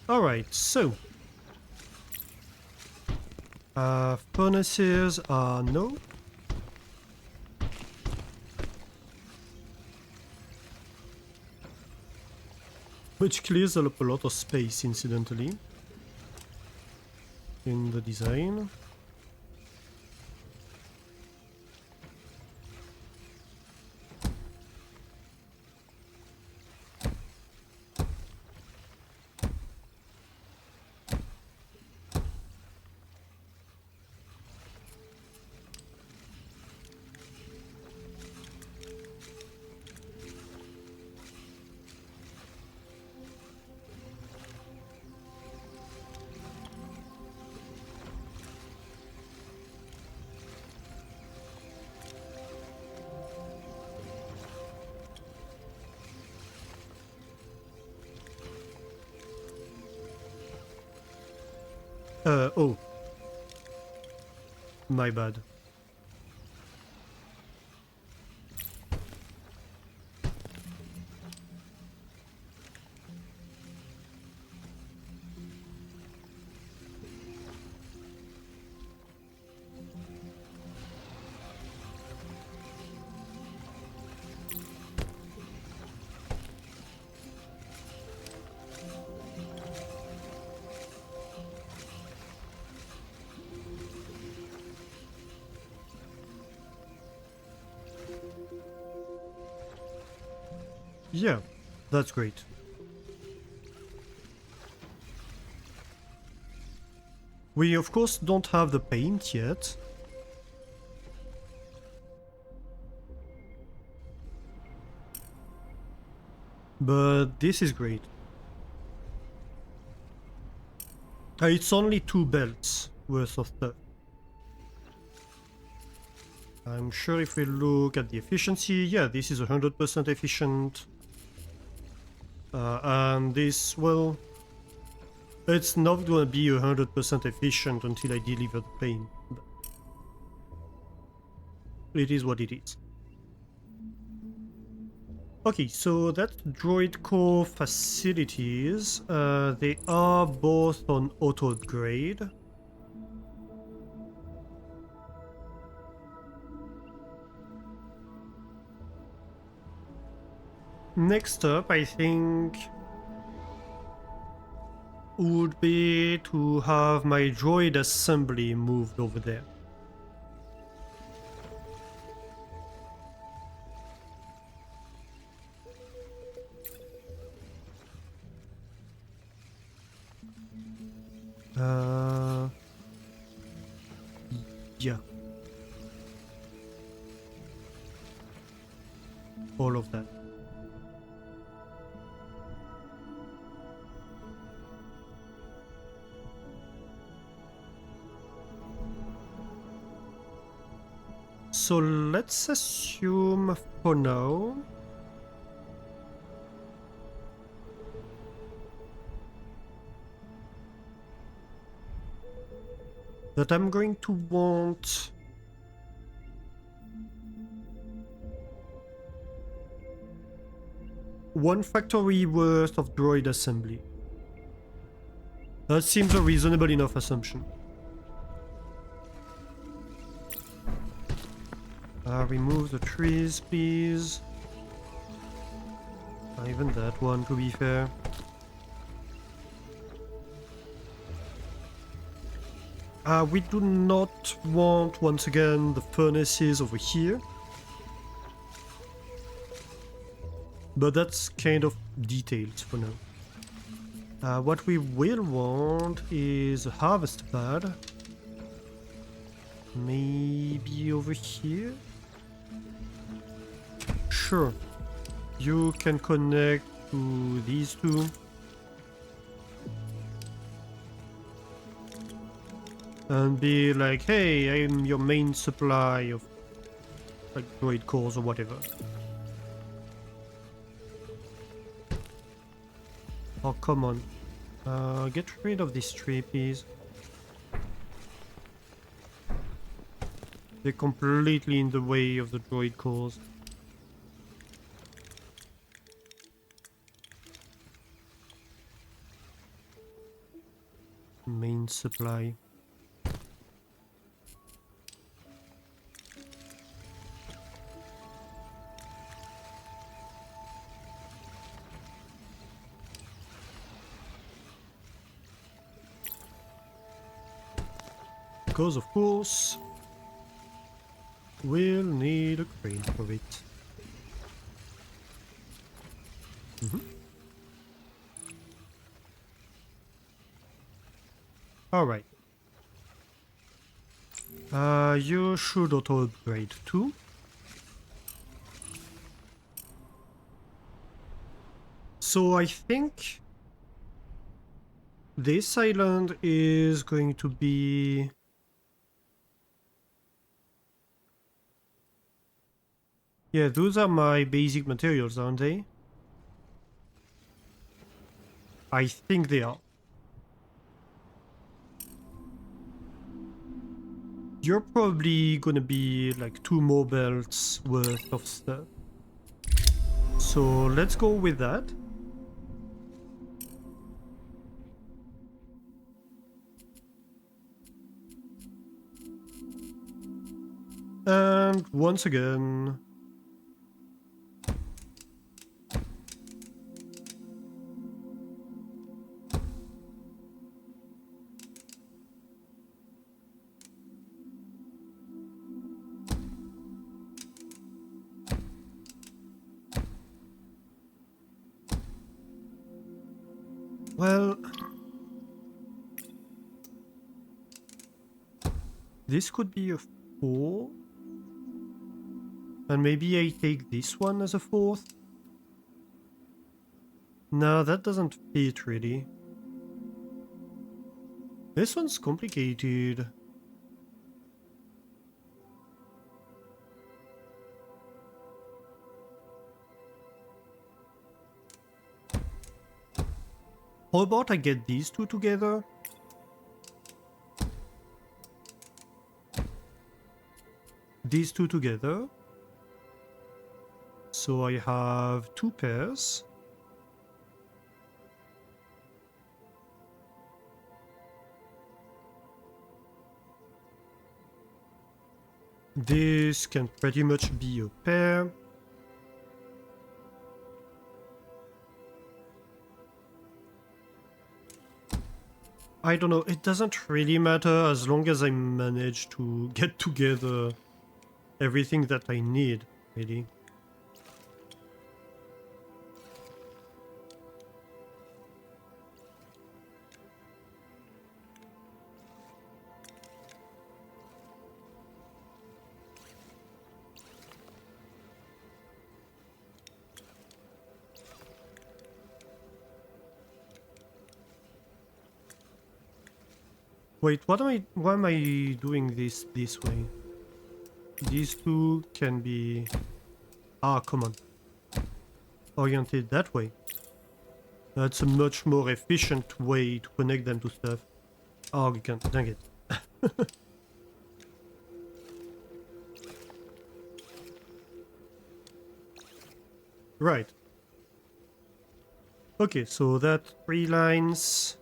Alright, so. Furnaces are no. Which clears up a lot of space, incidentally, in the design. Oh. My bad. Yeah, that's great. We of course don't have the paint yet. But this is great. It's only 2 belts worth of stuff. I'm sure if we look at the efficiency, yeah, this is 100% efficient. And this, well, it's not gonna be 100% efficient until I deliver the paint. It is what it is. Okay, so that's droid core facilities. They are both on auto upgrade. Next up, I think, would be to have my droid assembly moved over there. Yeah. All of that. So let's assume for now that I'm going to want one factory worth of droid assembly. That seems a reasonable enough assumption. Remove the trees, please. Even that one, to be fair. We do not want, once again, the furnaces over here. But that's kind of details for now. What we will want is a harvest pad. Maybe over here? Sure. You can connect to these two. And be like, hey, I'm your main supply of like droid cores or whatever. Oh, come on. Get rid of this tree, please. They're completely in the way of the droid cores. Main supply. Because of course we'll need a crane for it. Alright. You should auto upgrade too. So I think this island is going to be yeah, those are my basic materials, aren't they? I think they are. You're probably gonna be like 2 more belts worth of stuff. So let's go with that. And once again, well, this could be a 4. And maybe I take this one as a 4th. No, that doesn't fit really. This one's complicated. How about I get these two together? These two together. So I have 2 pairs. This can pretty much be a pair. I don't know, it doesn't really matter as long as I manage to get together everything that I need, really. Wait, why am I doing this way? These two can be... Ah, come on. Oriented that way. That's a much more efficient way to connect them to stuff. Oh, you can't, dang it. Right. Okay, so that 3 lines.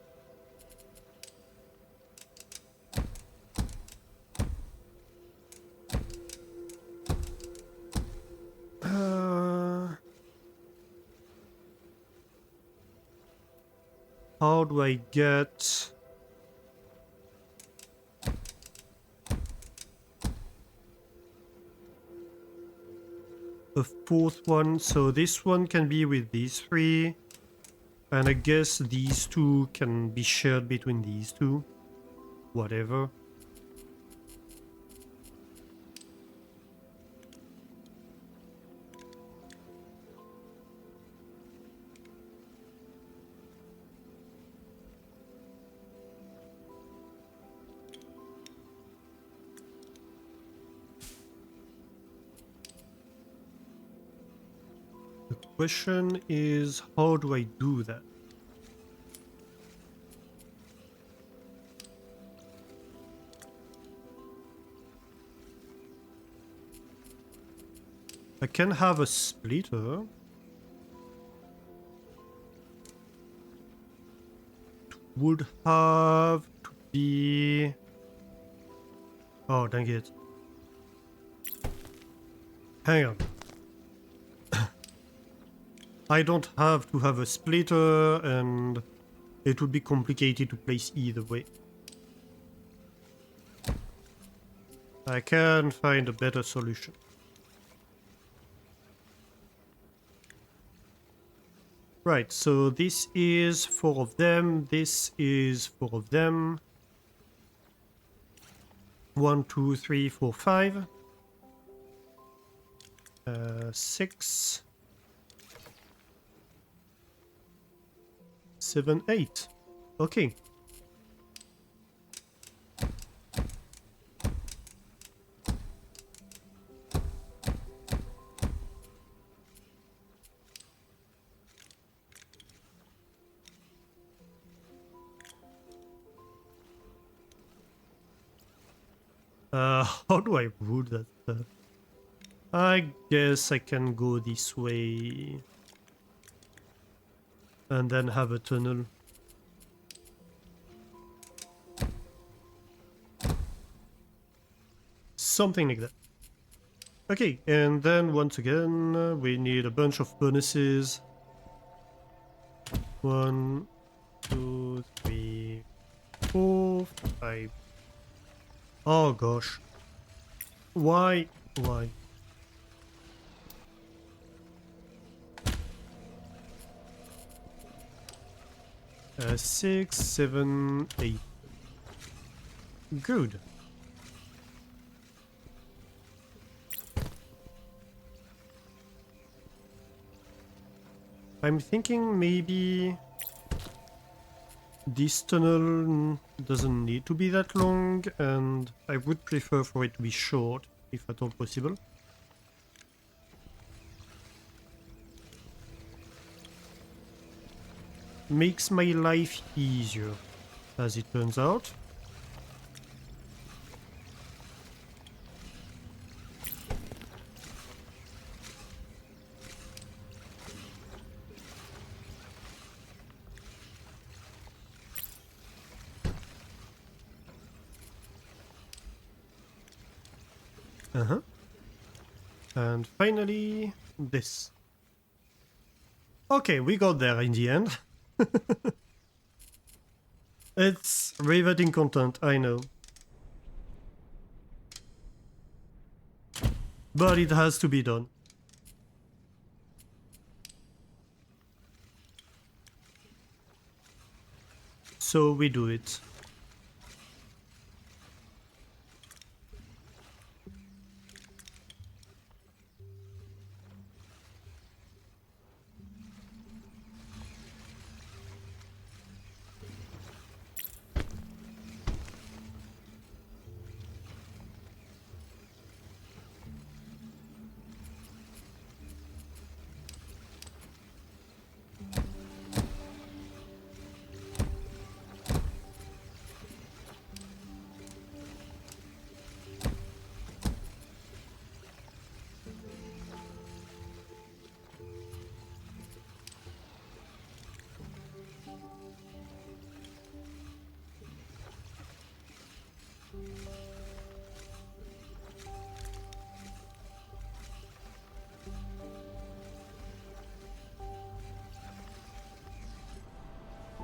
How do I get... a 4th one? So this one can be with these 3. And I guess these 2 can be shared between these 2. Whatever. The question is, how do I do that? I can have a splitter. It would have to be... Oh, dang it. Hang on. I don't have to have a splitter, and it would be complicated to place either way. I can find a better solution. Right, so this is 4 of them, this is 4 of them. 1, 2, 3, 4, 5. 6. 7, 8. Okay. How do I route that stuff? I guess I can go this way and then have a tunnel. Something like that. Okay, and then once again, we need a bunch of bonuses. 1, 2, 3, 4, 5. Oh gosh. Why? Why? 6, 7, 8. Good. I'm thinking maybe this tunnel doesn't need to be that long, and I would prefer for it to be short, if at all possible. Makes my life easier, as it turns out. And finally, this. Okay, we got there in the end. It's riveting content, I know. But it has to be done. So we do it.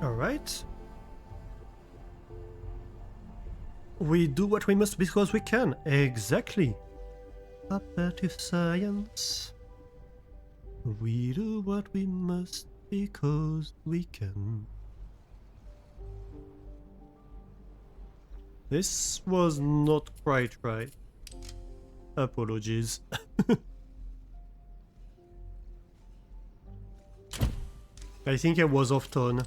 Alright. We do what we must because we can. Exactly. Up to science. We do what we must because we can. This was not quite right. Apologies. I think I was off tone.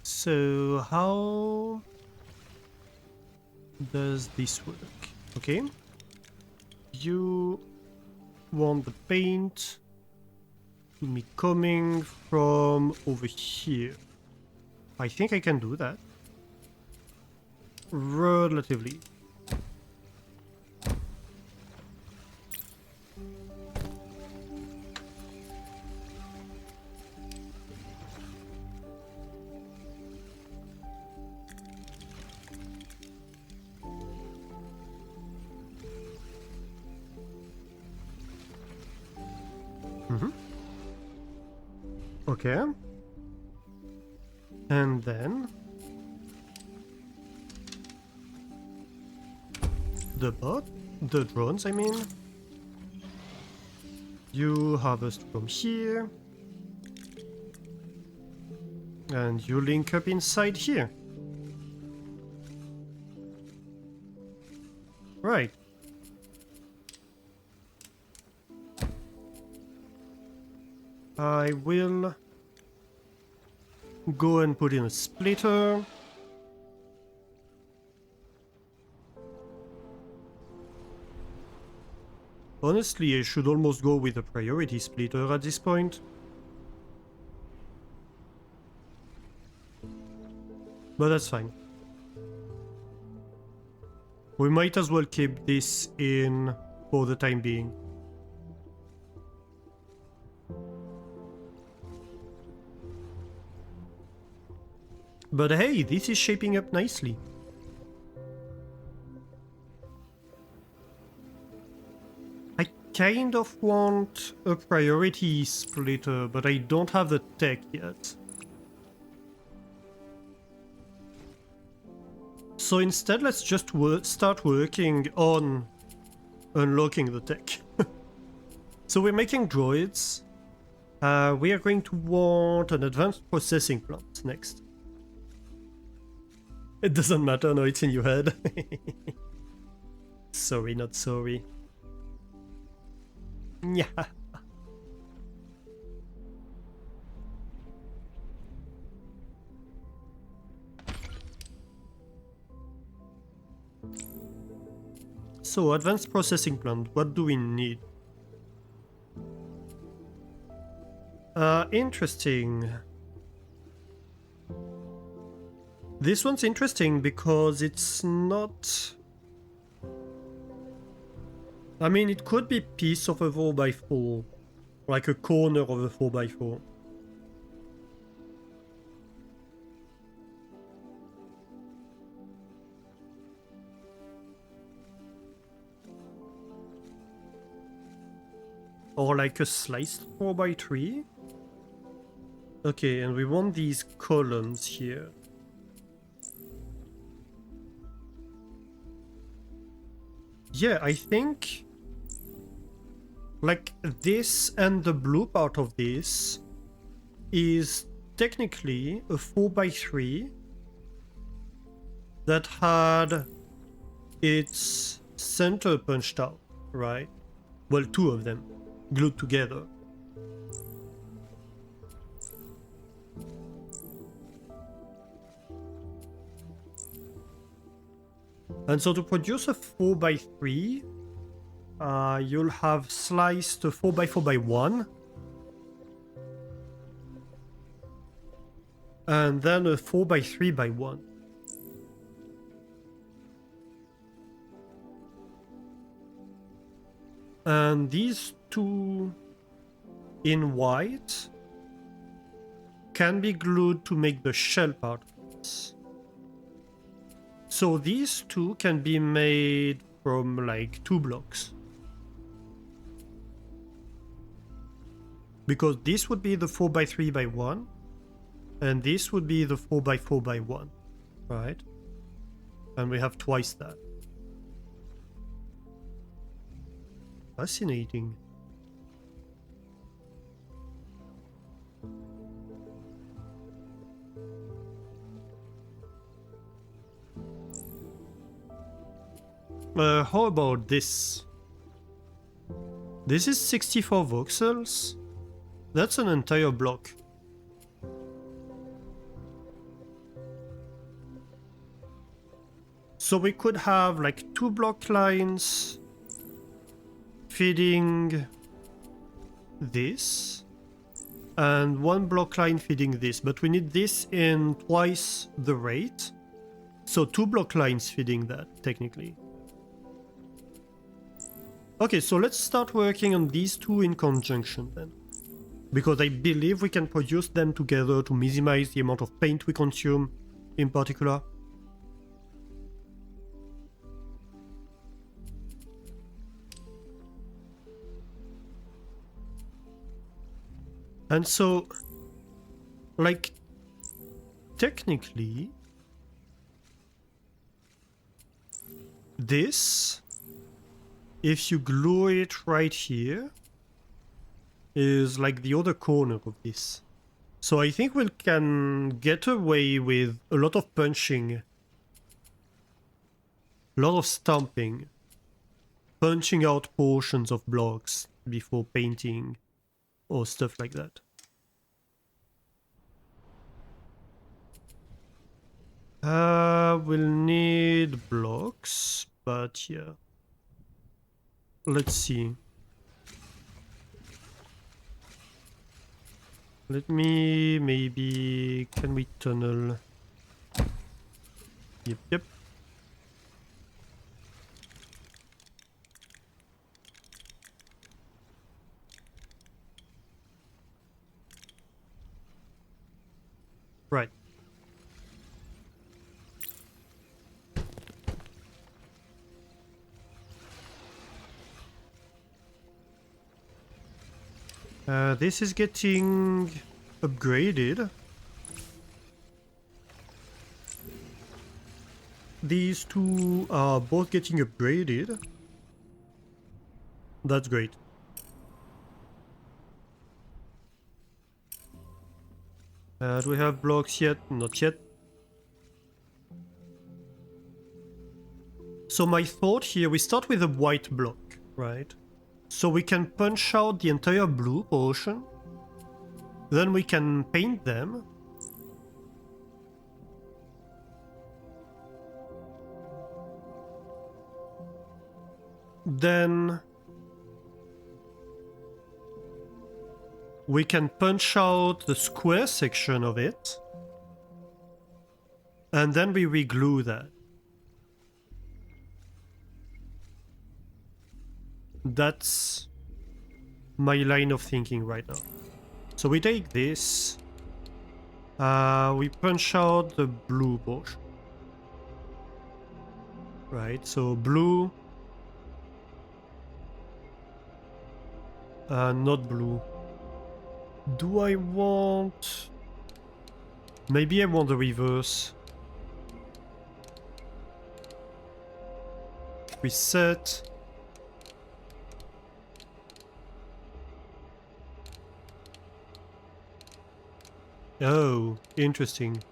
So how does this work? Okay. You want the paint to be coming from over here. I think I can do that. Relatively. Okay. And then the drones, I mean. You harvest from here. And you link up inside here. Right. I will go and put in a splitter. Honestly, I should almost go with a priority splitter at this point. But that's fine. We might as well keep this in for the time being. But hey, this is shaping up nicely. I kind of want a priority splitter, but I don't have the tech yet. So instead, let's just start working on unlocking the tech. So we're making droids. We are going to want an advanced processing plant next. It doesn't matter, no, it's in your head. Sorry, not sorry. Yeah. So, advanced processing plant, what do we need? Interesting. This one's interesting because it's not... I mean, it could be piece of a 4x4, Like a corner of a 4x4. Or like a sliced 4x3. Okay, and we want these columns here. Yeah, I think like this and the blue part of this is technically a 4x3 that had its center punched out, right? Well, two of them glued together. And so to produce a 4x3, you'll have sliced a 4x4x1, and then a 4x3x1. And these two in white can be glued to make the shell part of this. So these two can be made from like 2 blocks. Because this would be the 4x3x1, and this would be the 4x4x1, right? And we have twice that. Fascinating. How about this? This is 64 voxels. That's an entire block. So we could have like 2 block lines feeding this and 1 block line feeding this, but we need this in twice the rate. So 2 block lines feeding that technically. Okay, so let's start working on these two in conjunction then. Because I believe we can produce them together to minimize the amount of paint we consume in particular. And so, like, technically, this, if you glue it right here, is like the other corner of this. So I think we can get away with a lot of punching, a lot of stamping, punching out portions of blocks before painting or stuff like that. We'll need blocks, but yeah. Let's see. Let me maybe... Can we tunnel? Yep. Right. This is getting upgraded. These two are both getting upgraded. That's great. Do we have blocks yet? Not yet. So my thought here, we start with a white block, right? So we can punch out the entire blue portion. Then we can paint them. Then we can punch out the square section of it. And then we re-glue that. That's my line of thinking right now. So we take this. We punch out the blue portion. Right, so blue. Not blue. Do I want... Maybe I want the reverse. Reset. Oh, interesting.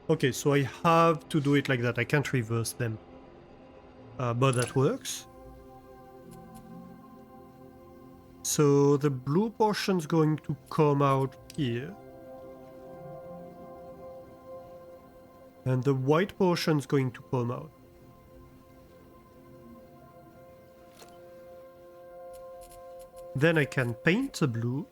Okay, so I have to do it like that. I can't reverse them. But that works. So the blue portion's going to come out here. And the white portion's going to come out. Then I can paint the blue.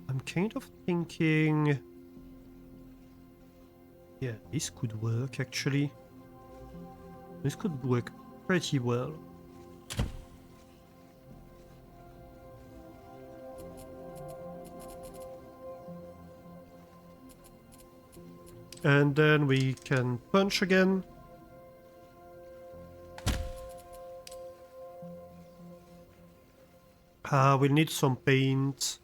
I'm kind of thinking... Yeah, this could work actually. This could work pretty well. And then we can punch again. We'll need some paint.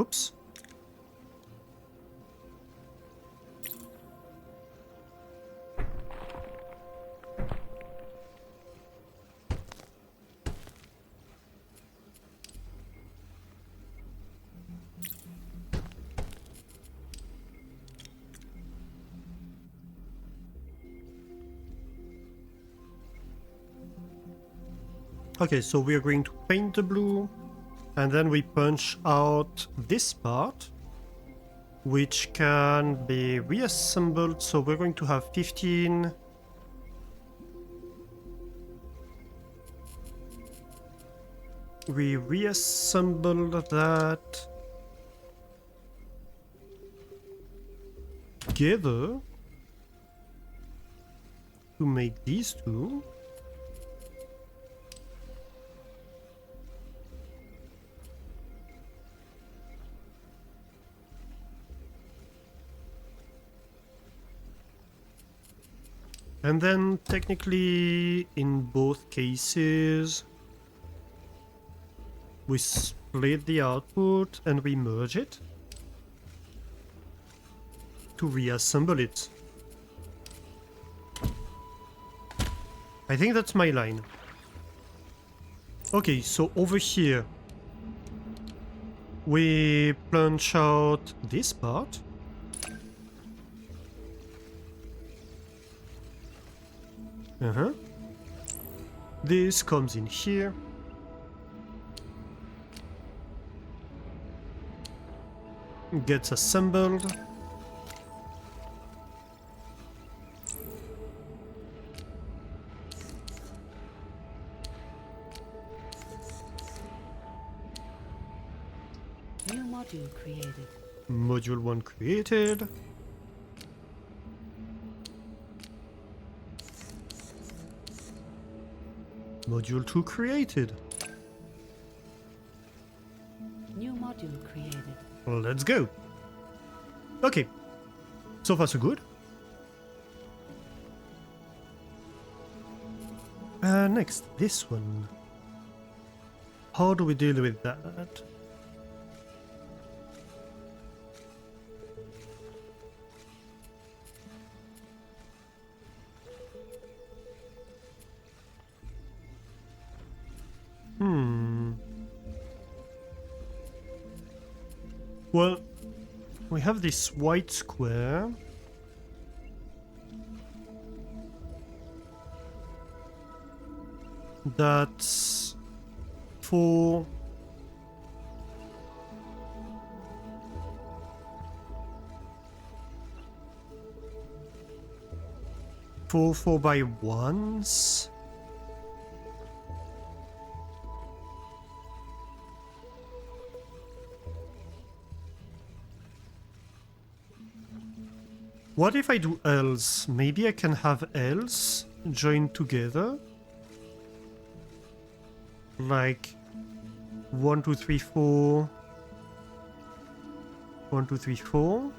Oops. Okay, so we are going to paint the blue, and then we punch out this part, which can be reassembled. So we're going to have 15. We reassemble that together to make these two. And then technically in both cases we split the output and we merge it to reassemble it. I think that's my line. Okay, so over here we punch out this part. This comes in here. Gets assembled. New module created. Module 1 created. Module 2 created. New module created. Well, let's go. Okay. So far so good. Next, this one. How do we deal with that? Well, we have this white square. That's 4. 4x1s. What if I do else? Maybe I can have else joined together. Like 1, 2, 3, 4. 1, 2, 3, 4.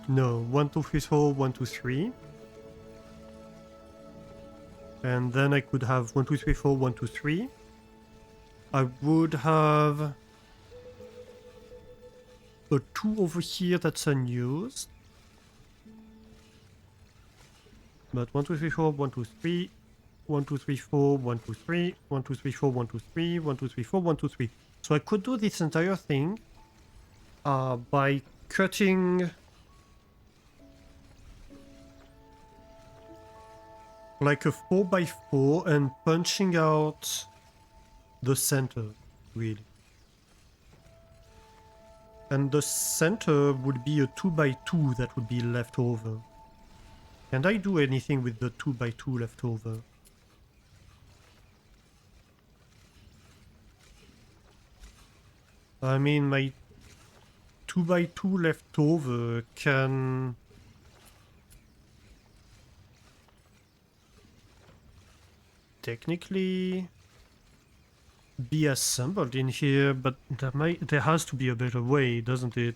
No, 1, 2, 3, 4, 1, 2, 3. And then I could have 1, 2, 3, 4, 1, 2, 3. I would have a 2 over here that's unused. But 1, 2, 3, 4, 1, 2, 3. 1, 2, 3, 4, 1, 2, 3. 1, 2, 3, 4, 1, 2, 3. 1, 2, 3, 4, 1, 2, 3. So I could do this entire thing by cutting like a 4x4 and punching out the center, really. And the center would be a 2x2 that would be left over. Can I do anything with the 2x2 left over? I mean, my 2x2 left over can technically be assembled in here, but there has to be a better way, doesn't it?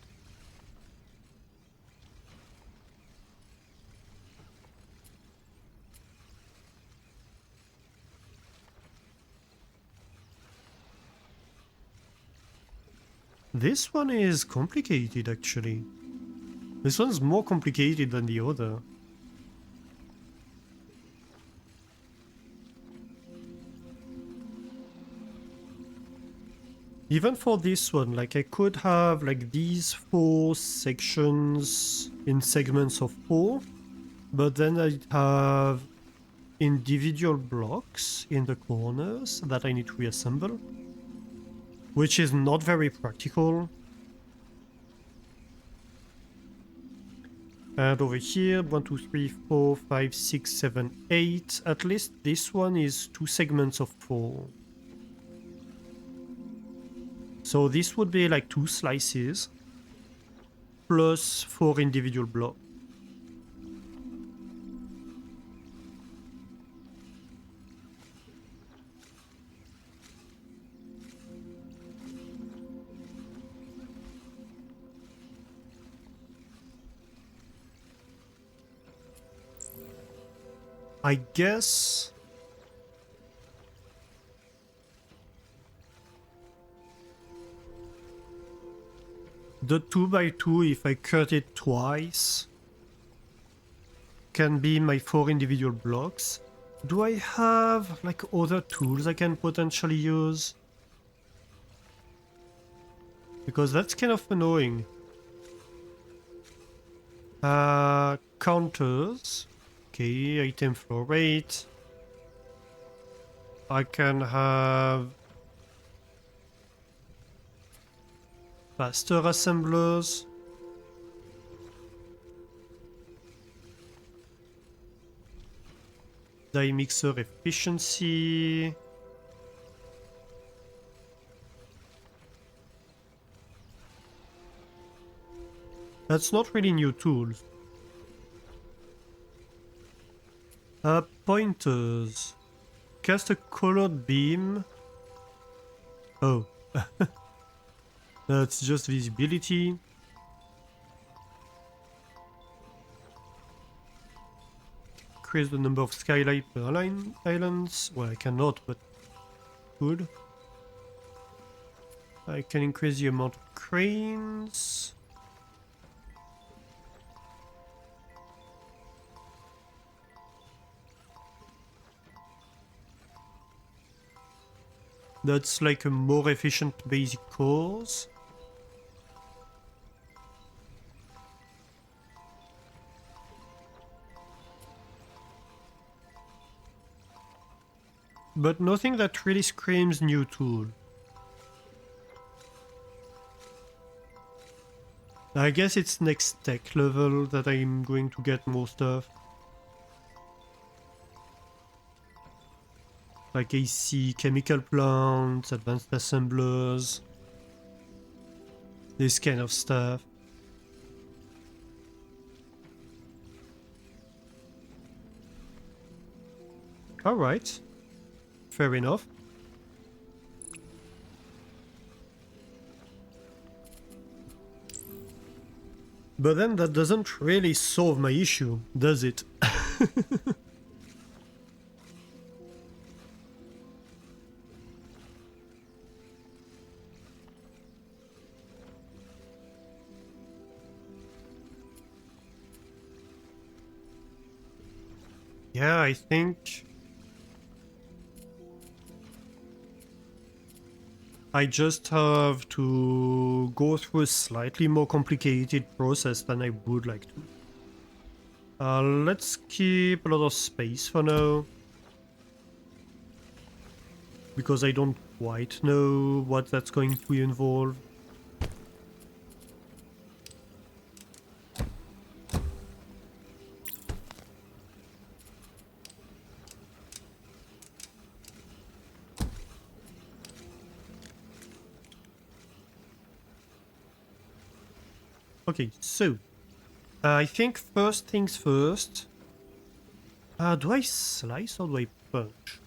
This one is complicated, actually. This one's more complicated than the other. Even for this one, like I could have like these 4 sections in segments of 4, but then I'd have individual blocks in the corners that I need to reassemble, which is not very practical. And over here, 1, 2, 3, 4, 5, 6, 7, 8. At least this one is 2 segments of 4. So this would be like 2 slices plus 4 individual blocks. I guess the 2x2, if I cut it twice, can be my 4 individual blocks. Do I have like other tools I can potentially use? Because that's kind of annoying. Counters. Okay, item flow rate. I can have faster assemblers. Die mixer efficiency. That's not really new tools. Pointers. Cast a colored beam. Oh. That's just visibility. Increase the number of skylight per islands. Well, I cannot, but good. I can increase the amount of cranes. That's like a more efficient basic course. but nothing that really screams new tool. I guess it's next tech level that I'm going to get more stuff. Like AC, chemical plants, advanced assemblers, this kind of stuff. Alright, fair enough. But then that doesn't really solve my issue, does it? Yeah, I think I just have to go through a slightly more complicated process than I would like to. Let's keep a lot of space for now, because I don't quite know what that's going to involve. Okay, so I think first things first. Do I slice or do I punch?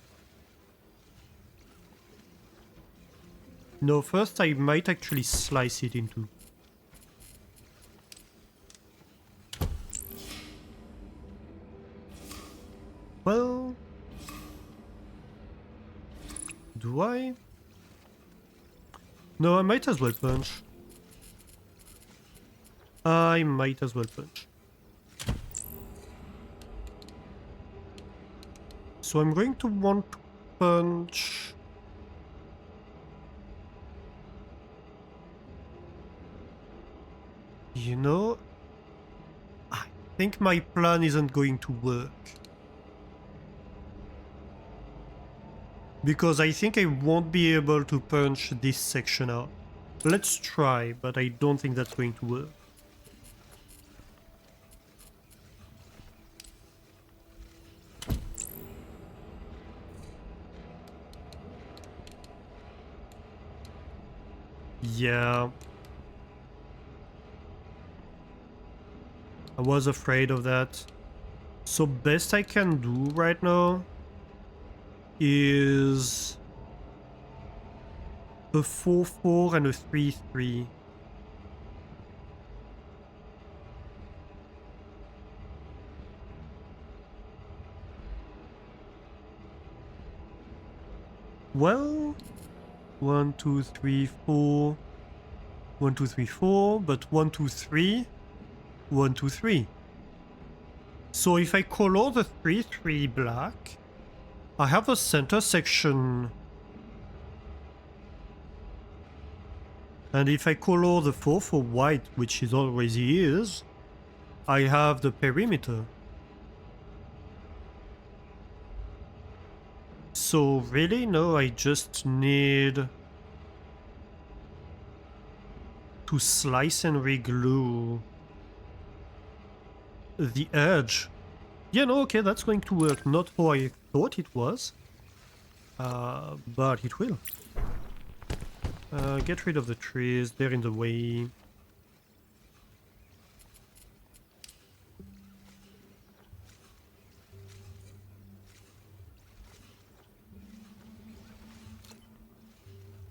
No, first I might actually slice it into. Well, do I? No, I might as well punch. I might as well punch. So I'm going to want to punch. You know, I think my plan isn't going to work. Because I think I won't be able to punch this section out. Let's try, but I don't think that's going to work. Yeah. I was afraid of that. So best I can do right now is a 4-4 and a 3-3. Well, 1, 2, 3, 4. 1, 2, 3, 4, but 1, 2, 3. 1, 2, 3. So if I color the 3-3 black, I have a center section. And if I color the 4-4 white, which it already is, I have the perimeter. So really, no, I just need to slice and reglue the edge. Yeah, no, okay, that's going to work. Not how I thought it was, but it will. Get rid of the trees, they're in the way.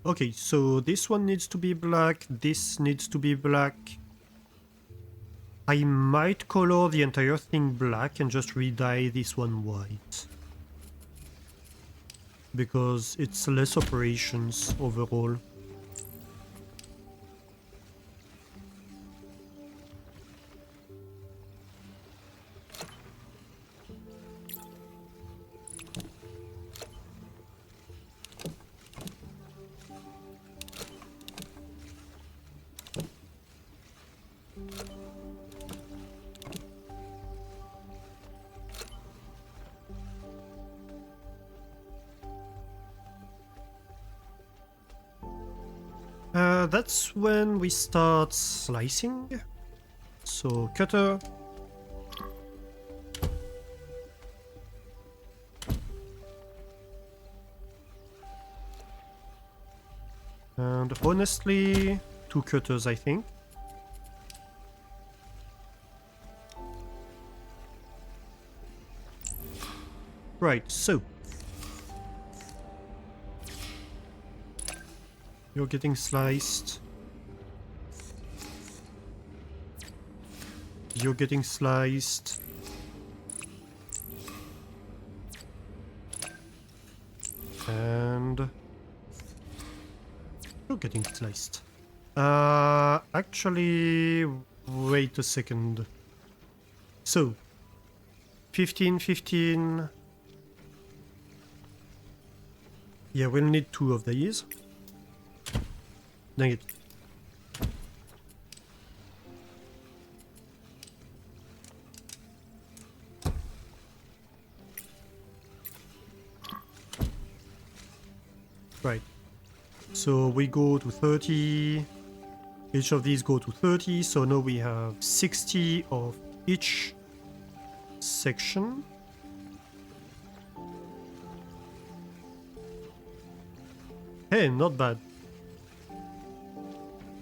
Okay, so this one needs to be black, this needs to be black. I might color the entire thing black and just re-dye this one white. Because it's less operations overall. that's when we start slicing. So cutter. And honestly, 2 cutters, I think. Right, so you're getting sliced. You're getting sliced. And you're getting sliced. Actually, wait a second. So, 15, 15. Yeah, we'll need 2 of these. Dang it. Right. So we go to 30. Each of these go to 30. So now we have 60 of each section. Hey, not bad.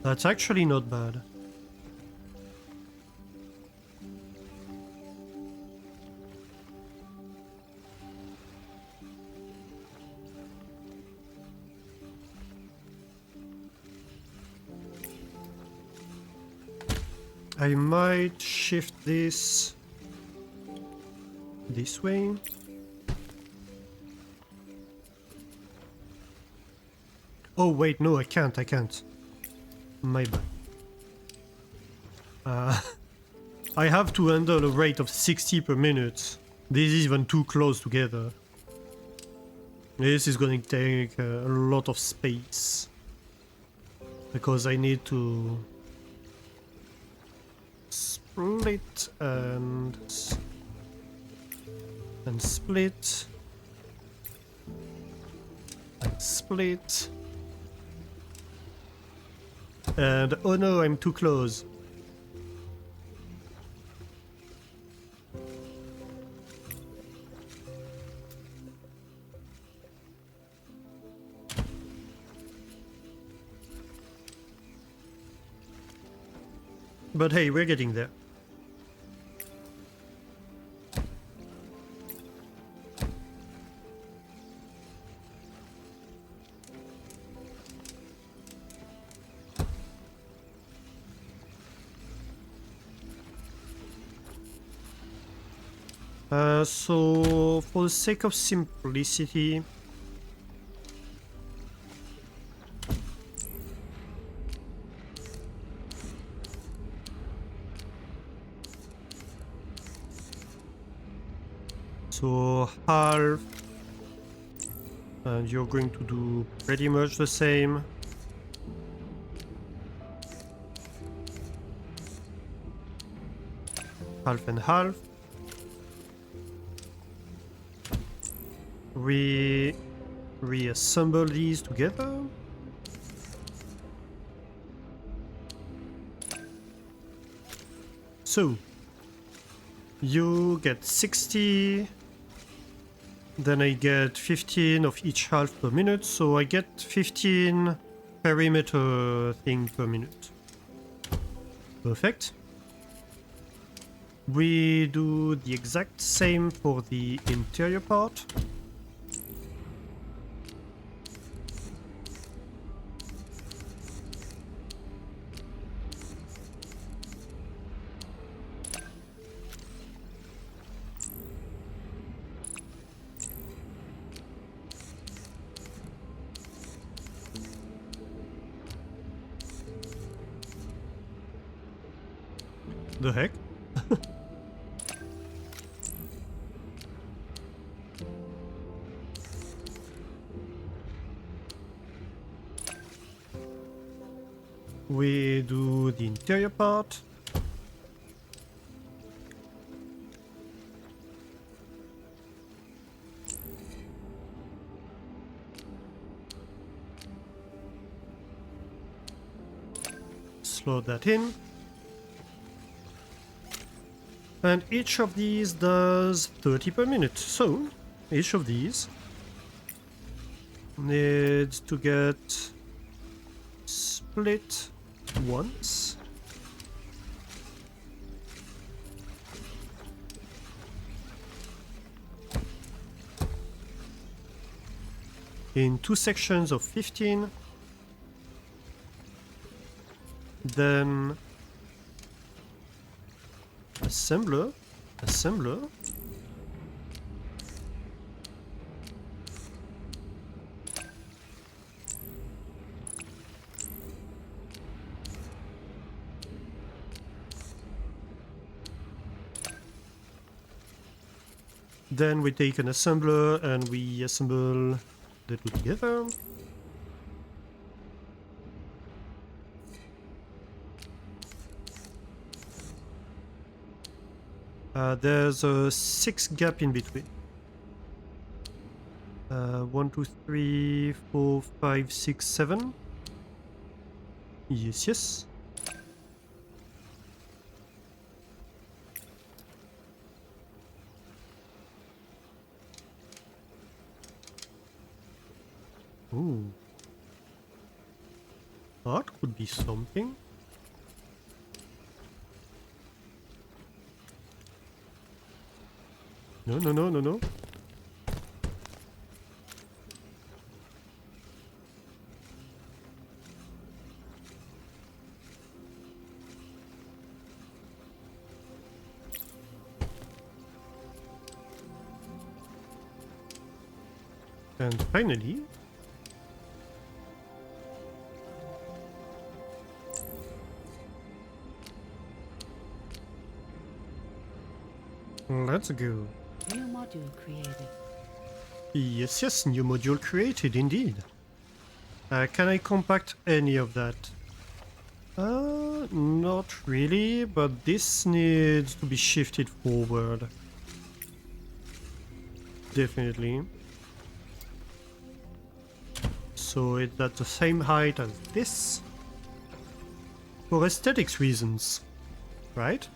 That's actually not bad. I might shift this way. Oh wait, no, I can't. My bad. I have to handle a rate of 60 per minute. This is even too close together. This is going to take a lot of space. Because I need to split and split and split. And oh no, I'm too close. But hey, we're getting there. So, for the sake of simplicity, so half, and you're going to do pretty much the same. Half and half. We reassemble these together. So, you get 60, then I get 15 of each half per minute, so I get 15 perimeter thing per minute. Perfect. We do the exact same for the interior part. The heck? We do the interior part. slot that in. And each of these does 30 per minute. So each of these needs to get split once. In 2 sections of 15. Then assembler. Then we take an assembler and we assemble the two together. There's a 6 gap in between. 1, 2, 3, 4, 5, 6, 7. Yes. Ooh. That could be something. No. And finally, let's go. New module created. Yes, new module created, indeed. Can I compact any of that? Not really, but this needs to be shifted forward. Definitely. So it's at the same height as this. For aesthetics reasons, right?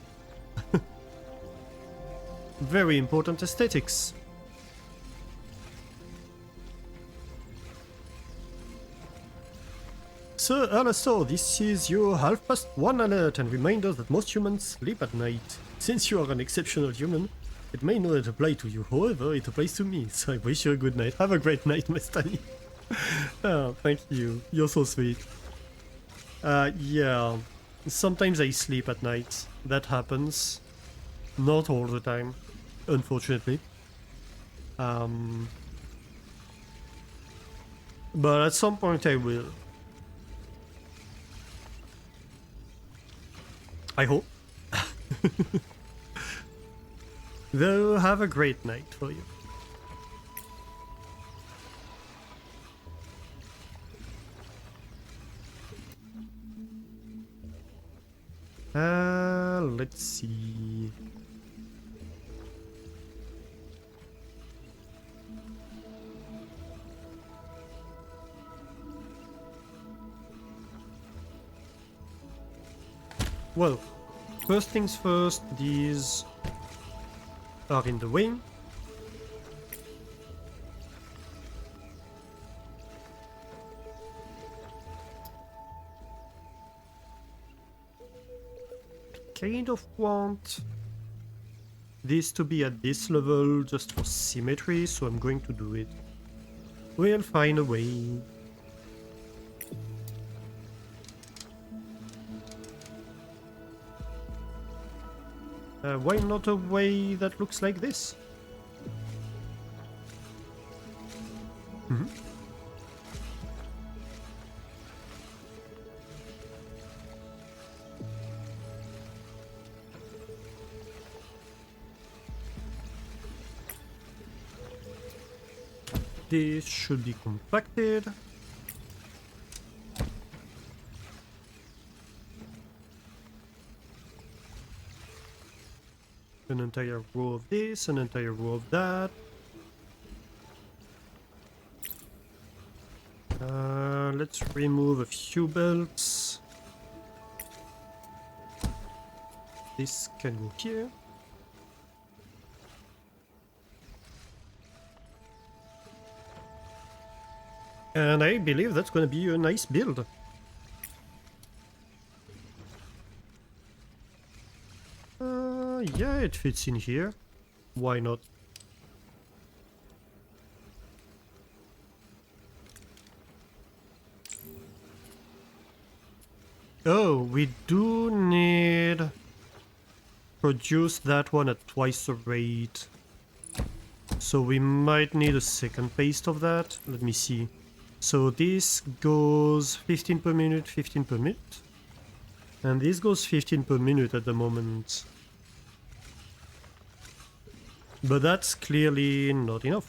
Very important aesthetics. Sir Alastor, this is your 1:30 alert and reminder that most humans sleep at night. Since you are an exceptional human, it may not apply to you. However, it applies to me, so I wish you a good night. Have a great night, my Stanley. Oh, thank you. You're so sweet. Yeah. Sometimes I sleep at night. That happens. Not all the time, unfortunately. But at some point I will. I hope. Though, have a great night for you. Let's see. Well, first things first, these are in the way. Kind of want this to be at this level just for symmetry, so I'm going to do it. We'll find a way. Why not a way that looks like this? This should be compacted. An entire row of this, an entire row of that. Let's remove a few belts. This can go here. And I believe that's gonna be a nice build. Yeah, it fits in here. Why not? Oh, we do need produce that one at twice the rate. So we might need a second paste of that. Let me see. So this goes 15 per minute, 15 per minute. And this goes 15 per minute at the moment. But that's clearly not enough.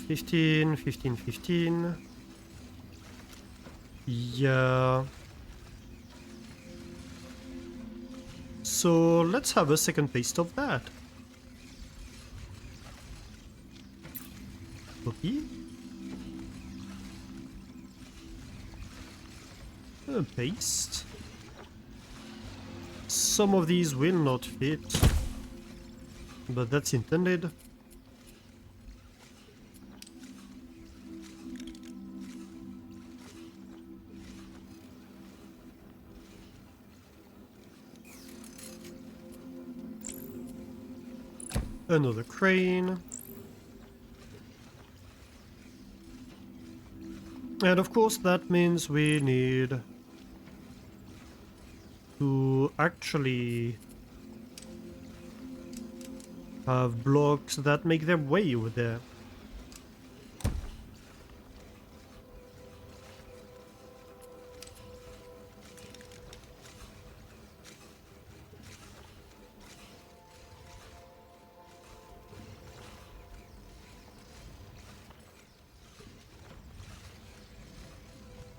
15, 15, 15. Yeah. So let's have a second paste of that. Copy. Paste. Some of these will not fit, but that's intended. Another crane. And of course that means we need to actually have blocks that make their way over there.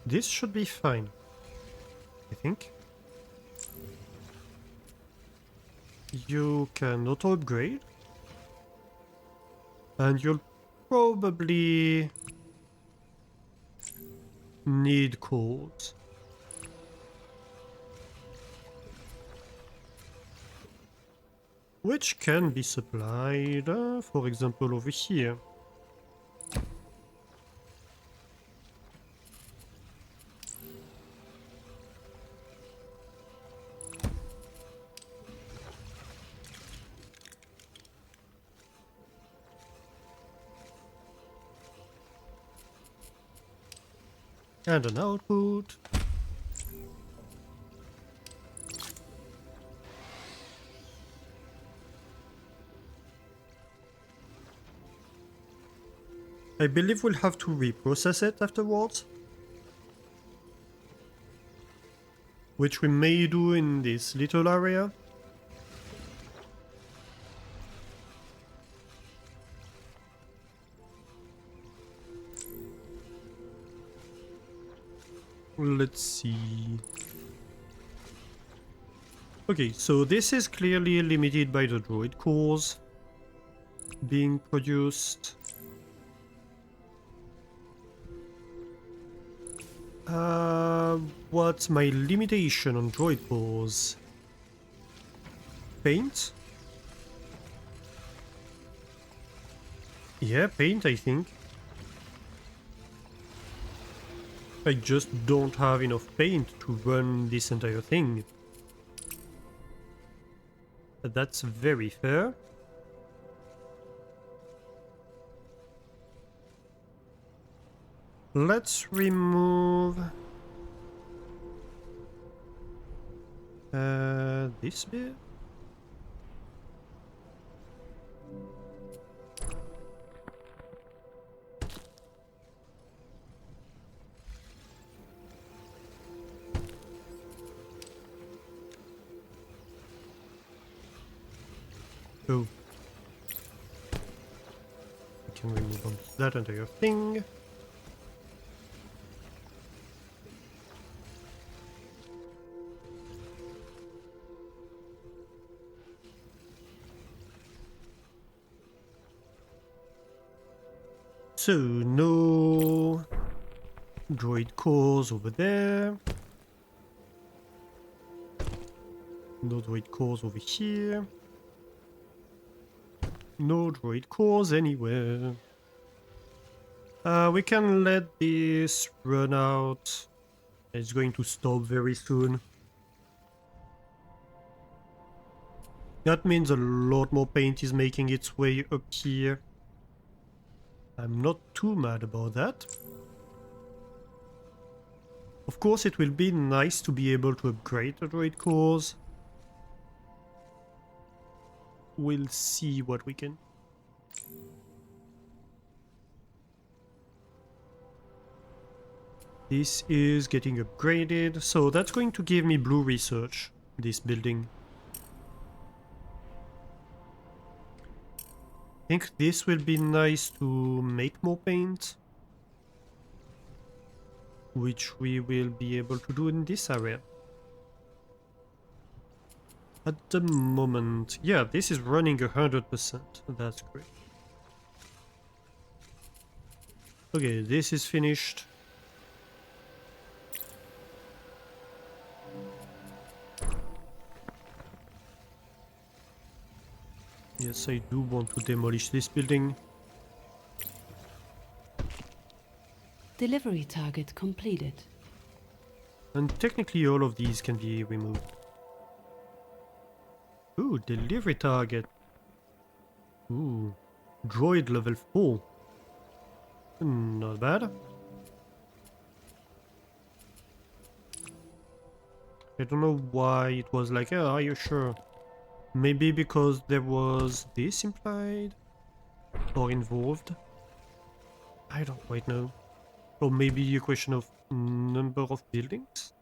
This should be fine, I think. You can auto upgrade. And you'll probably need cores. Which can be supplied, for example, over here. And an output. I believe we'll have to reprocess it afterwards. Which we may do in this little area. Let's see. Okay, so this is clearly limited by the droid cores being produced. What's my limitation on droid cores? Paint? Yeah, paint, I think. I just don't have enough paint to run this entire thing. That's very fair. Let's remove this bit. Oh. We can remove that entire thing. So, no droid cores over there. No droid cores over here. No droid cores anywhere. We can let this run out. It's going to stop very soon. That means a lot more paint is making its way up here. I'm not too mad about that. Of course, it will be nice to be able to upgrade the droid cores. We'll see what we can. This is getting upgraded, so that's going to give me blue research, this building. I think this will be nice to make more paint, which we will be able to do in this area. At the moment, yeah, this is running 100%, that's great. Okay, this is finished. Yes, I do want to demolish this building. Delivery target completed. And technically all of these can be removed. Ooh, delivery target. Ooh, droid level 4. Not bad. I don't know why it was like, oh, are you sure? Maybe because there was this implied or involved. I don't quite know. Or maybe a question of number of buildings?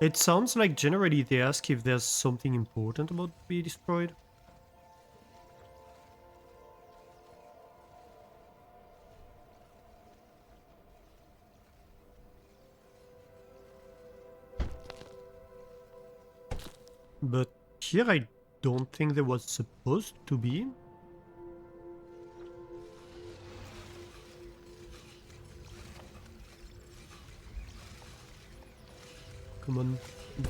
It sounds like generally they ask if there's something important about to be destroyed. But here I don't think there was supposed to be. Come on,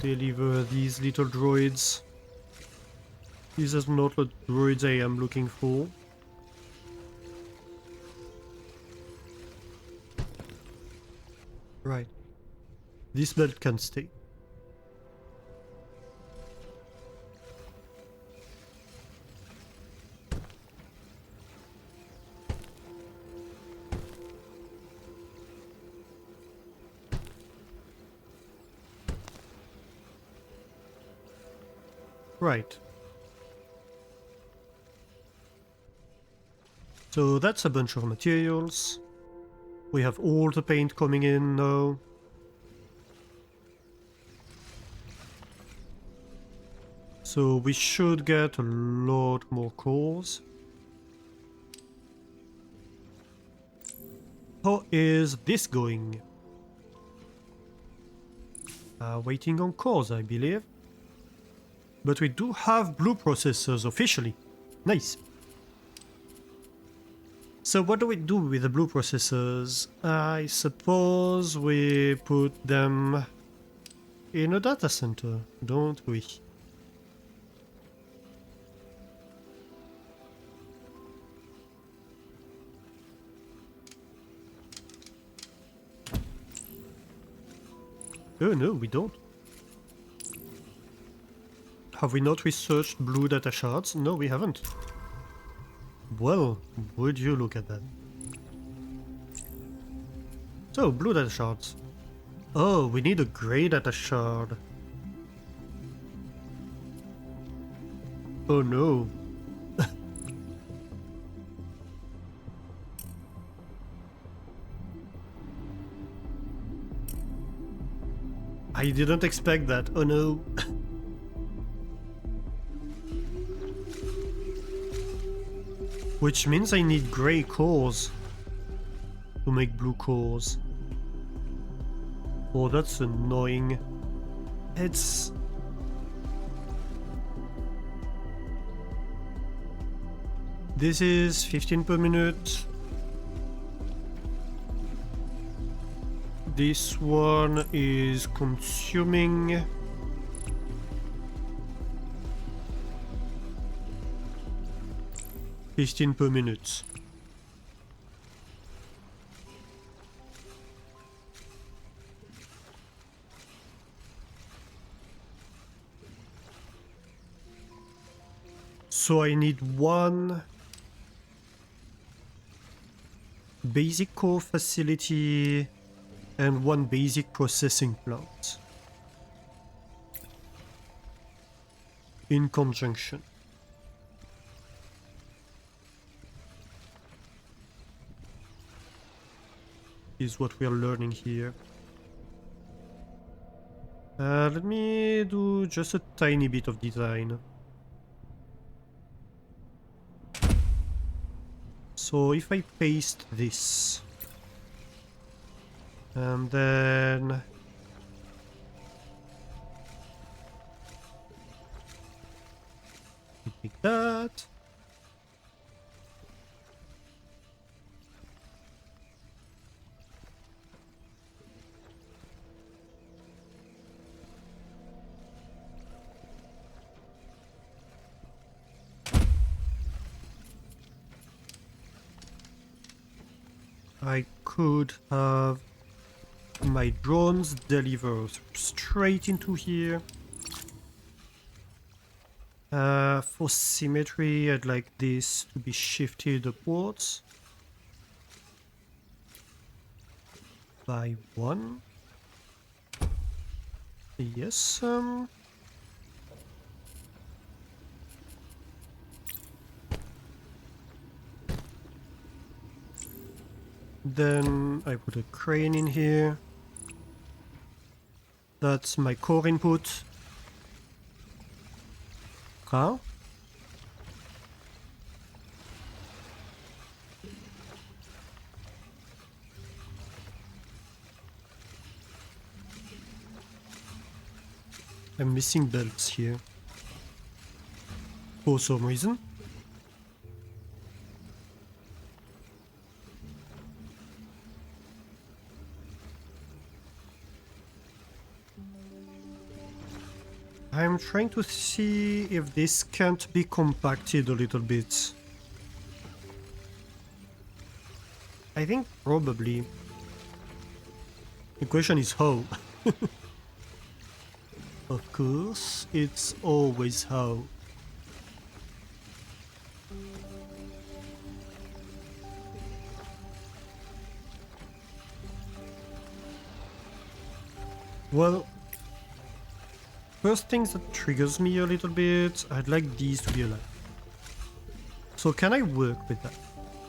deliver these little droids. These are not the droids I am looking for. Right. This belt can stay. Right. So that's a bunch of materials. We have all the paint coming in now. So we should get a lot more cores. How is this going? Waiting on cores, I believe. But we do have blue processors officially. Nice. So what do we do with the blue processors? I suppose we put them in a data center, don't we? Oh no, we don't. Have we not researched blue data shards? No, we haven't. Well, would you look at that. So, blue data shards. Oh, we need a grey data shard. Oh no. I didn't expect that. Oh no. Which means I need grey cores to make blue cores. Oh, that's annoying. It's... This is 15 per minute. This one is consuming 15 per minute. So I need one basic core facility and one basic processing plant in conjunction. Is what we are learning here. Let me do just a tiny bit of design. So if I paste this, and then we take that, I could have my drones deliver straight into here. For symmetry, I'd like this to be shifted upwards by 1. Yes, then I put a crane in here. That's my core input. Huh? I'm missing belts here. For some reason. I'm trying to see if this can't be compacted a little bit. I think probably. The question is how. Of course, it's always how. Well, first things that triggers me a little bit, I'd like these to be alive. So can I work with that?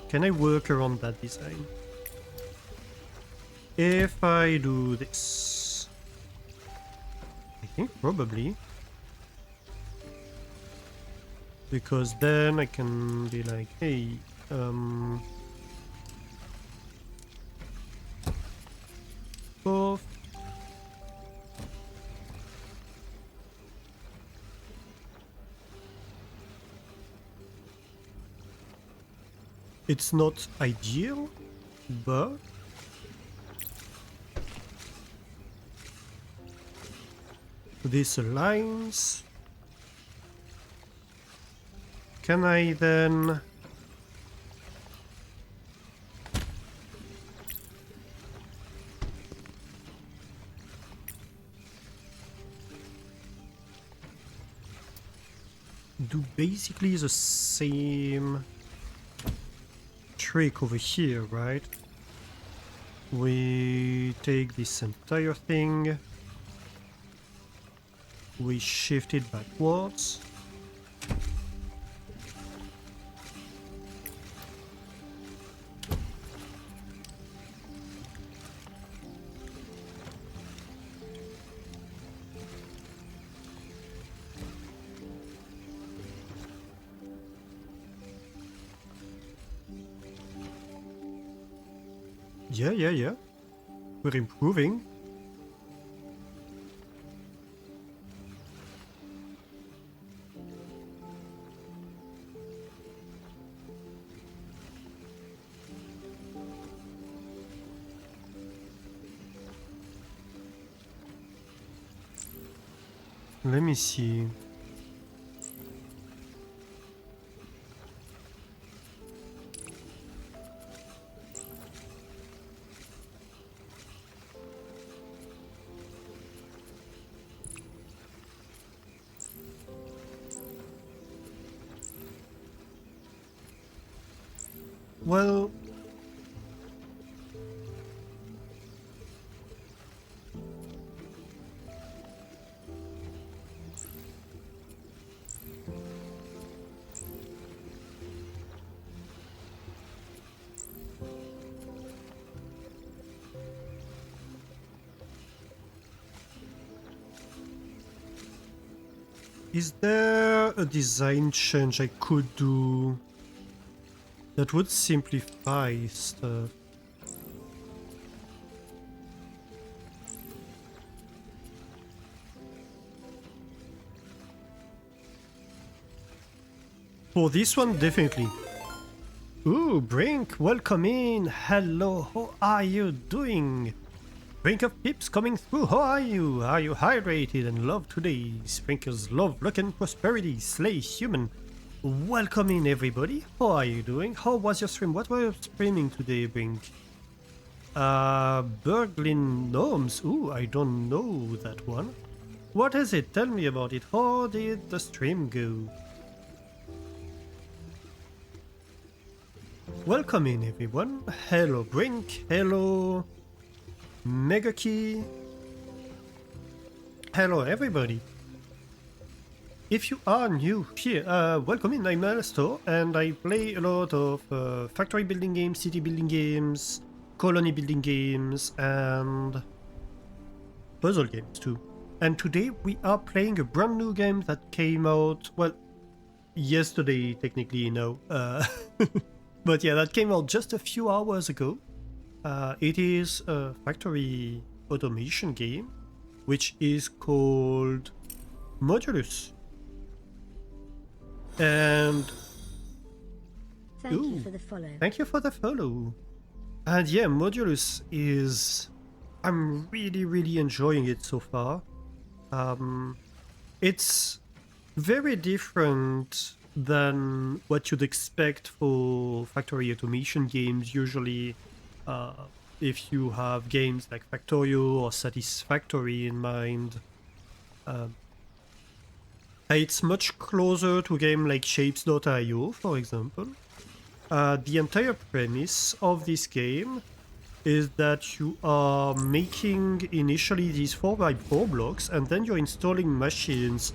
Can I work around that design? If I do this, I think probably. Because then I can be like, hey, both. It's not ideal, but this aligns. Can I then do basically the same trick over here, right? We take this entire thing, we shift it backwards. Yeah. We're improving. Let me see. Well, is there a design change I could do that would simplify stuff? For this one, definitely. Ooh, Brink, welcome in. Hello, how are you doing? Brink of Pips coming through, how are you? Are you hydrated and love today? Sprinkles love, luck and prosperity, slay human. Welcome in everybody, how are you doing? How was your stream? What were you streaming today, Brink? Berglin Gnomes, ooh, I don't know that one. What is it? Tell me about it. How did the stream go? Welcome in everyone. Hello Brink, hello Mega Key. Hello everybody. If you are new here, welcome in. I'm Alistair and I play a lot of factory building games, city building games, colony building games and puzzle games too. And today we are playing a brand new game that came out, well, yesterday technically, you know. But yeah, that came out just a few hours ago. It is a factory automation game, which is called Modulus. And Thank you for the follow. Thank you for the follow. And yeah, Modulus is... I'm really enjoying it so far. It's very different than what you'd expect for factory automation games. Usually, if you have games like Factorio or Satisfactory in mind, it's much closer to a game like Shapes.io, for example. The entire premise of this game is that you are making initially these 4x4 blocks and then you're installing machines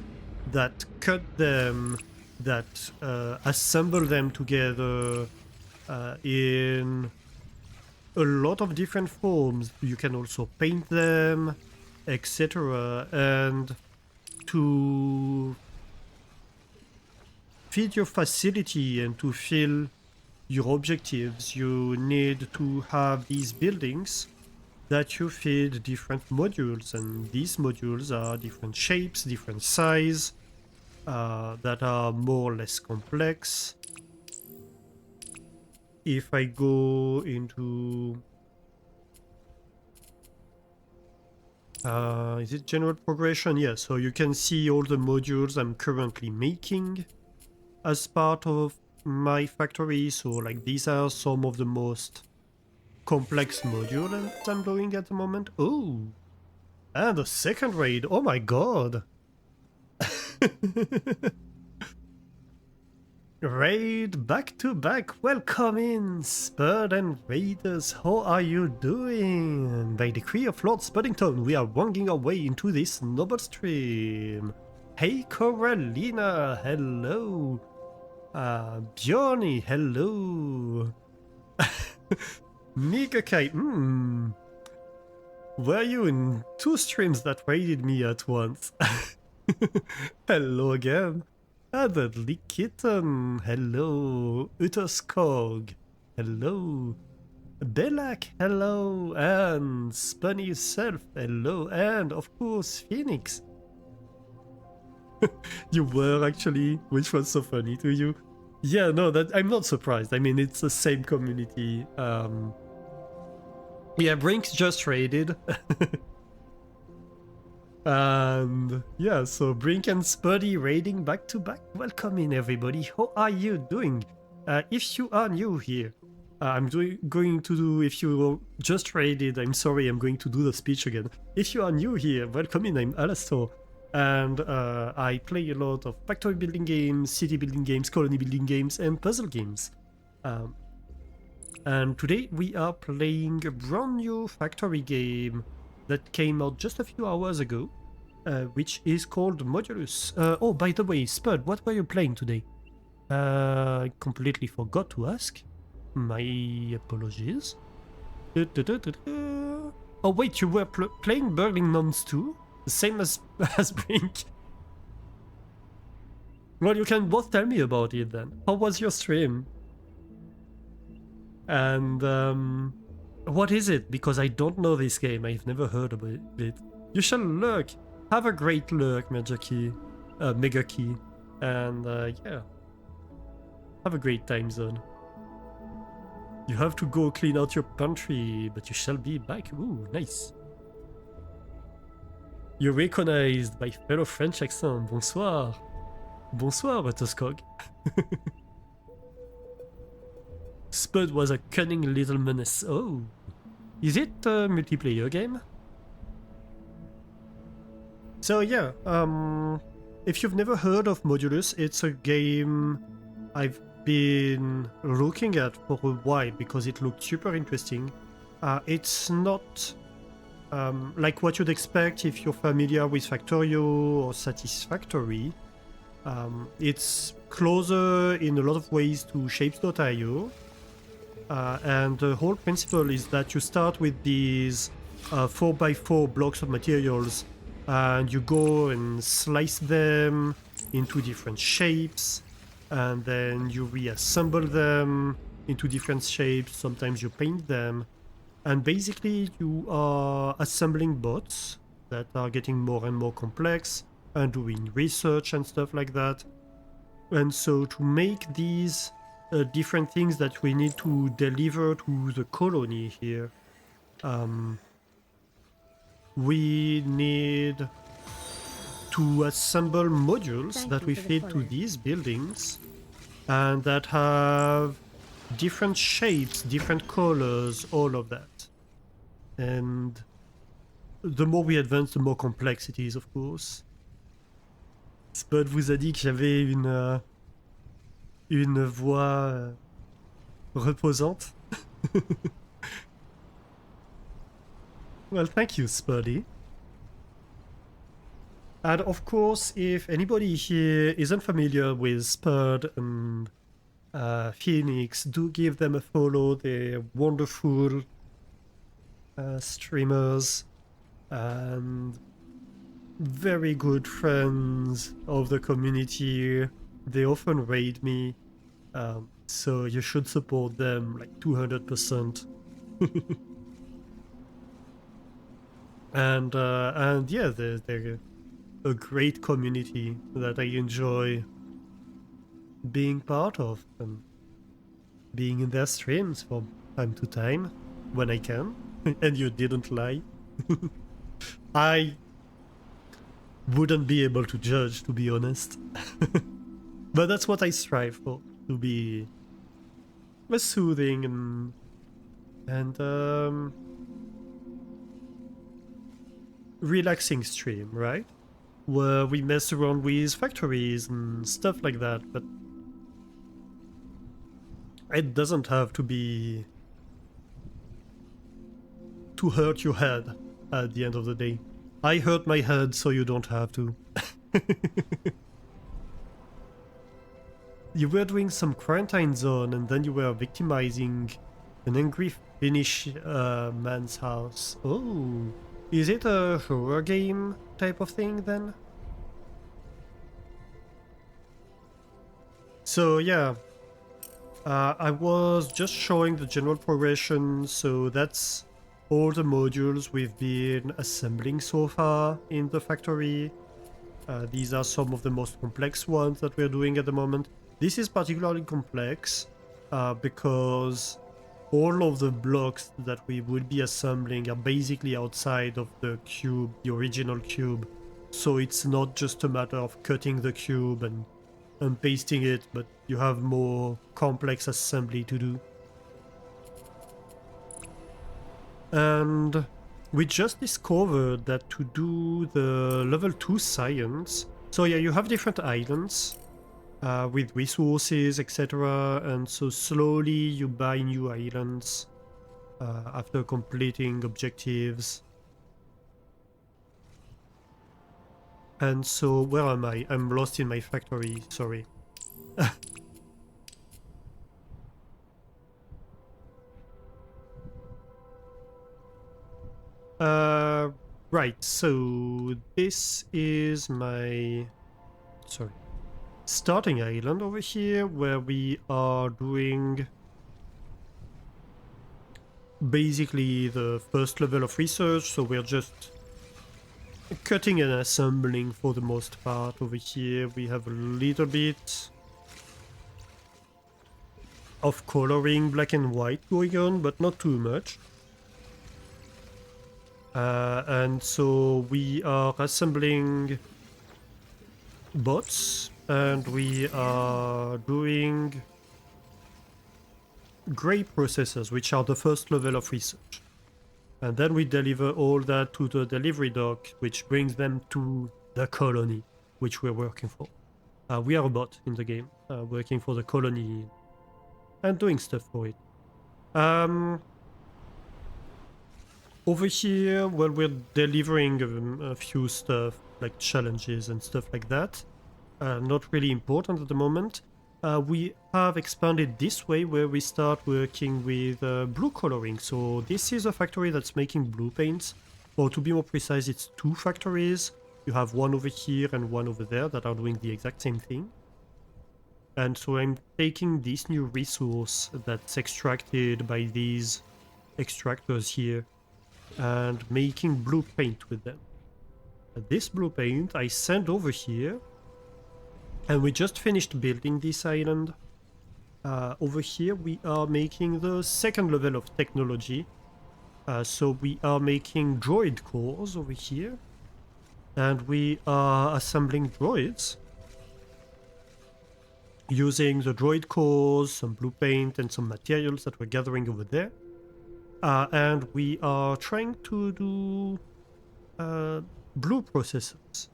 that cut them, that assemble them together in a lot of different forms. You can also paint them, etc. And to feed your facility and to fill your objectives, you need to have these buildings that you feed different modules, and these modules are different shapes, different size, that are more or less complex. If I go into... is it general progression? Yeah, so you can see all the modules I'm currently making as part of my factory. So like these are some of the most complex modules I'm doing at the moment. Oh, and a second raid. Oh my god. Raid back to back. Welcome in, Spud and Raiders. How are you doing? By decree of Lord Spuddington, we are wonging our way into this noble stream. Hey Coralina, hello. Bjorny, hello. Mikakai, were you in 2 streams that raided me at once? Hello again. Adderly Kitten, hello. Utterskog, hello. Belak, hello. And Spunny yourself, hello. And of course, Phoenix. You were actually, which was so funny to you. Yeah, no, that I'm not surprised. I mean, it's the same community. Yeah, Brinks just raided. And yeah, so Brink and Spuddy raiding back to back. Welcome in, everybody. How are you doing? If you are new here, going to do, if you just raided, I'm sorry, I'm going to do the speech again. If you are new here, welcome in, I'm Alastor. And I play a lot of factory building games, city building games, colony building games, and puzzle games. And today we are playing a brand new factory game that came out just a few hours ago, which is called Modulus. Oh, by the way, Spud, what were you playing today? I completely forgot to ask. My apologies. Oh wait, you were playing Burning Nuns too? The same as Brink? Well, you can both tell me about it then. How was your stream? And what is it? Because I don't know this game. I've never heard about it. You shall lurk. Have a great lurk, Mega Key. And yeah. Have a great time zone. You have to go clean out your pantry, but you shall be back. Ooh, nice. You're recognized by fellow French accent. Bonsoir. Bonsoir, Rotoscog. Spud was a cunning little menace. Oh. Is it a multiplayer game? So yeah, if you've never heard of Modulus, it's a game I've been looking at for a while because it looked super interesting. It's not like what you'd expect if you're familiar with Factorio or Satisfactory. It's closer in a lot of ways to Shapes.io. And the whole principle is that you start with these 4x4 blocks of materials and you go and slice them into different shapes, and then you reassemble them into different shapes. Sometimes you paint them, and basically you are assembling bots that are getting more and more complex and doing research and stuff like that. And so to make these different things that we need to deliver to the colony here, we need to assemble modules that we feed to these buildings and that have different shapes, different colors, all of that. And the more we advance, the more complex it is, of course. Spud vous a dit que j'avais une voix reposante. Well, thank you, Spuddy. And of course, if anybody here isn't familiar with Spud and Phoenix, do give them a follow. They're wonderful streamers and very good friends of the community. They often raid me, so you should support them like 200%. And yeah, they're a great community that I enjoy being part of and being in their streams from time to time when I can. And you didn't lie. I wouldn't be able to judge, to be honest. But that's what I strive for, to be a soothing and relaxing stream, right? Where we mess around with factories and stuff like that, but it doesn't have to be to hurt your head at the end of the day. I hurt my head, so you don't have to. You were doing some quarantine zone and then you were victimizing an angry Finnish man's house. Oh, is it a horror game type of thing then? So yeah, I was just showing the general progression, so that's all the modules we've been assembling so far in the factory. These are some of the most complex ones that we're doing at the moment. This is particularly complex because all of the blocks that we would be assembling are basically outside of the cube, the original cube. So it's not just a matter of cutting the cube and pasting it, but you have more complex assembly to do. And we just discovered that to do the level 2 science, so yeah, you have different islands with resources, etc. And so slowly you buy new islands after completing objectives. And so where am I? I'm lost in my factory, sorry. Right, so this is my starting island over here, where we are doing basically the first level of research. So we're just cutting and assembling for the most part. Over here we have a little bit of coloring black and white going on, but not too much. And so we are assembling bots, and we are doing gray processors, which are the first level of research. And then we deliver all that to the delivery dock, which brings them to the colony, which we're working for. We are a bot in the game, working for the colony and doing stuff for it. Over here, well, we're delivering a few stuff, like challenges and stuff like that. Not really important at the moment. We have expanded this way, where we start working with blue coloring. So this is a factory that's making blue paints. Or to be more precise, it's 2 factories. You have one over here and one over there that are doing the exact same thing. And so I'm taking this new resource that's extracted by these extractors here and making blue paint with them. This blue paint I sent over here, and we just finished building this island. Over here we are making the second level of technology. So we are making droid cores over here, and we are assembling droids using the droid cores, some blue paint and some materials that we're gathering over there. And we are trying to do blue processors.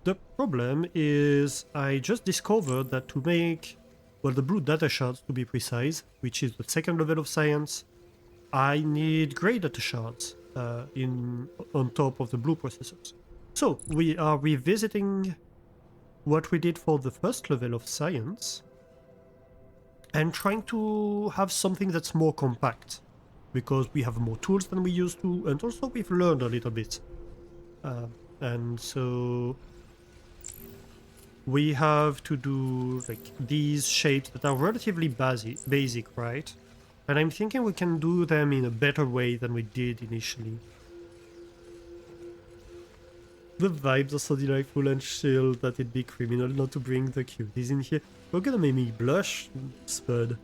The problem is I just discovered that to make, well, the blue data shards to be precise, which is the second level of science, I need gray data shards on top of the blue processors. So we are revisiting what we did for the first level of science and trying to have something that's more compact, because we have more tools than we used to, and also we've learned a little bit. And so we have to do like these shapes that are relatively basic, right? And I'm thinking we can do them in a better way than we did initially. The vibes are so delightful and chill that it'd be criminal not to bring the cuties in here. You're gonna make me blush, Spud.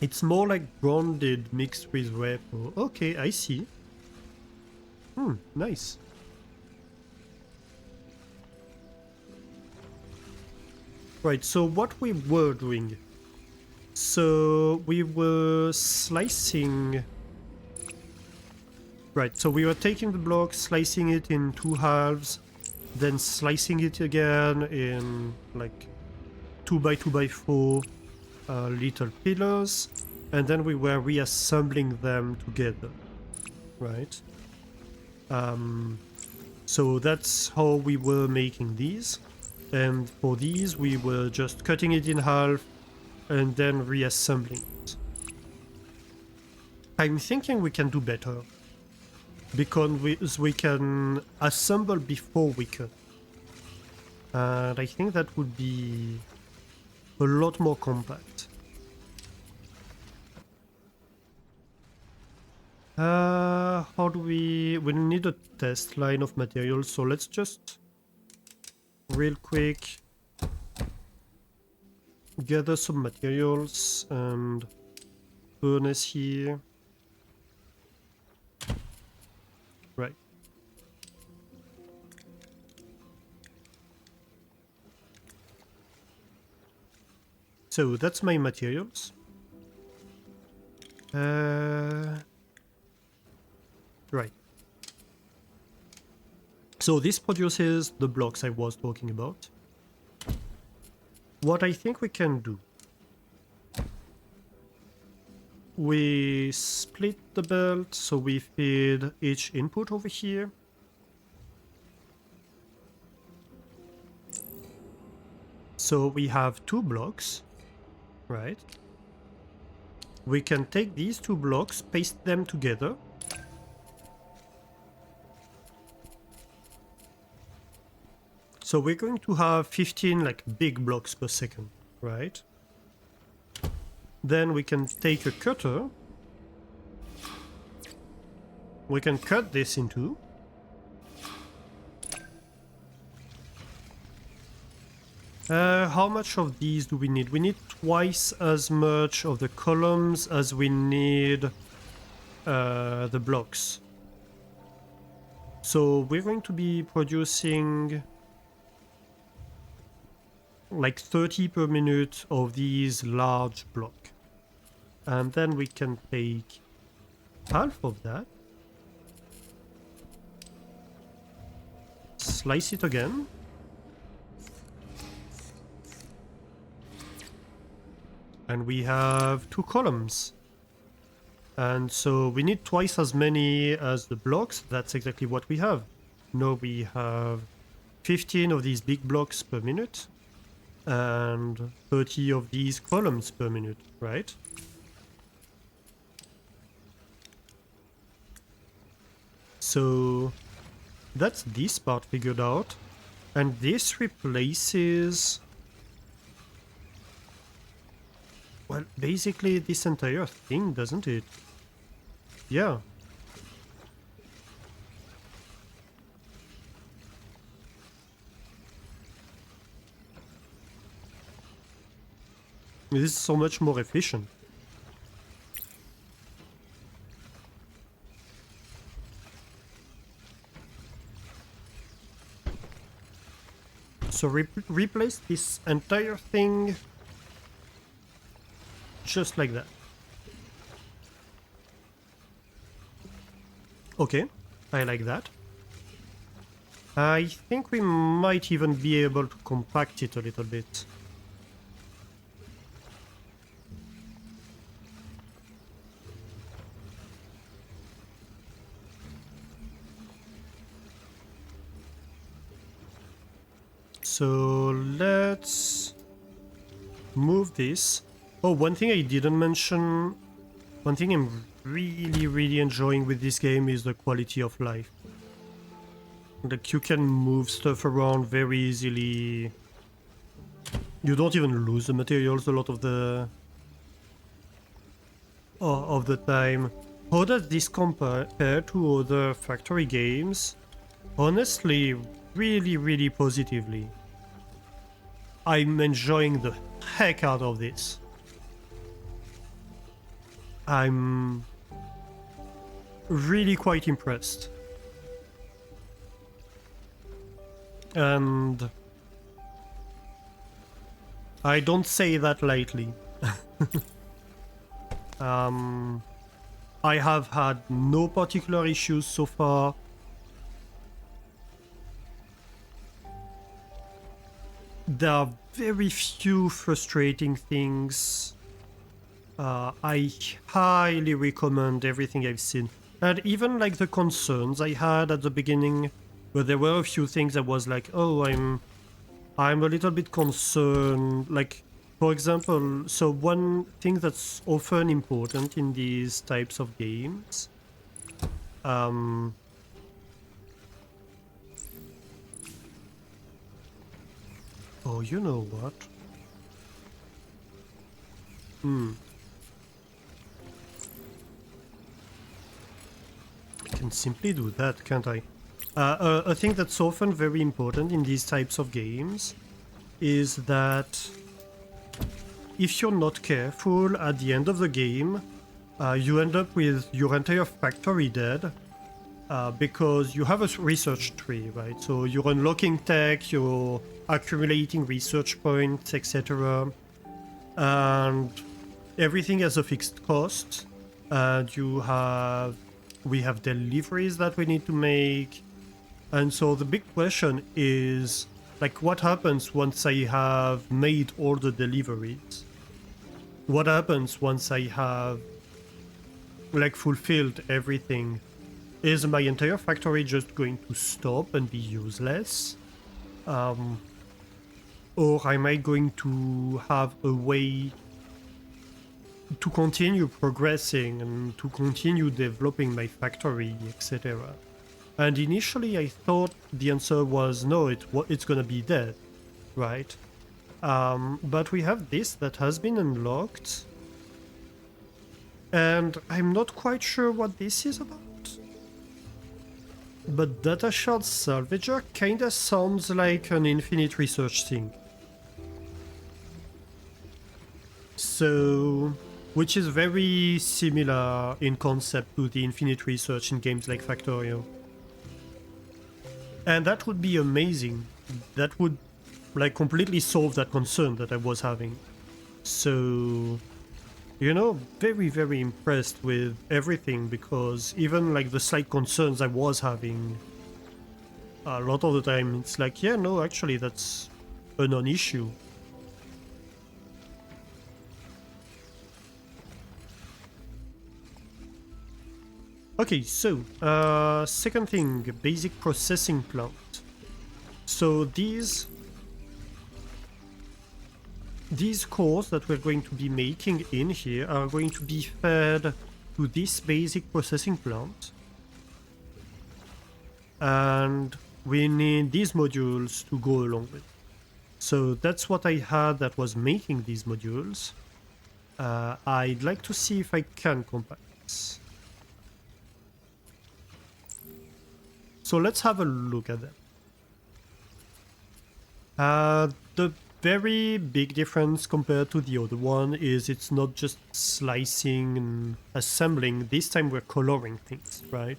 It's more like branded mixed with repo. Okay, I see. Nice. Right, so what we were doing. So we were slicing. Right, so we were taking the block, slicing it in 2 halves, then slicing it again in like 2x2x4 little pillars, and then we were reassembling them together, right? So that's how we were making these, and for these we were just cutting it in half and then reassembling it. I'm thinking we can do better, because we can assemble before we cut, and I think that would be a lot more compact. How do we need a test line of materials, so let's just real quick gather some materials and furnace here. Right. So that's my materials. Right. So this produces the blocks I was talking about. What I think we can do, we split the belt, so we feed each input over here. So we have 2 blocks, right? We can take these 2 blocks, paste them together. So we're going to have 15 like big blocks per second, right? Then we can take a cutter. We can cut this in 2. How much of these do we need? We need twice as much of the columns as we need the blocks. So we're going to be producing like 30 per minute of these large blocks. And then we can take half of that, slice it again, and we have 2 columns. And so we need twice as many as the blocks. That's exactly what we have. Now we have 15 of these big blocks per minute and 30 of these columns per minute, right? So that's this part figured out, and this replaces, well, basically this entire thing, doesn't it? Yeah. This is so much more efficient. So replace this entire thing just like that. Okay, I like that. I think we might even be able to compact it a little bit. So let's move this. Oh, one thing I didn't mention, one thing I'm really enjoying with this game is the quality of life. Like, you can move stuff around very easily. You don't even lose the materials a lot of the time. How does this compare to other factory games? Honestly, really positively. I'm enjoying the heck out of this. I'm really quite impressed. And I don't say that lightly. I have had no particular issues so far. There are very few frustrating things. I highly recommend everything I've seen. And even like the concerns I had at the beginning, where there were a few things I was like, oh, I'm a little bit concerned. Like, for example, so one thing that's often important in these types of games, oh, you know what? I can simply do that, can't I? A thing that's often very important in these types of games is that if you're not careful at the end of the game, you end up with your entire factory dead. Because you have a research tree, right? So you're unlocking tech, you're accumulating research points, etc. And everything has a fixed cost. And we have deliveries that we need to make. And so the big question is, like, what happens once I have made all the deliveries? What happens once I have, like, fulfilled everything? Is my entire factory just going to stop and be useless? Or am I going to have a way to continue progressing and to continue developing my factory, etc.? And initially I thought the answer was no, it's gonna be dead, right? But we have this that has been unlocked. And I'm not quite sure what this is about. But Data Shard Salvager kinda sounds like an infinite research thing. So, which is very similar in concept to the infinite research in games like Factorio. And that would be amazing. That would, like, completely solve that concern that I was having. So, you know, very, very impressed with everything, because even like the slight concerns I was having, a lot of the time it's like, yeah, no, actually that's a non-issue. Okay, so, second thing, basic processing plant. So these cores that we're going to be making in here are going to be fed to this basic processing plant. And we need these modules to go along with. So that's what I had that was making these modules. I'd like to see if I can compact this. So let's have a look at them. The very big difference compared to the other one is it's not just slicing and assembling. This time we're coloring things, right?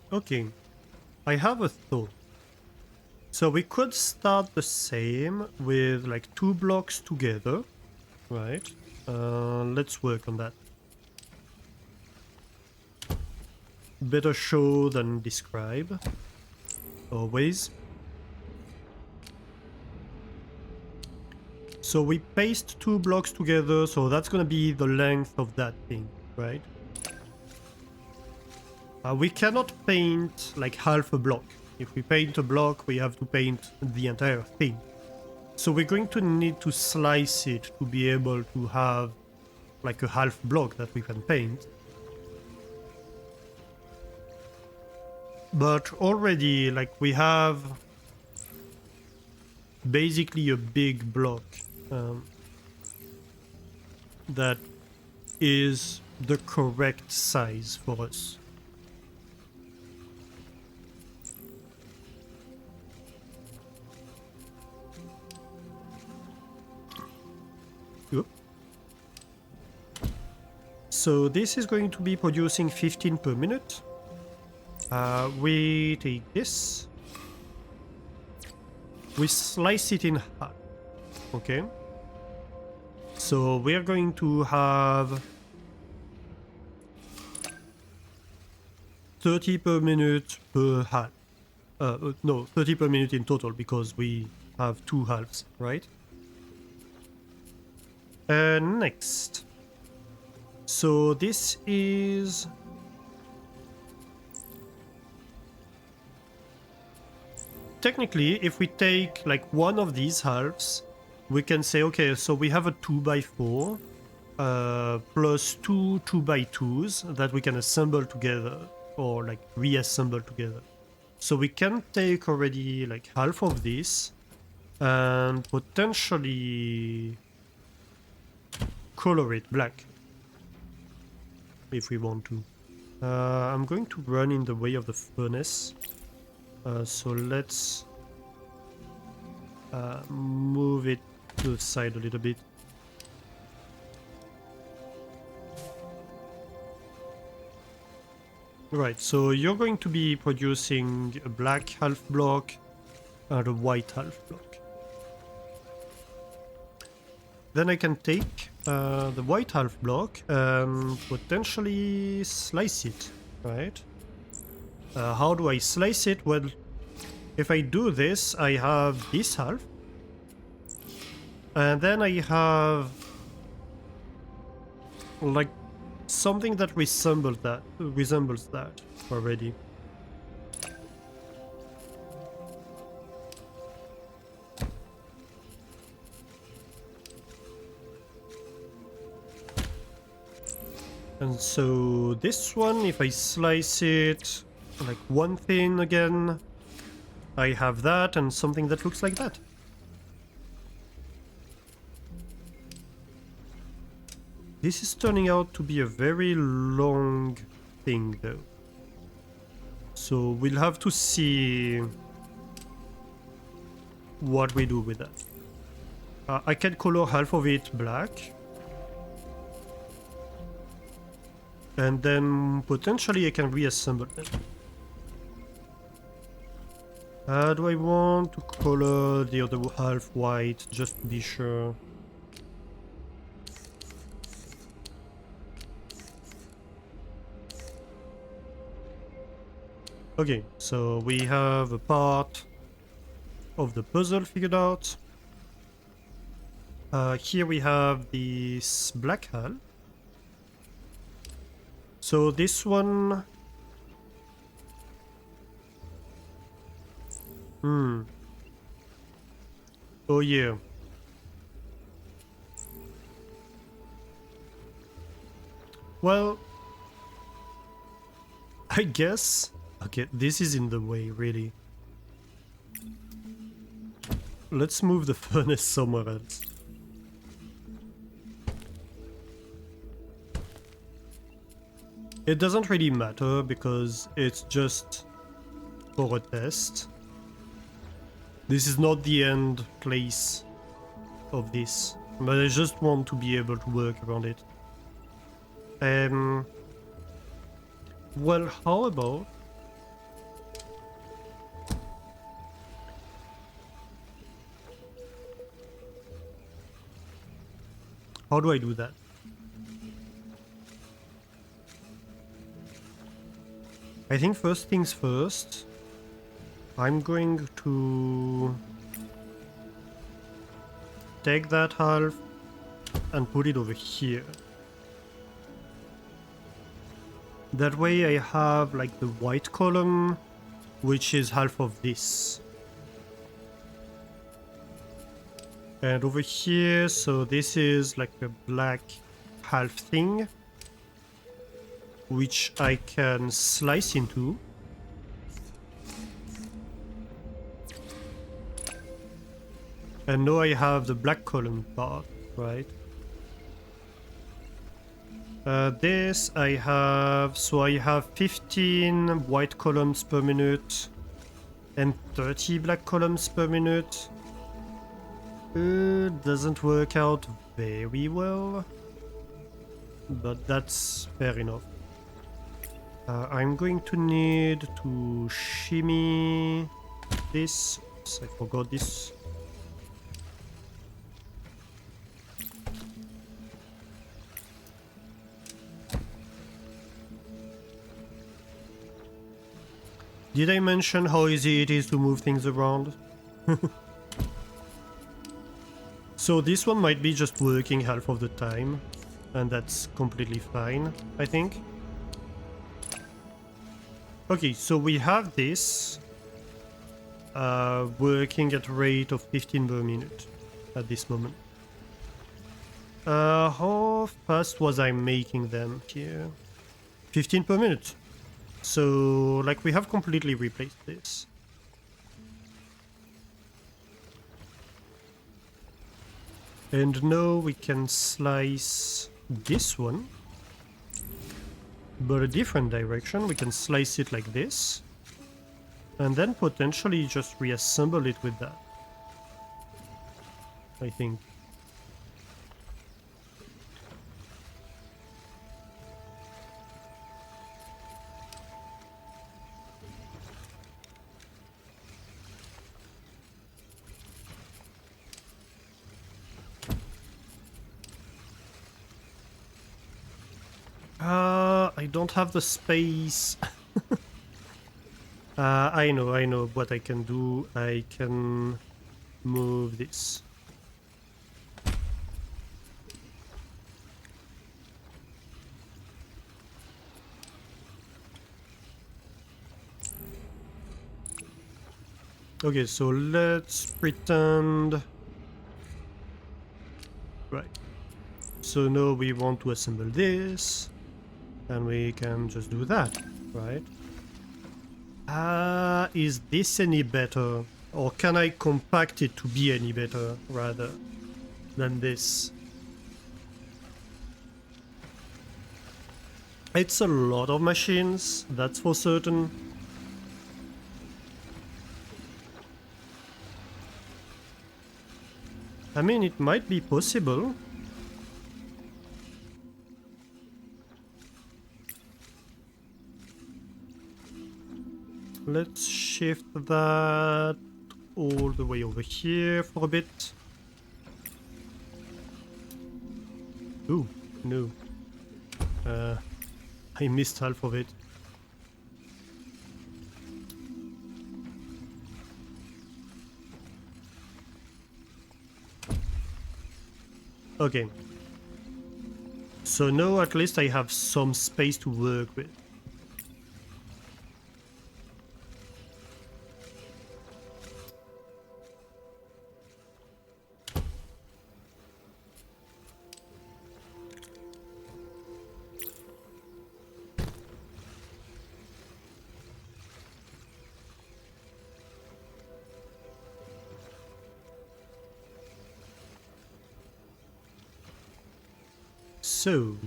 Okay, I have a thought. So we could start the same with like 2 blocks together, right? Let's work on that. Better show than describe, always. So we paste 2 blocks together, so that's gonna be the length of that thing, right? We cannot paint like half a block. If we paint a block, we have to paint the entire thing. So we're going to need to slice it to be able to have like a half block that we can paint. But already, like, we have basically a big block that is the correct size for us. So this is going to be producing 15 per minute. We take this. We slice it in half. Okay. So we're going to have 30 per minute per half. No, 30 per minute in total because we have 2 halves, right? Next. So this is... Technically, if we take like one of these halves, we can say, okay, so we have a 2x4 plus 2 2x2s that we can assemble together or like reassemble together. So we can take already like half of this and potentially color it black if we want to. I'm going to run in the way of the furnace, so let's move it to the side a little bit. Right, so you're going to be producing a black half block and a white half block. Then I can take the white half block and potentially slice it, right? How do I slice it? Well, if I do this, I have this half. And then I have like something that resembles that already. And so this one, if I slice it like one thin again, I have that and something that looks like that. This is turning out to be a very long thing though. So we'll have to see what we do with that. I can color half of it black. And then potentially I can reassemble them. Do I want to color the other half white just to be sure? Okay, so we have a part of the puzzle figured out. Here we have this black hull. So this one... Oh yeah. Well... I guess... Okay, this is in the way, really. Let's move the furnace somewhere else. It doesn't really matter because it's just for a test. This is not the end place of this, but I just want to be able to work around it. Well, how about... How do I do that? I think first things first, I'm going to take that half and put it over here. That way I have like the white column, which is half of this. And over here, so this is like a black half thing, which I can slice into. And now I have the black column part, right? This I have, so I have 15 white columns per minute and 30 black columns per minute. Doesn't work out very well, but that's fair enough. I'm going to need to shimmy this. Oops, I forgot this. Did I mention how easy it is to move things around? So this one might be just working half of the time, and that's completely fine, I think. Okay, so we have this working at a rate of 15 per minute at this moment. How fast was I making them here? 15 per minute. So, like, we have completely replaced this. And now we can slice this one, but a different direction. We can slice it like this, and then potentially just reassemble it with that, I think. I don't have the space. I know what I can do. I can move this. Okay, so let's pretend... Right. So now we want to assemble this, and we can just do that, right? Is this any better? Or can I compact it to be any better, rather, than this? It's a lot of machines, that's for certain. I mean, it might be possible. Let's shift that all the way over here for a bit. Ooh, no. I missed half of it. Okay. So now at least I have some space to work with. So,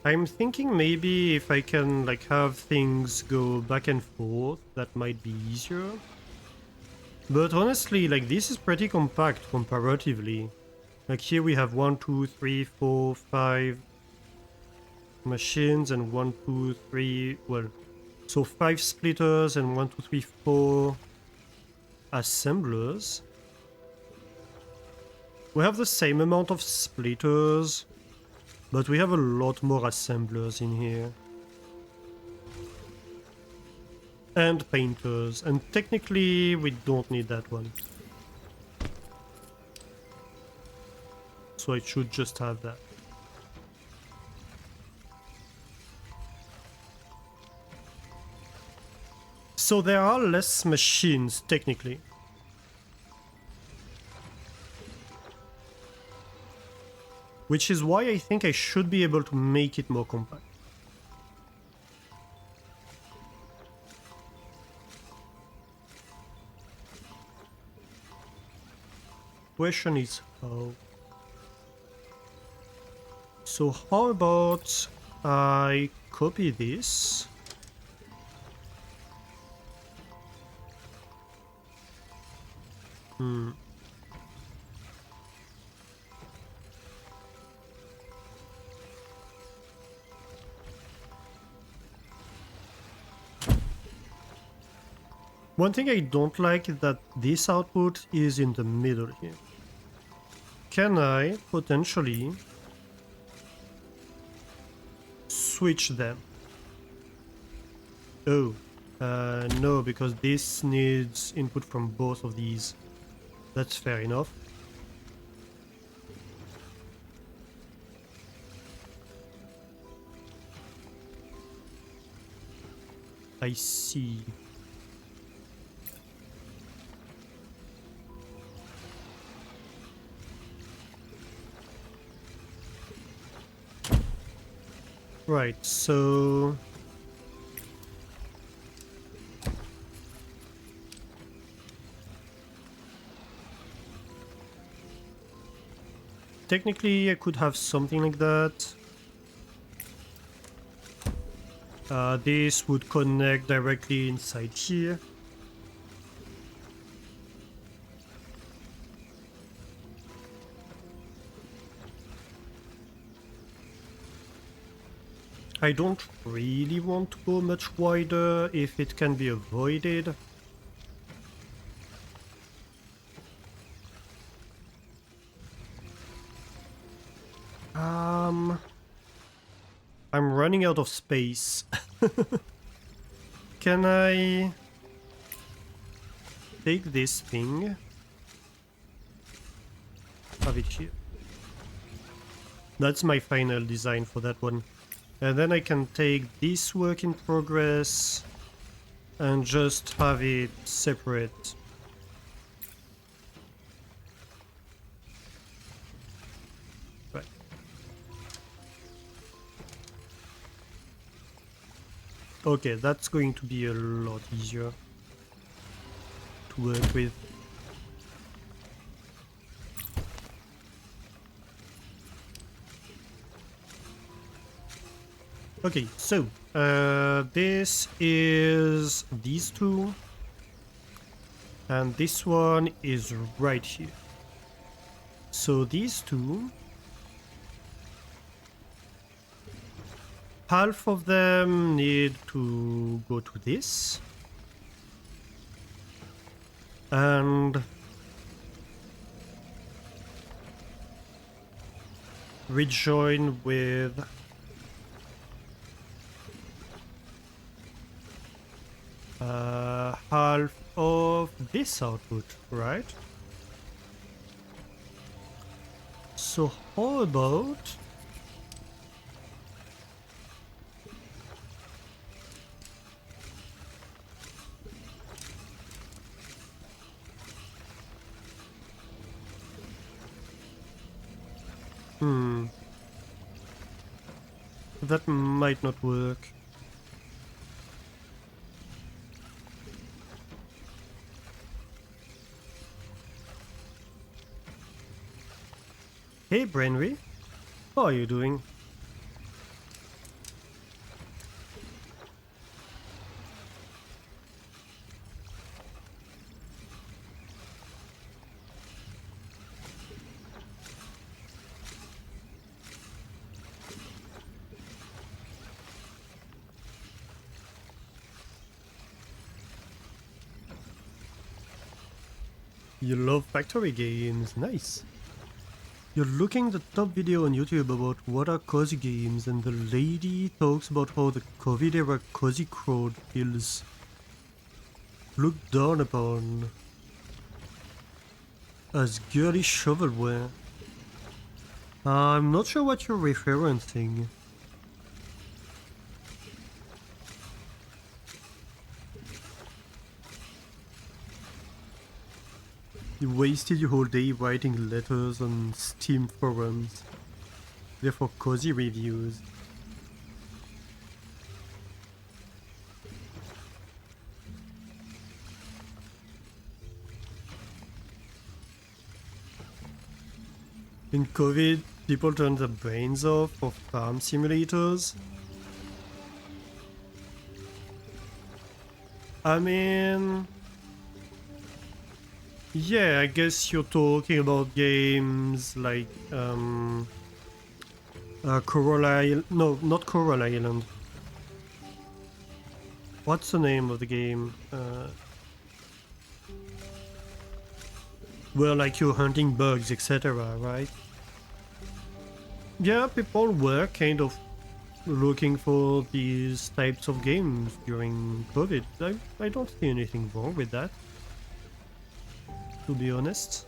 I'm thinking maybe if I can like have things go back and forth, that might be easier. But honestly, like this is pretty compact comparatively. Like here we have 1, 2, 3, 4, 5 machines and 1, 2, 3, well, so 5 splitters and 1, 2, 3, 4 assemblers. We have the same amount of splitters, but we have a lot more assemblers in here. And painters, and technically we don't need that one. So I should just have that. So there are less machines, technically. Which is why I think I should be able to make it more compact. Question is how. So how about I copy this? One thing I don't like is that this output is in the middle here. Can I potentially switch them? Oh, no, because this needs input from both of these. That's fair enough. I see. Right, so technically I could have something like that. This would connect directly inside here. I don't really want to go much wider if it can be avoided. I'm running out of space. Can I take this thing? Have it here. That's my final design for that one. And then I can take this work in progress and just have it separate. Right. Okay, that's going to be a lot easier to work with. Okay, so this is these two, and this one is right here. So these two, half of them need to go to this, and rejoin with half of this output, right? So how about that might not work. Hey Brenry, how are you doing? You love factory games, nice. You're looking the top video on YouTube about what are cozy games, and the lady talks about how the COVID era cozy crowd feels looked down upon as girly shovelware. I'm not sure what you're referencing. You wasted your whole day writing letters on Steam forums. They're for cozy reviews. In COVID, people turned their brains off for farm simulators. I mean... yeah, I guess you're talking about games like Coral Island. No, not Coral Island. What's the name of the game? Where like you're hunting bugs, etc., right? Yeah, people were kind of looking for these types of games during COVID. I don't see anything wrong with that, to be honest.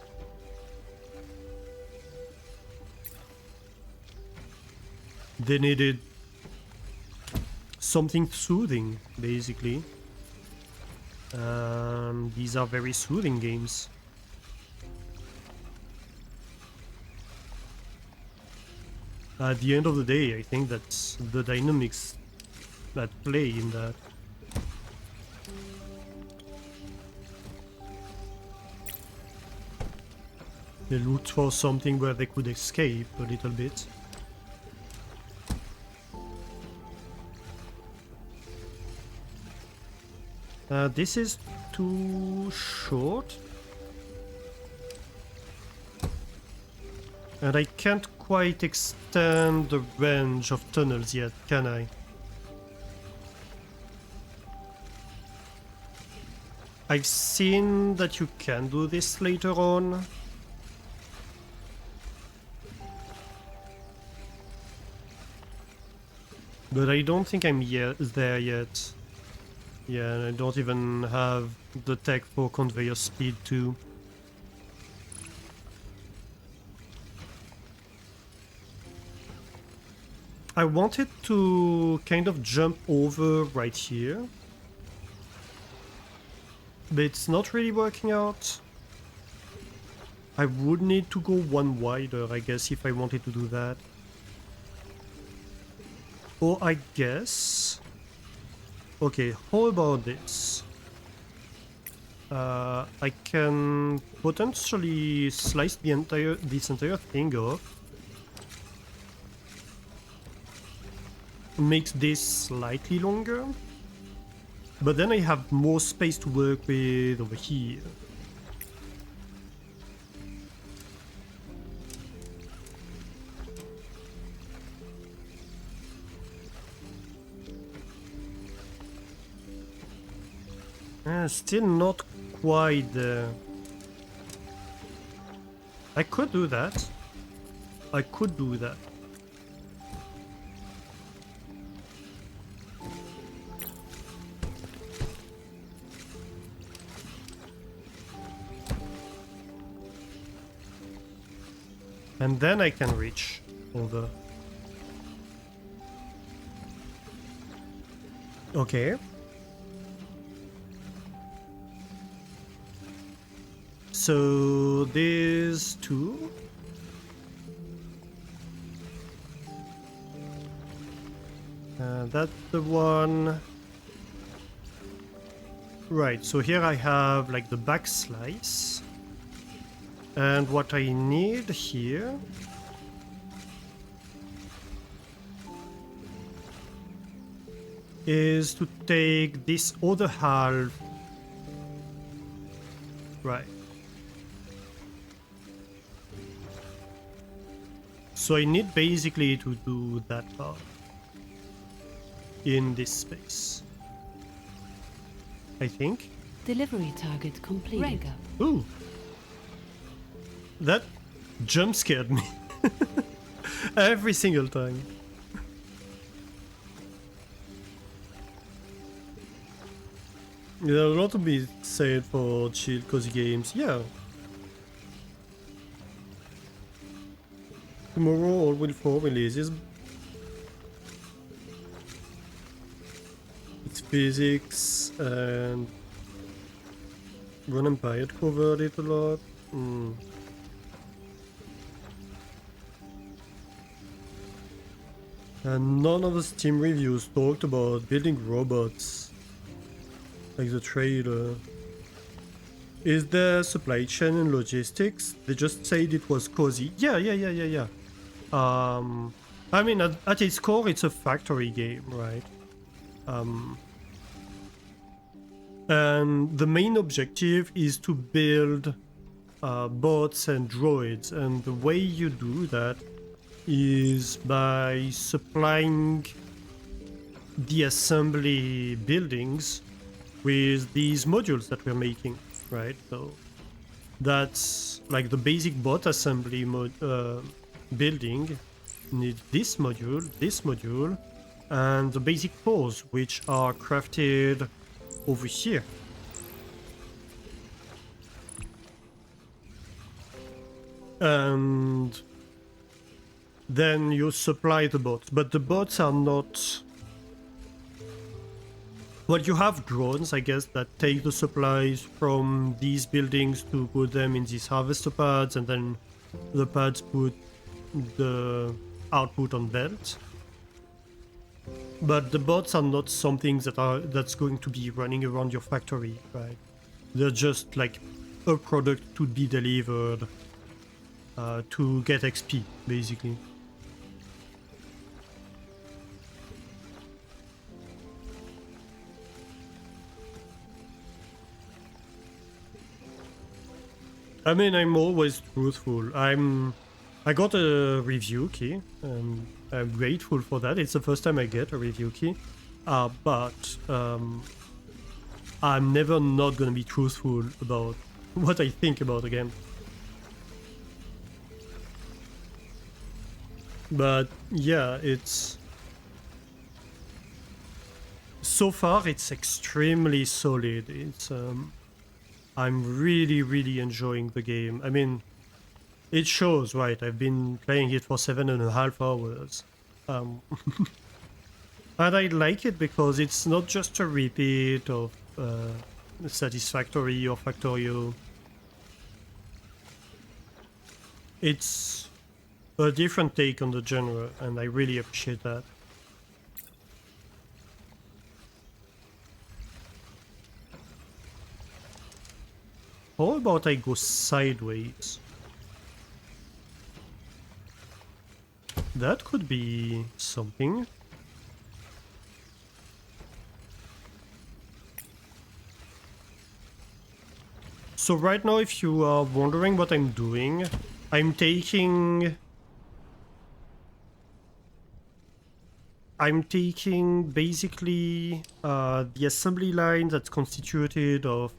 They needed something soothing, basically. These are very soothing games. At the end of the day, I think that's the dynamics that play in that. They looked for something where they could escape a little bit. This is too short. And I can't quite extend the range of tunnels yet, can I? I've seen that you can do this later on. But I don't think I'm there yet. Yeah, and I don't even have the tech for conveyor speed too. I wanted to kind of jump over right here. But it's not really working out. I would need to go one wider, I guess, if I wanted to do that. Or I guess... Okay, how about this? I can potentially slice this entire thing off. Makes this slightly longer. But then I have more space to work with over here. Still not quite there. I could do that. I could do that. And then I can reach over. Okay. So there's two. That's the one. Right, so here I have like the back slice. And what I need here is to take this other half. Right. So I need basically to do that part in this space, I think. Delivery target complete. Ooh. That jump scared me. Every single time. There's a lot to be said for chill cozy games, yeah. Tomorrow all will 4 releases. It's physics and Run Empire covered it a lot. And none of the Steam reviews talked about building robots, like the trailer. Is there supply chain and logistics? They just said it was cozy. Yeah. I mean, at its core, it's a factory game, right? And the main objective is to build bots and droids, and the way you do that is by supplying the assembly buildings with these modules that we're making, right? So that's like the basic bot assembly building needs this module, and the basic cores, which are crafted over here. And then you supply the bots, but the bots are not... Well, you have drones, I guess, that take the supplies from these buildings to put them in these harvester pads, and then the pads put the output on belts. But the bots are not something that's going to be running around your factory, right? They're just like a product to be delivered to get XP, basically. I mean, I'm always truthful. I got a review key, and I'm grateful for that. It's the first time I get a review key. But I'm never not gonna be truthful about what I think about a game. But yeah, it's... So far, it's extremely solid. It's I'm really enjoying the game. I mean, it shows, right? I've been playing it for 7.5 hours. And I like it because it's not just a repeat of Satisfactory or Factorio. It's a different take on the genre, and I really appreciate that. How about I go sideways? That could be something. So right now, if you are wondering what I'm doing, I'm taking basically the assembly line that's constituted of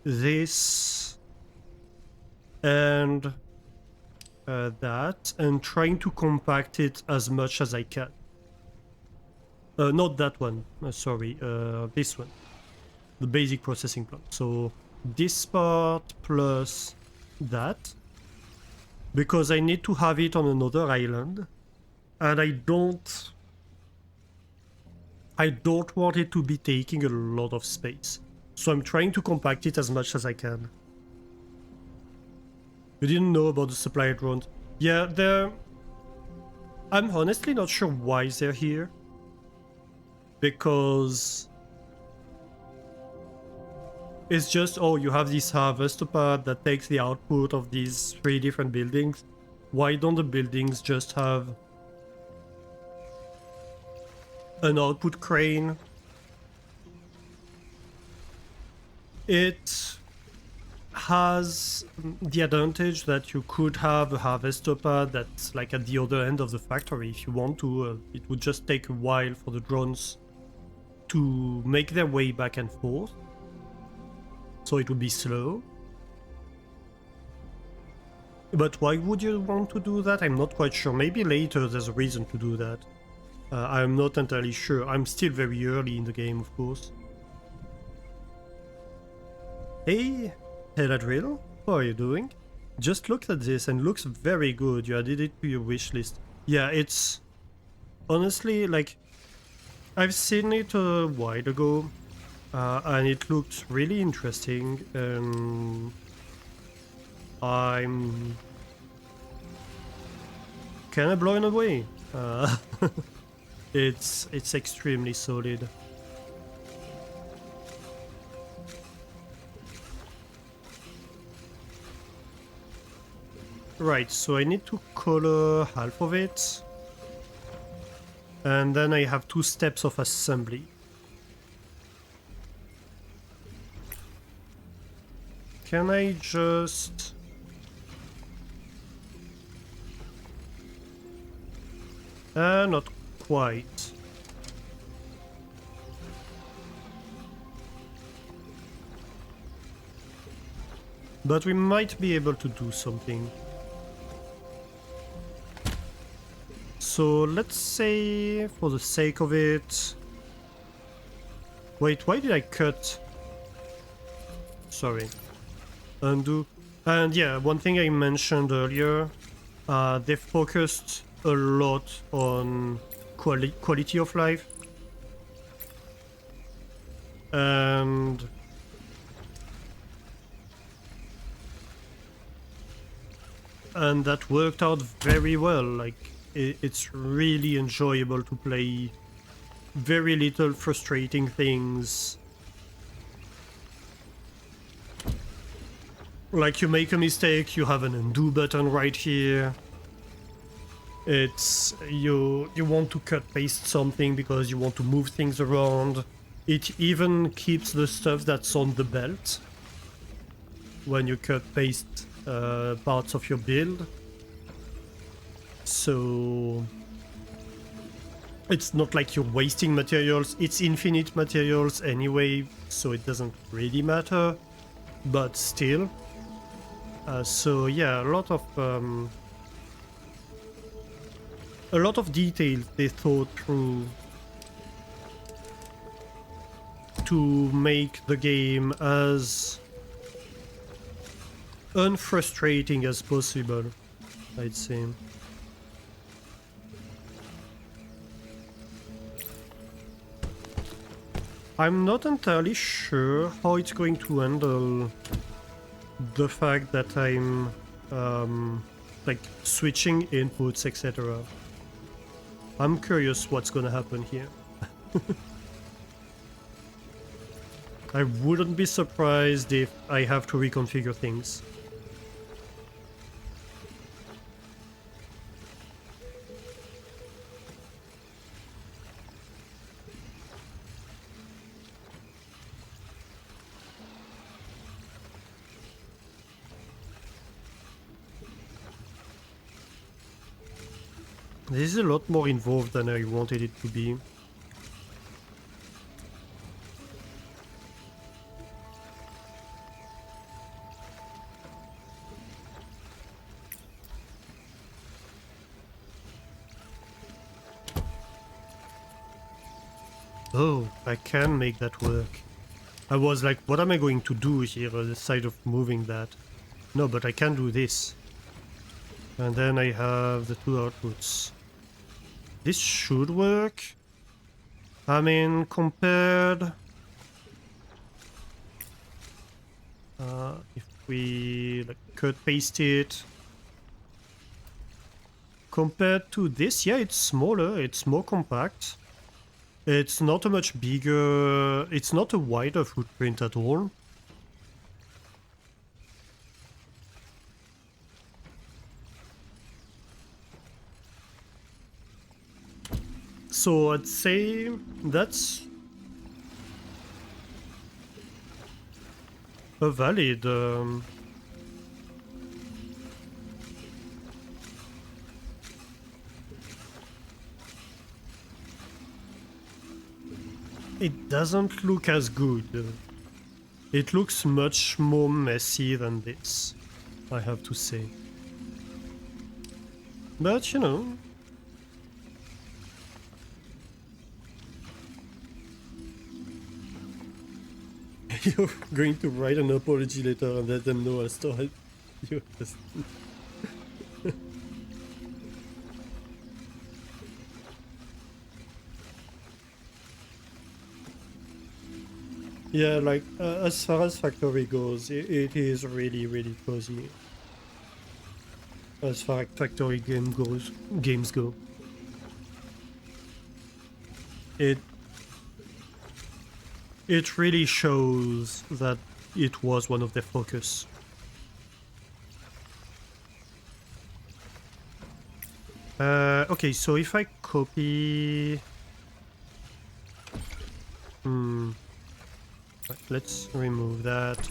this and that, and trying to compact it as much as I can. Not that one, sorry, this one. The basic processing plant. So this part plus that, because I need to have it on another island, and I don't want it to be taking a lot of space. So I'm trying to compact it as much as I can. You didn't know about the supply drones? Yeah, I'm honestly not sure why they're here. Because it's just, oh, you have this harvester pad that takes the output of these 3 different buildings. Why don't the buildings just have an output crane? It has the advantage that you could have a harvester pad that's like at the other end of the factory if you want to. It would just take a while for the drones to make their way back and forth, so it would be slow. But why would you want to do that? I'm not quite sure. Maybe later there's a reason to do that. I'm not entirely sure. I'm still very early in the game, of course. Hey, Heladrill, how are you doing? Just looked at this and looks very good. You added it to your wish list. Yeah, it's... honestly, like... I've seen it a while ago, and it looked really interesting, and... I'm... kinda blown away. It's extremely solid. Right, so I need to color half of it. And then I have 2 steps of assembly. Can I just... not quite. But we might be able to do something. So let's say, for the sake of it... Wait, why did I cut? Sorry. Undo. And yeah, one thing I mentioned earlier, they focused a lot on quality of life. And... and that worked out very well. Like, it's really enjoyable to play. Very little frustrating things. Like, you make a mistake, you have an undo button right here. It's you want to cut paste something because you want to move things around. It even keeps the stuff that's on the belt when you cut paste parts of your build. So it's not like you're wasting materials. It's infinite materials anyway, so it doesn't really matter. But still. So yeah, a lot of details they thought through to make the game as unfrustrating as possible, I'd say. I'm not entirely sure how it's going to handle the fact that I'm like switching inputs, etc. I'm curious what's gonna happen here. I wouldn't be surprised if I have to reconfigure things. This is a lot more involved than I wanted it to be. Oh, I can make that work. I was like, what am I going to do here on the side of moving that? No, but I can do this. And then I have the two outputs. This should work. I mean, compared... if we like, cut paste it... Compared to this, yeah, it's smaller, it's more compact. It's not a much bigger... It's not a wider footprint at all. So I'd say that's a valid it doesn't look as good. It looks much more messy than this, I have to say. But you know, you're going to write an apology letter and let them know I'll still help you. Yeah, like as far as factory goes, it is really, really cozy. As far as factory games go, it really shows that it was one of their focus. Okay, so if I copy... Let's remove that.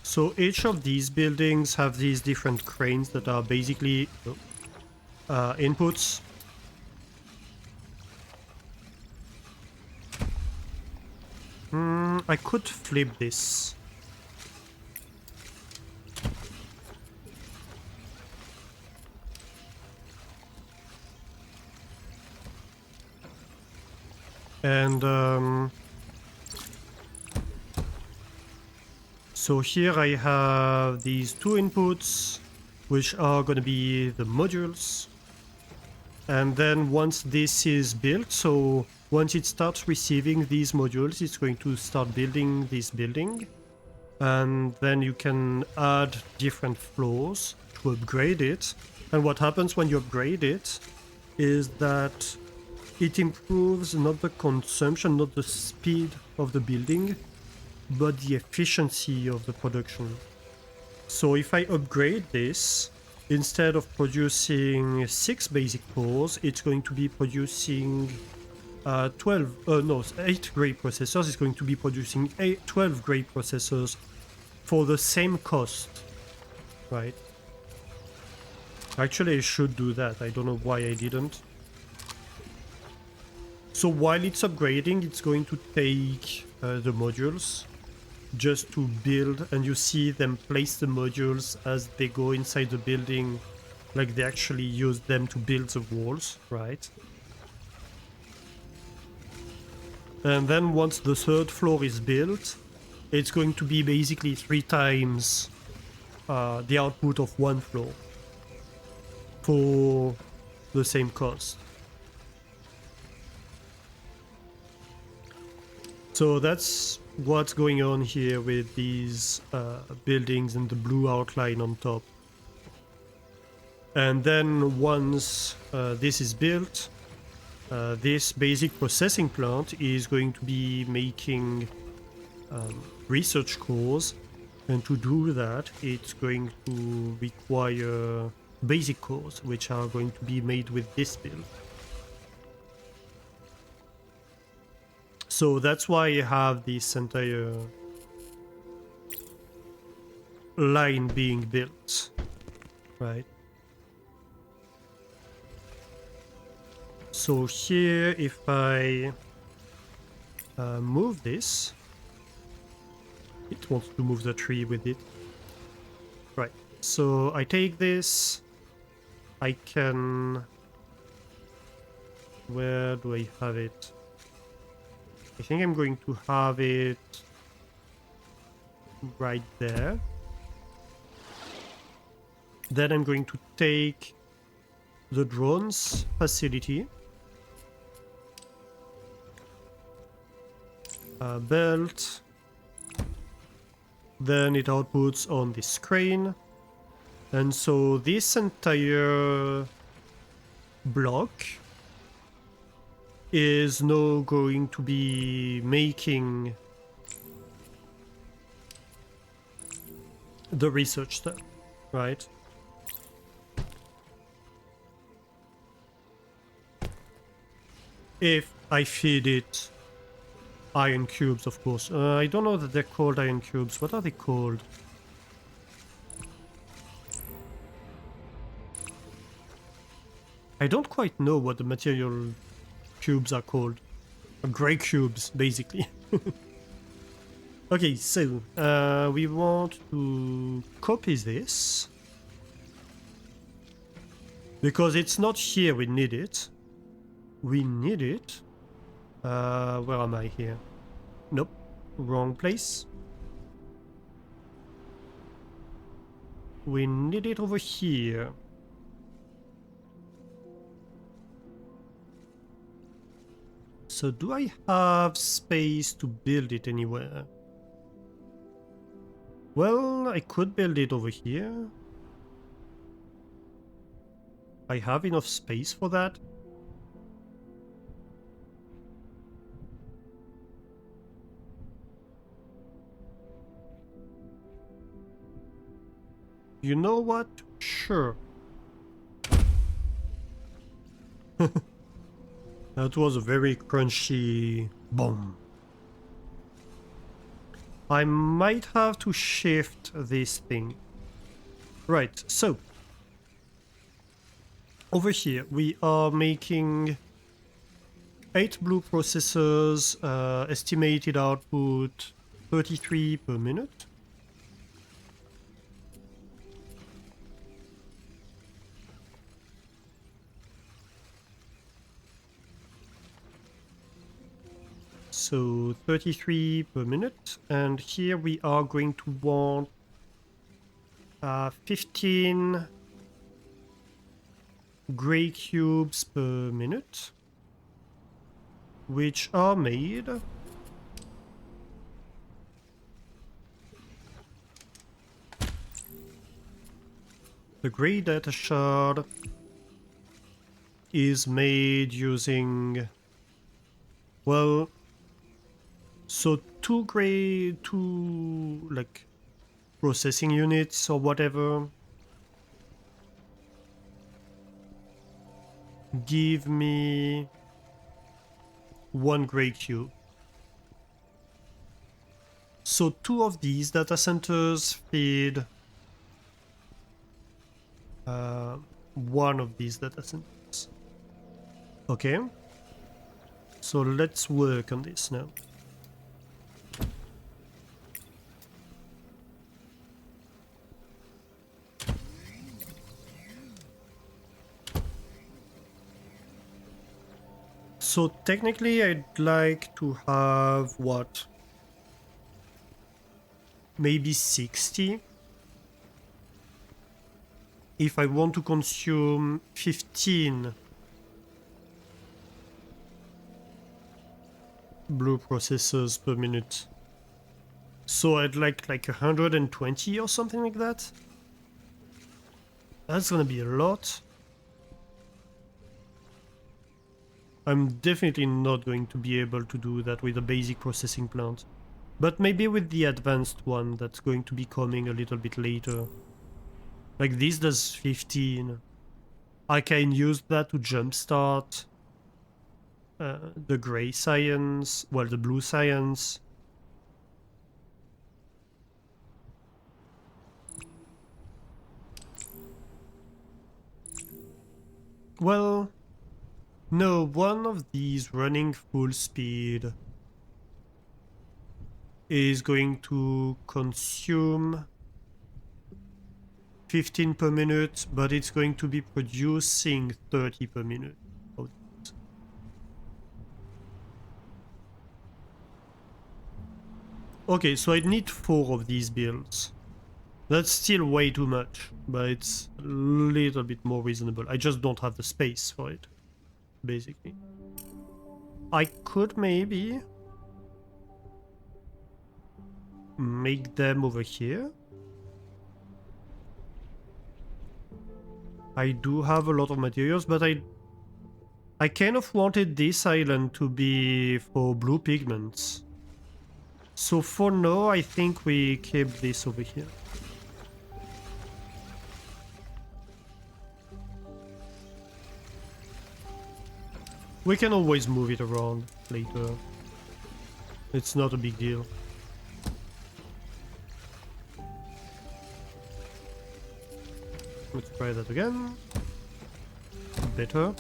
So each of these buildings have these different cranes that are basically inputs. I could flip this. And so here I have these two inputs, which are going to be the modules. And then once this is built, so once it starts receiving these modules, it's going to start building this building. And then you can add different floors to upgrade it. And what happens when you upgrade it is that it improves not the consumption, not the speed of the building, but the efficiency of the production. So if I upgrade this, instead of producing 6 basic cores, it's going to be producing 8 grade processors. It's going to be producing 12 grade processors for the same cost, right? Actually, I should do that. I don't know why I didn't. So while it's upgrading, it's going to take the modules just to build, and you see them place the modules as they go inside the building, like they actually use them to build the walls, right? And then once the third floor is built, it's going to be basically 3 times the output of one floor for the same cost. So that's what's going on here with these buildings and the blue outline on top. And then once this is built, this basic processing plant is going to be making research cores, and to do that it's going to require basic cores, which are going to be made with this build. So that's why I have this entire line being built, right? So here, if I move this, it wants to move the tree with it. Right, so I take this, I can... Where do I have it? I think I'm going to have it right there. Then I'm going to take the drones facility, belt, then it outputs on the screen, and so this entire block is now going to be making the research stuff, right? If I feed it iron cubes, of course. I don't know that they're called iron cubes. What are they called? I don't quite know what the material cubes are called. Gray cubes, basically. Okay, so we want to copy this because it's not here we need it. We need it. Where am I here? Nope, wrong place. We need it over here. So do I have space to build it anywhere? Well, I could build it over here. I have enough space for that. You know what? Sure. That was a very crunchy boom. I might have to shift this thing. Right, so over here we are making 8 blue processors, estimated output 33 per minute. So 33 per minute, and here we are going to want 15 gray cubes per minute, which are made the gray data shard is made using, well, so two like processing units or whatever. Give me 1 gray cube. So 2 of these data centers feed 1 of these data centers. Okay. So let's work on this now. So technically I'd like to have what? Maybe 60. If I want to consume 15 blue processors per minute. So I'd like 120 or something like that. That's gonna be a lot. I'm definitely not going to be able to do that with a basic processing plant. But maybe with the advanced one that's going to be coming a little bit later. Like this does 15. I can use that to jumpstart the gray science, well, the blue science. Well, no, one of these running full speed is going to consume 15 per minute, but it's going to be producing 30 per minute. Okay, so I need 4 of these builds. That's still way too much, but it's a little bit more reasonable. I just don't have the space for it, basically. I could maybe make them over here. I do have a lot of materials, but I kind of wanted this island to be for blue pigments. So for now, I think we keep this over here. We can always move it around later. It's not a big deal. Let's try that again. Better.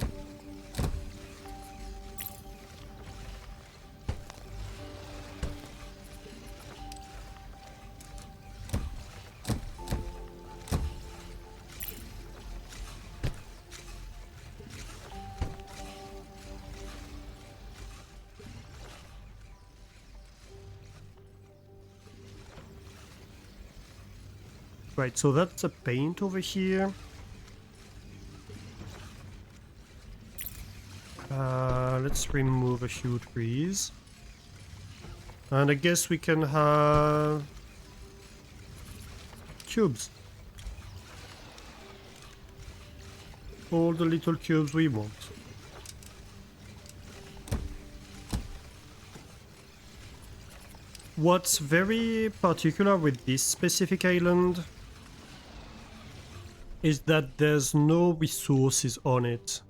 Right, so that's a paint over here. Let's remove a few trees. And I guess we can have cubes. All the little cubes we want. What's very particular with this specific island is that there's no resources on it.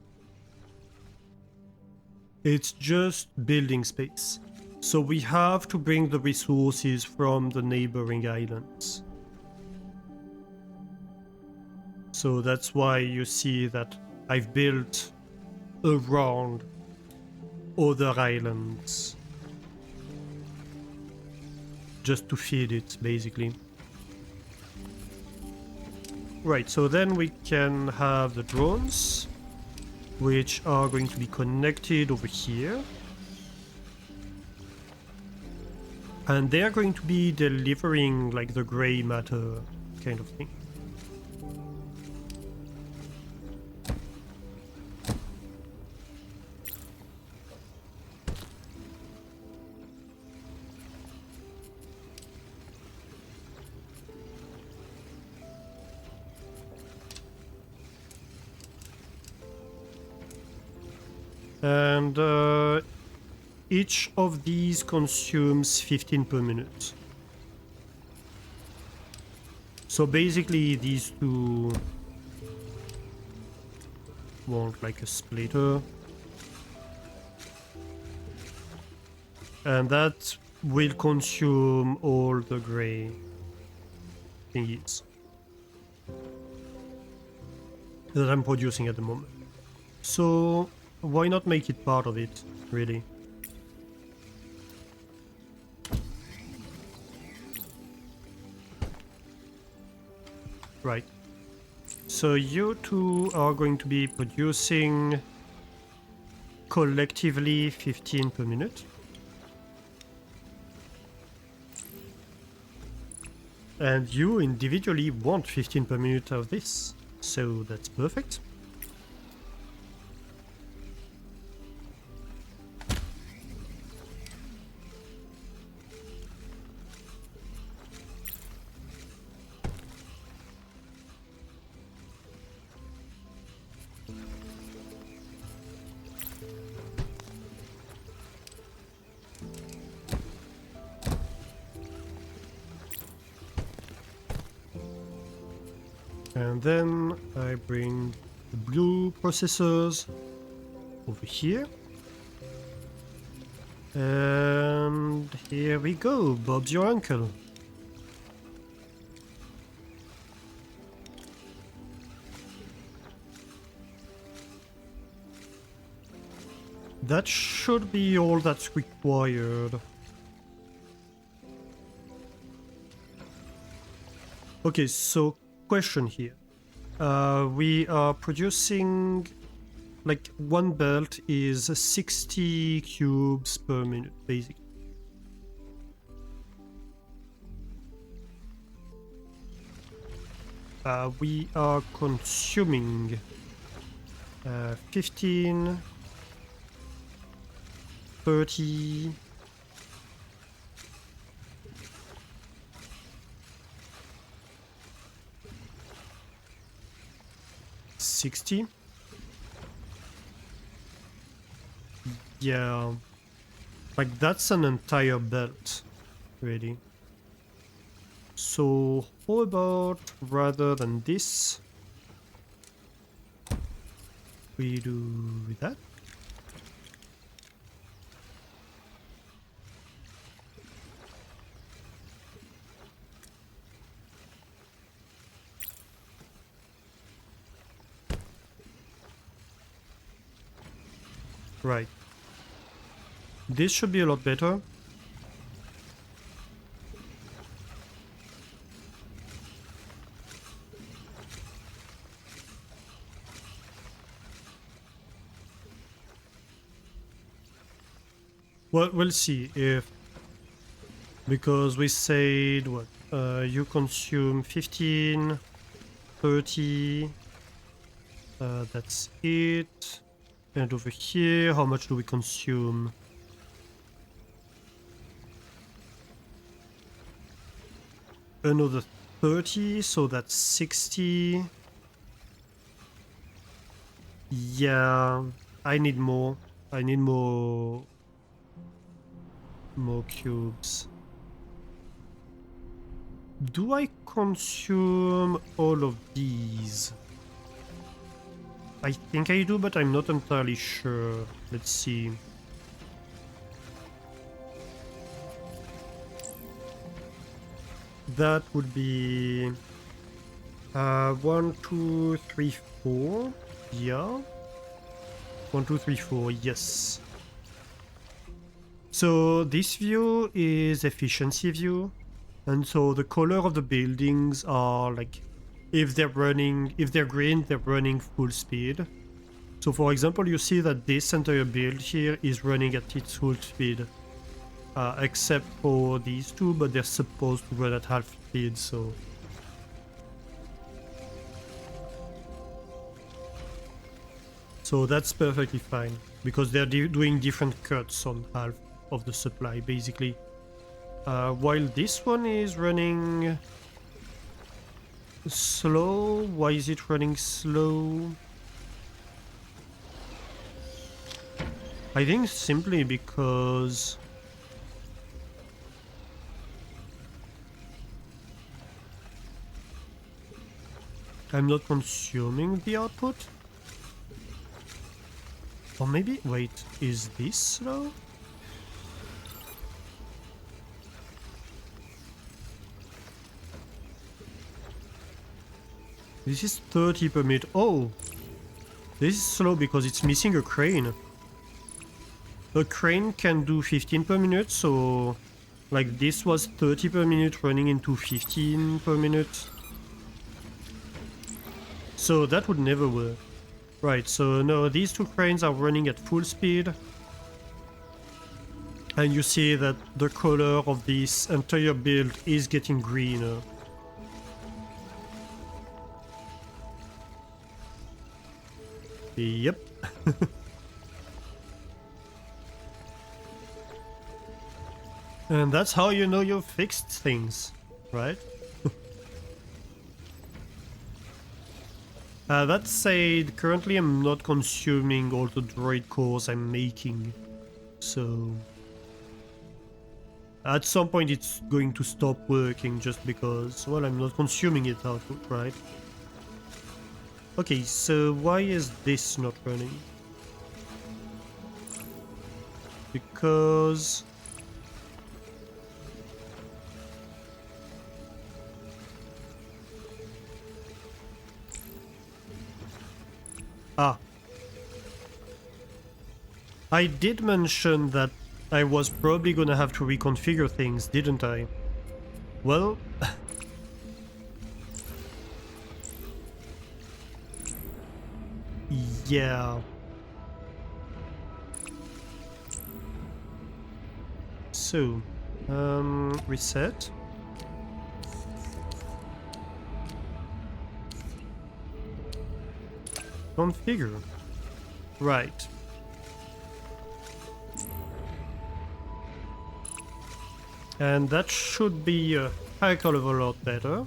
It's just building space. So we have to bring the resources from the neighboring islands. So that's why you see that I've built around other islands. Just to feed it, basically. Right, so then we can have the drones, which are going to be connected over here. And they are going to be delivering like the gray matter kind of thing. And each of these consumes 15 per minute. So basically these two want like a splitter. And that will consume all the gray thingies that I'm producing at the moment. So why not make it part of it, really? Right. So you two are going to be producing collectively 15 per minute. And you individually want 15 per minute of this. So that's perfect. And then I bring the blue processors over here. And here we go, Bob's your uncle. That should be all that's required. Okay, so question here. We are producing, like, one belt is 60 cubes per minute, basically. We are consuming 15, 30, 60. Yeah, like that's an entire belt, really. So how about, rather than this, we do that? Right. This should be a lot better. Well, we'll see if, because we said what, you consume 15, 30, that's it. And over here, how much do we consume? Another 30, so that's 60. Yeah, I need more. I need more cubes. Do I consume all of these? I think I do, but I'm not entirely sure. Let's see. That would be 1, 2, 3, 4. Yeah. 1, 2, 3, 4. Yes. So this view is efficiency view, and so the color of the buildings are like, if they're green, they're running full speed. So for example, you see that this entire build here is running at its full speed, except for these two, but they're supposed to run at half speed, so. So that's perfectly fine, because they're doing different cuts on half of the supply, basically. While this one is running slow. Why is it running slow? I think simply because I'm not consuming the output. Or maybe, wait, is this slow? This is 30 per minute. Oh! This is slow because it's missing a crane. A crane can do 15 per minute, so like this was 30 per minute running into 15 per minute. So that would never work. Right, so no, these two cranes are running at full speed. And you see that the color of this entire build is getting greener. Yep. And that's how you know you've fixed things, right? That said, currently I'm not consuming all the droid cores I'm making, so at some point it's going to stop working just because, well, I'm not consuming it output, right? Okay, so why is this not running? Because I did mention that I was probably gonna have to reconfigure things, didn't I? Well, yeah. So, reset. Configure. Right. And that should be a heck of a lot better.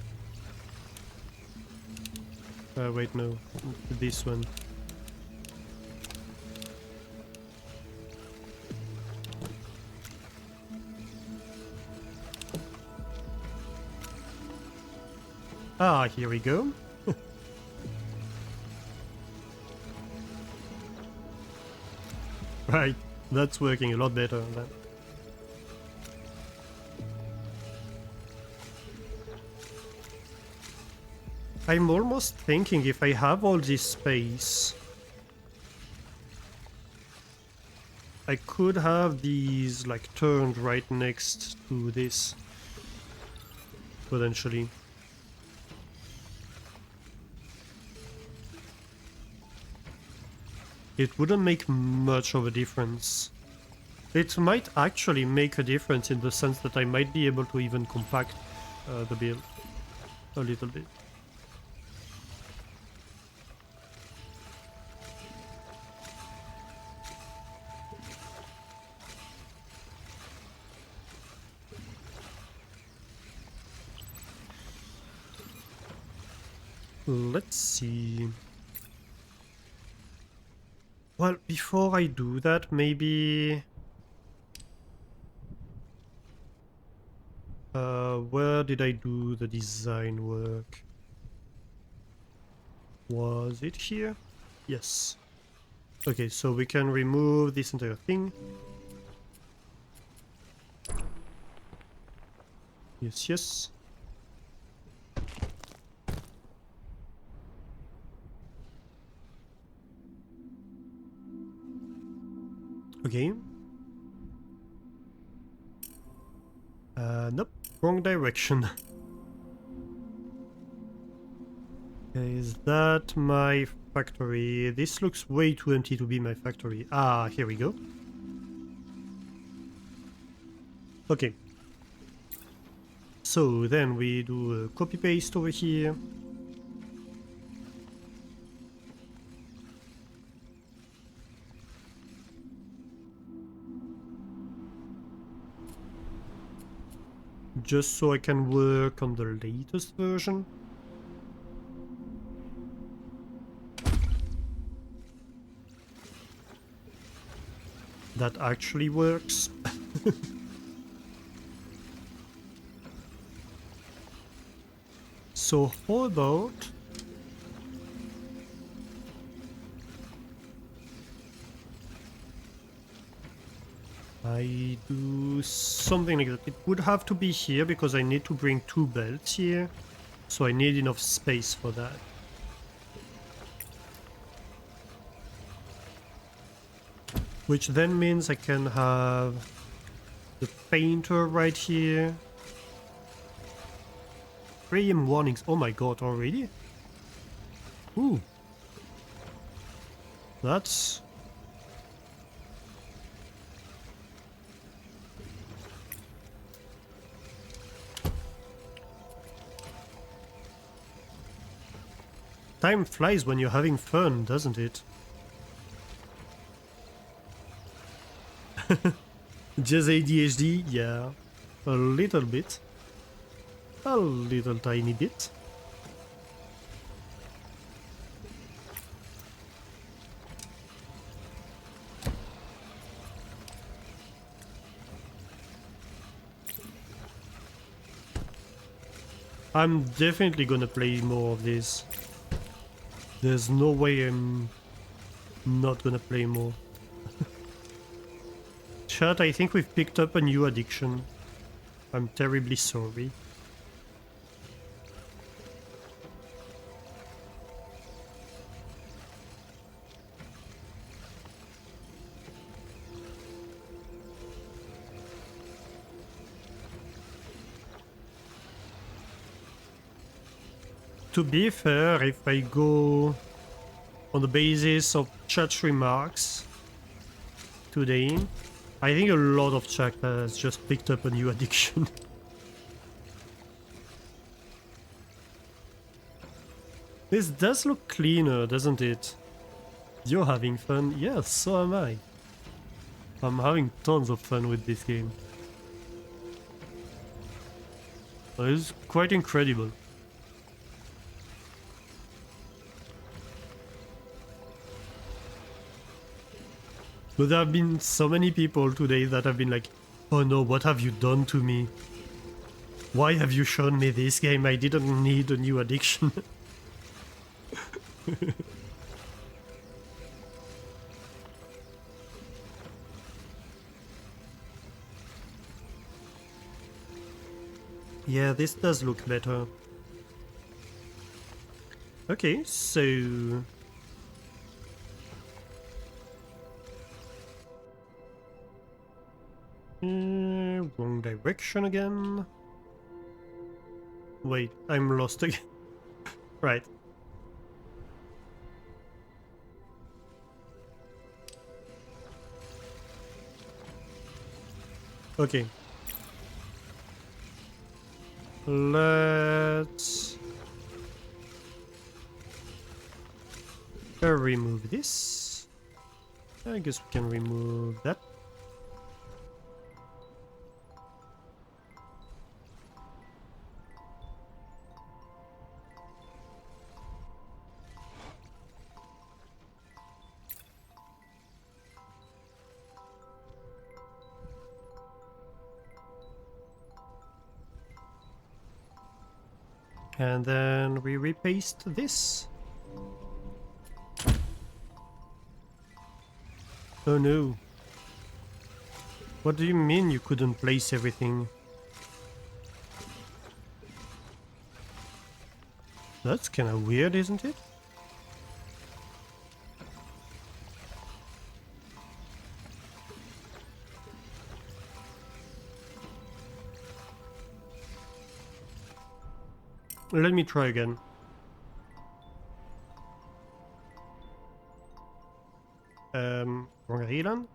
Wait, no. This one. Ah, here we go. Right, that's working a lot better than that. I'm almost thinking if I have all this space, I could have these like turned right next to this, potentially. It wouldn't make much of a difference. It might actually make a difference in the sense that I might be able to even compact the build a little bit. Let's see. Well, before I do that, maybe... where did I do the design work? Was it here? Yes. Okay, so we can remove this entire thing. Yes, yes. Okay. Nope, wrong direction. Is that my factory? This looks way too empty to be my factory. Ah, here we go. Okay. So then we do a copy paste over here. Just so I can work on the latest version. that actually works. So how about I do something like that? It would have to be here because I need to bring 2 belts here, so I need enough space for that. Which then means I can have the painter right here. 3 AM warnings. Oh my god, already? Ooh. That's... Time flies when you're having fun, doesn't it? Just ADHD? Yeah. A little bit. A little tiny bit. I'm definitely gonna play more of this. There's no way I'm not gonna play more. Chat, I think we've picked up a new addiction. I'm terribly sorry. To be fair, if I go on the basis of chat remarks today, I think a lot of chat has just picked up a new addiction. This does look cleaner, doesn't it? You're having fun? Yes, so am I. I'm having tons of fun with this game. It's quite incredible. But there have been so many people today that have been like, oh no, what have you done to me? Why have you shown me this game? I didn't need a new addiction. Yeah, this does look better. Okay, so... wrong direction again. Wait, I'm lost again. Right. Okay. Let's remove this. I guess we can remove that. And then we repaste this. Oh no. What do you mean you couldn't place everything? That's kinda weird, isn't it? Let me try again. Wrong island?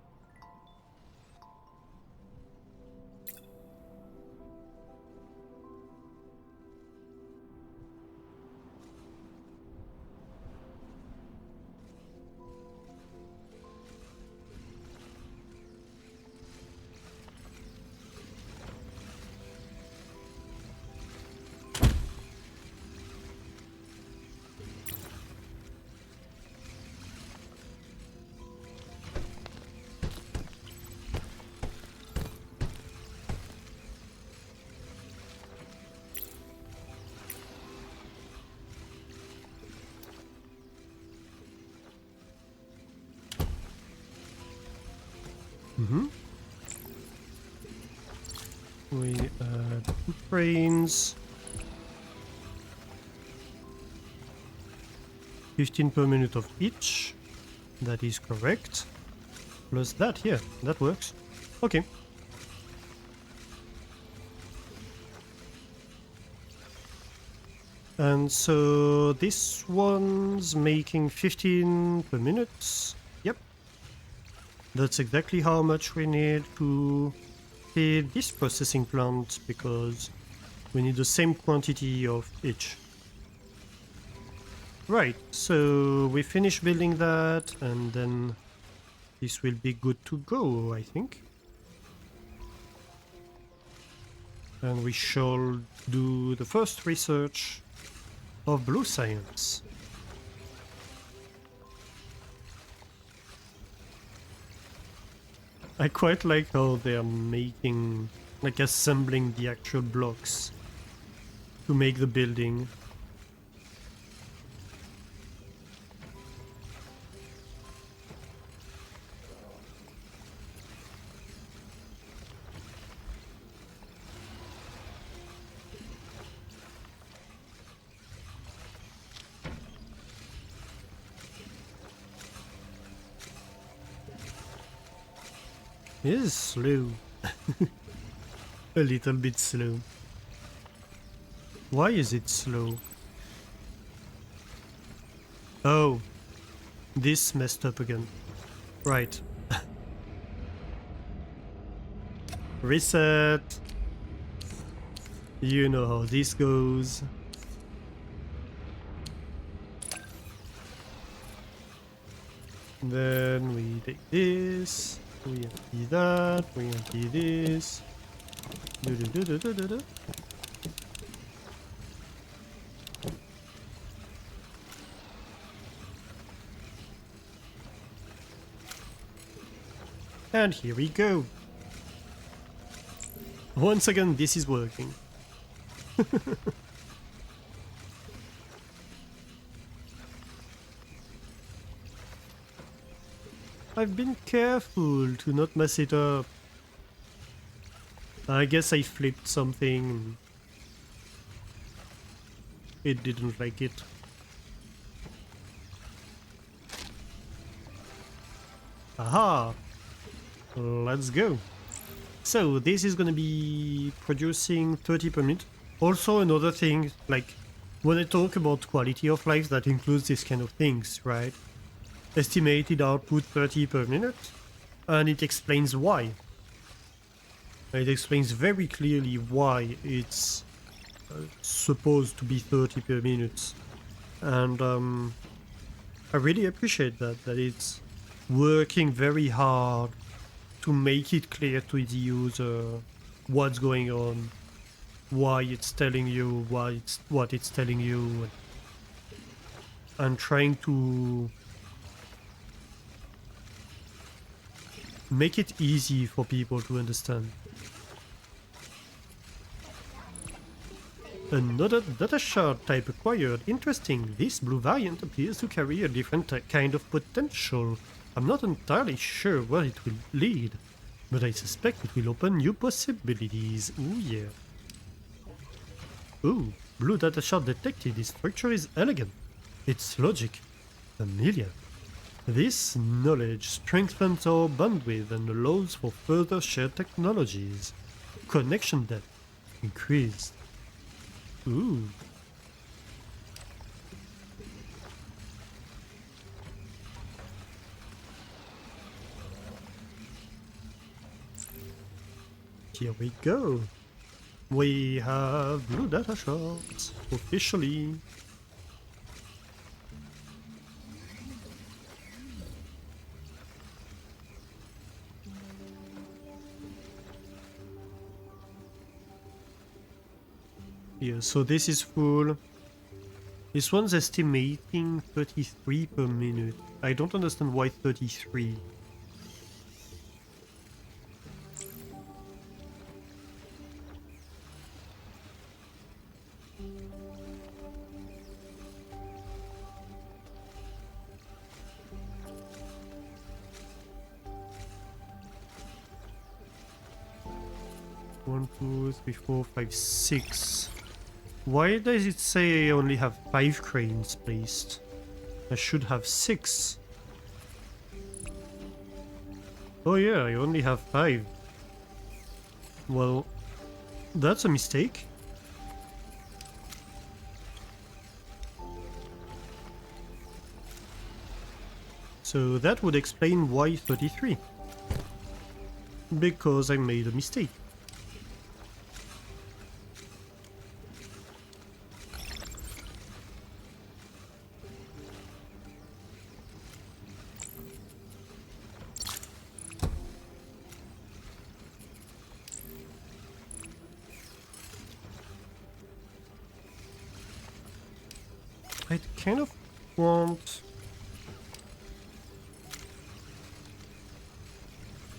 We add 2 trains. 15 per minute of each. That is correct. Plus that here. That works. Okay. And so this one's making 15 per minute. Yep. That's exactly how much we need to feed this processing plant, because we need the same quantity of each. Right, so we finish building that, and then this will be good to go, I think. And we shall do the first research of blue science. I quite like how they are making, like assembling the actual blocks to make the building. It is slow. A little bit slow. Why is it slow? Oh, this messed up again. Right. Reset. You know how this goes. Then we take this. We empty that, we empty this. Do do do do do do do. And here we go. Once again, this is working. I've been careful to not mess it up. I guess I flipped something. It didn't like it. Aha! Let's go. So this is gonna be producing 30 per minute. Also another thing, like when I talk about quality of life, that includes this kind of things, right? Estimated output 30 per minute, and it explains why. It explains very clearly why it's supposed to be 30 per minute, and I really appreciate that it's working very hard to make it clear to the user what's going on, why it's telling you what it's telling you, and trying to make it easy for people to understand. Another data shard type acquired. Interesting. This blue variant appears to carry a different kind of potential. I'm not entirely sure where it will lead, but I suspect it will open new possibilities. Ooh, yeah. Ooh, blue data shard detected. This structure is elegant. Its logic familiar. This knowledge strengthens our bandwidth and allows for further shared technologies. Connection depth increased. Ooh. Here we go. We have blue data shards officially. Yeah, so this is full. This one's estimating 33 per minute. I don't understand why 33. 1, 2, 3, 4, 5, 6. Why does it say I only have 5 cranes placed? I should have 6. Oh yeah, I only have 5. Well, that's a mistake. So that would explain why 33. Because I made a mistake. I kind of want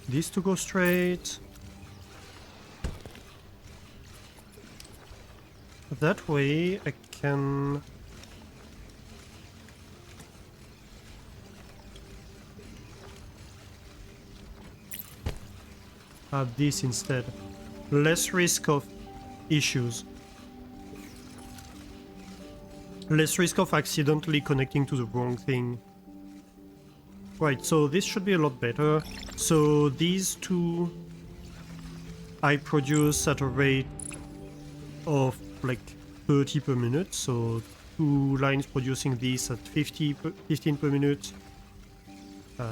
this to go straight. That way I can have this instead. Less risk of issues. Less risk of accidentally connecting to the wrong thing. Right, so this should be a lot better. So these two I produce at a rate of like 30 per minute. So 2 lines producing this at 15 per minute.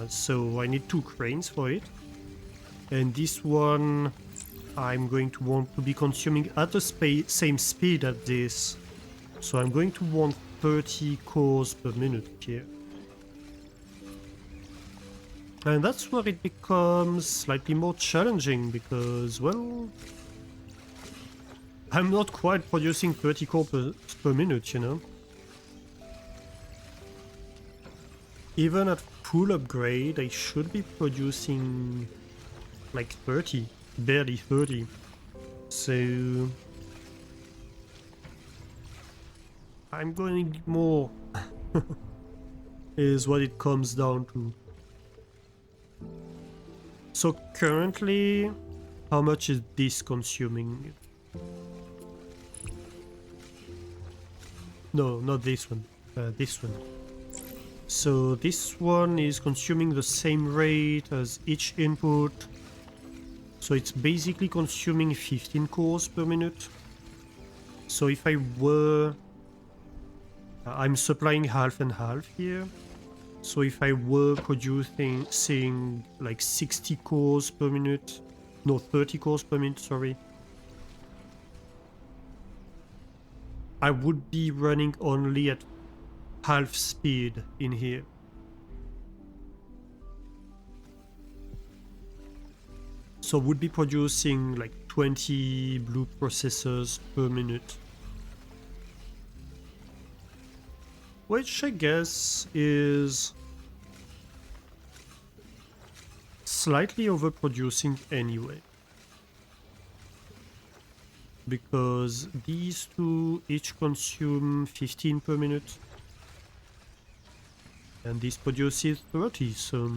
So I need 2 cranes for it. And this one I'm going to want to be consuming at the same speed as this. So I'm going to want 30 cores per minute here. And that's where it becomes slightly more challenging because, well, I'm not quite producing 30 cores per minute, you know. Even at full upgrade, I should be producing like 30, barely 30. So I'm going to need more, is what it comes down to. So currently, how much is this consuming? No, not this one. This one. So this one is consuming the same rate as each input. So it's basically consuming 15 cores per minute. So if I were... I'm supplying half and half here. So if I were producing like 60 cores per minute, no, 30 cores per minute, sorry, I would be running only at half speed in here. So would be producing like 20 blue processors per minute. Which I guess is slightly overproducing anyway. Because these two each consume 15 per minute. And this produces 30, so...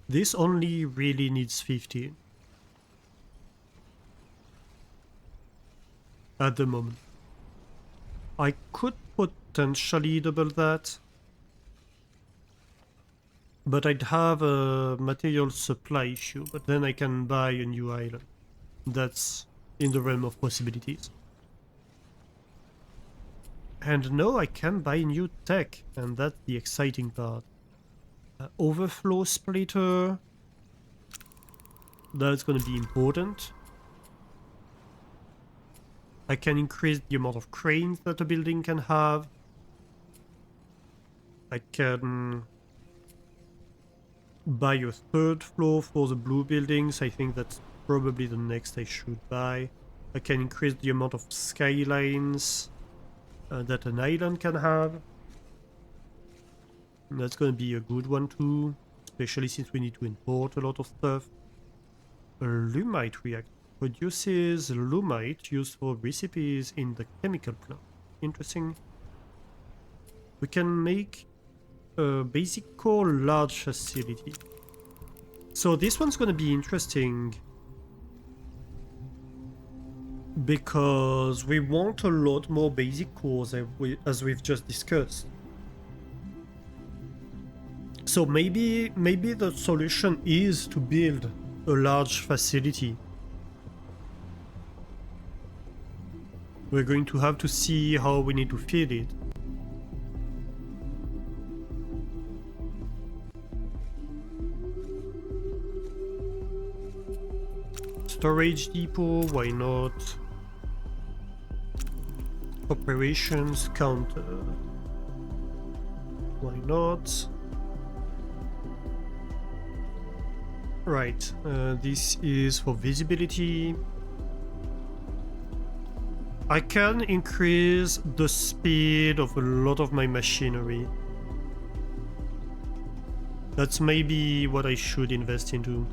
This only really needs 15. At the moment. I could potentially double that, but I'd have a material supply issue, but then I can buy a new island. That's in the realm of possibilities. And no, I can buy new tech, and that's the exciting part. Overflow splitter, that's gonna be important. I can increase the amount of cranes that a building can have. I can buy a 3rd floor for the blue buildings. I think that's probably the next I should buy. I can increase the amount of skylines that an island can have. And that's going to be a good one too, especially since we need to import a lot of stuff. A lumite reactor produces lumite used for recipes in the chemical plant. Interesting. We can make a basic core large facility. So this one's gonna be interesting because we want a lot more basic cores as we've just discussed. So maybe the solution is to build a large facility. We're going to have to see how we need to feed it. Storage depot, why not? Operations counter, why not? Right, this is for visibility. I can increase the speed of a lot of my machinery. That's maybe what I should invest into.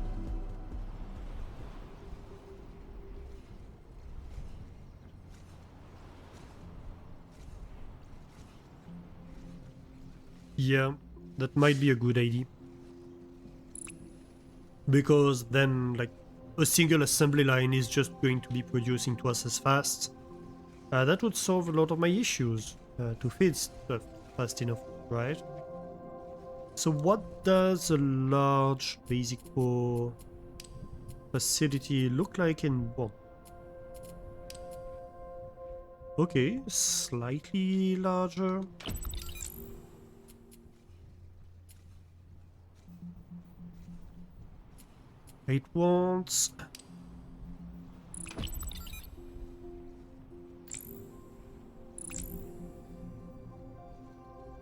Yeah, that might be a good idea. Because then, like, a single assembly line is just going to be producing twice as fast. That would solve a lot of my issues to feed stuff fast enough, right? So what does a large basic core facility look like in one? Okay, slightly larger. It wants...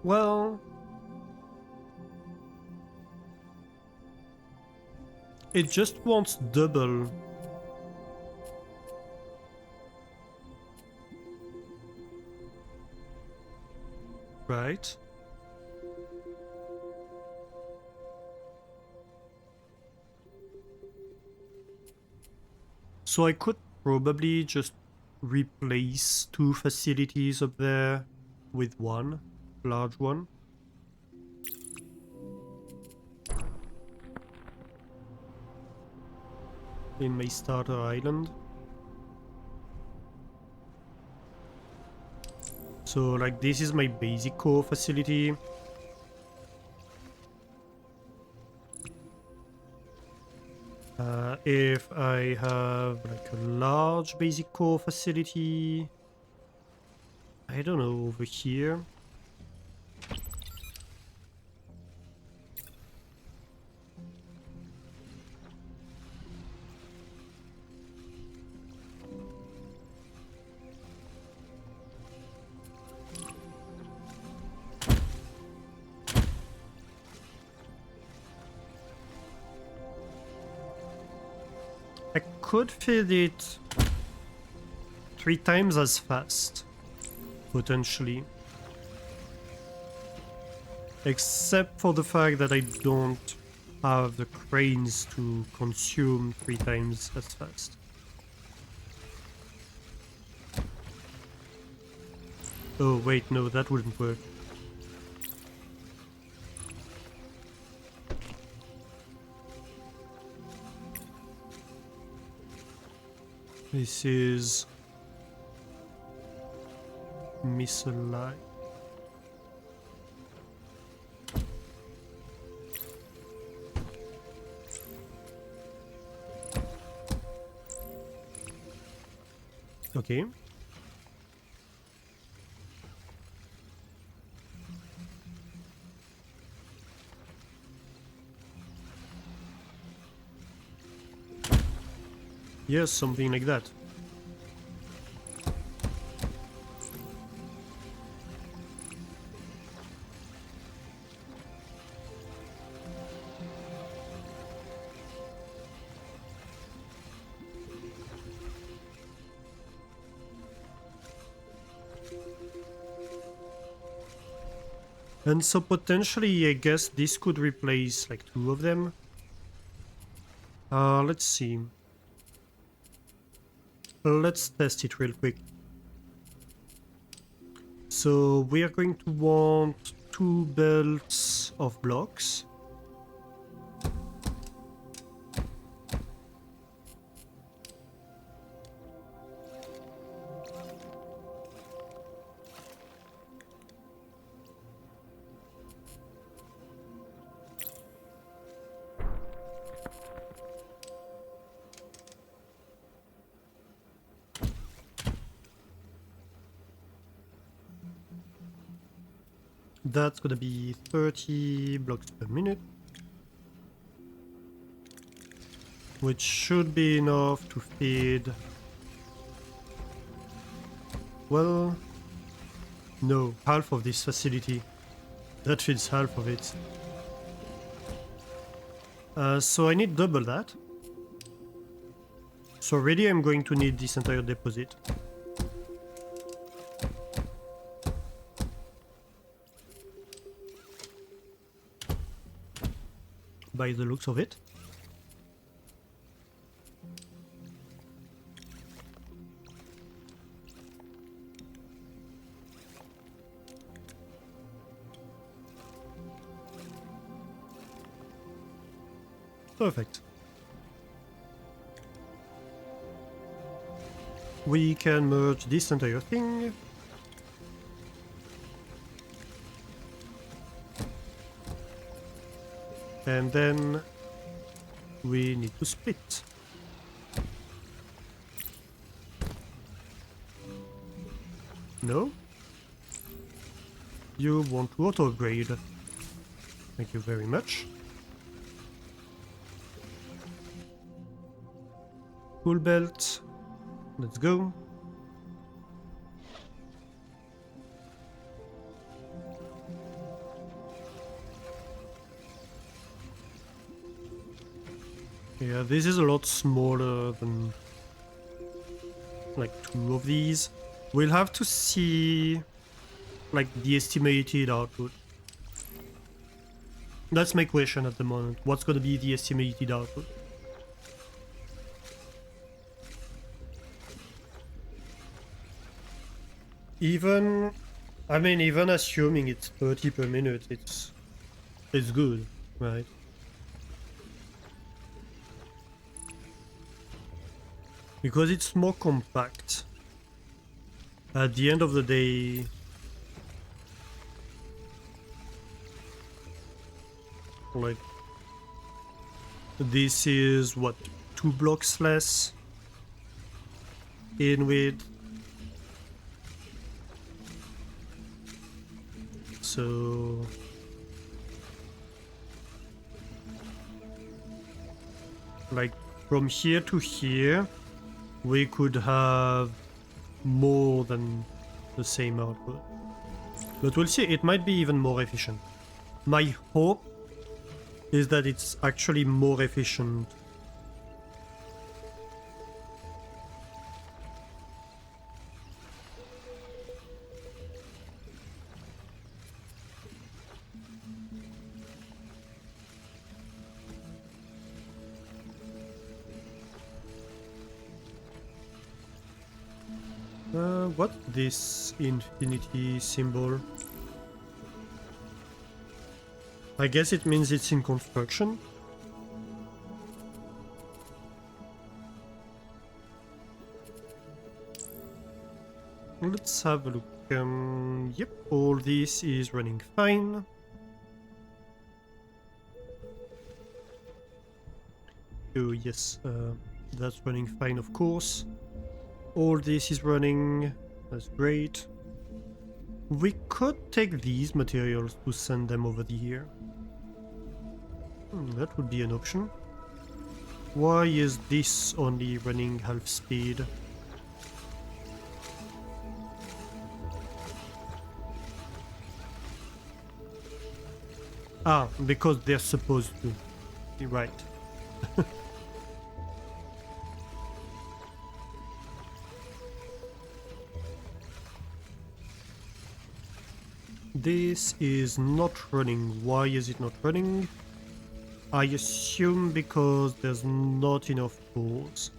Well... It just wants double. Right? So I could probably just replace two facilities up there with one large one. In my starter island. So like this is my basic core facility. If I have like a large basic core facility, I don't know, over here. I could feed it 3 times as fast, potentially. Except for the fact that I don't have the cranes to consume 3 times as fast. Oh wait, no, that wouldn't work. This is misaligned. Okay. Yes, something like that. And so potentially, I guess this could replace like 2 of them. Let's see. Let's test it real quick. So we are going to want 2 belts of blocks. That's gonna be 30 blocks per minute. Which should be enough to feed... Well... No, half of this facility. That feeds half of it. So I need double that. So already I'm going to need this entire deposit. By the looks of it. Perfect. We can merge this entire thing. And then we need to split. No? You want to auto-upgrade. Thank you very much. Tool belt. Let's go. Yeah, this is a lot smaller than like 2 of these. We'll have to see like the estimated output. That's my question at the moment. What's gonna be the estimated output? Even, I mean, even assuming it's 30 per minute, it's good, right? Because it's more compact. At the end of the day, like, this is what, 2 blocks less in width. So like from here to here we could have more than the same output, but we'll see. It might be even more efficient. My hope is that it's actually more efficient. What's this infinity symbol? I guess it means it's in construction. Let's have a look. Yep, all this is running fine. Oh yes, that's running fine, of course. All this is running. That's great. We could take these materials to send them over here. That would be an option. Why is this only running half speed? Ah, because they're supposed to. You're right. This is not running. Why is it not running? I assume because there's not enough cores.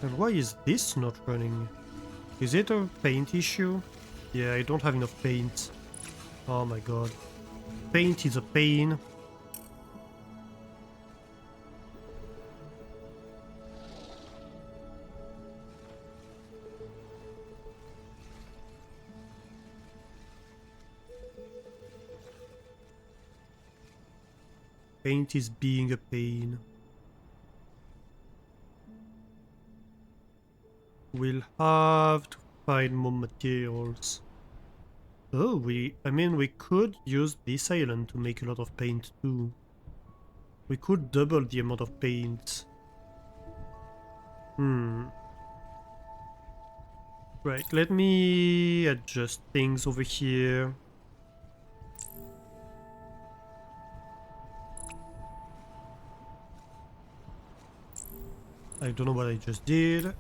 And why is this not running? Is it a paint issue? Yeah, I don't have enough paint. Oh my god. Paint is a pain. Paint is being a pain. We'll have to find more materials. Oh, I mean, we could use this island to make a lot of paint too. We could double the amount of paint. Right, let me adjust things over here. I don't know what I just did.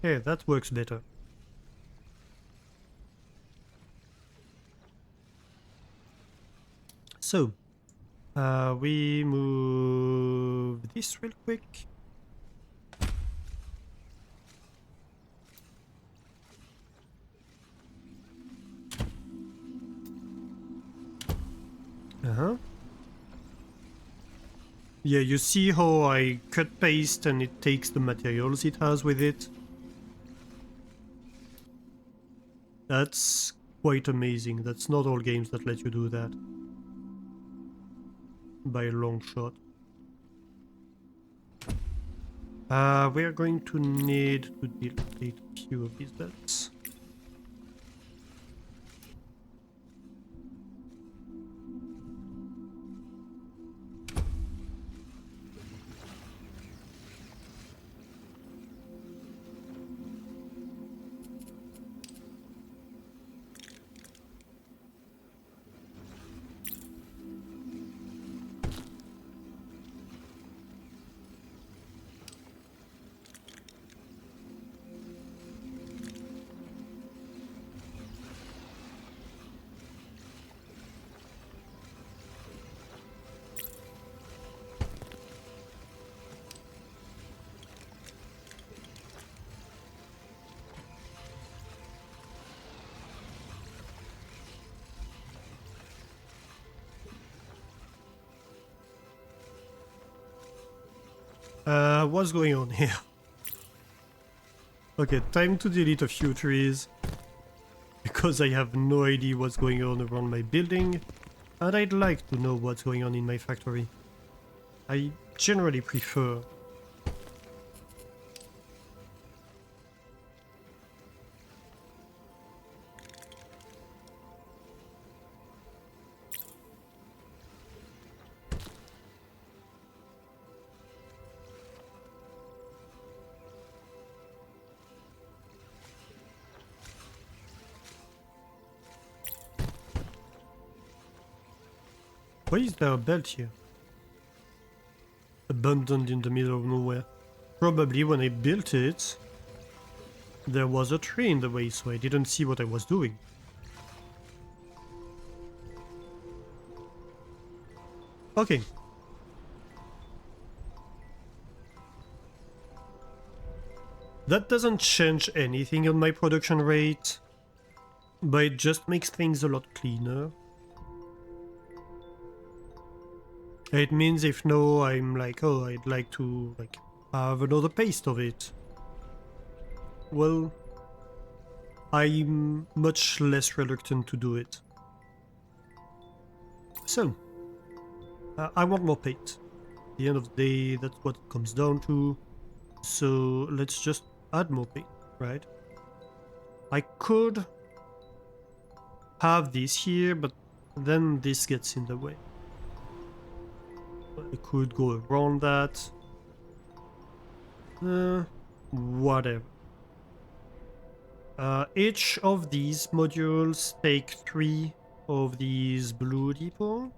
Yeah, that works better. So, we move this real quick. Yeah, you see how I cut paste and it takes the materials it has with it? That's quite amazing. That's not all games that let you do that. By a long shot. We are going to need to delete a few of these belts. What's going on here? Okay, time to delete a few trees. Because I have no idea what's going on around my building. And I'd like to know what's going on in my factory. I generally prefer. Why is there a belt here? Abandoned in the middle of nowhere. Probably when I built it, there was a tree in the way, so I didn't see what I was doing. Okay. That doesn't change anything on my production rate, but it just makes things a lot cleaner. It means if no, I'm like, oh, I'd like to have another paste of it. Well, I'm much less reluctant to do it. So, I want more paint. At the end of the day, that's what it comes down to. So let's just add more paint, right? I could have this here, but then this gets in the way. I could go around that. Whatever. Each of these modules take 3 of these blue depot.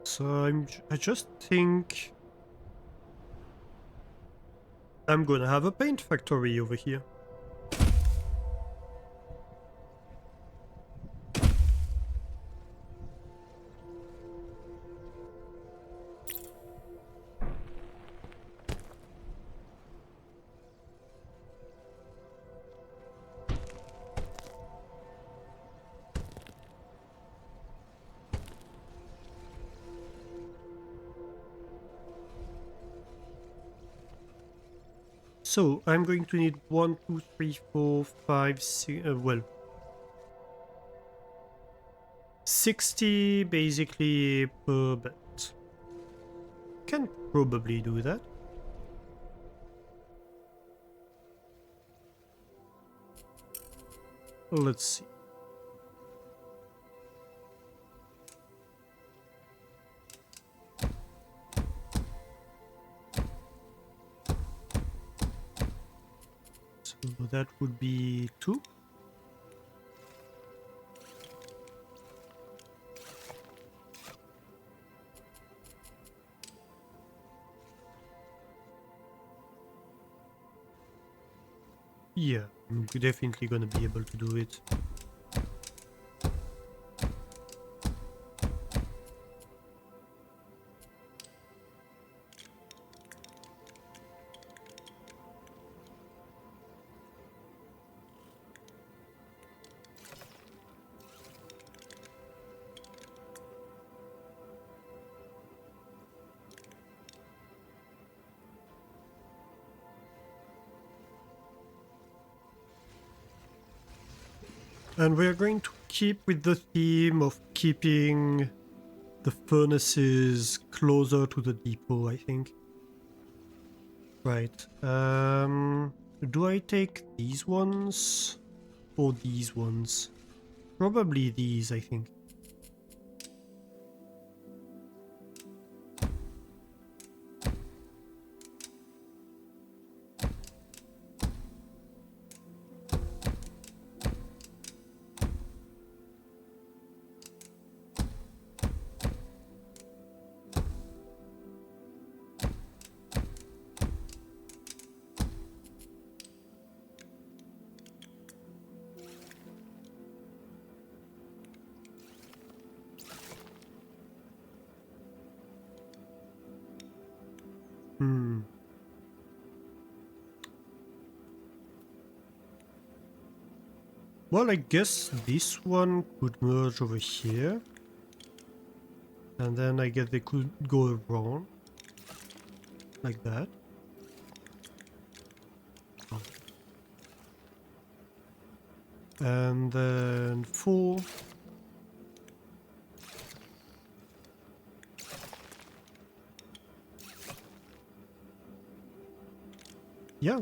So I just think I'm gonna have a paint factory over here. So I'm going to need 1, 2, 3, 4, 5, 6, well, 60 basically per belt. Can probably do that. Let's see. So that would be 2. Yeah, I'm definitely gonna be able to do it. And we're going to keep with the theme of keeping the furnaces closer to the depot, I think. Right. Do I take these ones or these ones? Probably these, I think. Hmm. Well, I guess this one could merge over here. And then I guess they could go around. Like that. Oh. And then 4. Yeah.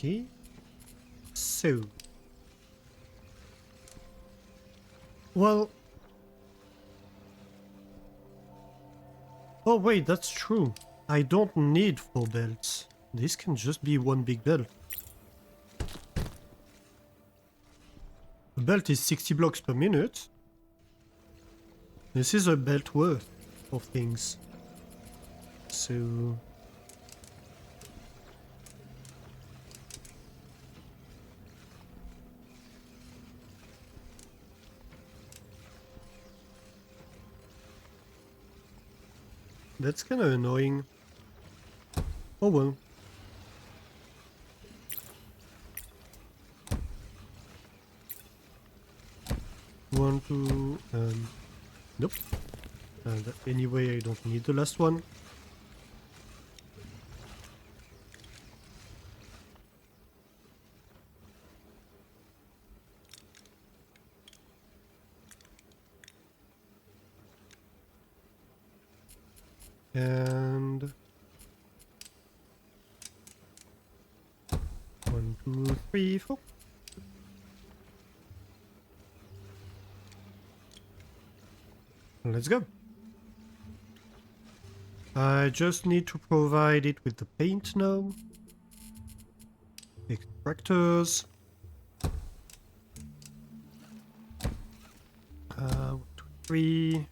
Okay. So. Well. Oh wait, that's true. I don't need 4 belts. This can just be one big belt. A belt is 60 blocks per minute. This is a belt worth of things. So... that's kind of annoying. Oh well. One, two, nope. And anyway, I don't need the last one. And 1, 2, 3, 4. Let's go. I just need to provide it with the paint now. Extractors. 1, 2, 3.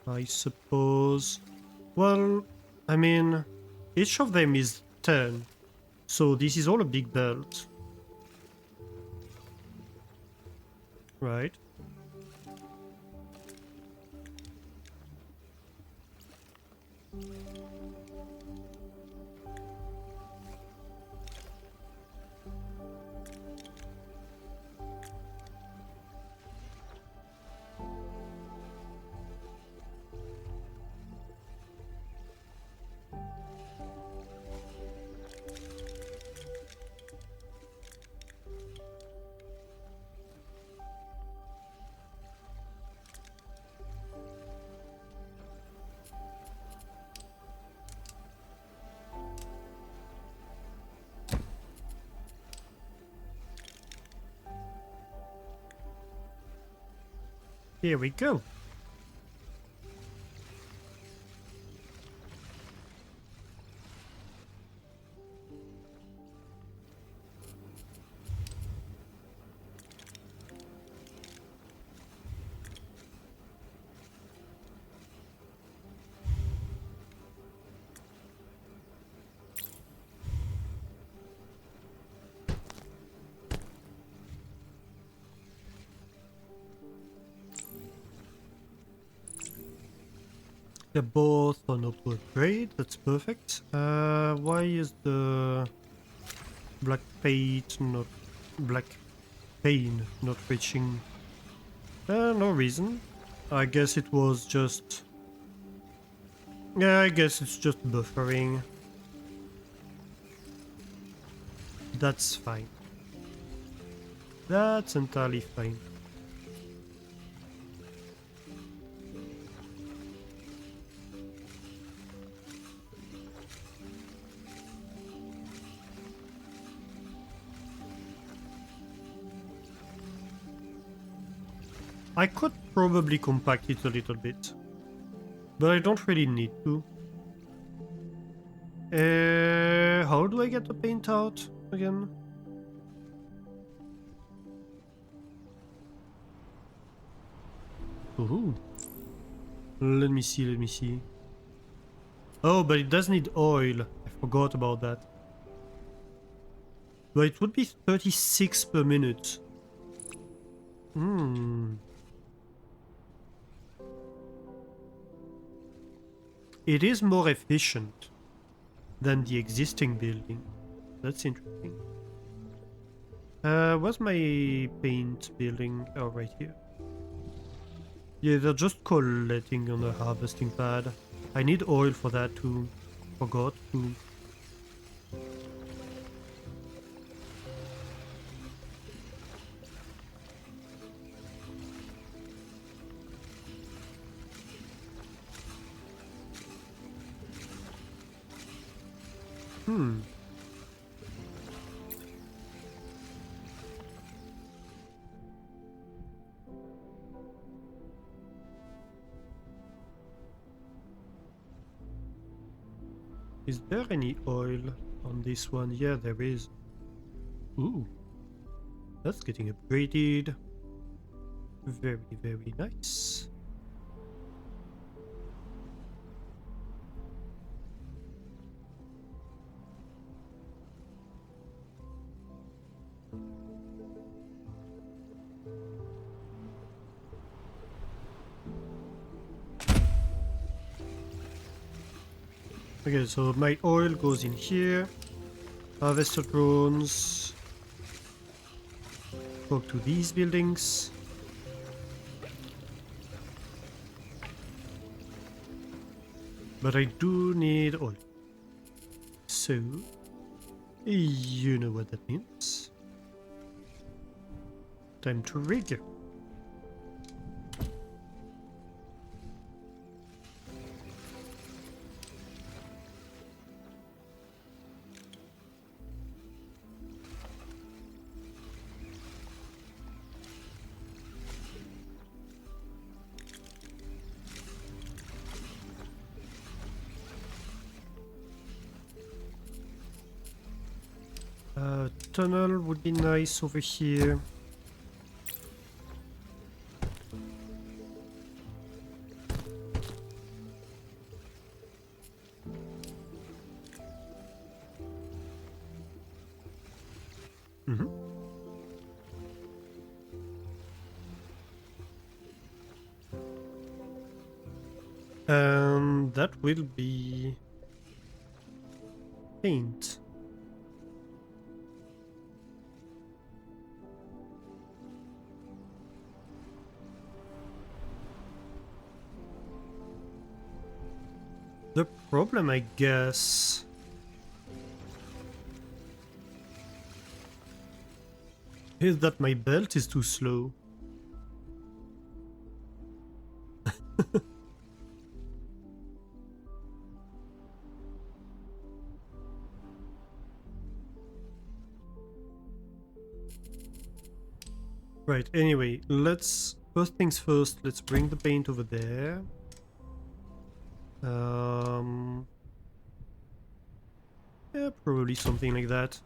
I suppose. Well, I mean, each of them is 10, so this is all a big belt. Right? Here we go. They're both on upward grade, that's perfect. Why is the black paint not black paint not reaching? No reason. I guess it was just. Yeah, I guess it's just buffering. That's fine. That's entirely fine. I could probably compact it a little bit, but I don't really need to. How do I get the paint out again? Ooh. Let me see, let me see. Oh, but it does need oil. I forgot about that. But it would be 36 per minute. Hmm. It is more efficient than the existing building. That's interesting. Where's my paint building? Oh, right here. Yeah, they're just collecting on the harvesting pad. I need oil for that too. Forgot to. Hmm. Is there any oil on this one? Yeah, there is. Ooh. That's getting upgraded. Very, very nice. Okay, so my oil goes in here. Harvester drones. Go to these buildings. But I do need oil. So, you know what that means. Time to rig. Tunnel would be nice over here. And that will be paint. The problem, I guess, is that my belt is too slow. Right, anyway, first things first, let's bring the paint over there. Yeah, probably something like that.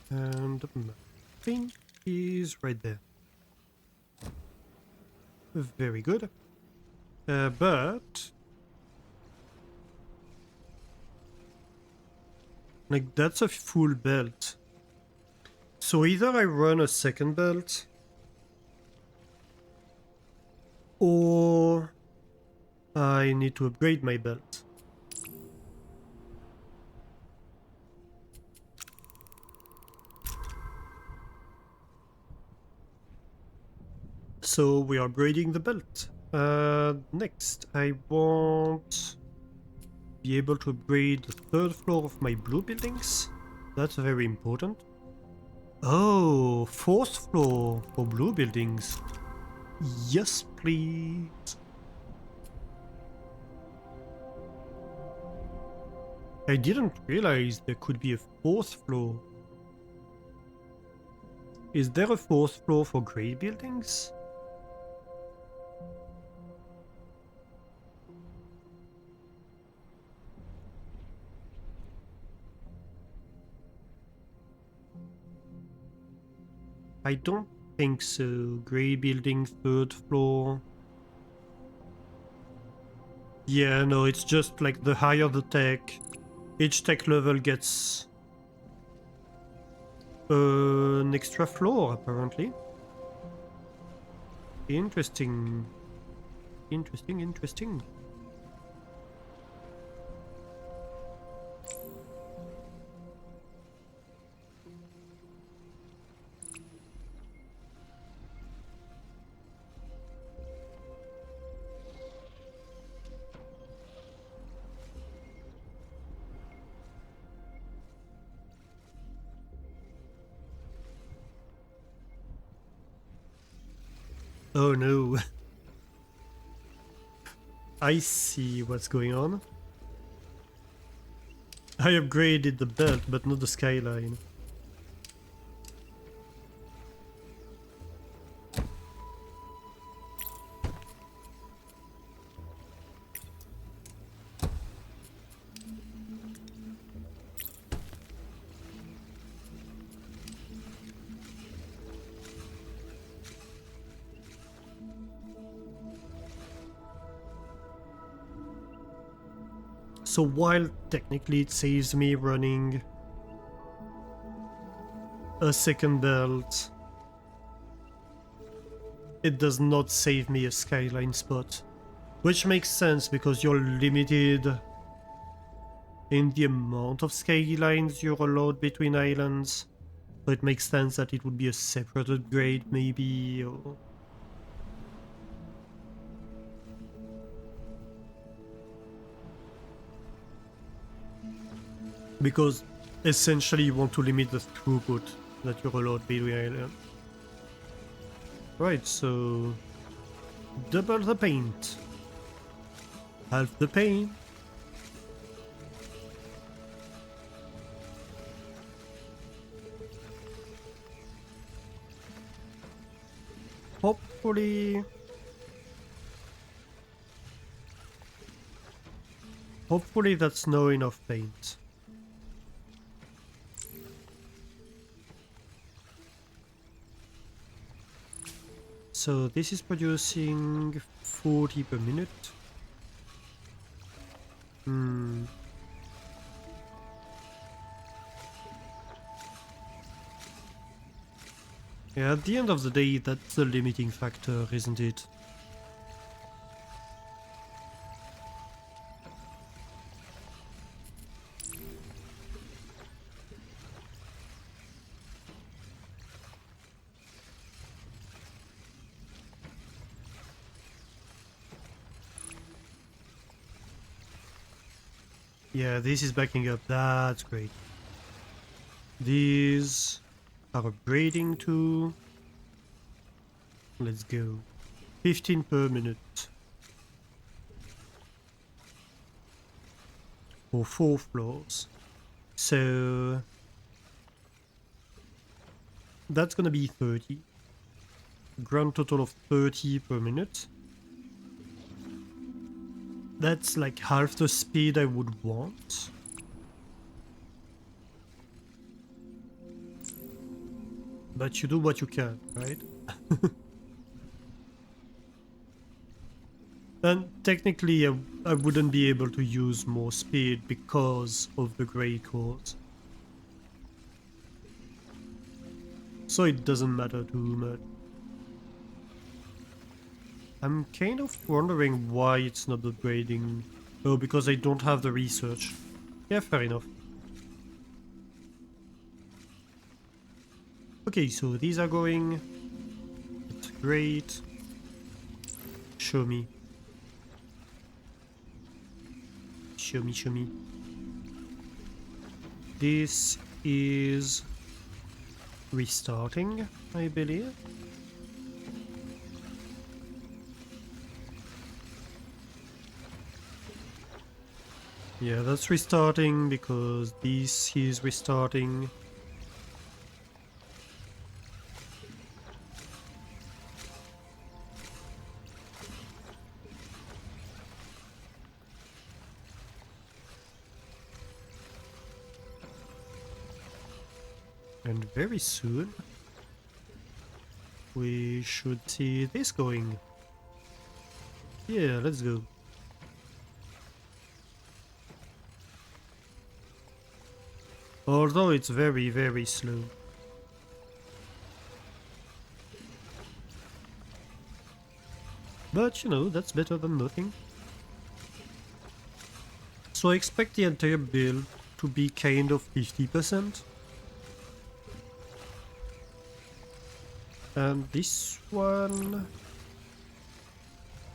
And the paint is right there. Very good. But like that's a full belt. So either I run a second belt or I need to upgrade my belt. So we are upgrading the belt. Next, I want to be able to upgrade the third floor of my blue buildings. That's very important. Oh, fourth floor for blue buildings. Yes, please. I didn't realize there could be a fourth floor. Is there a fourth floor for grey buildings? I don't think so. Grey building, third floor. Yeah, no, it's just like the higher the tech, each tech level gets an extra floor, apparently. Interesting. Interesting. Oh no. I see what's going on. I upgraded the belt, but not the skyline. So while technically it saves me running a second belt, it does not save me a skyline spot. Which makes sense because you're limited in the amount of skylines you're allowed between islands. So it makes sense that it would be a separate upgrade, maybe, or... Because essentially you want to limit the throughput that you're allowed between islands. Right, so... double the paint. Half the paint. Hopefully... Hopefully that's not enough paint. So this is producing 40 per minute. Yeah, at the end of the day, that's the limiting factor, isn't it? Yeah, this is backing up. That's great. These are upgrading to... Let's go. 15 per minute. For 4 floors. So... that's gonna be 30. Grand total of 30 per minute. That's like half the speed I would want. But you do what you can, right? And technically I wouldn't be able to use more speed because of the grey cores. So it doesn't matter too much. I'm kind of wondering why it's not upgrading. Oh, because I don't have the research. Yeah, fair enough. Okay, so these are going. That's great. Show me. Show me, show me. This is restarting, I believe. Yeah, that's restarting because this is restarting. And very soon we should see this going. Yeah, let's go. Although it's very, very slow. But you know, that's better than nothing. So I expect the entire build to be kind of 50%. And this one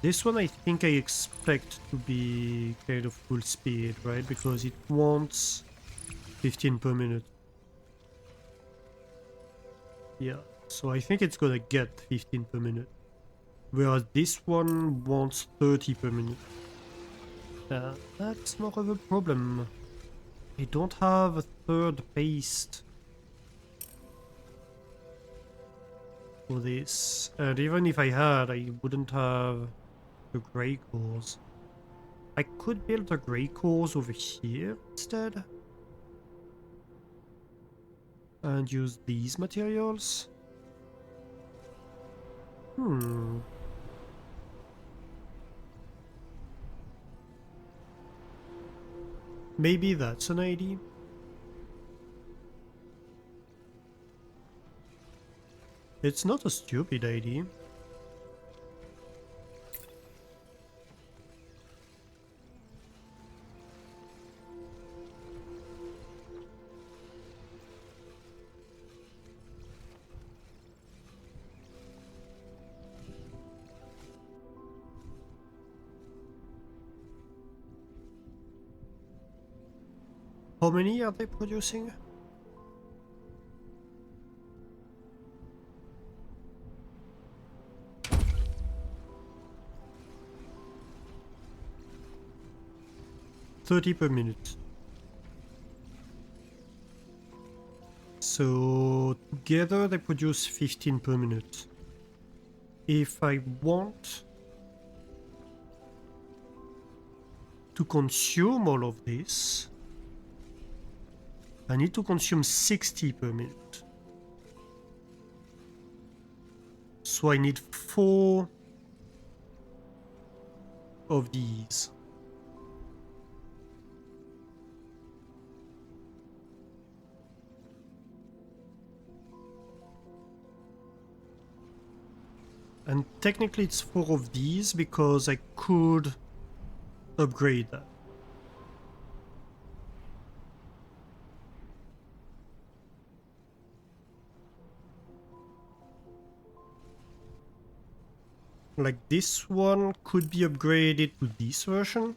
I think I expect to be kind of full speed, right? Because it wants 15 per minute. Yeah, so I think it's gonna get 15 per minute. Whereas this one wants 30 per minute. That's more of a problem. I don't have a third paste for this. And even if I had, I wouldn't have the grey cores. I could build the grey cores over here instead. And use these materials. Maybe that's an idea. It's not a stupid idea. How many are they producing? $30 per minute. So together they produce 15 per minute. If I want to consume all of this, I need to consume 60 per minute. So I need 4 of these. And technically it's 4 of these because I could upgrade that. Like this one could be upgraded to this version.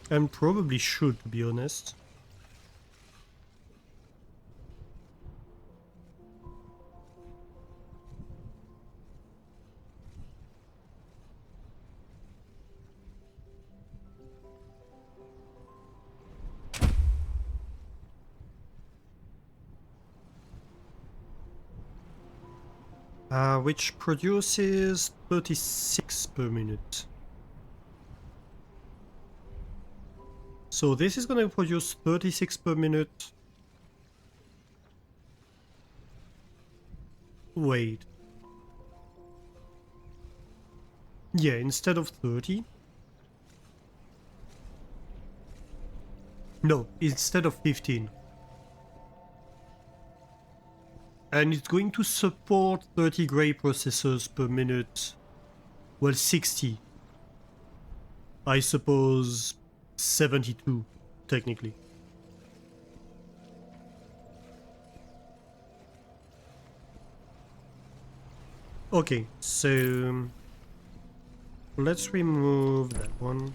And probably should, to be honest. Which produces 36 per minute. So this is going to produce 36 per minute. Wait. Yeah, instead of 30. No, instead of 15. And it's going to support 30 gray processors per minute. Well, 60. I suppose 72, technically. Okay, so let's remove that one.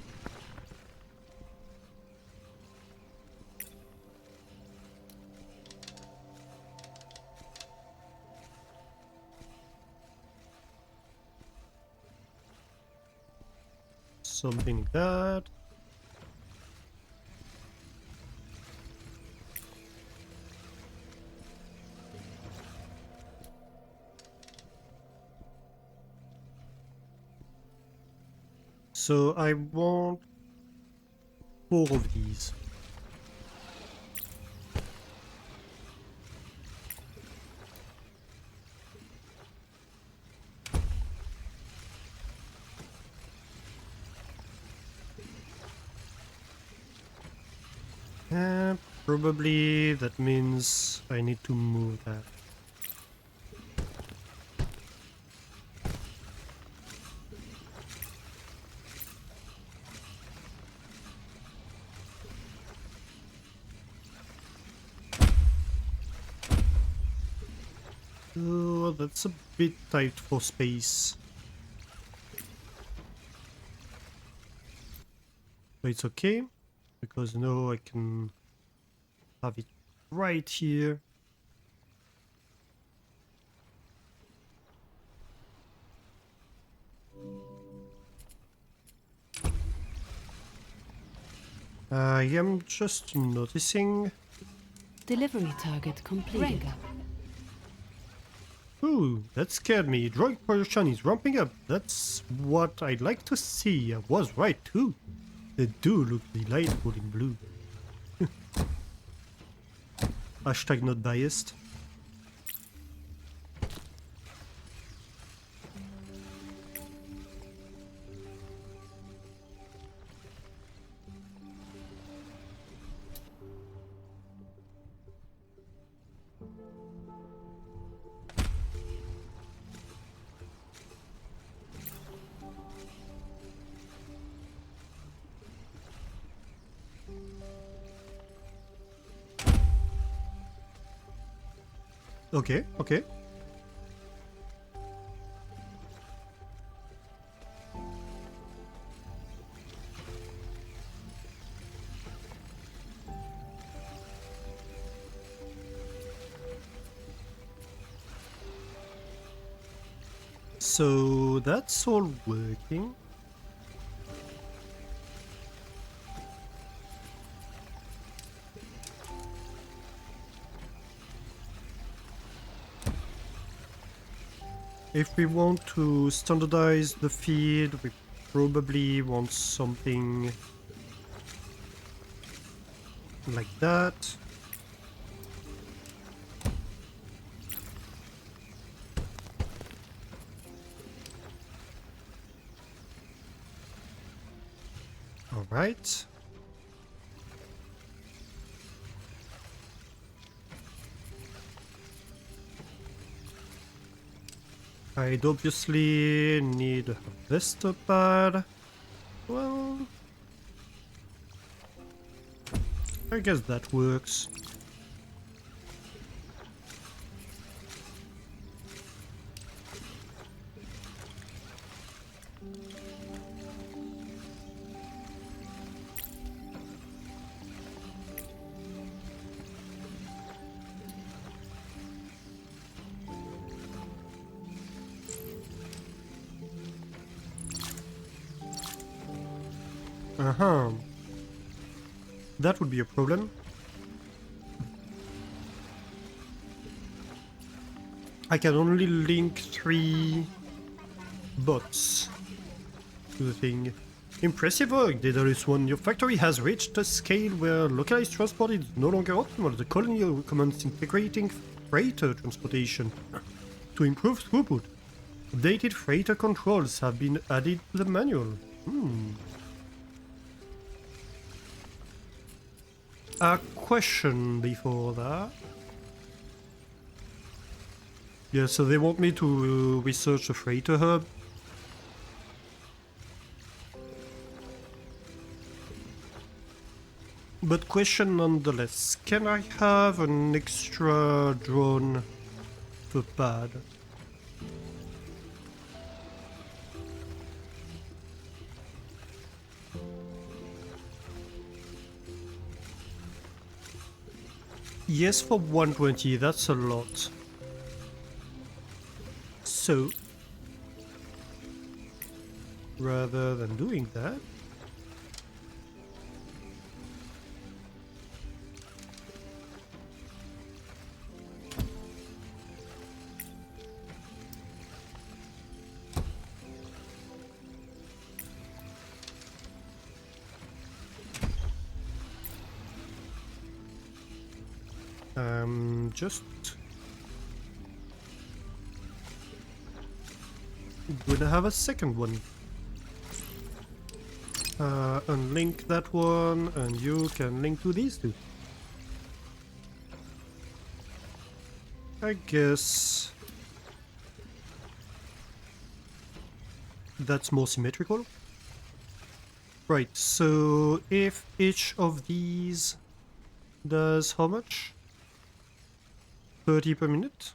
Something like that. So I want 4 of these. Probably that means I need to move that. Oh, that's a bit tight for space. But it's okay, because now I can have it right here. I am just noticing. Delivery target complete. Ooh, that scared me. Droid production is ramping up. That's what I'd like to see. I was right too. They do look delightful in blue. Hashtag not biased. Okay, okay. So that's all working. If we want to standardize the feed, we probably want something like that. All right. I'd obviously need a harvester pad. Well, I guess that works. Uh-huh. That would be a problem. I can only link 3 bots to the thing. Impressive work, Daedalus 1. Your factory has reached a scale where localized transport is no longer optimal. The colony recommends integrating freighter transportation to improve throughput. Updated freighter controls have been added to the manual. A question before that. Yeah, so they want me to research a freighter hub. But question nonetheless, can I have an extra drone per pad? Yes, for 120, that's a lot. So, rather than doing that, just gonna have a second one. Unlink that one, and you can link to these two. I guess that's more symmetrical. Right, so if each of these does how much? 30 per minute?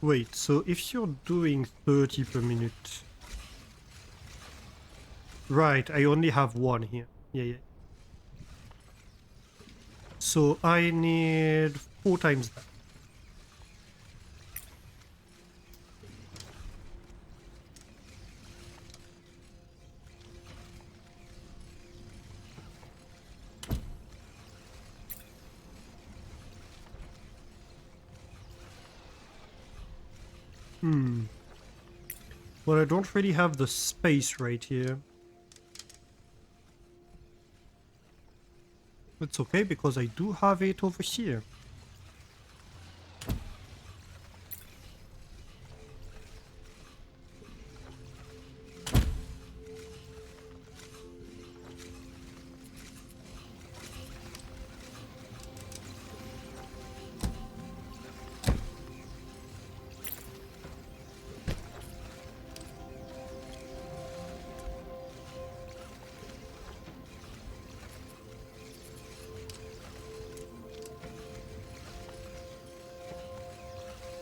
Wait, so if you're doing 30 per minute... Right, I only have one here. Yeah. So I need 4 times that. Well, I don't really have the space right here. It's okay because I do have it over here.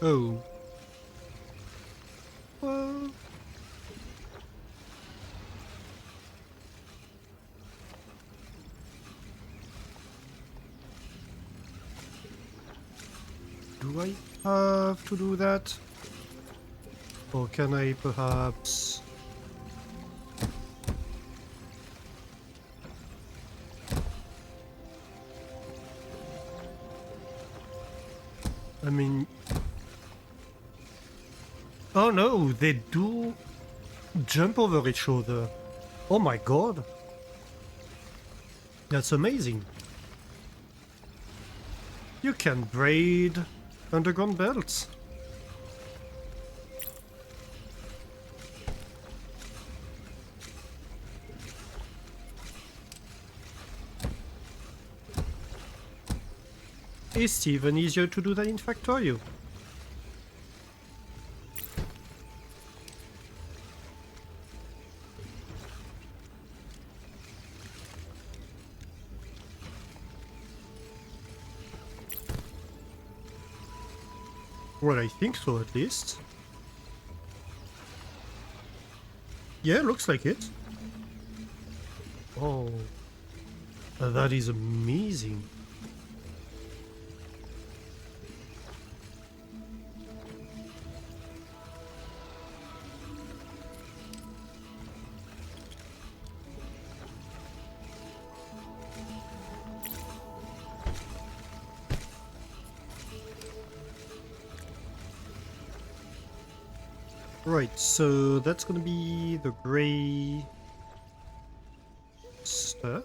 Oh. Well... do I have to do that? Or can I perhaps... I mean... Oh no, they do jump over each other. Oh my god. That's amazing. You can braid underground belts. It's even easier to do that in Factorio. Well, I think so at least. Yeah, looks like it. Oh, that is amazing. Right, so that's gonna be the gray stuff.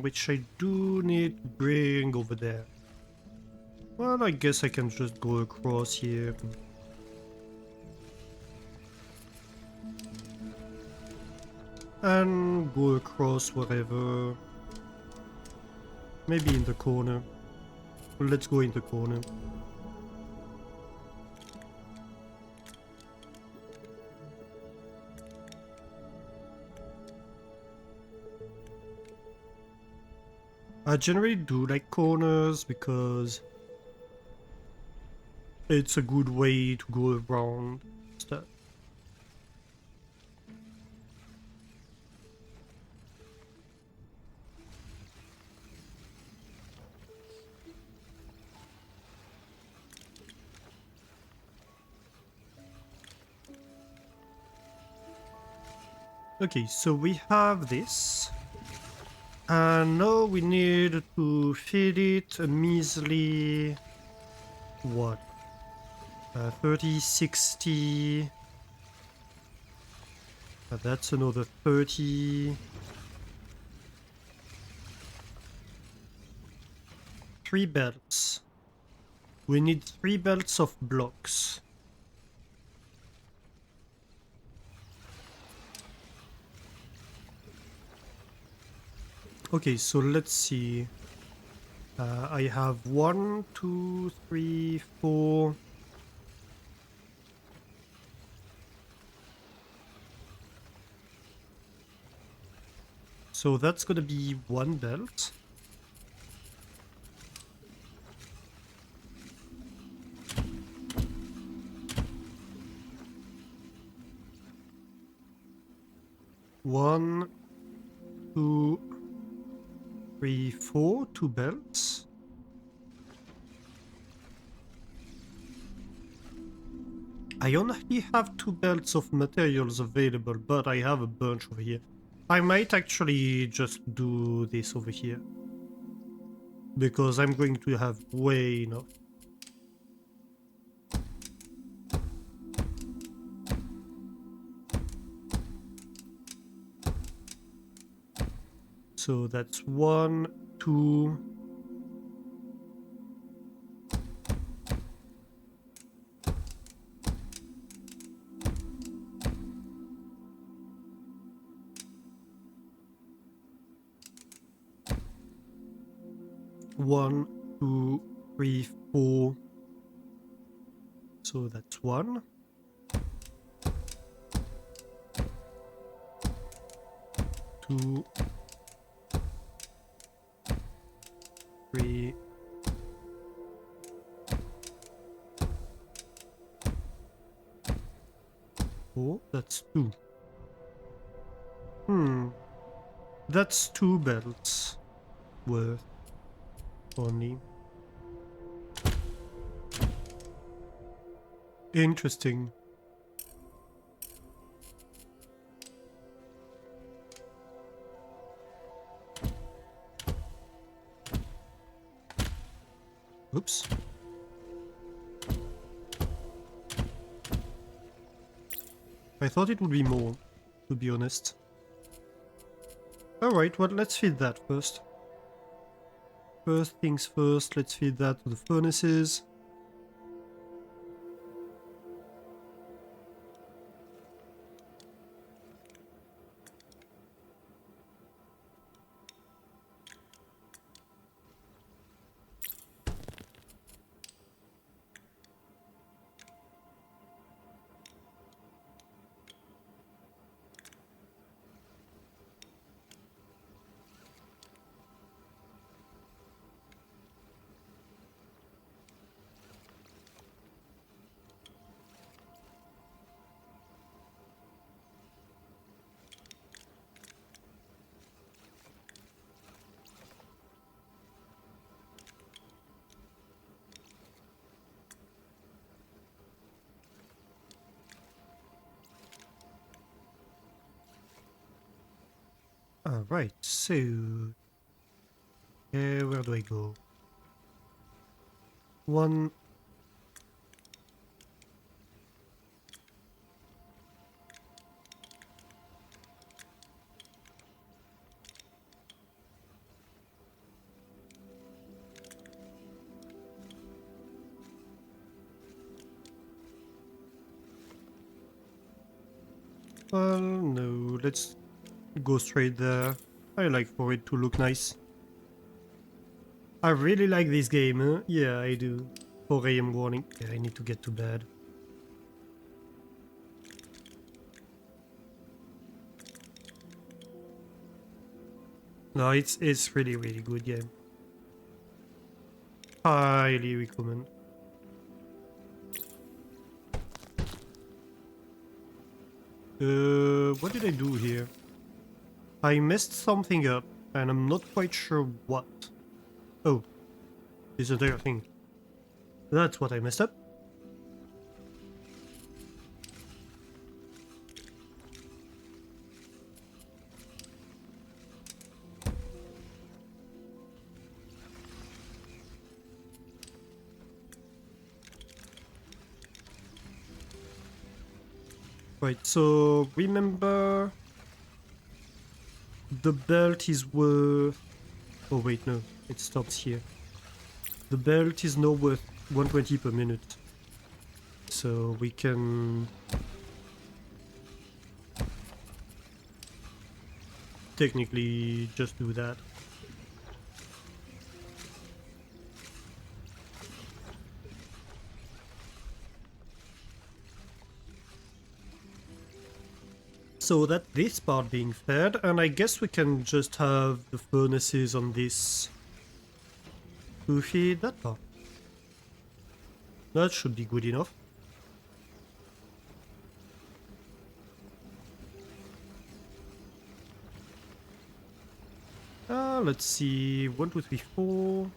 Which I do need to bring over there. Well, I guess I can just go across here. And go across wherever. Maybe in the corner. Well, let's go in the corner. I generally do like corners because it's a good way to go around stuff. Okay, so we have this. And now we need to feed it a measly... what? 30, 60... that's another 30... 3 belts. We need 3 belts of blocks. Okay, so let's see. I have 1, 2, 3, 4. So that's gonna be 1 belt. One, 2, 3, 4, 2 belts. I only have 2 belts of materials available, but I have a bunch over here. I might actually just do this over here, because I'm going to have way enough. So that's 1, 2... 1, 2, 3, 4. So that's 1. 2, 3. 4. That's 2. That's 2 belts worth only. Interesting. Oops. I thought it would be more, to be honest. Alright, well, let's feed that first. First things first, let's feed that to the furnaces. Alright, so... where do I go? One... Well, no, let's go straight there. I like for it to look nice. I really like this game, huh? Yeah, I do. 4 AM warning. Yeah, I need to get to bed. No, it's really good game. Highly recommend. What did I do here? I messed something up, and I'm not quite sure what. Oh, this entire thing. That's what I messed up. Right, so remember the belt is worth... Oh wait, no, it stops here. The belt is now worth 120 per minute. So we can... technically just do that. So that this part being fed, and I guess we can just have the furnaces on this to feed that part. That should be good enough. Let's see, 1, 2, 3, 4.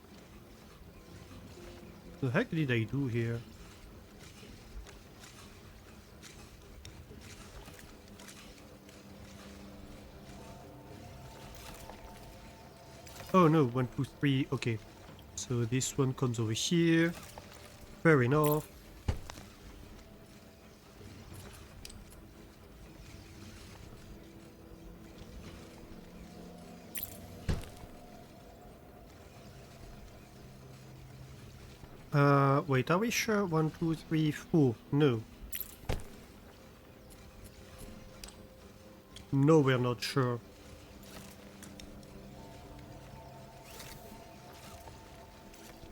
The heck did I do here? Oh no, 1, 2, 3, okay. So this one comes over here. Fair enough. Wait, are we sure? 1, 2, 3, 4? No. No, we're not sure.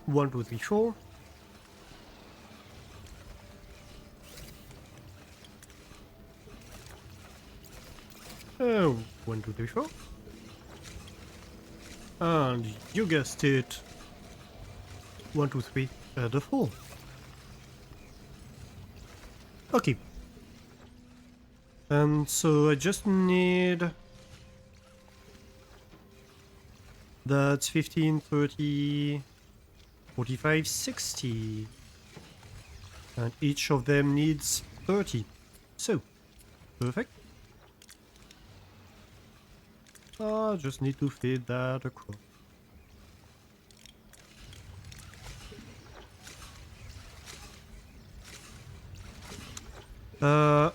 One, two, three, four. Oh, 1, 2, 3, 4. And you guessed it. 1, 2, 3, the 4. Okay. And so I just need... That's 15, 30, 45, 60. And each of them needs 30. So, perfect. I just need to feed that across.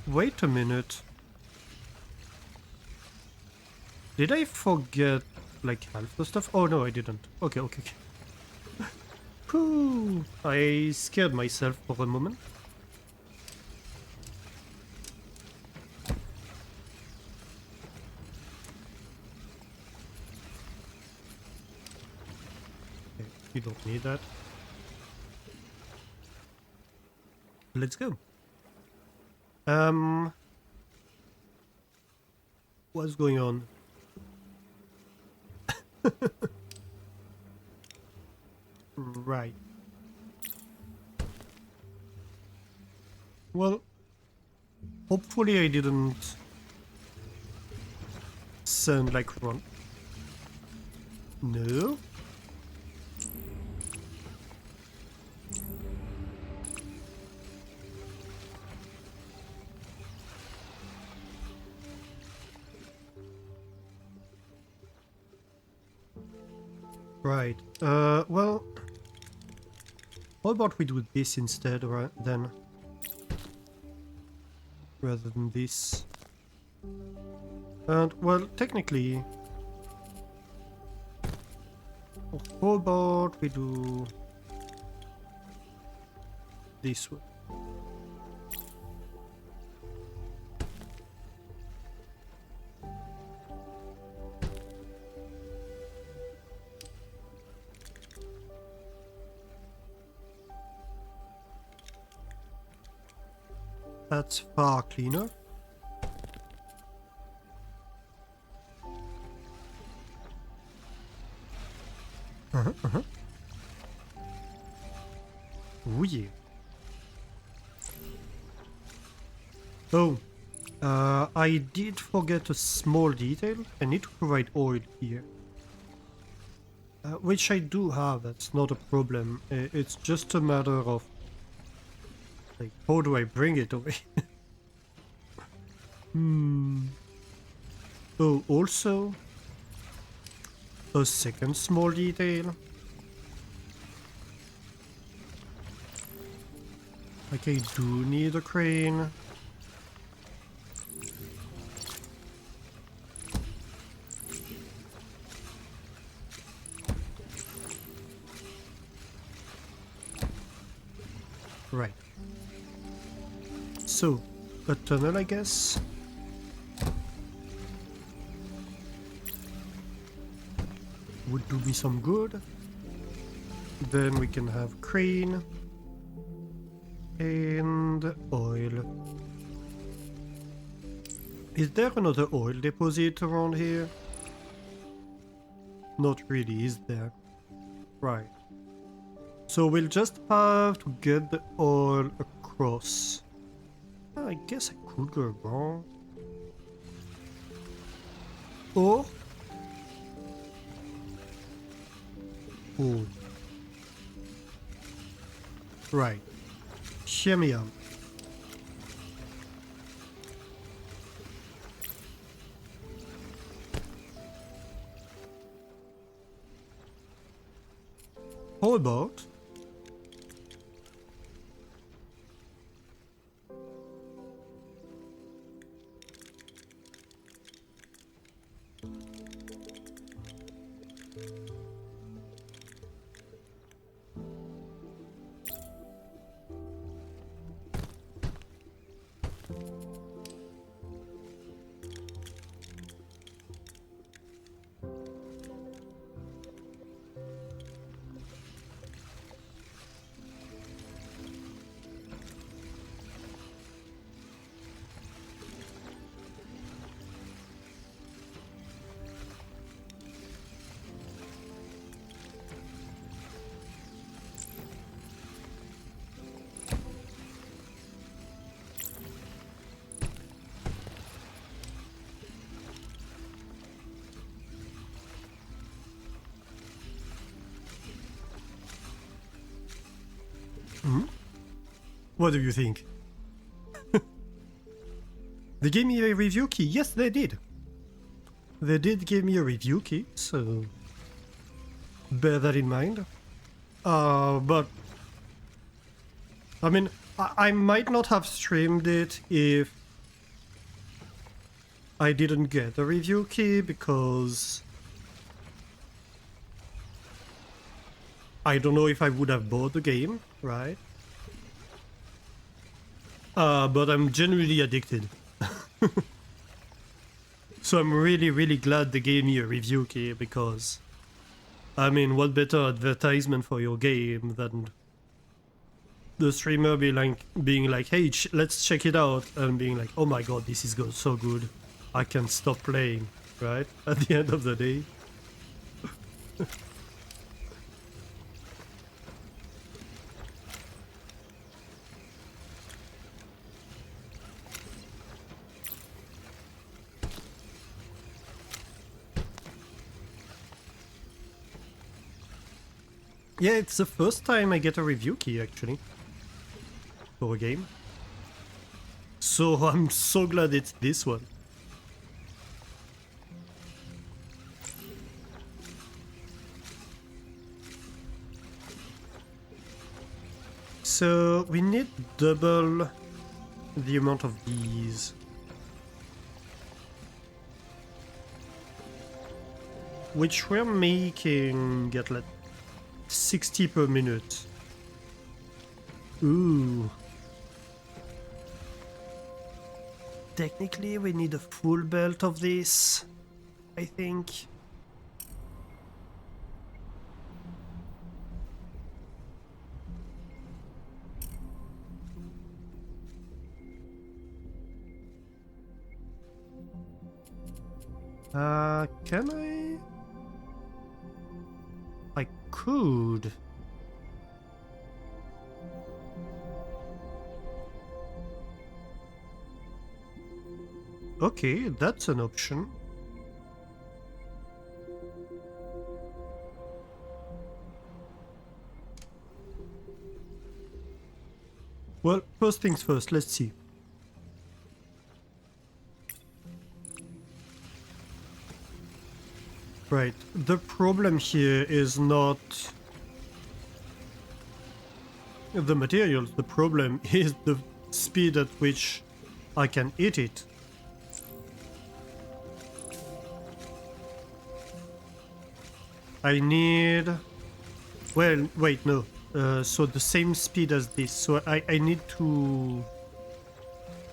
Wait a minute. Did I forget, like, half the stuff? Oh, no, I didn't. Okay, okay, okay. Whew. I scared myself for a moment. Okay, you don't need that. Let's go. What's going on? Right. Well, hopefully I didn't sound like wrong. No? Right. Well, how about we do this instead, right, then? Rather than this. And, well, technically... How about we do... this one? That's far cleaner. Oh yeah. Oh, I did forget a small detail. I need to provide oil here. Which I do have, that's not a problem. It's just a matter of... like, how do I bring it away? Oh, also... a second small detail. Like, I do need a crane. Right. So, a tunnel, I guess. Would do me some good. Then we can have crane. And oil. Is there another oil deposit around here? Not really, is there? Right. So we'll just have to get the oil across. I guess I could go wrong. Or... oh. Right. Hear me out. How about... What do you think? They gave me a review key. Yes, they did. They did give me a review key, so bear that in mind. But I mean, I might not have streamed it if I didn't get a review key, because I don't know if I would have bought the game, right? But I'm genuinely addicted. So I'm really, really glad they gave me a review key, because I mean, what better advertisement for your game than the streamer being like, hey, let's check it out, and being like, oh my god, this is so good, I can't stop playing, right? At the end of the day. Yeah, it's the first time I get a review key, actually, for a game. So I'm so glad it's this one. So we need double the amount of these. Which we're making at like 60 per minute. Ooh. Technically we need a full belt of this, I think. Can I? I could. Okay, that's an option. Well, first things first, let's see. Right, the problem here is not the materials, the problem is the speed at which I can eat it. I need... Well, wait, no. So the same speed as this, so I need two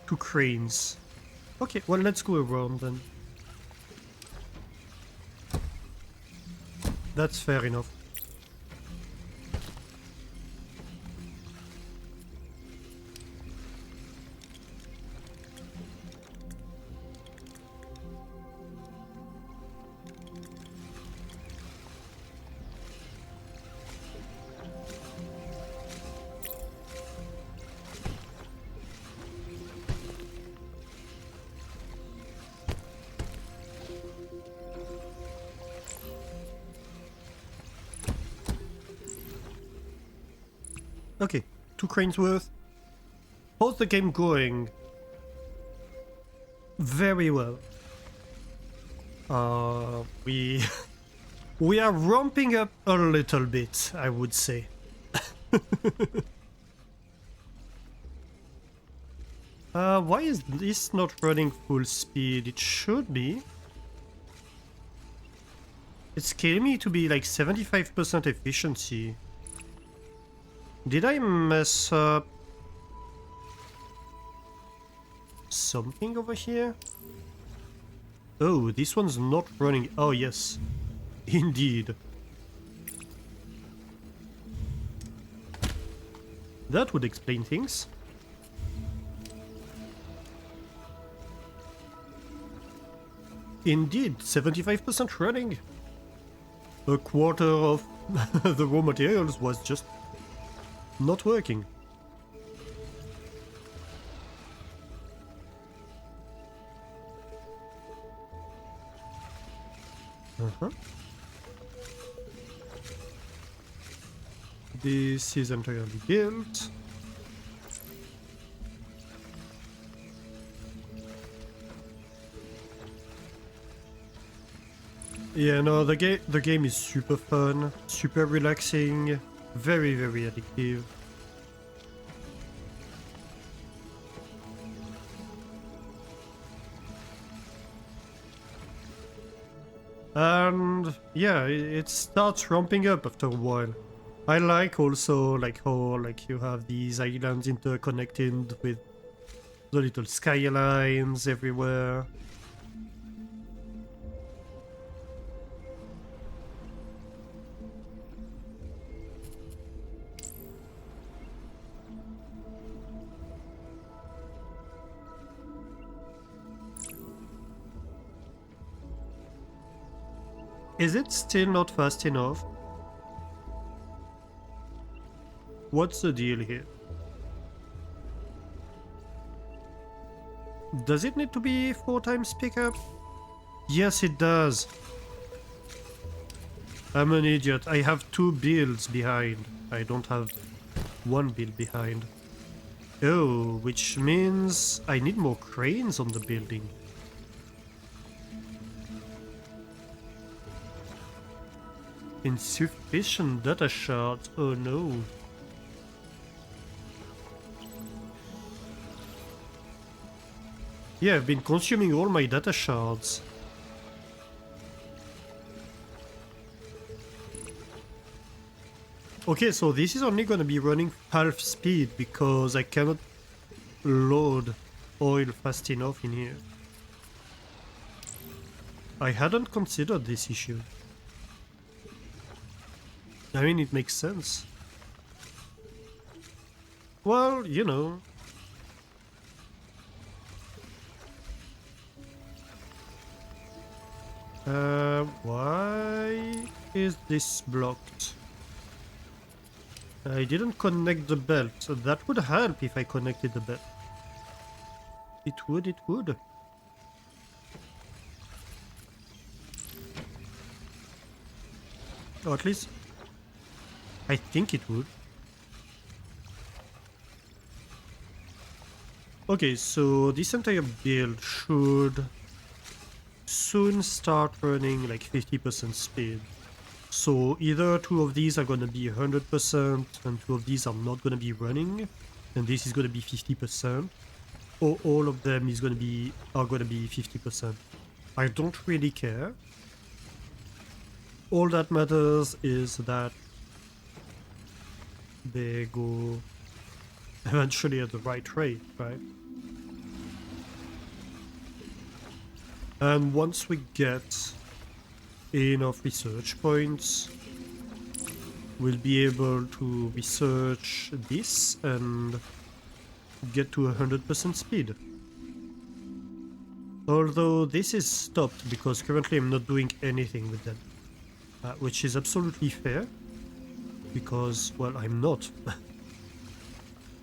cranes. Okay, well, let's go around then. That's fair enough. Okay, 2 cranes worth. How's the game going? Very well. We we are ramping up a little bit, I would say. Why is this not running full speed? It should be. It's killing me to be like 75% efficiency. Did I mess up something over here? Oh, this one's not running. Oh, yes. Indeed. That would explain things. Indeed, 75% running. A quarter of the raw materials was just not working. This is entirely built. Yeah, no, the game is super fun, super relaxing, very very addictive. And yeah, it starts ramping up after a while. I like also like how like you have these islands interconnected with the little skylines everywhere. Is it still not fast enough? What's the deal here? Does it need to be 4 times pickup? Yes, it does. I'm an idiot. I have 2 builds behind. I don't have 1 build behind. Oh, which means I need more cranes on the building. Insufficient data shards. Oh no. Yeah, I've been consuming all my data shards. Okay, so this is only gonna be running half speed because I cannot load oil fast enough in here. I hadn't considered this issue. I mean, it makes sense. Well, you know. Why is this blocked? I didn't connect the belt, so that would help if I connected the belt. It would, it would. Or at least, I think it would. Okay, so this entire build should soon start running like 50% speed. So either 2 of these are gonna be 100% and 2 of these are not gonna be running, and this is gonna be 50%, or all of them are gonna be 50%. I don't really care. All that matters is that they go eventually at the right rate, right? And once we get enough research points, we'll be able to research this and get to 100% speed. Although this is stopped because currently I'm not doing anything with them, which is absolutely fair, because, well, I'm not.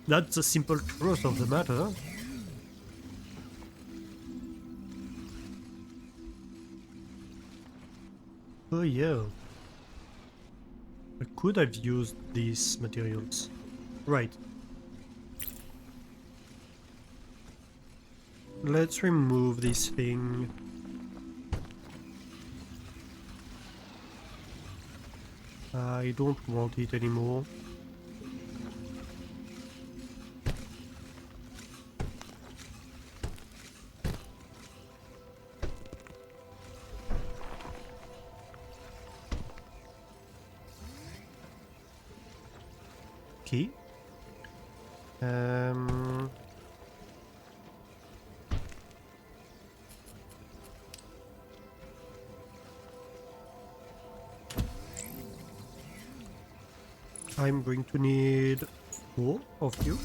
That's the simple truth of the matter. Oh yeah. I could have used these materials. Right. Let's remove this thing. I don't want it anymore. Okay. I'm going to need 4 of you.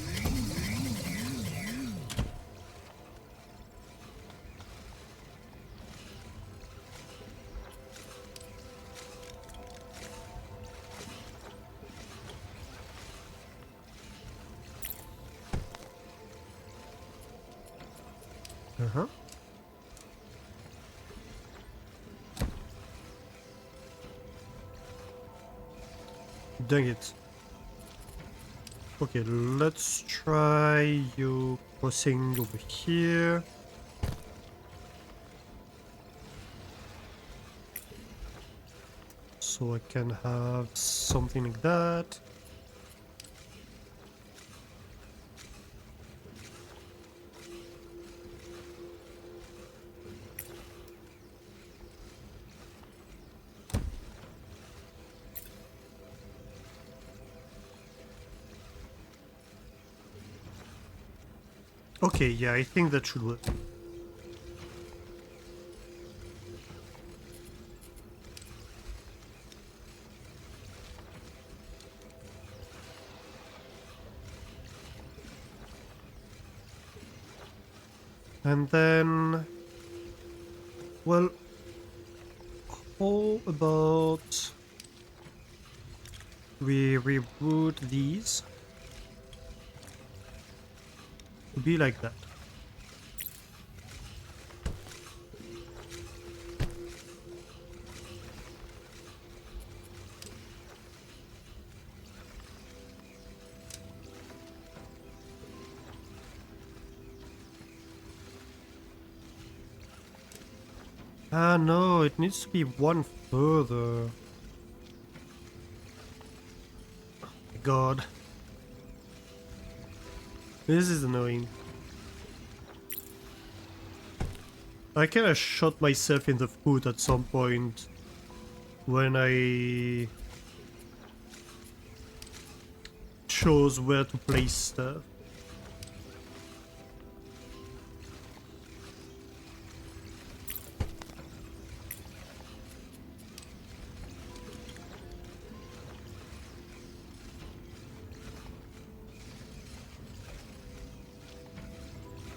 Uh-huh. Dang it. Okay, let's try you crossing over here. so I can have something like that. Okay, yeah, I think that should work. And then, well, how about we reroute these to be like that? Ah, no, it needs to be one further. God. This is annoying. I kinda shot myself in the foot at some point when I chose where to place stuff.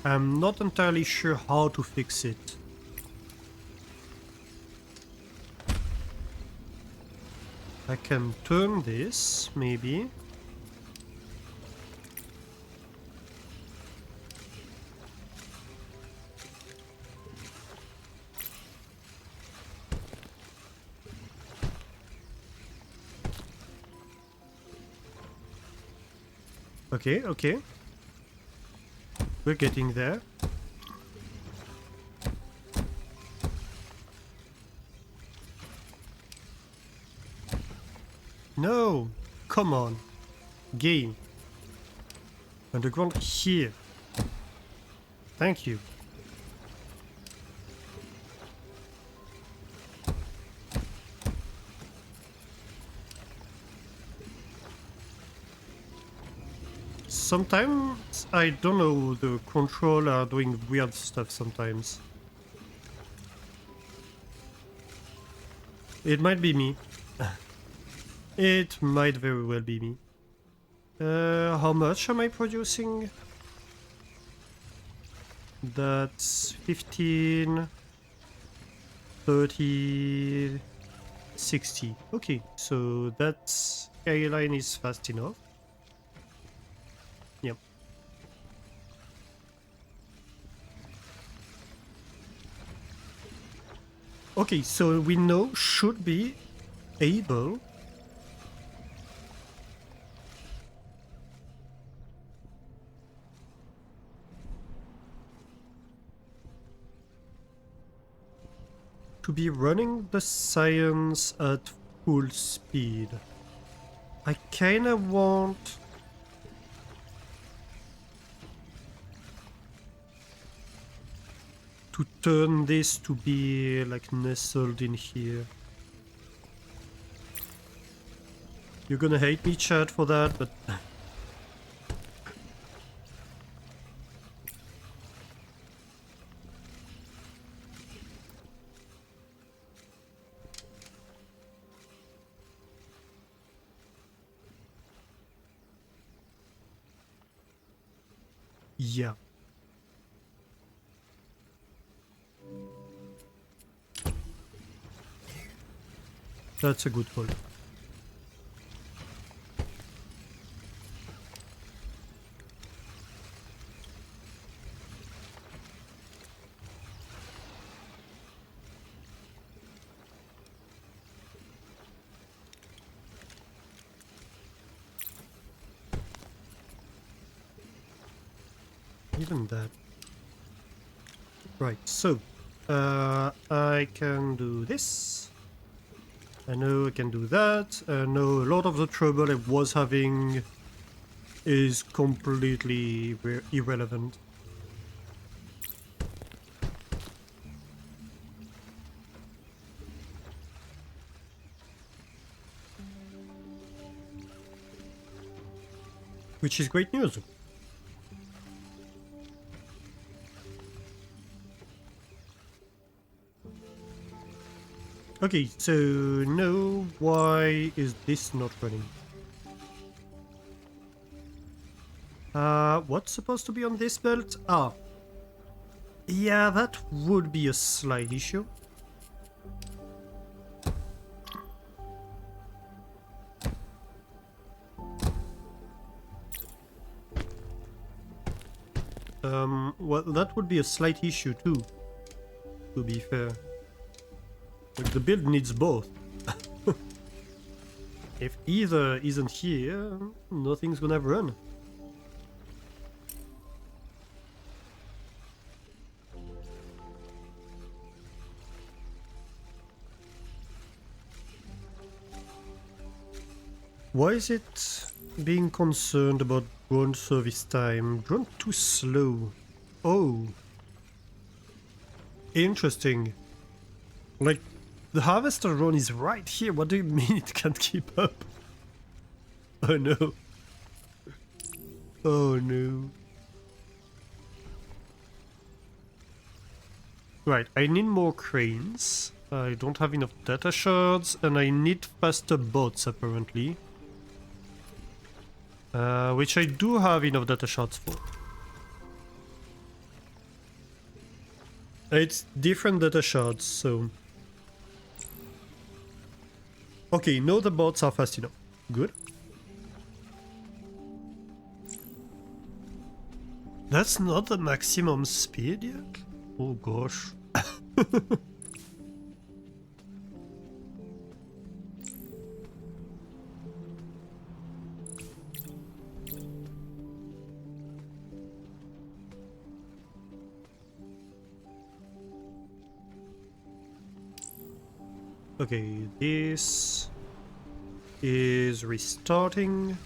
I'm not entirely sure how to fix it. I can turn this, maybe. Okay, okay. We're getting there. No! Come on. Game. Underground here. Thank you. Sometimes, I don't know, the control are doing weird stuff sometimes. It might be me. It might very well be me. How much am I producing? That's 15, 30, 60. Okay, so that skyline is fast enough. Yep. Okay, so we know should be able to be running the science at full speed. I kinda want to turn this to be like nestled in here. You're gonna hate me, chat, for that, but yeah. That's a good call. Even that. Right, so I can do this. I know I can do that. I know a lot of the trouble I was having is completely irrelevant. Which is great news. Okay, so no, why is this not running? What's supposed to be on this belt? Ah. Yeah, that would be a slight issue. Well, that would be a slight issue too, to be fair. Like, the build needs both. If either isn't here, nothing's gonna run. Why is it being concerned about drone service time? Drone too slow. Oh. Interesting. Like, the harvester drone is right here. What do you mean it can't keep up? Oh no. Oh no. Right, I need more cranes. I don't have enough data shards, and I need faster bots apparently. Which I do have enough data shards for. It's different data shards, so... Okay, no, the bots are fast enough. Good. That's not the maximum speed yet? Oh gosh. Okay, this is restarting.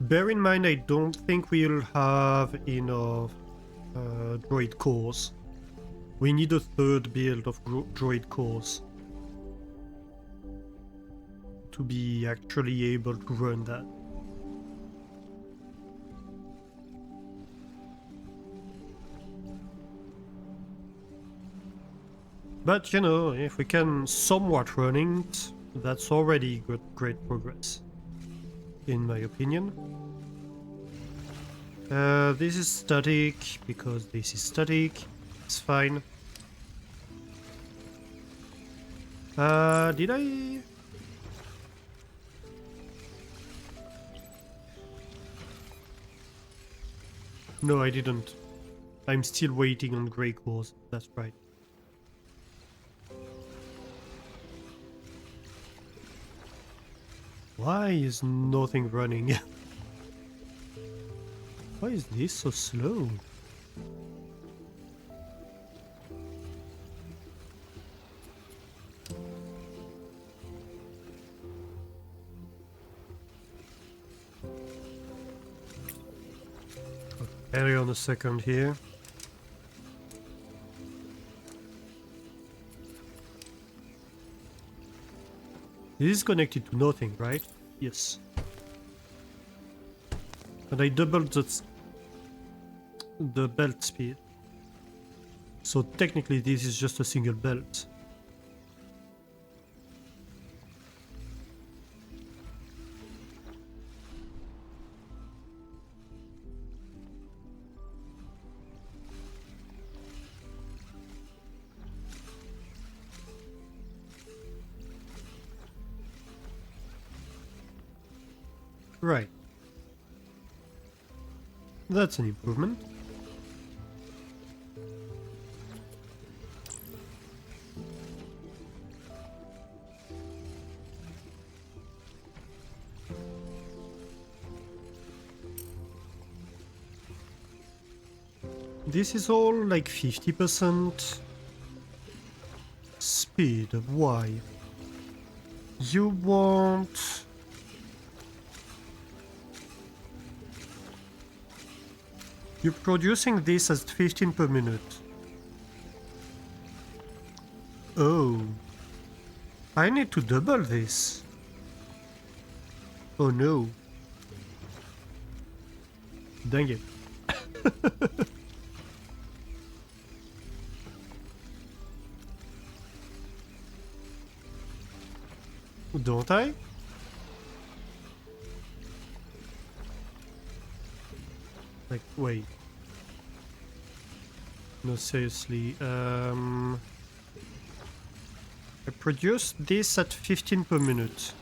Bear in mind, I don't think we'll have enough droid cores. We need a third build of droid cores to be actually able to run that. But you know, if we can somewhat run it, that's already great progress, in my opinion. This is static, because this is static. It's fine. Did I... No, I didn't. I'm still waiting on grey cores, that's right. Why is nothing running? Why is this so slow? Carry on a second here. This is connected to nothing, right? Yes. And I doubled the belt speed. So technically this is just a single belt. Right. That's an improvement. This is all like 50% speed. Why? You want... You're producing this as 15 per minute. Oh. I need to double this. Oh no. Dang it. Don't I? Like, wait. No, seriously. I produced this at 15 per minute.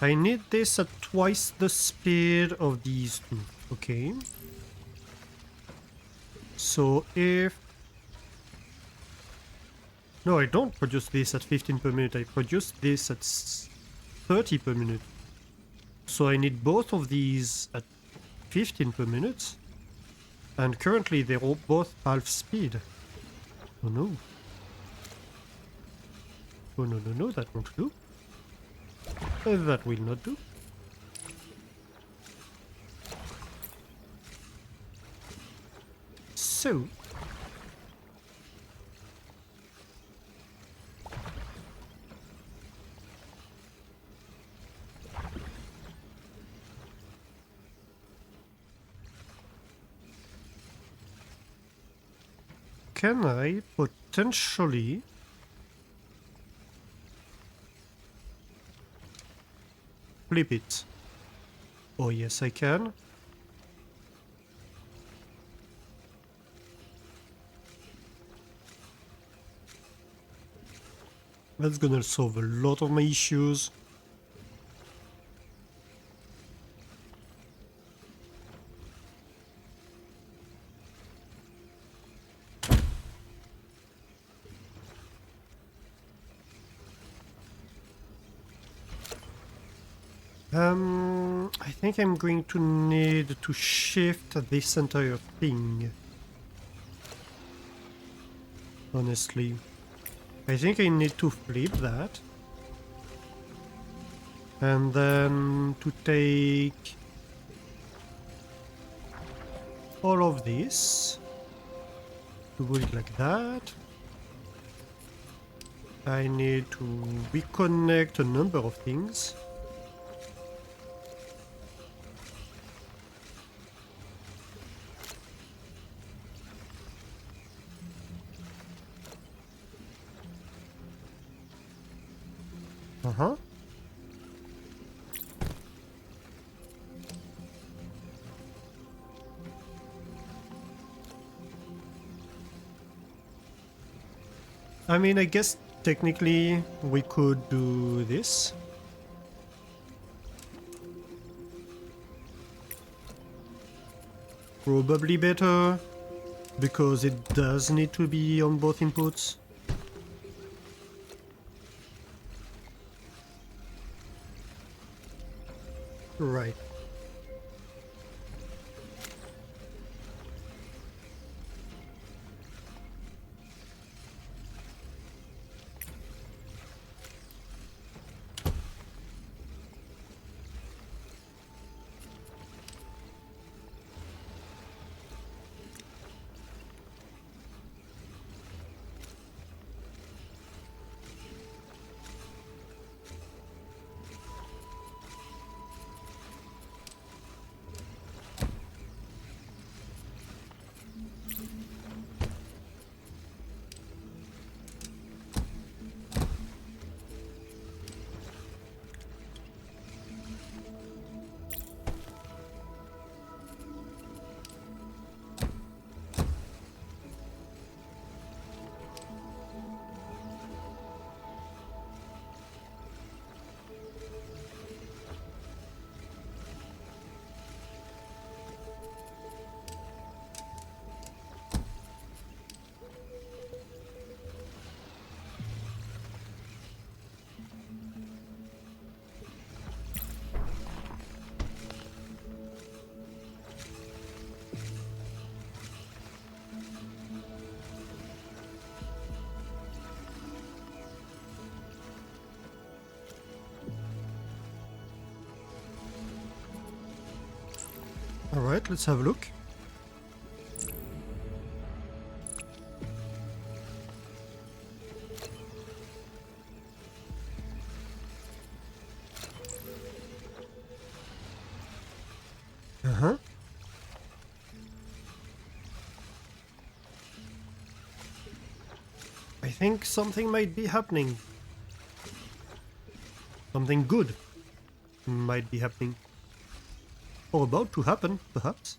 I need this at twice the speed of these two. Okay. So if... No, I don't produce this at 15 per minute. I produce this at 30 per minute. So I need both of these at 15 per minute. And currently they're all both half speed. Oh no. Oh no, no, no, that won't do. That will not do. So... Can I potentially... flip it? Oh yes, I can. That's gonna solve a lot of my issues. I think I'm going to need to shift this entire thing. Honestly. I think I need to flip that. And then to take all of this. To put it like that. I need to reconnect a number of things. Uh-huh. I mean, I guess technically we could do this. Probably better, because it does need to be on both inputs. Right. Alright, let's have a look. Uh-huh. I think something might be happening. Something good might be happening. Or about to happen, perhaps.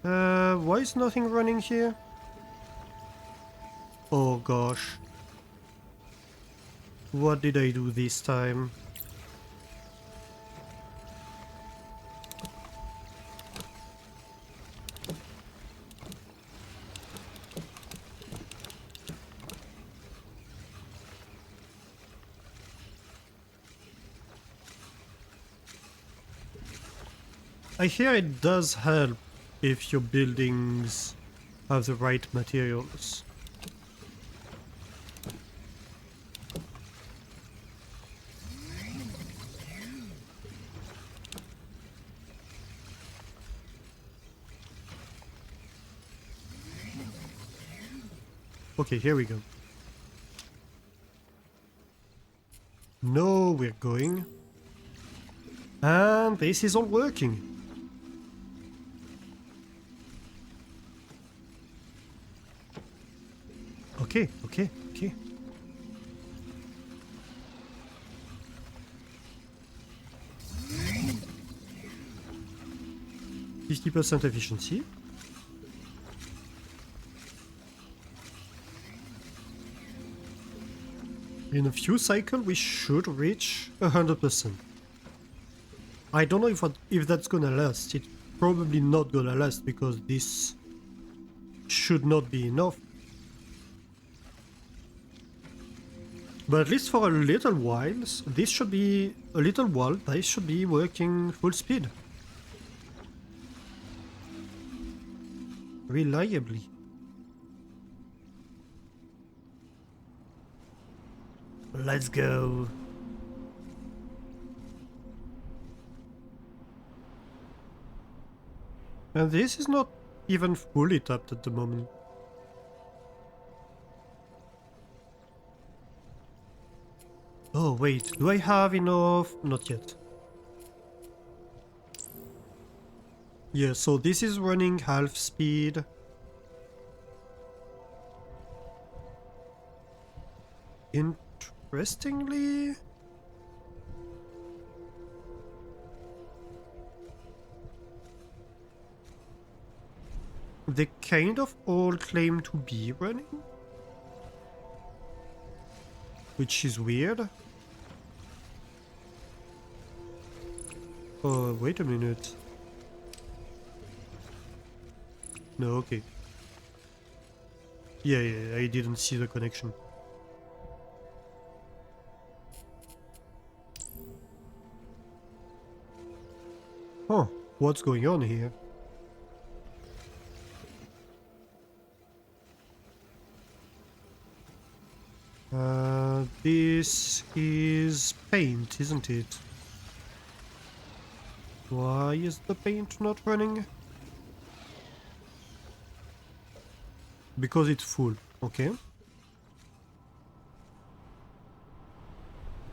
Why is nothing running here? Oh gosh. What did I do this time? I hear it does help if your buildings have the right materials. Okay, here we go. No, we're going. And this is all working. Okay, okay, okay. 50% efficiency. In a few cycles, we should reach 100%. I don't know if that's gonna last. It's probably not gonna last because this should not be enough. But at least for a little while, this should be this should be working full speed. Reliably. Let's go. And this is not even fully tapped at the moment. Oh wait, do I have enough? Not yet. Yeah, so this is running half speed. Interestingly... they kind of all claim to be running. Which is weird. Oh, wait a minute. No, okay. Yeah, I didn't see the connection. Huh, what's going on here? This is paint, isn't it? Why is the paint not running? Because it's full, okay.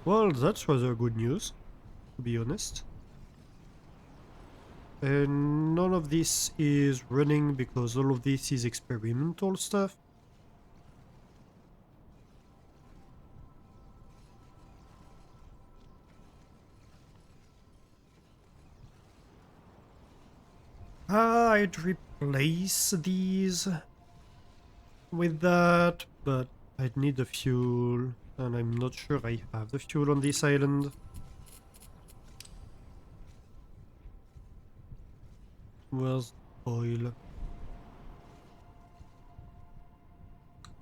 Well, that's rather good news, to be honest. And none of this is running because all of this is experimental stuff. I'd replace these with that, but I'd need the fuel, and I'm not sure I have the fuel on this island. Where's oil?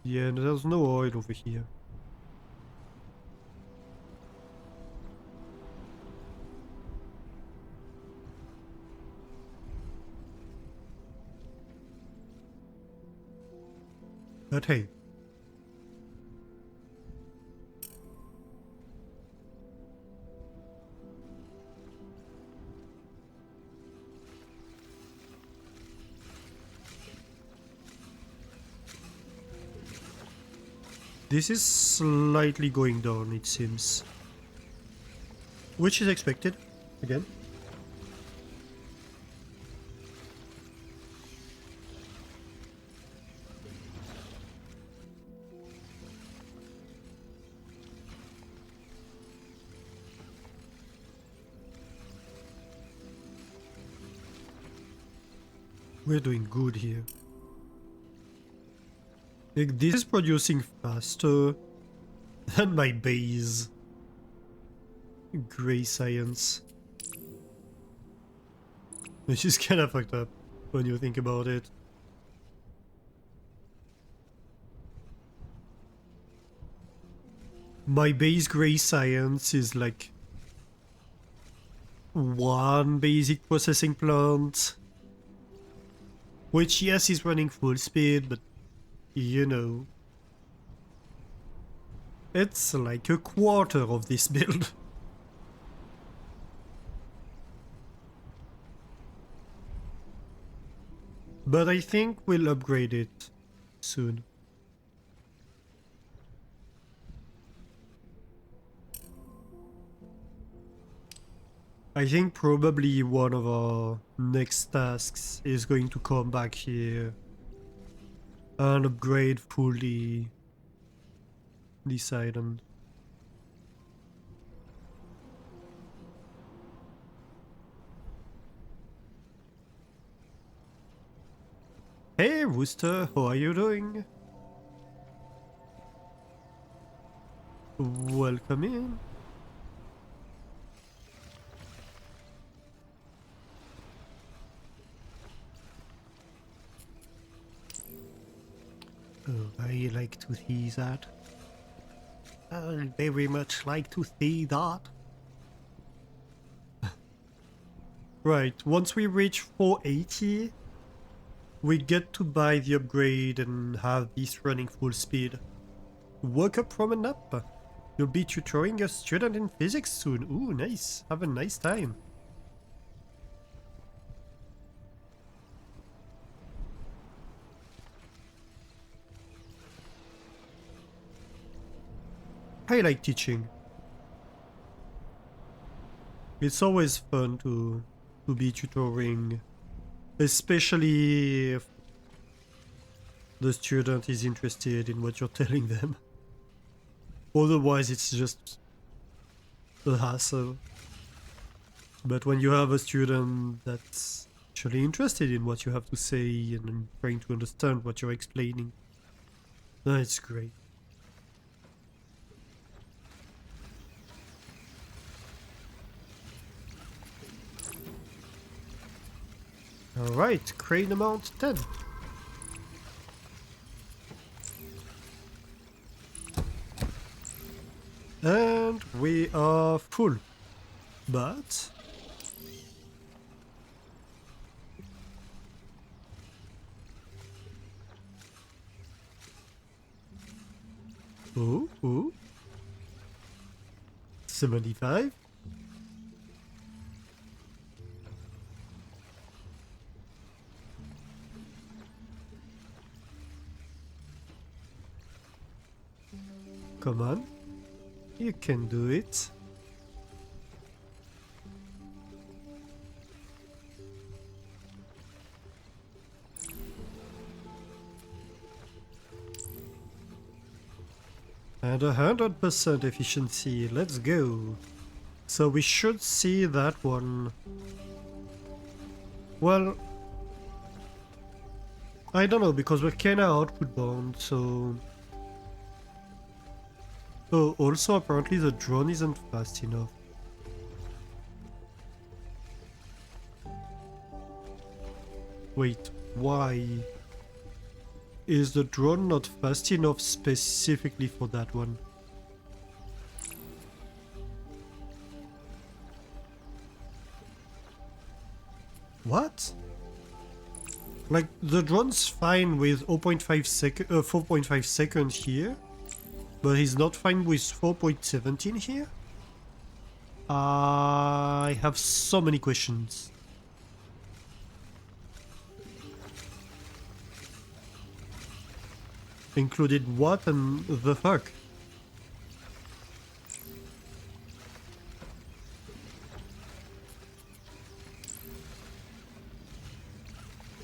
Yeah, there's no oil over here. But hey. This is slightly going down, it seems. Which is expected, again. We're doing good here. Like, this is producing faster than my base. Gray science. Which is kind of fucked up when you think about it. My base gray science is like one basic processing plant. Which, yes, is running full speed, but you know. It's like a quarter of this build. But I think we'll upgrade it soon. I think probably one of our next tasks is going to come back here and upgrade fully this island. Hey Rooster, how are you doing? Welcome in. Oh, I like to see that. I very much like to see that. Right, once we reach 480, we get to buy the upgrade and have this running full speed. Woke up from a nap. You'll be tutoring a student in physics soon. Ooh, nice. Have a nice time. I like teaching. It's always fun to be tutoring, especially if the student is interested in what you're telling them. Otherwise, it's just a hassle. But when you have a student that's actually interested in what you have to say and trying to understand what you're explaining, that's great. Alright, crane amount 10. And we are full. But oh, 75. Come on, you can do it. And 100% efficiency, let's go. So we should see that one. Well, I don't know, because we're kinda output bound, so... Oh, also apparently the drone isn't fast enough. Wait, why? Is the drone not fast enough specifically for that one? What? Like, the drone's fine with 4.5 seconds here, but he's not fine with 4.17 here? I have so many questions. Included what and the fuck?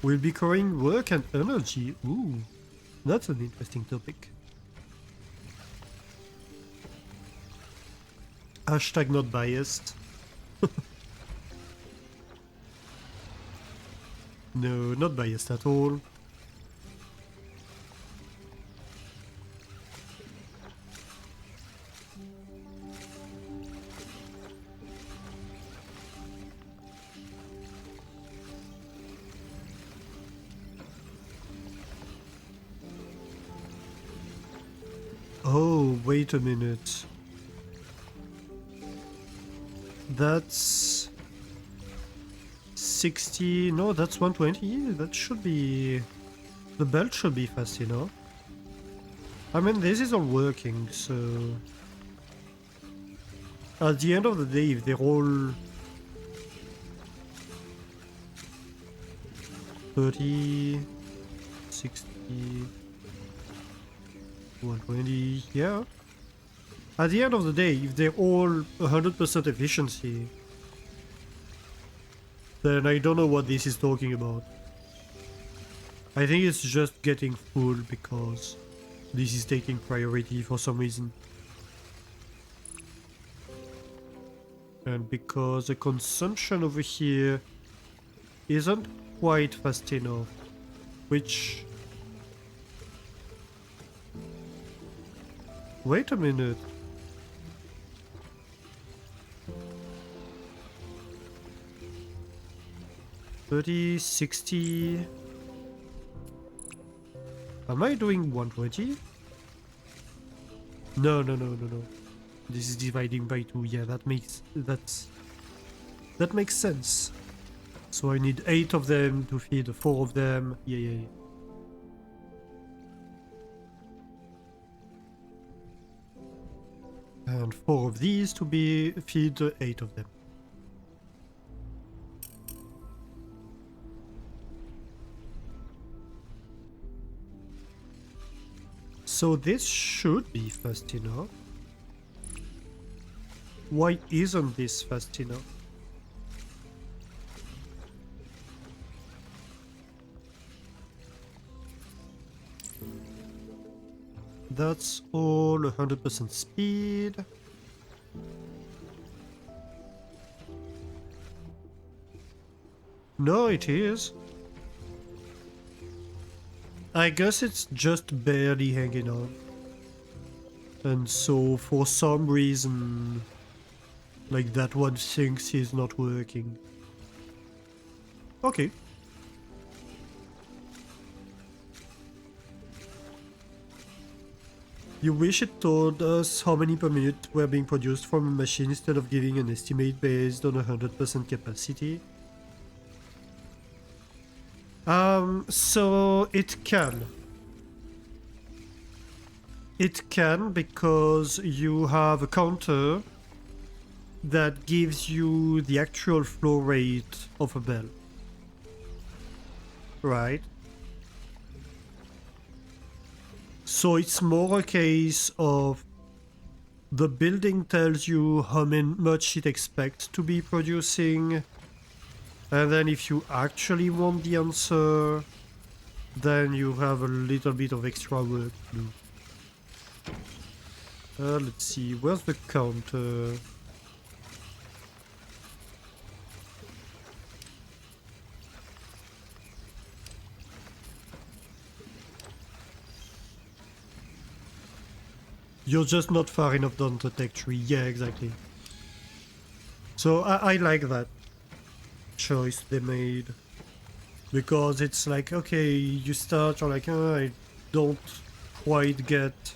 We'll be covering work and energy. Ooh, that's an interesting topic. Hashtag not biased. No, not biased at all. Oh, wait a minute. That's 60. No, that's 120. That should be. The belt should be fast enough. I mean, this is all working, so. At the end of the day, if they're all 30, 60, 120, yeah. At the end of the day, if they're all 100% efficiency, then I don't know what this is talking about. I think it's just getting full because this is taking priority for some reason. And because the consumption over here isn't quite fast enough, which... Wait a minute. $30, $60... Am I doing 120? No. This is dividing by 2. Yeah, that makes sense. So I need 8 of them to feed 4 of them. Yeah. And 4 of these to be feed 8 of them. So this should be fast enough. Why isn't this fast enough? That's all 100% speed. No, it is. I guess it's just barely hanging on. And so for some reason, like that one thinks he's not working. Okay. You wish it told us how many per minute were being produced from a machine instead of giving an estimate based on 100% capacity? So it can. It can because you have a counter that gives you the actual flow rate of a bell. Right? So it's more a case of the building tells you how much it expects to be producing, and then if you actually want the answer, then you have a little bit of extra work to do. Let's see, where's the counter? You're just not far enough down the tech tree. Yeah, exactly. So I like that choice they made. Because it's like, okay, you start, you're like, oh, I don't quite get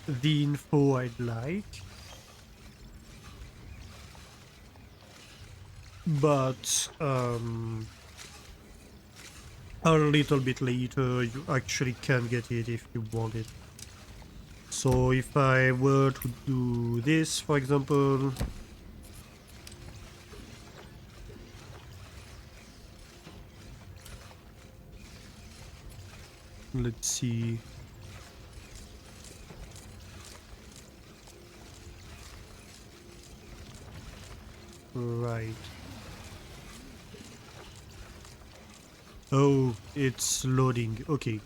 the info I'd like. But a little bit later, you actually can get it if you want it. So if I were to do this, for example, let's see, Right. Oh, it's loading. Okay.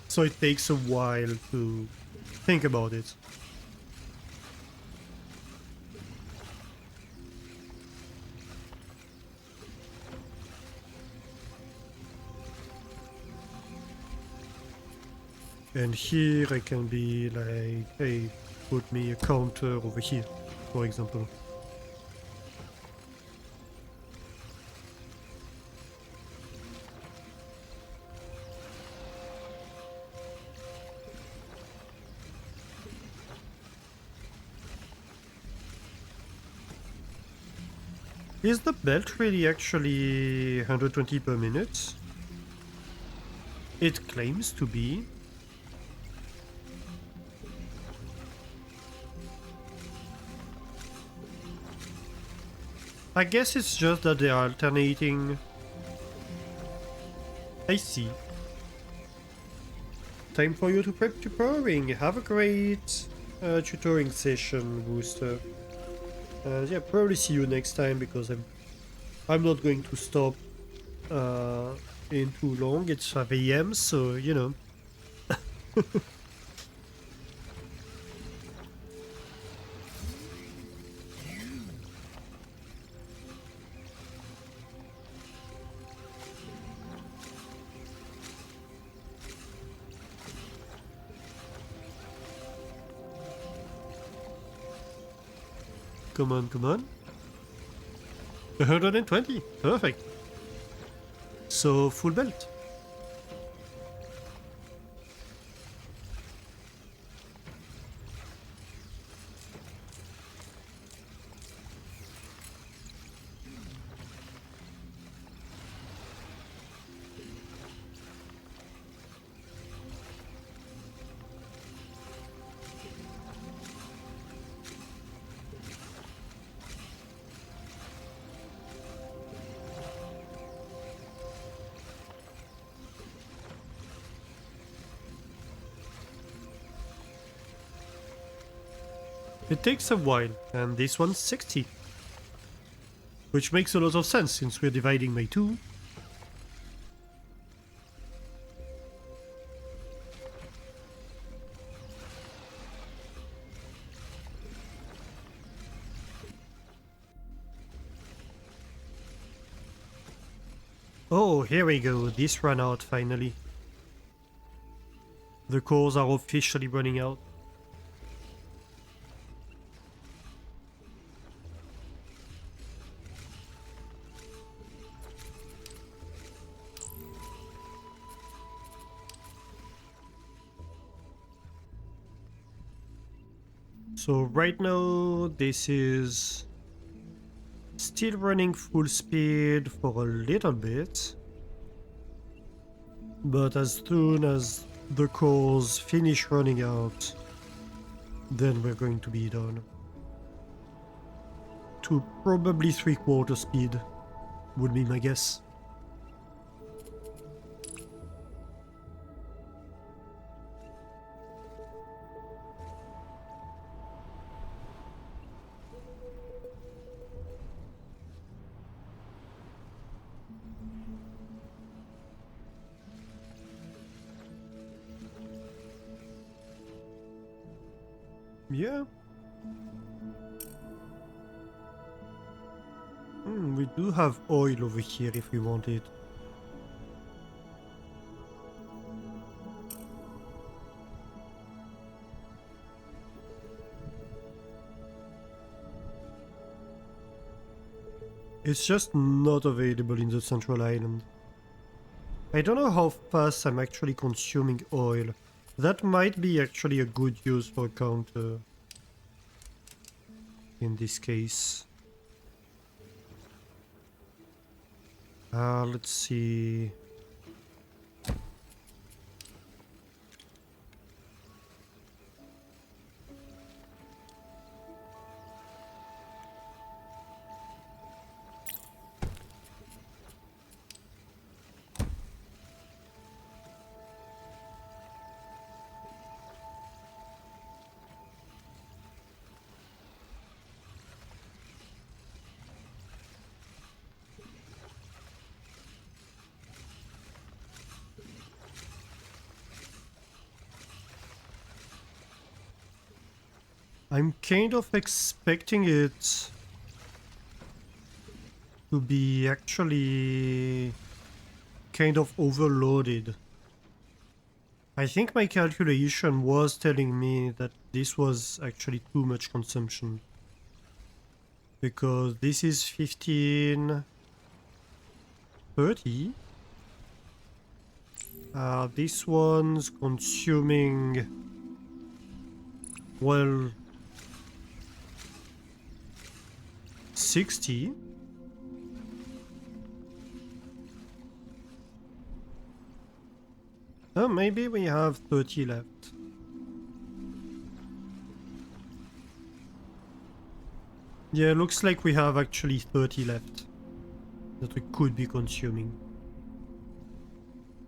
So it takes a while to think about it. And here I can be like, hey, put me a counter over here, for example. Is the belt really actually 120 per minute? It claims to be. I guess it's just that they're alternating. I see. Time for you to prep tutoring. Have a great tutoring session, Booster. Yeah, probably see you next time because I'm not going to stop in too long. It's 5 AM, so you know. Come on, come on. 120. Perfect. So, full belt. It takes a while, and this one's 60. Which makes a lot of sense since we're dividing by 2. Oh, here we go. This ran out finally. The cores are officially running out. So right now this is still running full speed for a little bit. But as soon as the cores finish running out, then we're going to be done. To probably 3/4 speed would be my guess. Yeah. We do have oil over here if we want it. It's just not available in the central island. I don't know how fast I'm actually consuming oil. That might be actually a good use for a counter. In this case. Let's see. I'm kind of expecting it to be actually kind of overloaded. I think my calculation was telling me that this was actually too much consumption. Because this is 1530. This one's consuming, well, 60. Oh, maybe we have 30 left. Yeah, looks like we have actually 30 left that we could be consuming.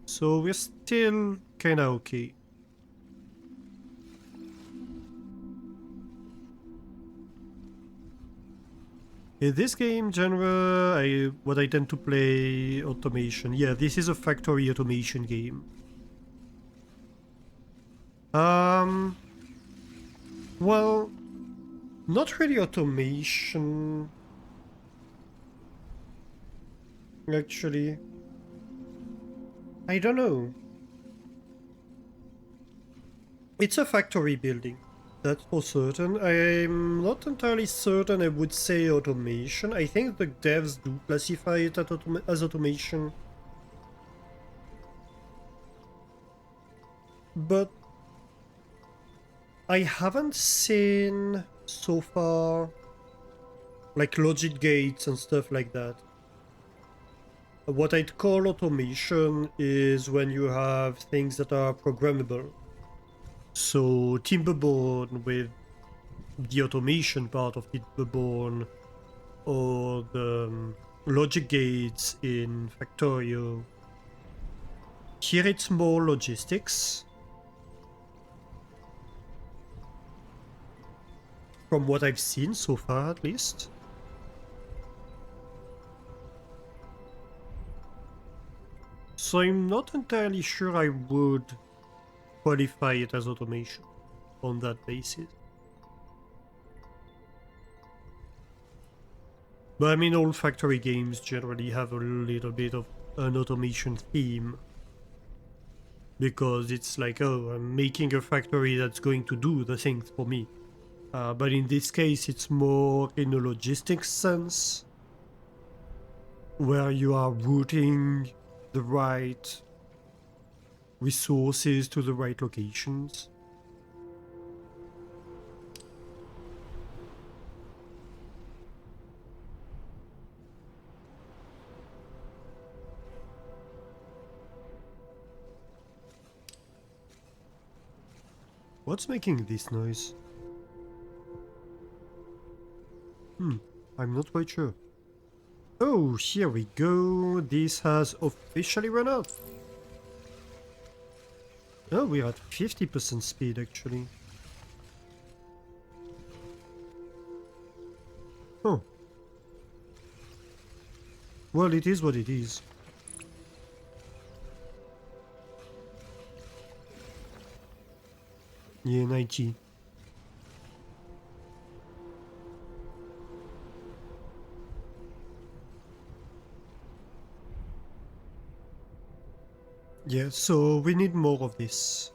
So we're still kinda okay. In this game genre, what I tend to play automation. Yeah, this is a factory automation game. Well, not really automation. Actually, I don't know. It's a factory building, that's for certain. I'm not entirely certain I would say automation. I think the devs do classify it as automation. But I haven't seen so far like logic gates and stuff like that. What I'd call automation is when you have things that are programmable. So Timberborn with the automation part of Timberborn, or the logic gates in Factorio. Here it's more logistics. From what I've seen so far, at least. So I'm not entirely sure I would qualify it as automation on that basis. But I mean, all factory games generally have a little bit of an automation theme. Because it's like, oh, I'm making a factory that's going to do the things for me. But in this case, it's more in a logistics sense, where you are routing the right resources to the right locations. What's making this noise? I'm not quite sure. Oh, here we go. This has officially run out. Oh, we're at 50% speed actually. Oh. Well, it is what it is. Yeah, 90. Yeah, so we need more of this.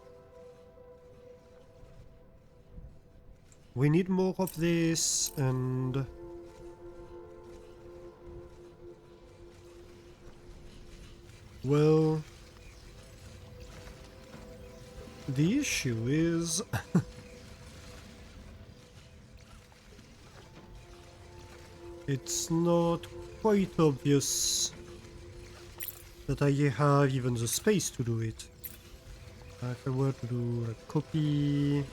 We need more of this, and well, the issue is it's not quite obvious that I have even the space to do it. If I were to do a copy...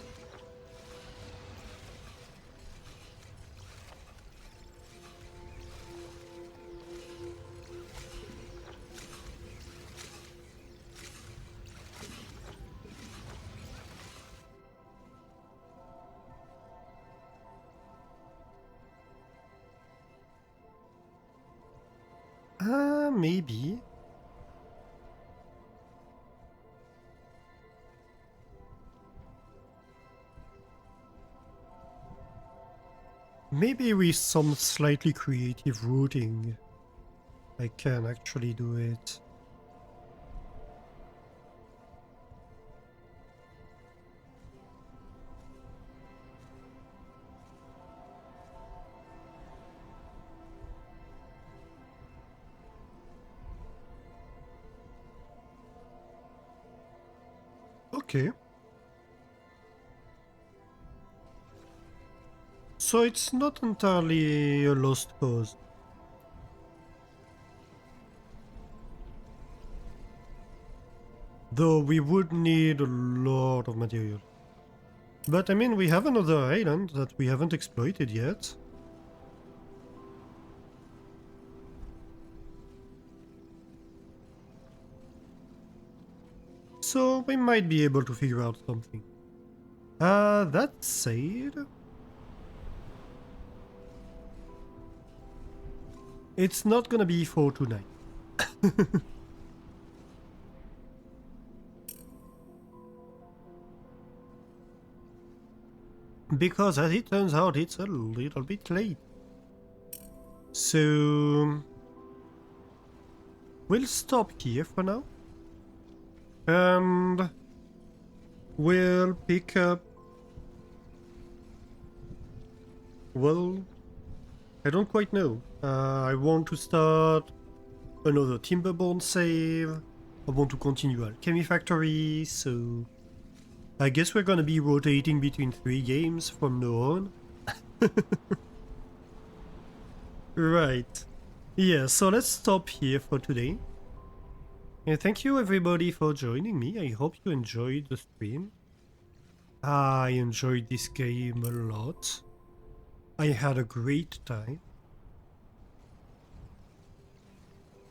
maybe. Maybe with some slightly creative routing, I can actually do it. Okay. So it's not entirely a lost cause. Though we would need a lot of material. But I mean, we have another island that we haven't exploited yet. So we might be able to figure out something. That said, it's not gonna be for tonight. Because as it turns out, it's a little bit late. So we'll stop here for now. And we'll pick up... Well, I don't quite know. I want to start another Timberborn save. I want to continue Alchemy Factory, so I guess we're gonna be rotating between 3 games from now on. Right. Yeah, so let's stop here for today. And thank you everybody for joining me. I hope you enjoyed the stream. I enjoyed this game a lot. I had a great time.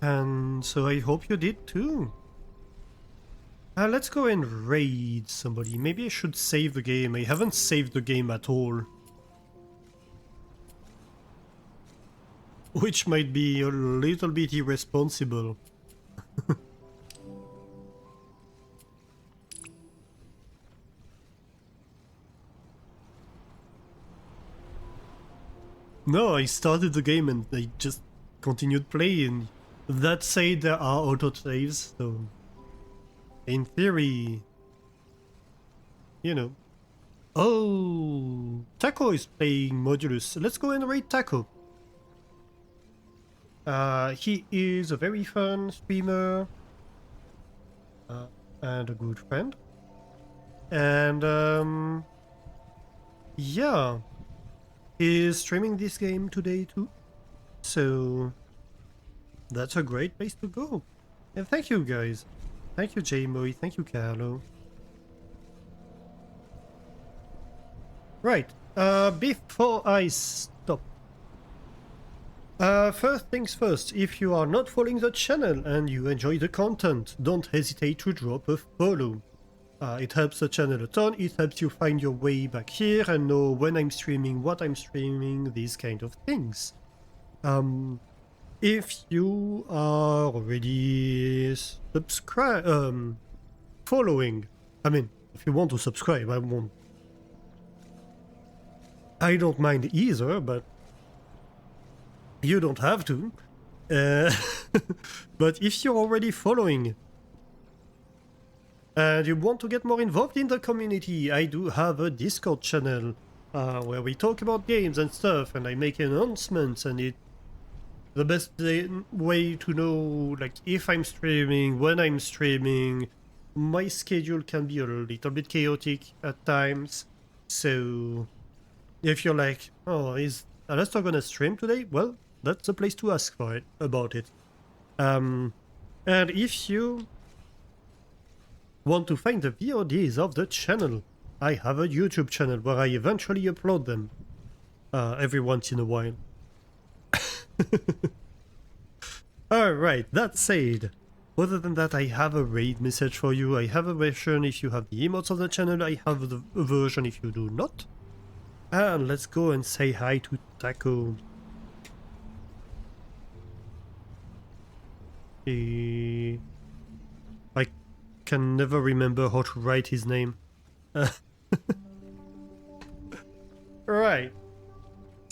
And so I hope you did too. Let's go and raid somebody. Maybe I should save the game. I haven't saved the game at all. Which might be a little bit irresponsible. No, I started the game and I just continued playing. That said, there are auto-saves, so... in theory... you know. Oh! Taco is playing Modulus. Let's go and raid Taco. He is a very fun streamer. And a good friend. And, yeah. He's streaming this game today too. So... that's a great place to go. And thank you guys. Thank you J-Moy, thank you Carlo. Right, before I stop. First things first, if you are not following the channel and you enjoy the content, don't hesitate to drop a follow. It helps the channel a ton, it helps you find your way back here and know when I'm streaming, what I'm streaming, these kind of things. If you are already following, I mean, if you want to subscribe, I don't mind either, but you don't have to. But if you're already following, and you want to get more involved in the community, I do have a Discord channel where we talk about games and stuff, and I make announcements, and it's the best way to know, like, if I'm streaming, when I'm streaming. My schedule can be a little bit chaotic at times, so if you're like, oh, is Alastair gonna stream today? Well, that's the place to ask for it, about it. And if you want to find the VODs of the channel, I have a YouTube channel where I eventually upload them every once in a while. Alright, that said, other than that, I have a raid message for you. I have a version if you have the emotes of the channel, I have the version if you do not. And let's go and say hi to Taco. I can never remember how to write his name. Right.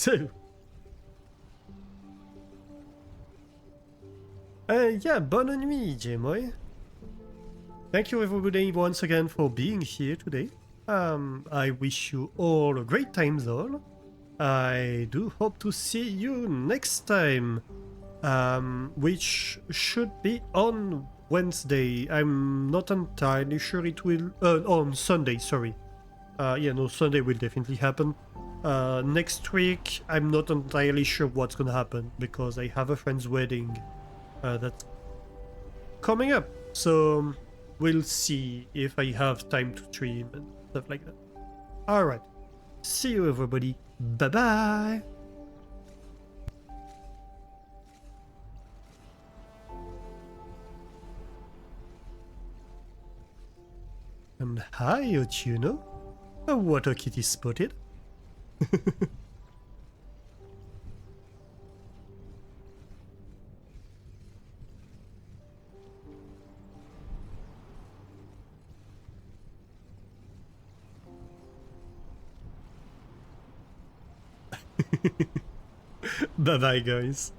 So, yeah, bonne nuit, J-Moy. Thank you everybody once again for being here today. I wish you all a great time zone. I do hope to see you next time, which should be on Wednesday. I'm not entirely sure it will... on Sunday, sorry. Yeah, no, Sunday will definitely happen. Next week, I'm not entirely sure what's gonna happen, because I have a friend's wedding that's coming up. So, we'll see if I have time to stream and stuff like that. Alright. See you everybody. Bye-bye! And hi, Ochuno. A water kitty spotted. Bye-bye, guys.